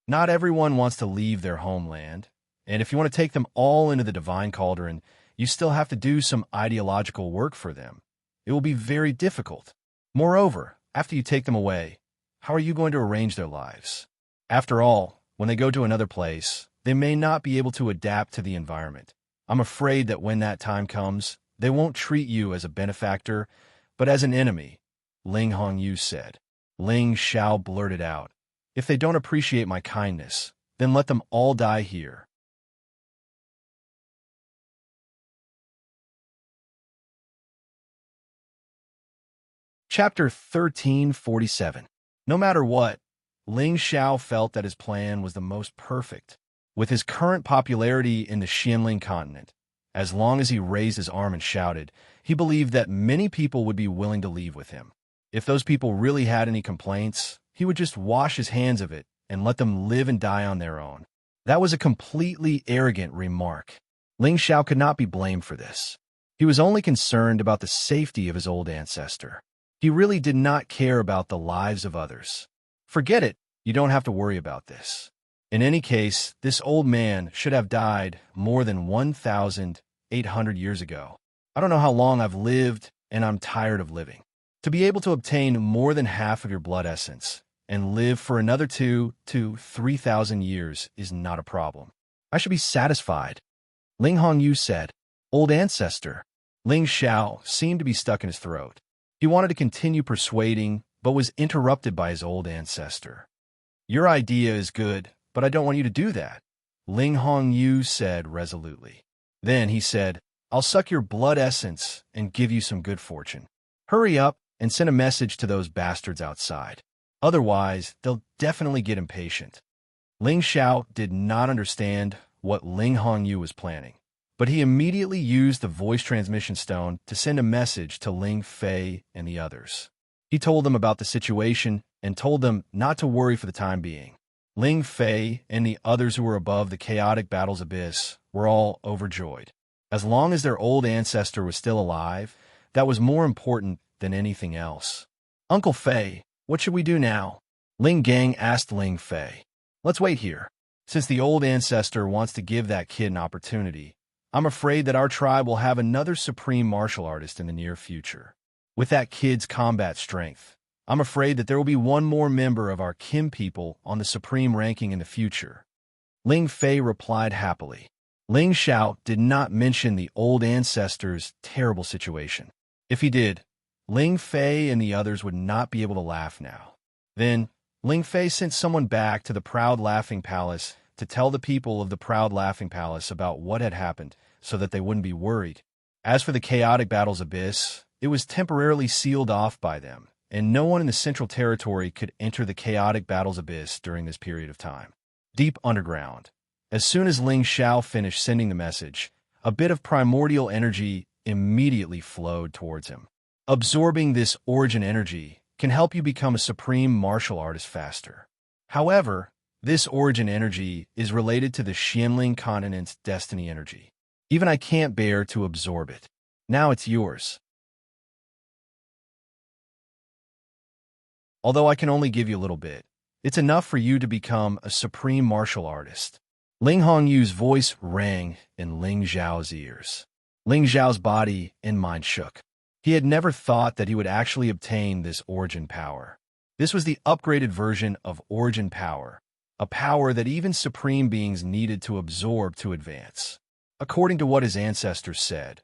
Not everyone wants to leave their homeland, and if you want to take them all into the divine cauldron, you still have to do some ideological work for them. It will be very difficult. Moreover, after you take them away, how are you going to arrange their lives? After all, When they go to another place, they may not be able to adapt to the environment. I'm afraid that when that time comes, they won't treat you as a benefactor, but as an enemy, Ling Hongyu said. Ling Xiao blurted out, "If they don't appreciate my kindness, then let them all die here." Chapter 1347. No matter what, Ling Xiao felt that his plan was the most perfect. With his current popularity in the Xianling continent, as long as he raised his arm and shouted, he believed that many people would be willing to leave with him. If those people really had any complaints, he would just wash his hands of it and let them live and die on their own. That was a completely arrogant remark. Ling Xiao could not be blamed for this. He was only concerned about the safety of his old ancestor. He really did not care about the lives of others. Forget it, you don't have to worry about this. In any case, this old man should have died more than 1,800 years ago. I don't know how long I've lived, and I'm tired of living. To be able to obtain more than half of your blood essence and live for another 2 to 3,000 years is not a problem. I should be satisfied. Ling Hongyu said. Old ancestor. Ling Xiao seemed to be stuck in his throat. He wanted to continue persuading, but was interrupted by his old ancestor. Your idea is good, but I don't want you to do that, Ling Hongyu said resolutely. Then he said, I'll suck your blood essence and give you some good fortune. Hurry up and send a message to those bastards outside. Otherwise, they'll definitely get impatient. Ling Xiao did not understand what Ling Hongyu was planning, but he immediately used the voice transmission stone to send a message to Ling Fei and the others. He told them about the situation and told them not to worry for the time being. Ling Fei and the others who were above the chaotic battle's abyss were all overjoyed. As long as their old ancestor was still alive, that was more important than anything else. Uncle Fei, what should we do now? Ling Gang asked Ling Fei. Let's wait here. Since the old ancestor wants to give that kid an opportunity, I'm afraid that our tribe will have another supreme martial artist in the near future. With that kid's combat strength, I'm afraid that there will be one more member of our Kim people on the supreme ranking in the future. Ling Fei replied happily. Ling Xiao did not mention the old ancestor's terrible situation. If he did, Ling Fei and the others would not be able to laugh now. Then, Ling Fei sent someone back to the Proud Laughing Palace to tell the people of the Proud Laughing Palace about what had happened so that they wouldn't be worried. As for the chaotic battle's abyss, it was temporarily sealed off by them, and no one in the Central Territory could enter the chaotic battle's abyss during this period of time. Deep underground. As soon as Ling Xiao finished sending the message, a bit of primordial energy immediately flowed towards him. Absorbing this origin energy can help you become a supreme martial artist faster. However, this origin energy is related to the Xianling continent's destiny energy. Even I can't bear to absorb it. Now it's yours. Although I can only give you a little bit, it's enough for you to become a supreme martial artist. Ling Hongyu's voice rang in Ling Zhao's ears. Ling Zhao's body and mind shook. He had never thought that he would actually obtain this origin power. This was the upgraded version of origin power, a power that even supreme beings needed to absorb to advance. According to what his ancestors said,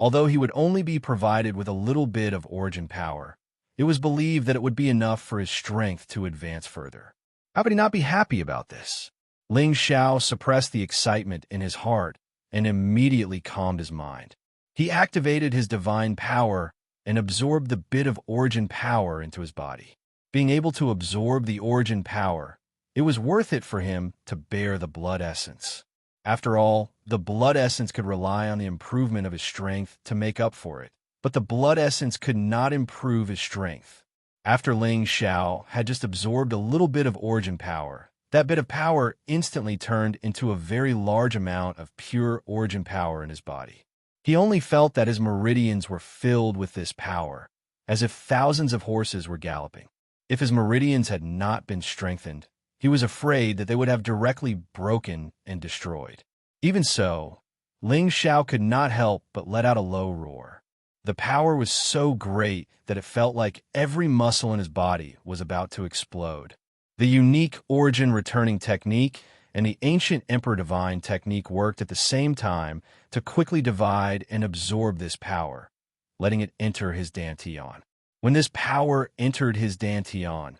although he would only be provided with a little bit of origin power, it was believed that it would be enough for his strength to advance further. How could he not be happy about this? Ling Xiao suppressed the excitement in his heart and immediately calmed his mind. He activated his divine power and absorbed the bit of origin power into his body. Being able to absorb the origin power, it was worth it for him to bear the blood essence. After all, the blood essence could rely on the improvement of his strength to make up for it. But the blood essence could not improve his strength. After Ling Xiao had just absorbed a little bit of origin power, that bit of power instantly turned into a very large amount of pure origin power in his body. He only felt that his meridians were filled with this power, as if thousands of horses were galloping. If his meridians had not been strengthened, he was afraid that they would have directly broken and destroyed. Even so, Ling Xiao could not help but let out a low roar. The power was so great that it felt like every muscle in his body was about to explode. The unique origin returning technique and the ancient Emperor Divine technique worked at the same time to quickly divide and absorb this power, letting it enter his dantian. When this power entered his dantian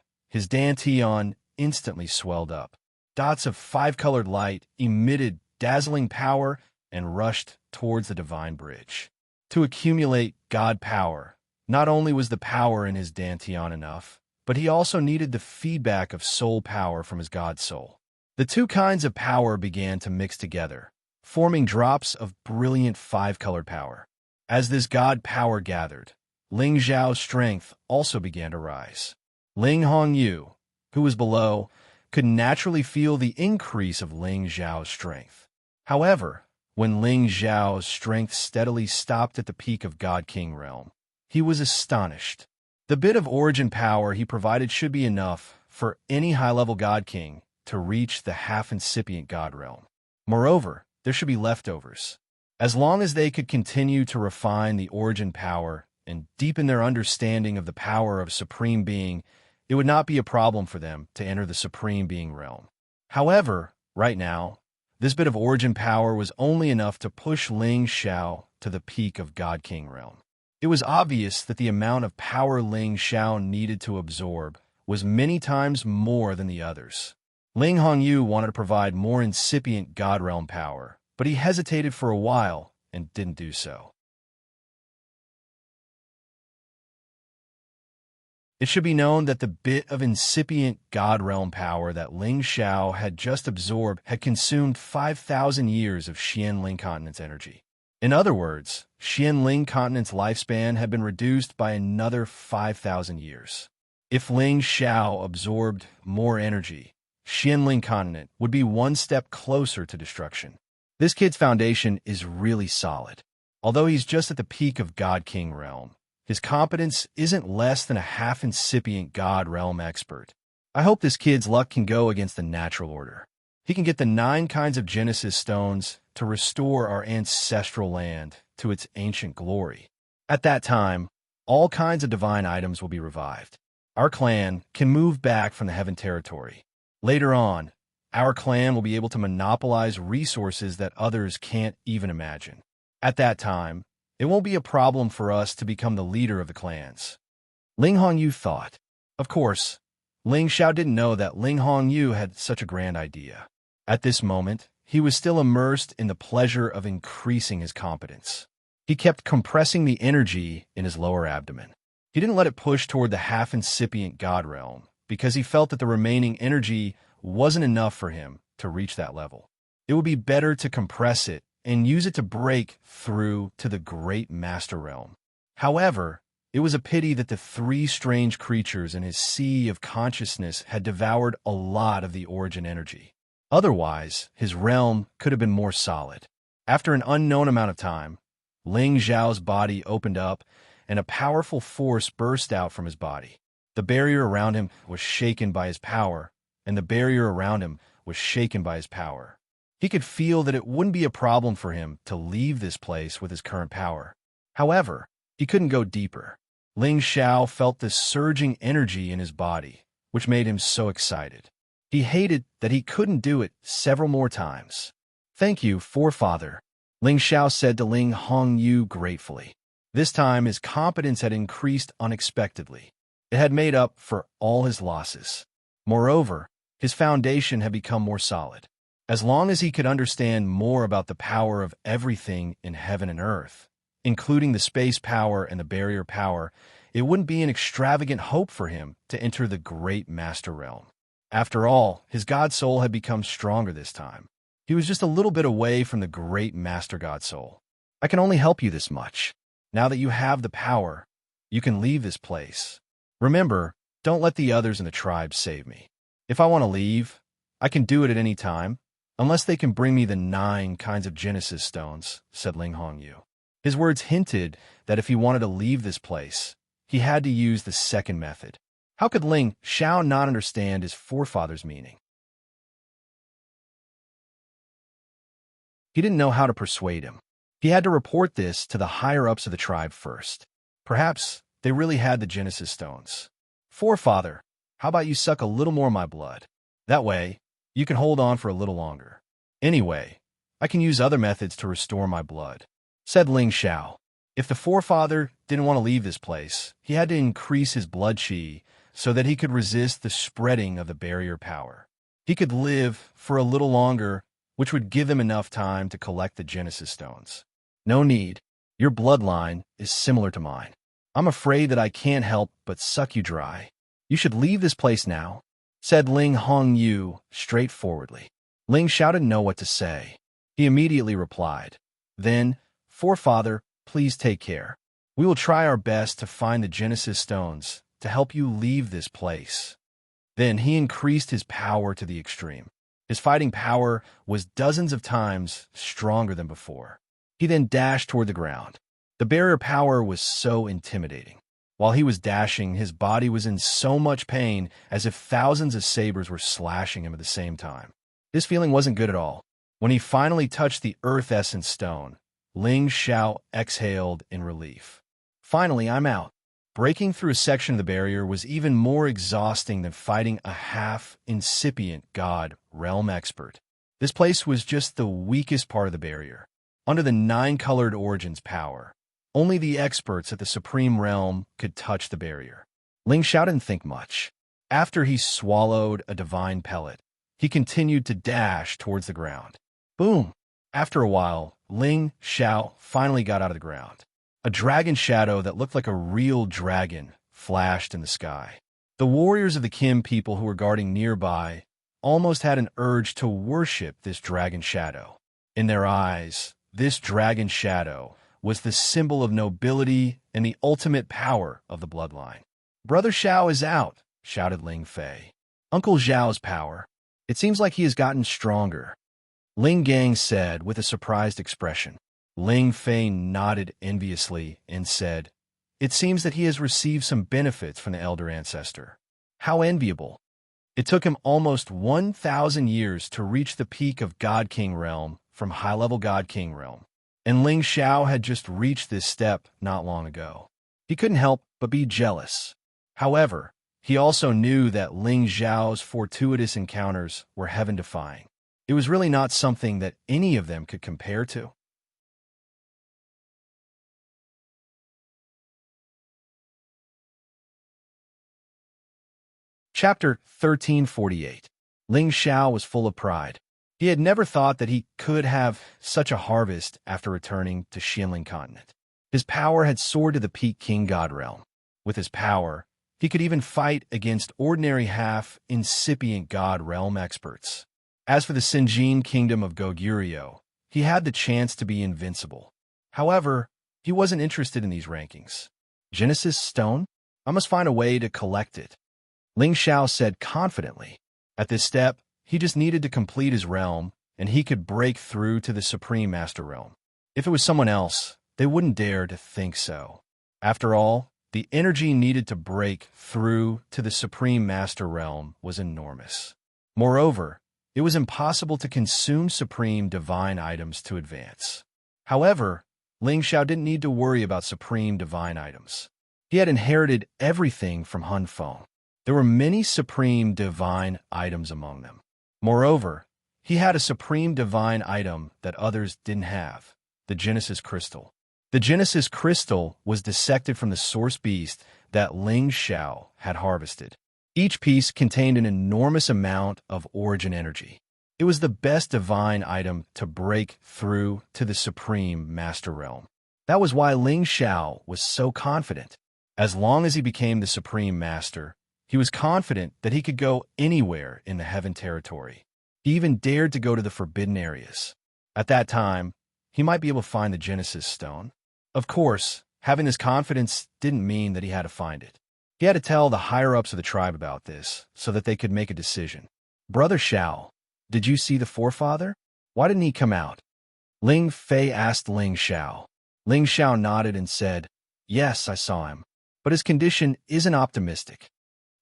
instantly swelled up. Dots of five-colored light emitted dazzling power and rushed towards the divine bridge. To accumulate God power, not only was the power in his dantian enough, but he also needed the feedback of soul power from his God soul. The two kinds of power began to mix together, forming drops of brilliant five-colored power. As this God power gathered, Ling Xiao's strength also began to rise. Ling Hongyu, who was below, could naturally feel the increase of Ling Xiao's strength. However, when Ling Xiao's strength steadily stopped at the peak of God King realm, he was astonished. The bit of origin power he provided should be enough for any high-level God King to reach the half-incipient God realm. Moreover, there should be leftovers. As long as they could continue to refine the origin power and deepen their understanding of the power of Supreme Being, it would not be a problem for them to enter the Supreme Being realm. However, right now, this bit of origin power was only enough to push Ling Xiao to the peak of God King realm. It was obvious that the amount of power Ling Xiao needed to absorb was many times more than the others. Ling Hongyu wanted to provide more incipient God realm power, but he hesitated for a while and didn't do so. It should be known that the bit of incipient God realm power that Ling Xiao had just absorbed had consumed 5,000 years of Xian Ling Continent's energy. In other words, Xian Ling Continent's lifespan had been reduced by another 5,000 years. If Ling Xiao absorbed more energy, Xian Ling Continent would be one step closer to destruction. This kid's foundation is really solid. Although he's just at the peak of God King realm, his competence isn't less than a half-incipient God realm expert. I hope this kid's luck can go against the natural order. He can get the 9 kinds of Genesis stones to restore our ancestral land to its ancient glory. At that time, all kinds of divine items will be revived. Our clan can move back from the heaven territory. Later on, our clan will be able to monopolize resources that others can't even imagine. At that time, it won't be a problem for us to become the leader of the clans. Ling Hongyu thought. Of course, Ling Xiao didn't know that Ling Hongyu had such a grand idea. At this moment, he was still immersed in the pleasure of increasing his competence. He kept compressing the energy in his lower abdomen. He didn't let it push toward the half-incipient God realm because he felt that the remaining energy wasn't enough for him to reach that level. It would be better to compress it and use it to break through to the great master realm. However, it was a pity that the 3 strange creatures in his sea of consciousness had devoured a lot of the origin energy. Otherwise, his realm could have been more solid. After an unknown amount of time, Ling Xiao's body opened up and a powerful force burst out from his body. The barrier around him was shaken by his power, and the barrier around him was shaken by his power. He could feel that it wouldn't be a problem for him to leave this place with his current power. However, he couldn't go deeper. Ling Xiao felt this surging energy in his body, which made him so excited. He hated that he couldn't do it several more times. "Thank you, forefather," Ling Xiao said to Ling Hongyu gratefully. This time his competence had increased unexpectedly. It had made up for all his losses. Moreover, his foundation had become more solid. As long as he could understand more about the power of everything in heaven and earth, including the space power and the barrier power, it wouldn't be an extravagant hope for him to enter the great master realm. After all, his God soul had become stronger this time. He was just a little bit away from the great master God soul. "I can only help you this much. Now that you have the power, you can leave this place. Remember, don't let the others in the tribe save me. If I want to leave, I can do it at any time, unless they can bring me the 9 kinds of Genesis stones," said Ling Hongyu. His words hinted that if he wanted to leave this place, he had to use the second method. How could Ling Xiao not understand his forefather's meaning? He didn't know how to persuade him. He had to report this to the higher-ups of the tribe first. Perhaps they really had the Genesis stones. "Forefather, How about you suck a little more of my blood? That way, you can hold on for a little longer. Anyway, I can use other methods to restore my blood," said Ling Xiao. If the forefather didn't want to leave this place, he had to increase his blood qi so that he could resist the spreading of the barrier power. He could live for a little longer, which would give him enough time to collect the Genesis stones. "No need. Your bloodline is similar to mine. I'm afraid that I can't help but suck you dry. You should leave this place now," said Ling Hongyu straightforwardly. Ling Xiao didn't know what to say. He immediately replied, "Then, forefather, please take care. We will try our best to find the Genesis stones to help you leave this place." Then he increased his power to the extreme. His fighting power was dozens of times stronger than before. He then dashed toward the ground. The barrier power was so intimidating. While he was dashing, his body was in so much pain as if thousands of sabers were slashing him at the same time. This feeling wasn't good at all. When he finally touched the Earth Essence Stone, Ling Xiao exhaled in relief. "Finally, I'm out." Breaking through a section of the barrier was even more exhausting than fighting a half-incipient god realm expert. This place was just the weakest part of the barrier. Under the nine-colored Origin's power, only the experts at the Supreme Realm could touch the barrier. Ling Xiao didn't think much. After he swallowed a divine pellet, he continued to dash towards the ground. Boom! After a while, Ling Xiao finally got out of the ground. A dragon shadow that looked like a real dragon flashed in the sky. The warriors of the Kim people who were guarding nearby almost had an urge to worship this dragon shadow. In their eyes, this dragon shadow was the symbol of nobility and the ultimate power of the bloodline. "Brother Xiao is out," shouted Ling Fei. "Uncle Zhao's power. It seems like he has gotten stronger," Ling Gang said with a surprised expression. Ling Fei nodded enviously and said, "It seems that he has received some benefits from the elder ancestor. How enviable." It took him almost 1,000 years to reach the peak of God King Realm from high-level God King Realm, and Ling Xiao had just reached this step not long ago. He couldn't help but be jealous. However, he also knew that Ling Xiao's fortuitous encounters were heaven-defying. It was really not something that any of them could compare to. Chapter 1348. Ling Xiao was full of pride. He had never thought that he could have such a harvest after returning to Xianling Continent. His power had soared to the peak King God realm. With his power, he could even fight against ordinary half-incipient God realm experts. As for the Sinjin kingdom of Goguryeo, he had the chance to be invincible. However, he wasn't interested in these rankings. Genesis Stone? I must find a way to collect it, Ling Xiao said confidently. At this step, he just needed to complete his realm, and he could break through to the Supreme Master Realm. If it was someone else, they wouldn't dare to think so. After all, the energy needed to break through to the Supreme Master Realm was enormous. Moreover, it was impossible to consume Supreme Divine items to advance. However, Ling Xiao didn't need to worry about Supreme Divine items. He had inherited everything from Hun Feng. There were many Supreme Divine items among them. Moreover, he had a Supreme Divine item that others didn't have, the Genesis Crystal. The Genesis Crystal was dissected from the source beast that Ling Xiao had harvested. Each piece contained an enormous amount of origin energy. It was the best divine item to break through to the Supreme Master Realm. That was why Ling Xiao was so confident. As long as he became the Supreme Master, he was confident that he could go anywhere in the Heaven territory. He even dared to go to the forbidden areas. At that time, he might be able to find the Genesis Stone. Of course, having this confidence didn't mean that he had to find it. He had to tell the higher-ups of the tribe about this so that they could make a decision. "Brother Xiao, did you see the forefather? Why didn't he come out?" Ling Fei asked Ling Xiao. Ling Xiao nodded and said, "Yes, I saw him, but his condition isn't optimistic."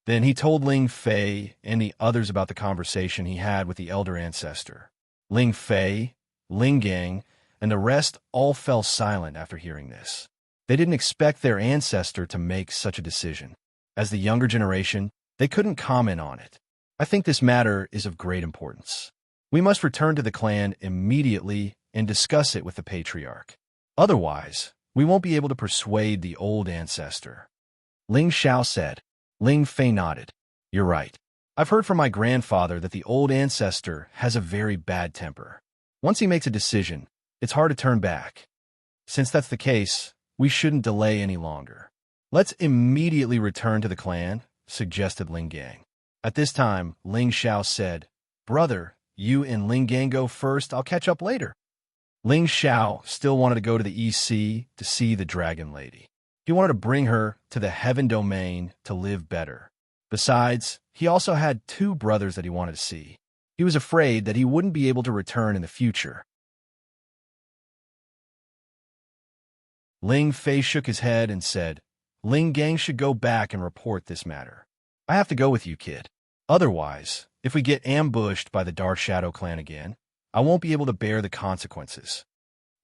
Then he told Ling Fei and the others about the conversation he had with the elder ancestor. Ling Fei, Ling Gang, and the rest all fell silent after hearing this. They didn't expect their ancestor to make such a decision. As the younger generation, They couldn't comment on it. I think this matter is of great importance. We must return to the clan immediately and discuss it with the patriarch. Otherwise, we won't be able to persuade the old ancestor. Ling Xiao said. Ling Fei nodded. You're right. I've heard from my grandfather that the old ancestor has a very bad temper. Once he makes a decision, it's hard to turn back. Since that's the case, we shouldn't delay any longer. Let's immediately return to the clan, suggested Ling Gang. At this time, Ling Xiao said, Brother, you and Ling Gang go first, I'll catch up later. Ling Xiao still wanted to go to the EC to see the Dragon Lady. He wanted to bring her to the Heaven Domain to live better. Besides, he also had 2 brothers that he wanted to see. He was afraid that he wouldn't be able to return in the future. Ling Fei shook his head and said, Ling Gang should go back and report this matter. I have to go with you, kid. Otherwise, if we get ambushed by the Dark Shadow clan again, I won't be able to bear the consequences.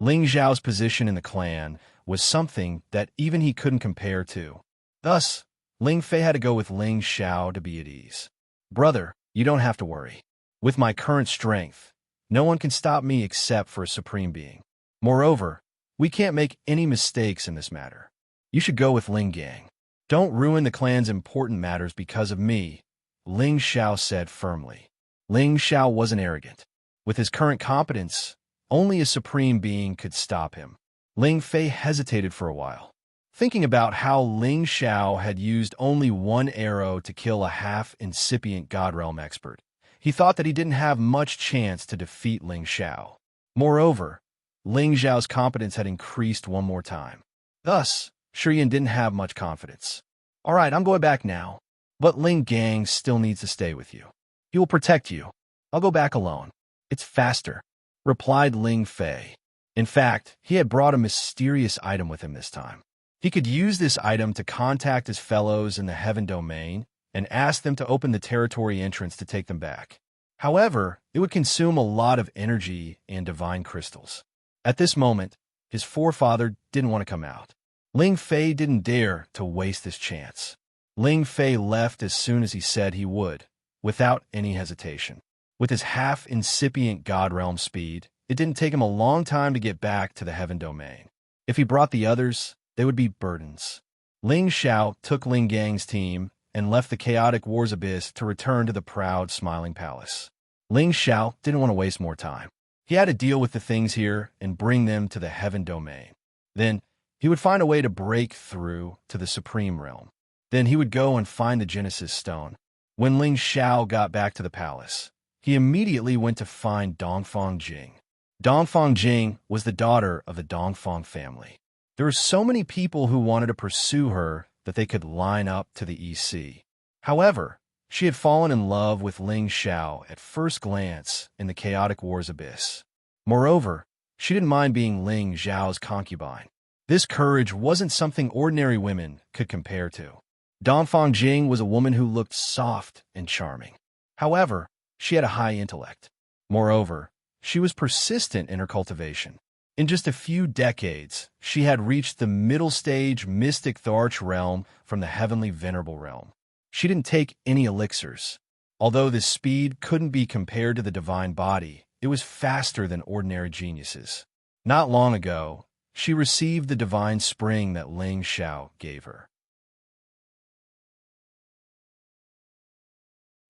Ling Zhao's position in the clan was something that even he couldn't compare to. Thus, Ling Fei had to go with Ling Xiao to be at ease. Brother, you don't have to worry. With my current strength, no one can stop me except for a supreme being. Moreover, we can't make any mistakes in this matter. You should go with Ling Gang. Don't ruin the clan's important matters because of me, Ling Xiao said firmly. Ling Xiao wasn't arrogant. With his current competence, only a supreme being could stop him. Ling Fei hesitated for a while. Thinking about how Ling Xiao had used only 1 arrow to kill a half-incipient God Realm expert, he thought that he didn't have much chance to defeat Ling Xiao. Moreover, Ling Xiao's competence had increased one more time. Thus, Shiyan didn't have much confidence. All right, I'm going back now. But Ling Gang still needs to stay with you. He will protect you. I'll go back alone. It's faster, replied Ling Fei. In fact, he had brought a mysterious item with him this time. He could use this item to contact his fellows in the Heaven Domain and ask them to open the territory entrance to take them back. However, it would consume a lot of energy and divine crystals. At this moment, his forefather didn't want to come out. Ling Fei didn't dare to waste this chance. Ling Fei left as soon as he said he would, without any hesitation. With his half-incipient God Realm speed, it didn't take him a long time to get back to the Heaven Domain. If he brought the others, they would be burdens. Ling Xiao took Ling Gang's team and left the chaotic war's abyss to return to the proud, smiling palace. Ling Xiao didn't want to waste more time. He had to deal with the things here and bring them to the Heaven Domain. Then, he would find a way to break through to the Supreme Realm. Then he would go and find the Genesis Stone. When Ling Xiao got back to the palace, he immediately went to find Dongfang Jing. Dongfang Jing was the daughter of the Dongfang family. There were so many people who wanted to pursue her that they could line up to the EC. However, she had fallen in love with Ling Xiao at first glance in the chaotic war's abyss. Moreover, she didn't mind being Ling Xiao's concubine. This courage wasn't something ordinary women could compare to. Dongfang Jing was a woman who looked soft and charming. However, she had a high intellect. Moreover, she was persistent in her cultivation. In just a few decades, she had reached the middle stage mystic Tharch realm from the heavenly venerable realm. She didn't take any elixirs. Although this speed couldn't be compared to the divine body, it was faster than ordinary geniuses. Not long ago, she received the divine spring that Ling Xiao gave her.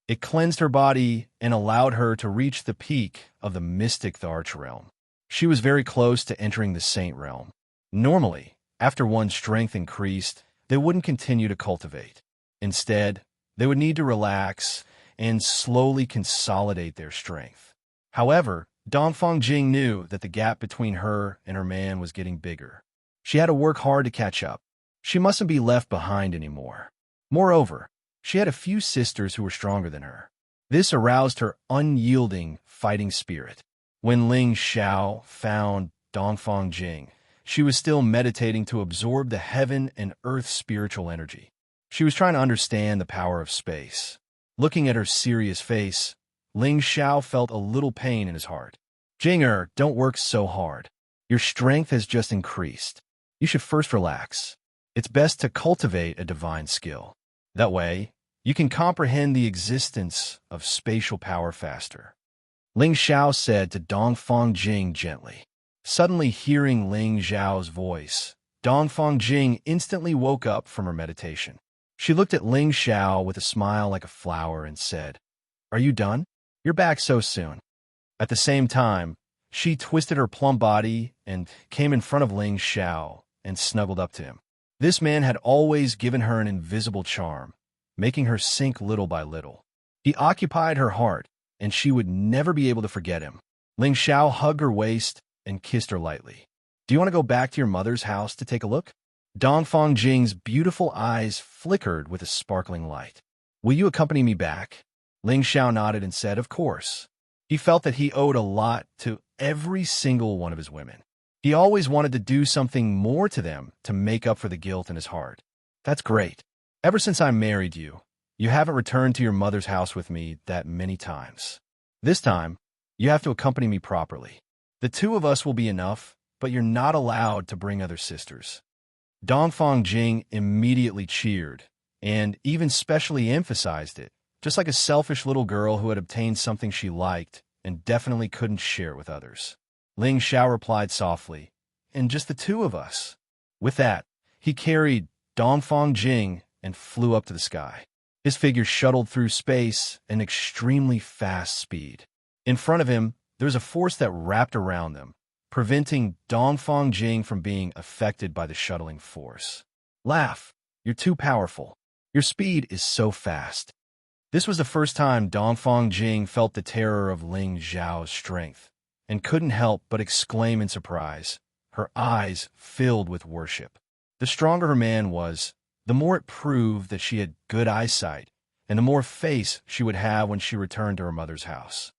It cleansed her body and allowed her to reach the peak of the mystic Tharch realm. She was very close to entering the Saint realm. Normally, after one's strength increased, they wouldn't continue to cultivate. Instead, they would need to relax and slowly consolidate their strength. However, Dongfang Jing knew that the gap between her and her man was getting bigger. She had to work hard to catch up. She mustn't be left behind anymore. Moreover, she had a few sisters who were stronger than her. This aroused her unyielding fighting spirit. When Ling Xiao found Dongfang Jing, she was still meditating to absorb the heaven and earth spiritual energy. She was trying to understand the power of space. Looking at her serious face, Ling Xiao felt a little pain in his heart. Jinger, don't work so hard. Your strength has just increased. You should first relax. It's best to cultivate a divine skill. That way, You can comprehend the existence of spatial power faster. Ling Xiao said to Dongfang Jing gently. Suddenly hearing Ling Xiao's voice, Dongfang Jing instantly woke up from her meditation. She looked at Ling Xiao with a smile like a flower and said, "Are you done? You're back so soon." At the same time, she twisted her plump body and came in front of Ling Xiao and snuggled up to him. This man had always given her an invisible charm, making her sink little by little. He occupied her heart, and she would never be able to forget him. Ling Xiao hugged her waist and kissed her lightly. "Do you want to go back to your mother's house to take a look?" Dongfang Jing's beautiful eyes flickered with a sparkling light. "Will you accompany me back?" Ling Xiao nodded and said, "Of course." He felt that he owed a lot to every single one of his women. He always wanted to do something more to them to make up for the guilt in his heart. "That's great. Ever since I married you, you haven't returned to your mother's house with me that many times. This time, you have to accompany me properly. The two of us will be enough, but you're not allowed to bring other sisters." Dongfang Jing immediately cheered, and even specially emphasized it, just like a selfish little girl who had obtained something she liked and definitely couldn't share it with others. Ling Xiao replied softly, "And just the two of us." With that, he carried Dongfang Jing and flew up to the sky. His figure shuttled through space at an extremely fast speed. In front of him, there was a force that wrapped around them, preventing Dongfang Jing from being affected by the shuttling force. "Laugh! You're too powerful. Your speed is so fast." This was the first time Dongfang Jing felt the terror of Ling Xiao's strength, and couldn't help but exclaim in surprise, her eyes filled with worship. The stronger her man was, the more it proved that she had good eyesight, and the more face she would have when she returned to her mother's house.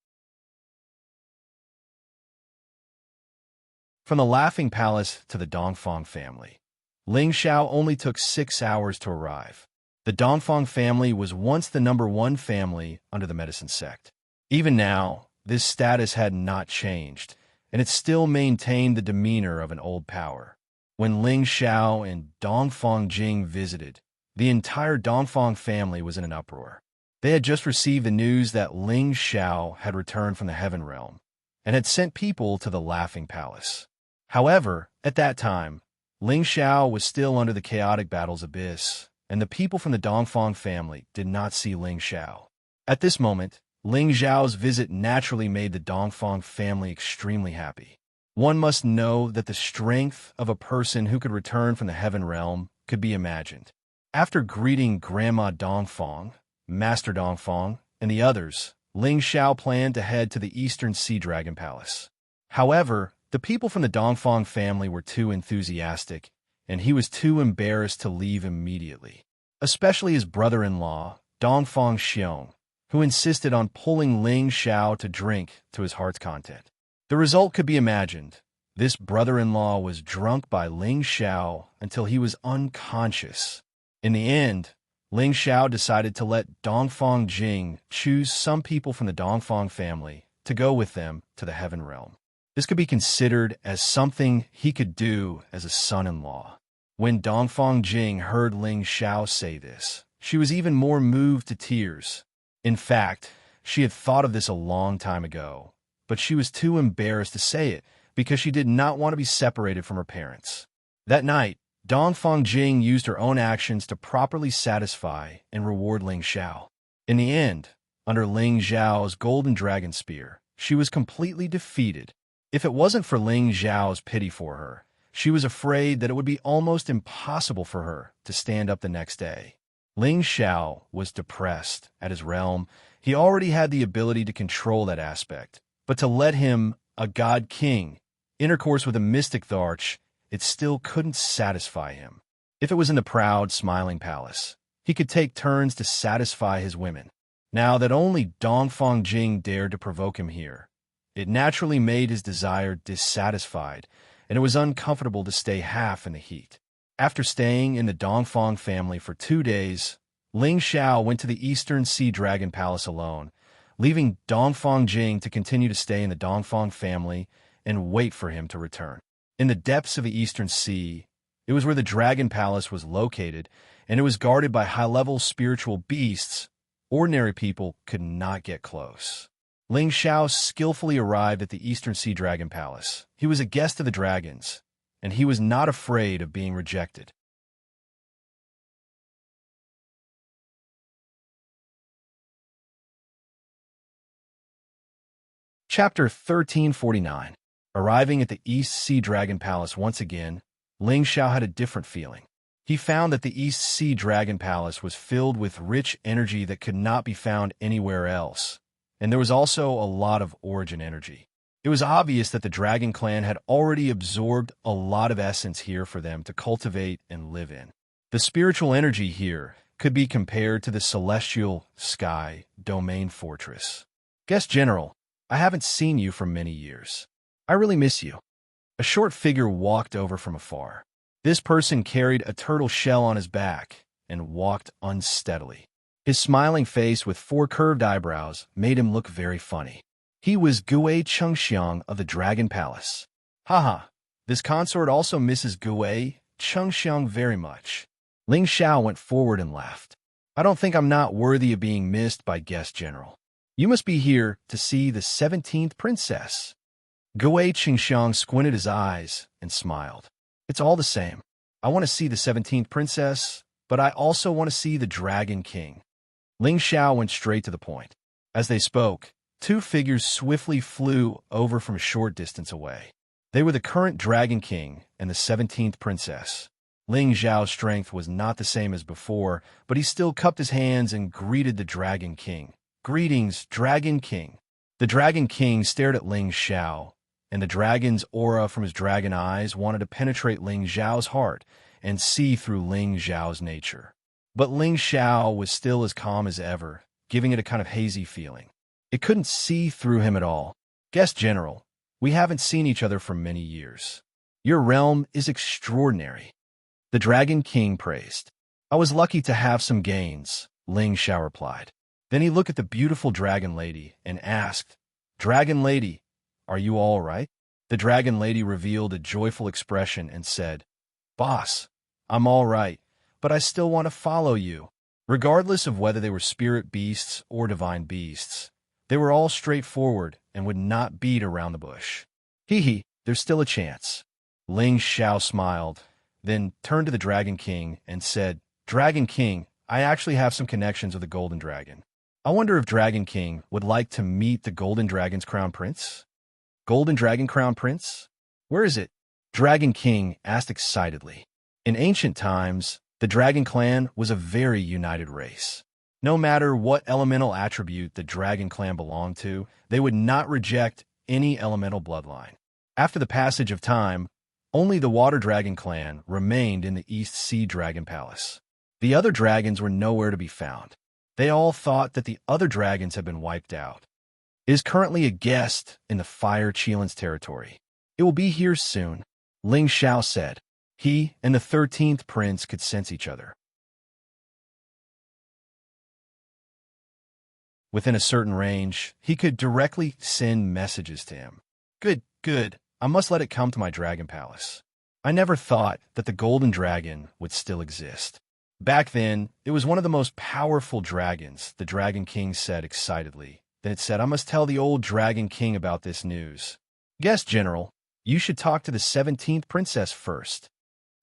From the Laughing Palace to the Dongfang family, Ling Xiao only took 6 hours to arrive. The Dongfang family was once the #1 family under the medicine sect. Even now, this status had not changed, and it still maintained the demeanor of an old power. When Ling Xiao and Dongfang Jing visited, the entire Dongfang family was in an uproar. They had just received the news that Ling Xiao had returned from the Heaven Realm, and had sent people to the Laughing Palace. However, at that time, Ling Xiao was still under the chaotic battle's abyss, and the people from the Dongfang family did not see Ling Xiao. At this moment, Ling Xiao's visit naturally made the Dongfang family extremely happy. One must know that the strength of a person who could return from the Heaven Realm could be imagined. After greeting Grandma Dongfang, Master Dongfang, and the others, Ling Xiao planned to head to the Eastern Sea Dragon Palace. However, the people from the Dongfang family were too enthusiastic, and he was too embarrassed to leave immediately. Especially his brother-in-law, Dongfang Xiong, who insisted on pulling Ling Xiao to drink to his heart's content. The result could be imagined. This brother-in-law was drunk by Ling Xiao until he was unconscious. In the end, Ling Xiao decided to let Dongfang Jing choose some people from the Dongfang family to go with them to the Heaven Realm. This could be considered as something he could do as a son-in-law. When Dongfang Jing heard Ling Xiao say this, she was even more moved to tears. In fact, she had thought of this a long time ago, but she was too embarrassed to say it because she did not want to be separated from her parents. That night, Dongfang Jing used her own actions to properly satisfy and reward Ling Xiao. In the end, under Ling Xiao's golden dragon spear, she was completely defeated. If it wasn't for Ling Xiao's pity for her, she was afraid that it would be almost impossible for her to stand up the next day. Ling Xiao was depressed at his realm. He already had the ability to control that aspect, but to let him, a god king, intercourse with a mystic Tharch, it still couldn't satisfy him. If it was in the proud, smiling palace, he could take turns to satisfy his women. Now that only Dongfang Jing dared to provoke him here, it naturally made his desire dissatisfied, and it was uncomfortable to stay half in the heat. After staying in the Dongfang family for 2 days, Ling Xiao went to the Eastern Sea Dragon Palace alone, leaving Dongfang Jing to continue to stay in the Dongfang family and wait for him to return. In the depths of the Eastern Sea, it was where the Dragon Palace was located, and it was guarded by high-level spiritual beasts. Ordinary people could not get close. Ling Xiao skillfully arrived at the Eastern Sea Dragon Palace. He was a guest of the dragons, and he was not afraid of being rejected. Chapter 1349. Arriving at the East Sea Dragon Palace once again, Ling Xiao had a different feeling. He found that the East Sea Dragon Palace was filled with rich energy that could not be found anywhere else, and there was also a lot of origin energy. It was obvious that the Dragon Clan had already absorbed a lot of essence here for them to cultivate and live in. The spiritual energy here could be compared to the celestial sky domain fortress. Guest General, I haven't seen you for many years. I really miss you. A short figure walked over from afar. This person carried a turtle shell on his back and walked unsteadily. His smiling face with 4 curved eyebrows made him look very funny. He was Gui Chengxiang of the Dragon Palace. Haha, this consort also misses Gui Chengxiang very much. Ling Xiao went forward and laughed. I don't think I'm not worthy of being missed by Guest General. You must be here to see the 17th princess. Gui Chengxiang squinted his eyes and smiled. It's all the same. I want to see the 17th princess, but I also want to see the Dragon King. Ling Xiao went straight to the point. As they spoke, 2 figures swiftly flew over from a short distance away. They were the current Dragon King and the 17th princess. Ling Xiao's strength was not the same as before, but he still cupped his hands and greeted the Dragon King. Greetings, Dragon King. The Dragon King stared at Ling Xiao, and the dragon's aura from his dragon eyes wanted to penetrate Ling Xiao's heart and see through Ling Xiao's nature. But Ling Xiao was still as calm as ever, giving it a kind of hazy feeling. It couldn't see through him at all. Guest General, we haven't seen each other for many years. Your realm is extraordinary. The Dragon King praised. I was lucky to have some gains, Ling Xiao replied. Then he looked at the beautiful Dragon Lady and asked, Dragon Lady, are you all right? The Dragon Lady revealed a joyful expression and said, Boss, I'm all right, but I still want to follow you. Regardless of whether they were spirit beasts or divine beasts, they were all straightforward and would not beat around the bush. Hee, there's still a chance. Ling Xiao smiled, then turned to the Dragon King and said, Dragon King, I actually have some connections with the Golden Dragon. I wonder if Dragon King would like to meet the Golden Dragon's Crown Prince? Golden Dragon Crown Prince? Where is it? Dragon King asked excitedly. In ancient times, the Dragon Clan was a very united race. No matter what elemental attribute the Dragon Clan belonged to, they would not reject any elemental bloodline. After the passage of time, only the Water Dragon Clan remained in the East Sea Dragon Palace. The other dragons were nowhere to be found. They all thought that the other dragons had been wiped out. It is currently a guest in the Fire Chilin's territory. It will be here soon, Ling Xiao said. He and the 13th prince could sense each other. Within a certain range, he could directly send messages to him. Good. I must let it come to my dragon palace. I never thought that the Golden Dragon would still exist. Back then, it was one of the most powerful dragons, the Dragon King said excitedly. Then it said, I must tell the old Dragon King about this news. Guest General, you should talk to the 17th princess first.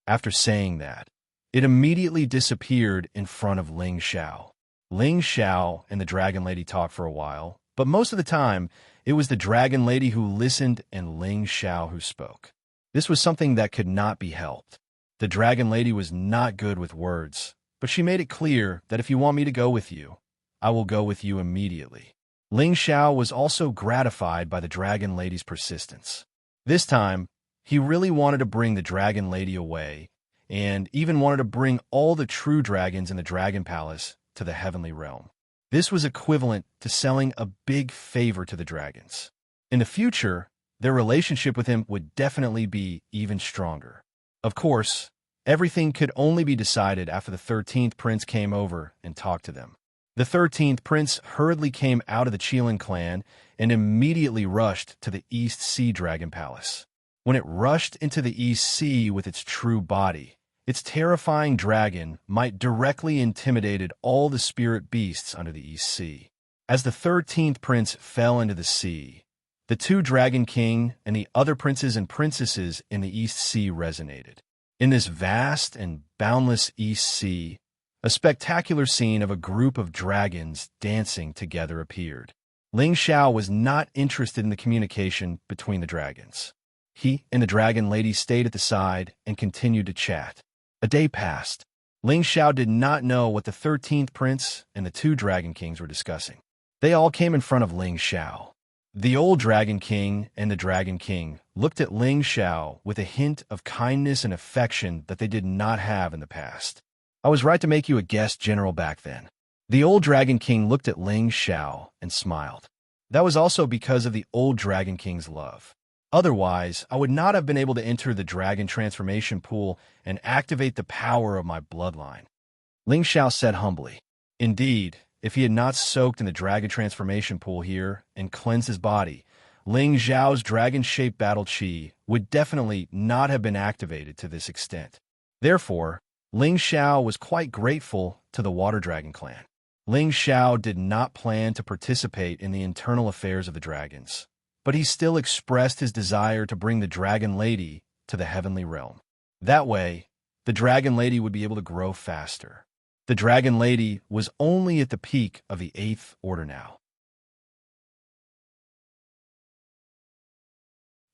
After saying that, it immediately disappeared in front of Ling Xiao. Ling Xiao and the Dragon Lady talked for a while, but most of the time, it was the Dragon Lady who listened and Ling Xiao who spoke. This was something that could not be helped. The Dragon Lady was not good with words, but she made it clear that if you want me to go with you, I will go with you immediately. Ling Xiao was also gratified by the Dragon Lady's persistence. This time, he really wanted to bring the Dragon Lady away, and even wanted to bring all the true dragons in the Dragon Palace to the Heavenly Realm. This was equivalent to selling a big favor to the dragons. In the future, their relationship with him would definitely be even stronger. Of course, everything could only be decided after the 13th prince came over and talked to them. The 13th prince hurriedly came out of the Qilin clan and immediately rushed to the East Sea Dragon Palace. When it rushed into the East Sea with its true body, Its terrifying dragon might directly intimidated all the spirit beasts under the East Sea. As the 13th prince fell into the sea, the two Dragon King and the other princes and princesses in the East Sea resonated. In this vast and boundless East Sea, a spectacular scene of a group of dragons dancing together appeared. Ling Xiao was not interested in the communication between the dragons. He and the dragon lady stayed at the side and continued to chat. A day passed. Ling Xiao did not know what the 13th prince and the two Dragon Kings were discussing. They all came in front of Ling Xiao. The old Dragon King and the Dragon King looked at Ling Xiao with a hint of kindness and affection that they did not have in the past. I was right to make you a guest general back then. The old Dragon King looked at Ling Xiao and smiled. That was also because of the old Dragon King's love. Otherwise, I would not have been able to enter the dragon transformation pool and activate the power of my bloodline. Ling Xiao said humbly. Indeed, if he had not soaked in the dragon transformation pool here and cleansed his body, Ling Xiao's dragon-shaped battle chi would definitely not have been activated to this extent. Therefore, Ling Xiao was quite grateful to the Water Dragon clan. Ling Xiao did not plan to participate in the internal affairs of the dragons, but he still expressed his desire to bring the Dragon Lady to the heavenly realm. That way, the Dragon Lady would be able to grow faster. The Dragon Lady was only at the peak of the 8th order now.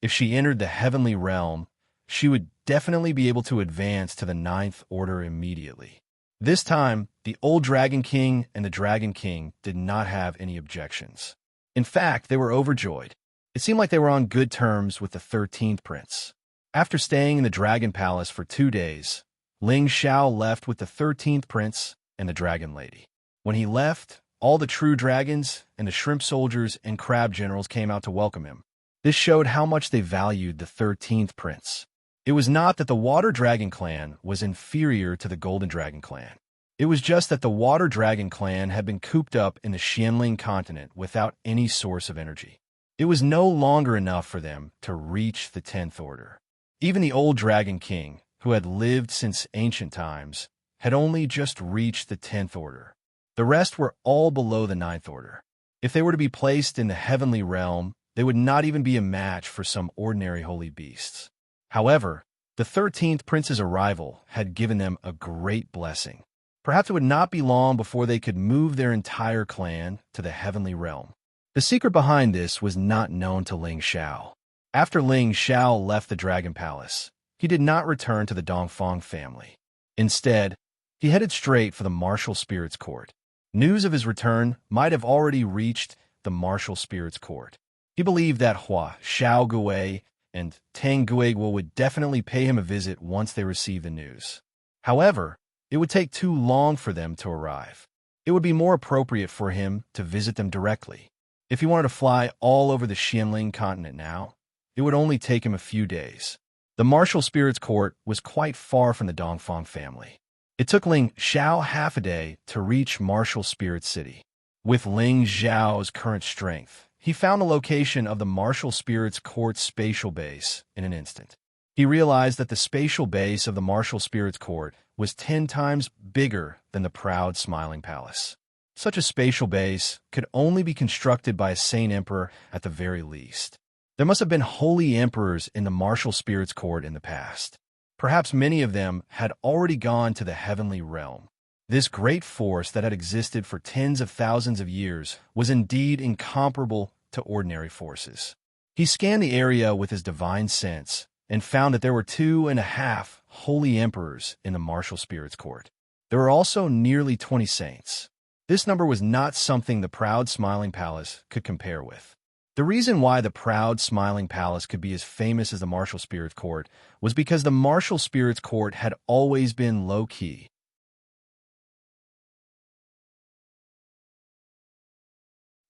If she entered the heavenly realm, she would definitely be able to advance to the 9th order immediately. This time, the old Dragon King and the Dragon King did not have any objections. In fact, they were overjoyed. It seemed like they were on good terms with the 13th prince. After staying in the Dragon Palace for 2 days, Ling Xiao left with the 13th prince and the Dragon Lady. When he left, all the true dragons and the shrimp soldiers and crab generals came out to welcome him. This showed how much they valued the 13th prince. It was not that the Water Dragon clan was inferior to the Golden Dragon clan. It was just that the Water Dragon clan had been cooped up in the Xianling continent without any source of energy. It was no longer enough for them to reach the 10th order. Even the old Dragon King, who had lived since ancient times, had only just reached the 10th order. The rest were all below the 9th order. If they were to be placed in the heavenly realm, they would not even be a match for some ordinary holy beasts. However, the 13th prince's arrival had given them a great blessing. Perhaps it would not be long before they could move their entire clan to the heavenly realm. The secret behind this was not known to Ling Xiao. After Ling Xiao left the Dragon Palace, he did not return to the Dongfang family. Instead, he headed straight for the Martial Spirits Court. News of his return might have already reached the Martial Spirits Court. He believed that Hua Xiaogui and Tang Guiguo would definitely pay him a visit once they received the news. However, it would take too long for them to arrive. It would be more appropriate for him to visit them directly. If he wanted to fly all over the Xianling continent now, it would only take him a few days. The Martial Spirits Court was quite far from the Dongfang family. It took Ling Xiao half a day to reach Martial Spirit City. With Ling Xiao's current strength, he found the location of the Martial Spirits Court's spatial base in an instant. He realized that the spatial base of the Martial Spirits Court was 10 times bigger than the proud Smiling Palace. Such a spatial base could only be constructed by a sane emperor at the very least. There must have been holy emperors in the Martial Spirits Court in the past. Perhaps many of them had already gone to the heavenly realm. This great force that had existed for tens of thousands of years was indeed incomparable to ordinary forces. He scanned the area with his divine sense and found that there were 2.5 holy emperors in the Martial Spirits Court. There were also nearly 20 saints. This number was not something the proud Smiling Palace could compare with. The reason why the proud Smiling Palace could be as famous as the Martial Spirits Court was because the Martial Spirits Court had always been low-key.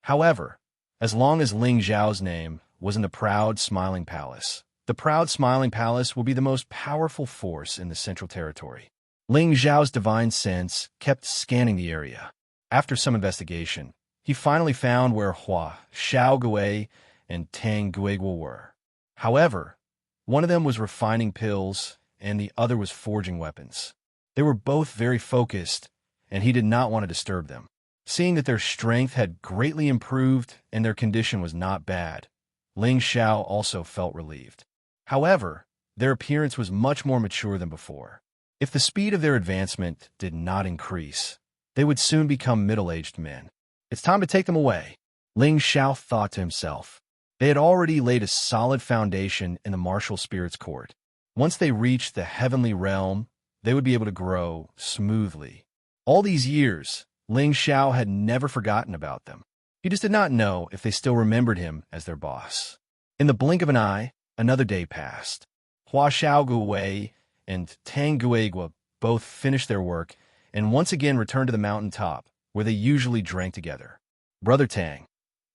However, as long as Ling Xiao's name was in the proud Smiling Palace, the proud Smiling Palace will be the most powerful force in the Central Territory. Ling Xiao's divine sense kept scanning the area. After some investigation, he finally found where Hua Xiaogui and Tang Guiguo were. However, one of them was refining pills, and the other was forging weapons. They were both very focused, and he did not want to disturb them. Seeing that their strength had greatly improved and their condition was not bad, Ling Xiao also felt relieved. However, their appearance was much more mature than before. If the speed of their advancement did not increase, they would soon become middle-aged men. It's time to take them away, Ling Xiao thought to himself. They had already laid a solid foundation in the martial spirits court. Once they reached the heavenly realm, they would be able to grow smoothly. All these years, Ling Xiao had never forgotten about them. He just did not know if they still remembered him as their boss. In the blink of an eye, another day passed. Hua Xiaoguwei and Tang Guigua both finished their work and once again returned to the mountain top, where they usually drank together. Brother Tang,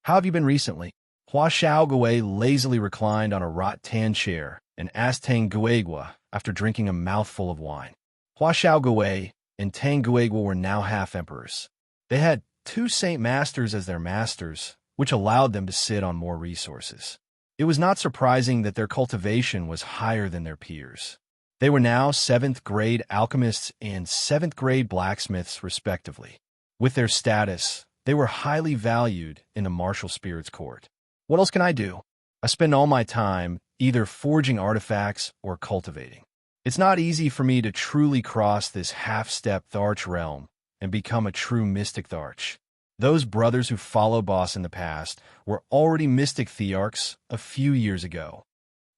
how have you been recently? Hua Xiaoguwei lazily reclined on a rattan chair and asked Tang Guigua after drinking a mouthful of wine. Hua Xiaoguwei and Tang Guigua were now half-emperors. They had 2 Saint Masters as their masters, which allowed them to sit on more resources. It was not surprising that their cultivation was higher than their peers. They were now 7th-grade alchemists and 7th-grade blacksmiths, respectively. With their status, they were highly valued in the martial spirits court. What else can I do? I spend all my time either forging artifacts or cultivating. It's not easy for me to truly cross this half-step Tharch realm and become a true mystic Tharch. Those brothers who followed Boss in the past were already mystic Thearchs a few years ago.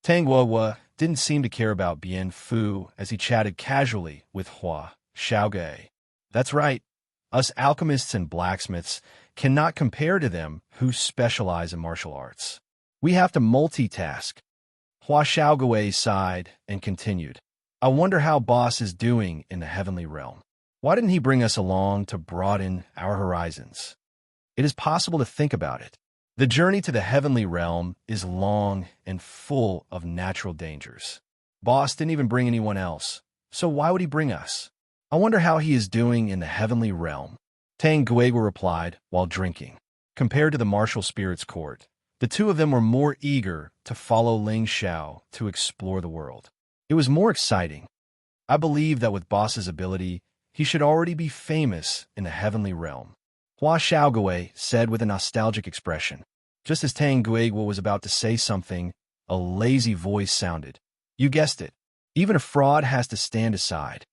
Tang Guigua didn't seem to care about Bien Fu as he chatted casually with Hua Xiaoguwei. That's right, us alchemists and blacksmiths cannot compare to them who specialize in martial arts. We have to multitask. Hua Xiaoguwei sighed and continued. I wonder how Boss is doing in the heavenly realm. Why didn't he bring us along to broaden our horizons? It is possible to think about it. The journey to the heavenly realm is long and full of natural dangers. Boss didn't even bring anyone else, so why would he bring us? I wonder how he is doing in the heavenly realm. Tang Guigua replied while drinking. Compared to the martial spirits court, the two of them were more eager to follow Ling Xiao to explore the world. It was more exciting. I believe that with Boss's ability, he should already be famous in the heavenly realm, Hua Xiaoguwei said with a nostalgic expression. Just as Tang Guigua was about to say something, a lazy voice sounded. You guessed it. Even a fraud has to stand aside.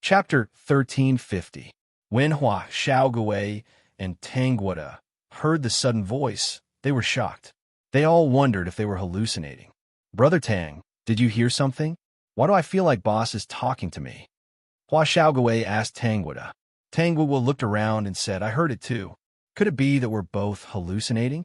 Chapter 1350. When Hua Xiaoguwei and Tang Guigua heard the sudden voice, they were shocked. They all wondered if they were hallucinating. Brother Tang, did you hear something? Why do I feel like Boss is talking to me? Hua Xiaoguwei asked Tang Guigua. Tang Guigua looked around and said, I heard it too. Could it be that we're both hallucinating?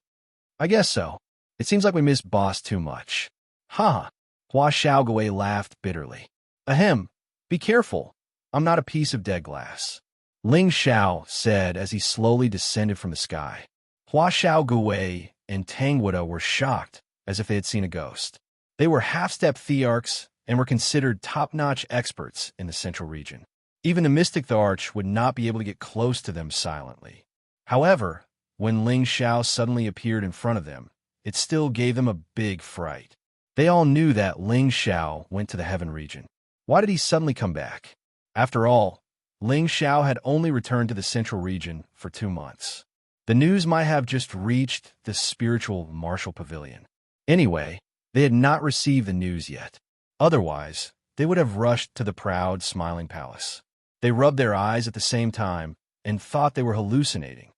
I guess so. It seems like we miss Boss too much. Ha! Hua Xiaoguwei laughed bitterly. Ahem, be careful. I'm not a piece of dead glass. Ling Xiao said as he slowly descended from the sky. Hua Xiaoguwei and Tang Guigua were shocked, as if they had seen a ghost. They were half-step Thearchs and were considered top-notch experts in the central region. Even the mystic Tharch would not be able to get close to them silently. However, when Ling Xiao suddenly appeared in front of them, it still gave them a big fright. They all knew that Ling Xiao went to the heaven region. Why did he suddenly come back? After all, Ling Xiao had only returned to the central region for 2 months. The news might have just reached the spiritual martial pavilion. Anyway, they had not received the news yet. Otherwise, they would have rushed to the proud, smiling palace. They rubbed their eyes at the same time and thought they were hallucinating.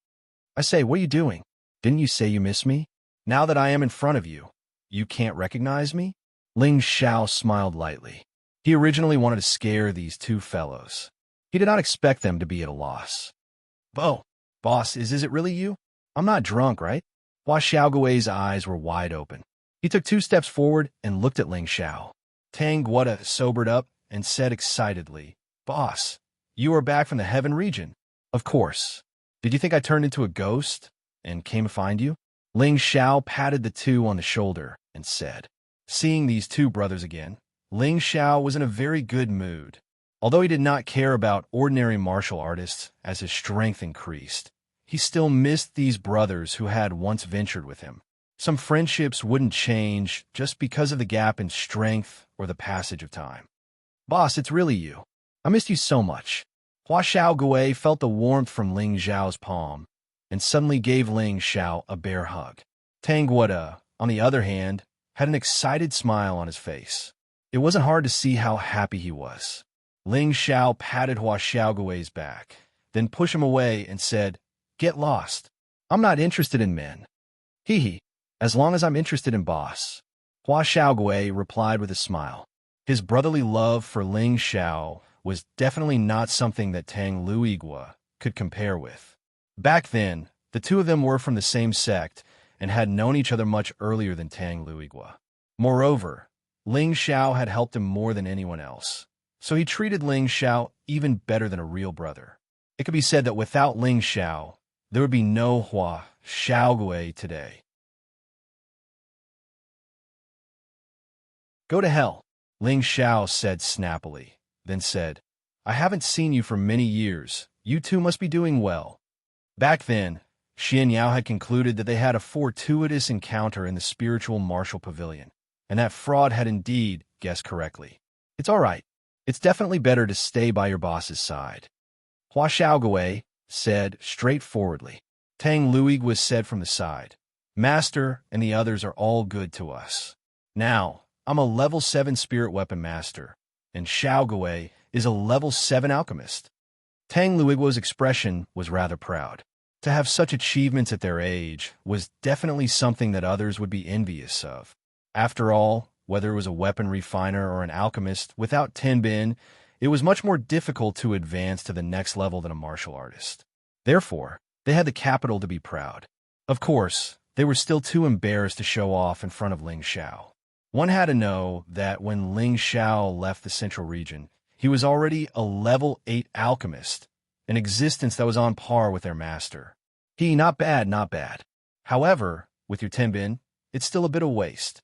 I say, what are you doing? Didn't you say you miss me? Now that I am in front of you, you can't recognize me? Ling Xiao smiled lightly. He originally wanted to scare these two fellows. He did not expect them to be at a loss. Boss, is it really you? I'm not drunk, right? Hua Xiaoguwei's eyes were wide open. He took 2 steps forward and looked at Ling Xiao. Tang Guigua sobered up and said excitedly, Boss, you are back from the heaven region. Of course. Did you think I turned into a ghost and came to find you? Ling Xiao patted the two on the shoulder and said. Seeing these 2 brothers again, Ling Xiao was in a very good mood. Although he did not care about ordinary martial artists as his strength increased, He still missed these brothers who had once ventured with him. Some friendships wouldn't change just because of the gap in strength or the passage of time. Boss, it's really you. I missed you so much. Hua Xiaogui felt the warmth from Ling Xiao's palm and suddenly gave Ling Xiao a bear hug. Tang Guoda, on the other hand, had an excited smile on his face. It wasn't hard to see how happy he was. Ling Xiao patted Hua Xiaogui's back, then pushed him away and said, "Get lost. I'm not interested in men. Hee hee, as long as I'm interested in boss." Hua Xiaogui replied with a smile. His brotherly love for Ling Xiao was definitely not something that Tang Luigua could compare with. Back then, the two of them were from the same sect and had known each other much earlier than Tang Luigua. Moreover, Ling Xiao had helped him more than anyone else, so he treated Ling Xiao even better than a real brother. It could be said that without Ling Xiao, there would be no Hua Xiaogui today. "Go to hell," Ling Xiao said snappily, then said, "I haven't seen you for many years. You two must be doing well." Back then, Xian Yao had concluded that they had a fortuitous encounter in the spiritual martial pavilion, and that Fraud had indeed guessed correctly. "It's all right. It's definitely better to stay by your boss's side," Hua Xiaogui said straightforwardly. Tang Luig said from the side, "Master and the others are all good to us. Now, I'm a level 7 spirit weapon master, and Xiaogui is a level 7 alchemist." Tang Luiguo's expression was rather proud. To have such achievements at their age was definitely something that others would be envious of. After all, whether it was a weapon refiner or an alchemist, without Tenbin, it was much more difficult to advance to the next level than a martial artist. Therefore, they had the capital to be proud. Of course, they were still too embarrassed to show off in front of Ling Xiao. One had to know that when Ling Xiao left the central region, he was already a level 8 alchemist, an existence that was on par with their master. Not bad, not bad. However, with your Tenbin, it's still a bit of waste.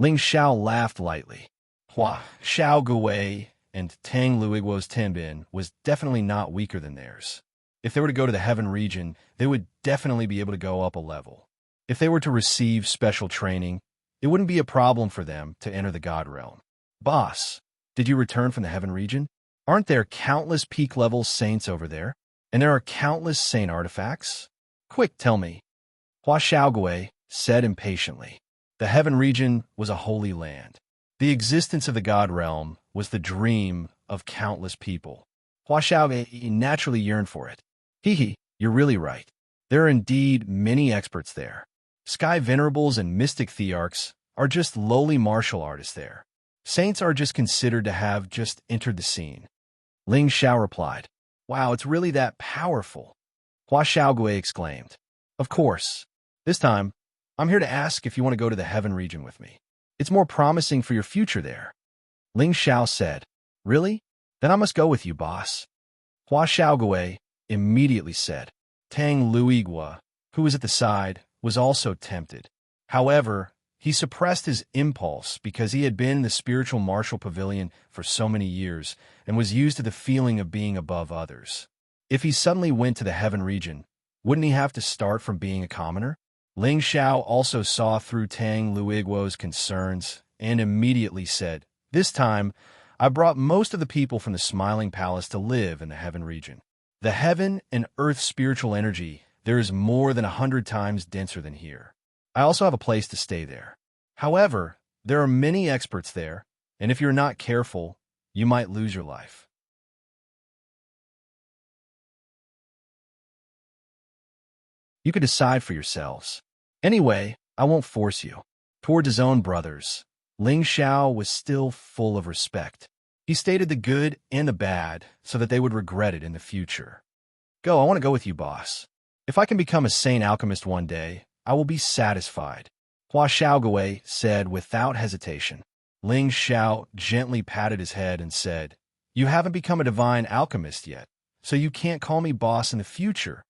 Ling Xiao laughed lightly. Hua Xiaogui and Tang Luiguo's Tenbin was definitely not weaker than theirs. If they were to go to the Heaven region, they would definitely be able to go up a level. If they were to receive special training, it wouldn't be a problem for them to enter the God realm. "Boss, did you return from the Heaven region? Aren't there countless peak-level saints over there? And there are countless saint artifacts? Quick, tell me," Hua Xiaogui said impatiently. The Heaven region was a holy land. The existence of the God realm was the dream of countless people. Hua Xiaogui naturally yearned for it. Hee, you're really right. There are indeed many experts there. Sky Venerables and Mystic Thearchs are just lowly martial artists there. Saints are just considered to have just entered the scene. Ling Xiao replied, "Wow, it's really that powerful," Hua Xiaogui exclaimed. "Of course. This time, I'm here to ask if you want to go to the Heaven region with me. It's more promising for your future there." Ling Xiao said, "Really? Then I must go with you, boss." Hua Xiaogui immediately said. Tang Luigua, who was at the side, was also tempted. However, he suppressed his impulse because he had been in the spiritual martial pavilion for so many years and was used to the feeling of being above others. If he suddenly went to the Heaven region, wouldn't he have to start from being a commoner? Ling Xiao also saw through Tang Luiguo's concerns and immediately said, "This time, I brought most of the people from the Smiling Palace to live in the Heaven region. The Heaven and Earth spiritual energy there is more than 100 times denser than here. I also have a place to stay there. However, there are many experts there, and if you're not careful, you might lose your life." You could decide for yourselves. Anyway, I won't force you. Toward his own brothers, Ling Xiao was still full of respect. He stated the good and the bad so that they would regret it in the future. "Go, I want to go with you, boss. If I can become a saint alchemist one day, I will be satisfied," Hua Xiaogui said without hesitation. Ling Xiao gently patted his head and said, "You haven't become a divine alchemist yet, so you can't call me boss in the future."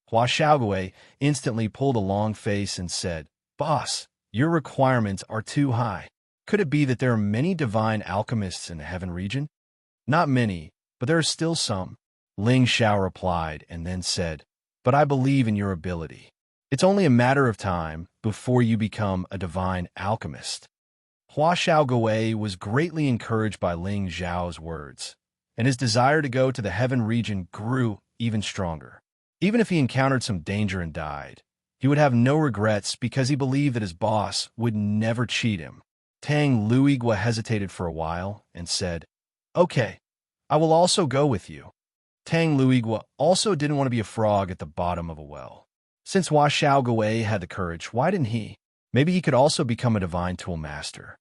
Hua Xiaogui instantly pulled a long face and said, "Boss, your requirements are too high. Could it be that there are many divine alchemists in the Heaven region?" "Not many, but there are still some," Ling Xiao replied and then said, but I believe in your ability. It's only a matter of time before you become a divine alchemist." Hua Xiaoguwei was greatly encouraged by Ling Zhao's words, and his desire to go to the heaven region grew even stronger. Even if he encountered some danger and died, he would have no regrets because he believed that his boss would never cheat him. Tang Luigua hesitated for a while and said, "Okay, I will also go with you." Tang Luigua also didn't want to be a frog at the bottom of a well. Since Hua Xiaoguwei had the courage, why didn't he? Maybe he could also become a divine tool master.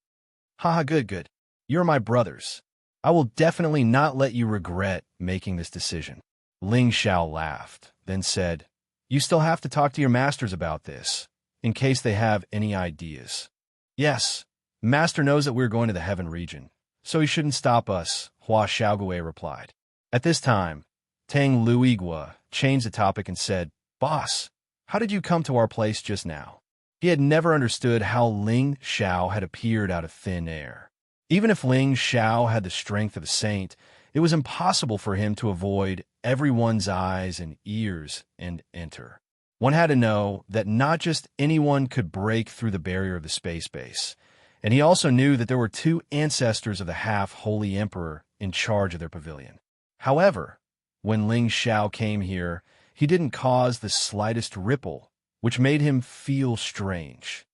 Haha, good. You're my brothers. I will definitely not let you regret making this decision. Ling Xiao laughed, then said, "You still have to talk to your masters about this, in case they have any ideas." "Yes, Master knows that we're going to the heaven region, so he shouldn't stop us," Hua Xiaoguwei replied. At this time, Tang Luigua changed the topic and said, "Boss, how did you come to our place just now?" He had never understood how Ling Xiao had appeared out of thin air. Even if Ling Xiao had the strength of a saint, it was impossible for him to avoid everyone's eyes and ears and enter. One had to know that not just anyone could break through the barrier of the space base, and he also knew that there were two ancestors of the half-holy emperor in charge of their pavilion. However, when Ling Xiao came here, he didn't cause the slightest ripple, which made him feel strange.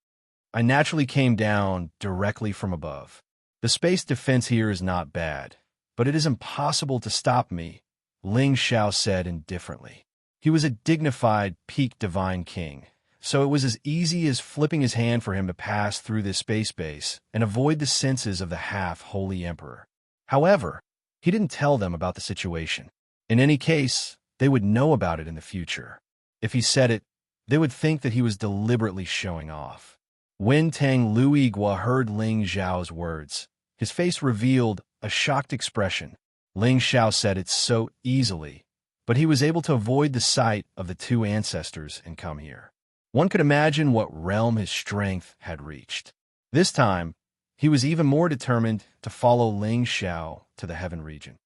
"I naturally came down directly from above. The space defense here is not bad, but it is impossible to stop me," Ling Xiao said indifferently. He was a dignified peak divine king, so it was as easy as flipping his hand for him to pass through this space base and avoid the senses of the half-holy emperor. However, he didn't tell them about the situation. In any case, they would know about it in the future. If he said it, they would think that he was deliberately showing off. When Tang Luigua heard Ling Zhao's words, his face revealed a shocked expression. Ling Xiao said it so easily, but he was able to avoid the sight of the two ancestors and come here. One could imagine what realm his strength had reached. This time, he was even more determined to follow Ling Xiao to the heaven region.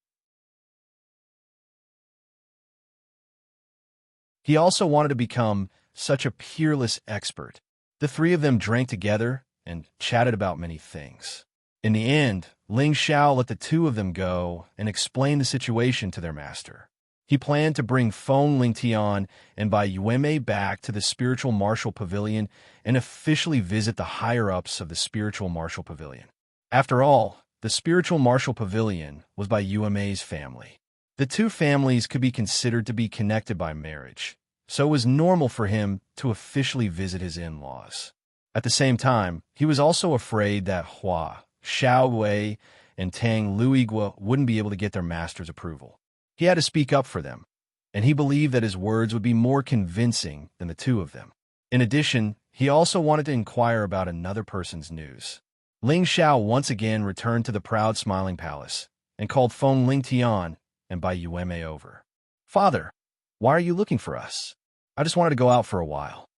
He also wanted to become such a peerless expert. The three of them drank together and chatted about many things. In the end, Ling Xiao let the two of them go and explain the situation to their master. He planned to bring Feng Lingtian and Bai Yuemei back to the Spiritual Martial Pavilion and officially visit the higher-ups of the Spiritual Martial Pavilion. After all, the Spiritual Martial Pavilion was Bai Yuemei's family. The two families could be considered to be connected by marriage, so it was normal for him to officially visit his in-laws. At the same time, he was also afraid that Hua Xiaoguwei and Tang Luigua wouldn't be able to get their master's approval. He had to speak up for them, and he believed that his words would be more convincing than the two of them. In addition, he also wanted to inquire about another person's news. Ling Xiao once again returned to the proud smiling palace and called Feng Lingtian and Bai Yuemei over. "Father, why are you looking for us? I just wanted to go out for a while."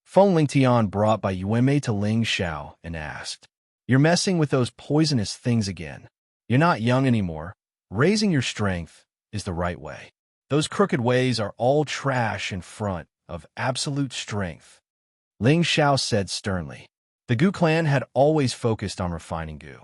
Feng Lingtian brought Bai Yuemei to Ling Xiao and asked, "You're messing with those poisonous things again. You're not young anymore. Raising your strength is the right way. Those crooked ways are all trash in front of absolute strength," Ling Xiao said sternly. The Gu clan had always focused on refining Gu.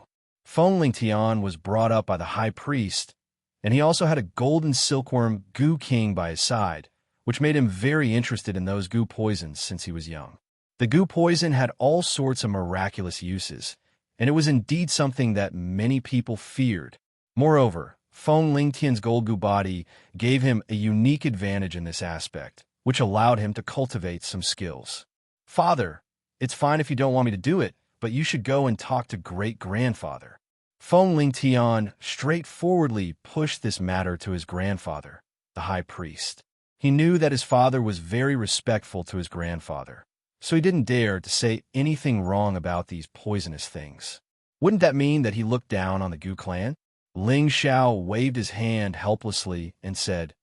Feng Lingtian was brought up by the high priest, and he also had a golden silkworm Gu king by his side, which made him very interested in those Gu poisons since he was young. The Gu poison had all sorts of miraculous uses, and it was indeed something that many people feared. Moreover, Feng Lingtian's gold Gu body gave him a unique advantage in this aspect, which allowed him to cultivate some skills. "Father, it's fine if you don't want me to do it, but you should go and talk to great-grandfather." Feng Lingtian straightforwardly pushed this matter to his grandfather, the high priest. He knew that his father was very respectful to his grandfather, so he didn't dare to say anything wrong about these poisonous things. Wouldn't that mean that he looked down on the Gu clan? Ling Xiao waved his hand helplessly and said,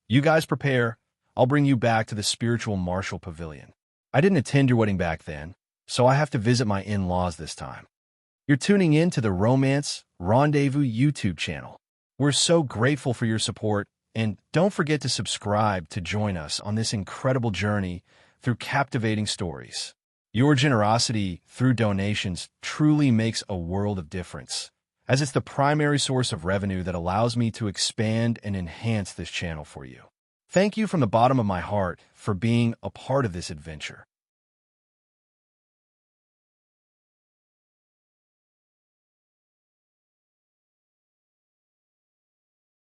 "You guys prepare. I'll bring you back to the Spiritual Martial Pavilion. I didn't attend your wedding back then, so I have to visit my in-laws this time." You're tuning in to the Romance Rendezvous YouTube channel. We're so grateful for your support, And don't forget to subscribe to join us on this incredible journey through captivating stories. Your generosity through donations truly makes a world of difference, as it's the primary source of revenue that allows me to expand and enhance this channel for you. Thank you from the bottom of my heart for being a part of this adventure.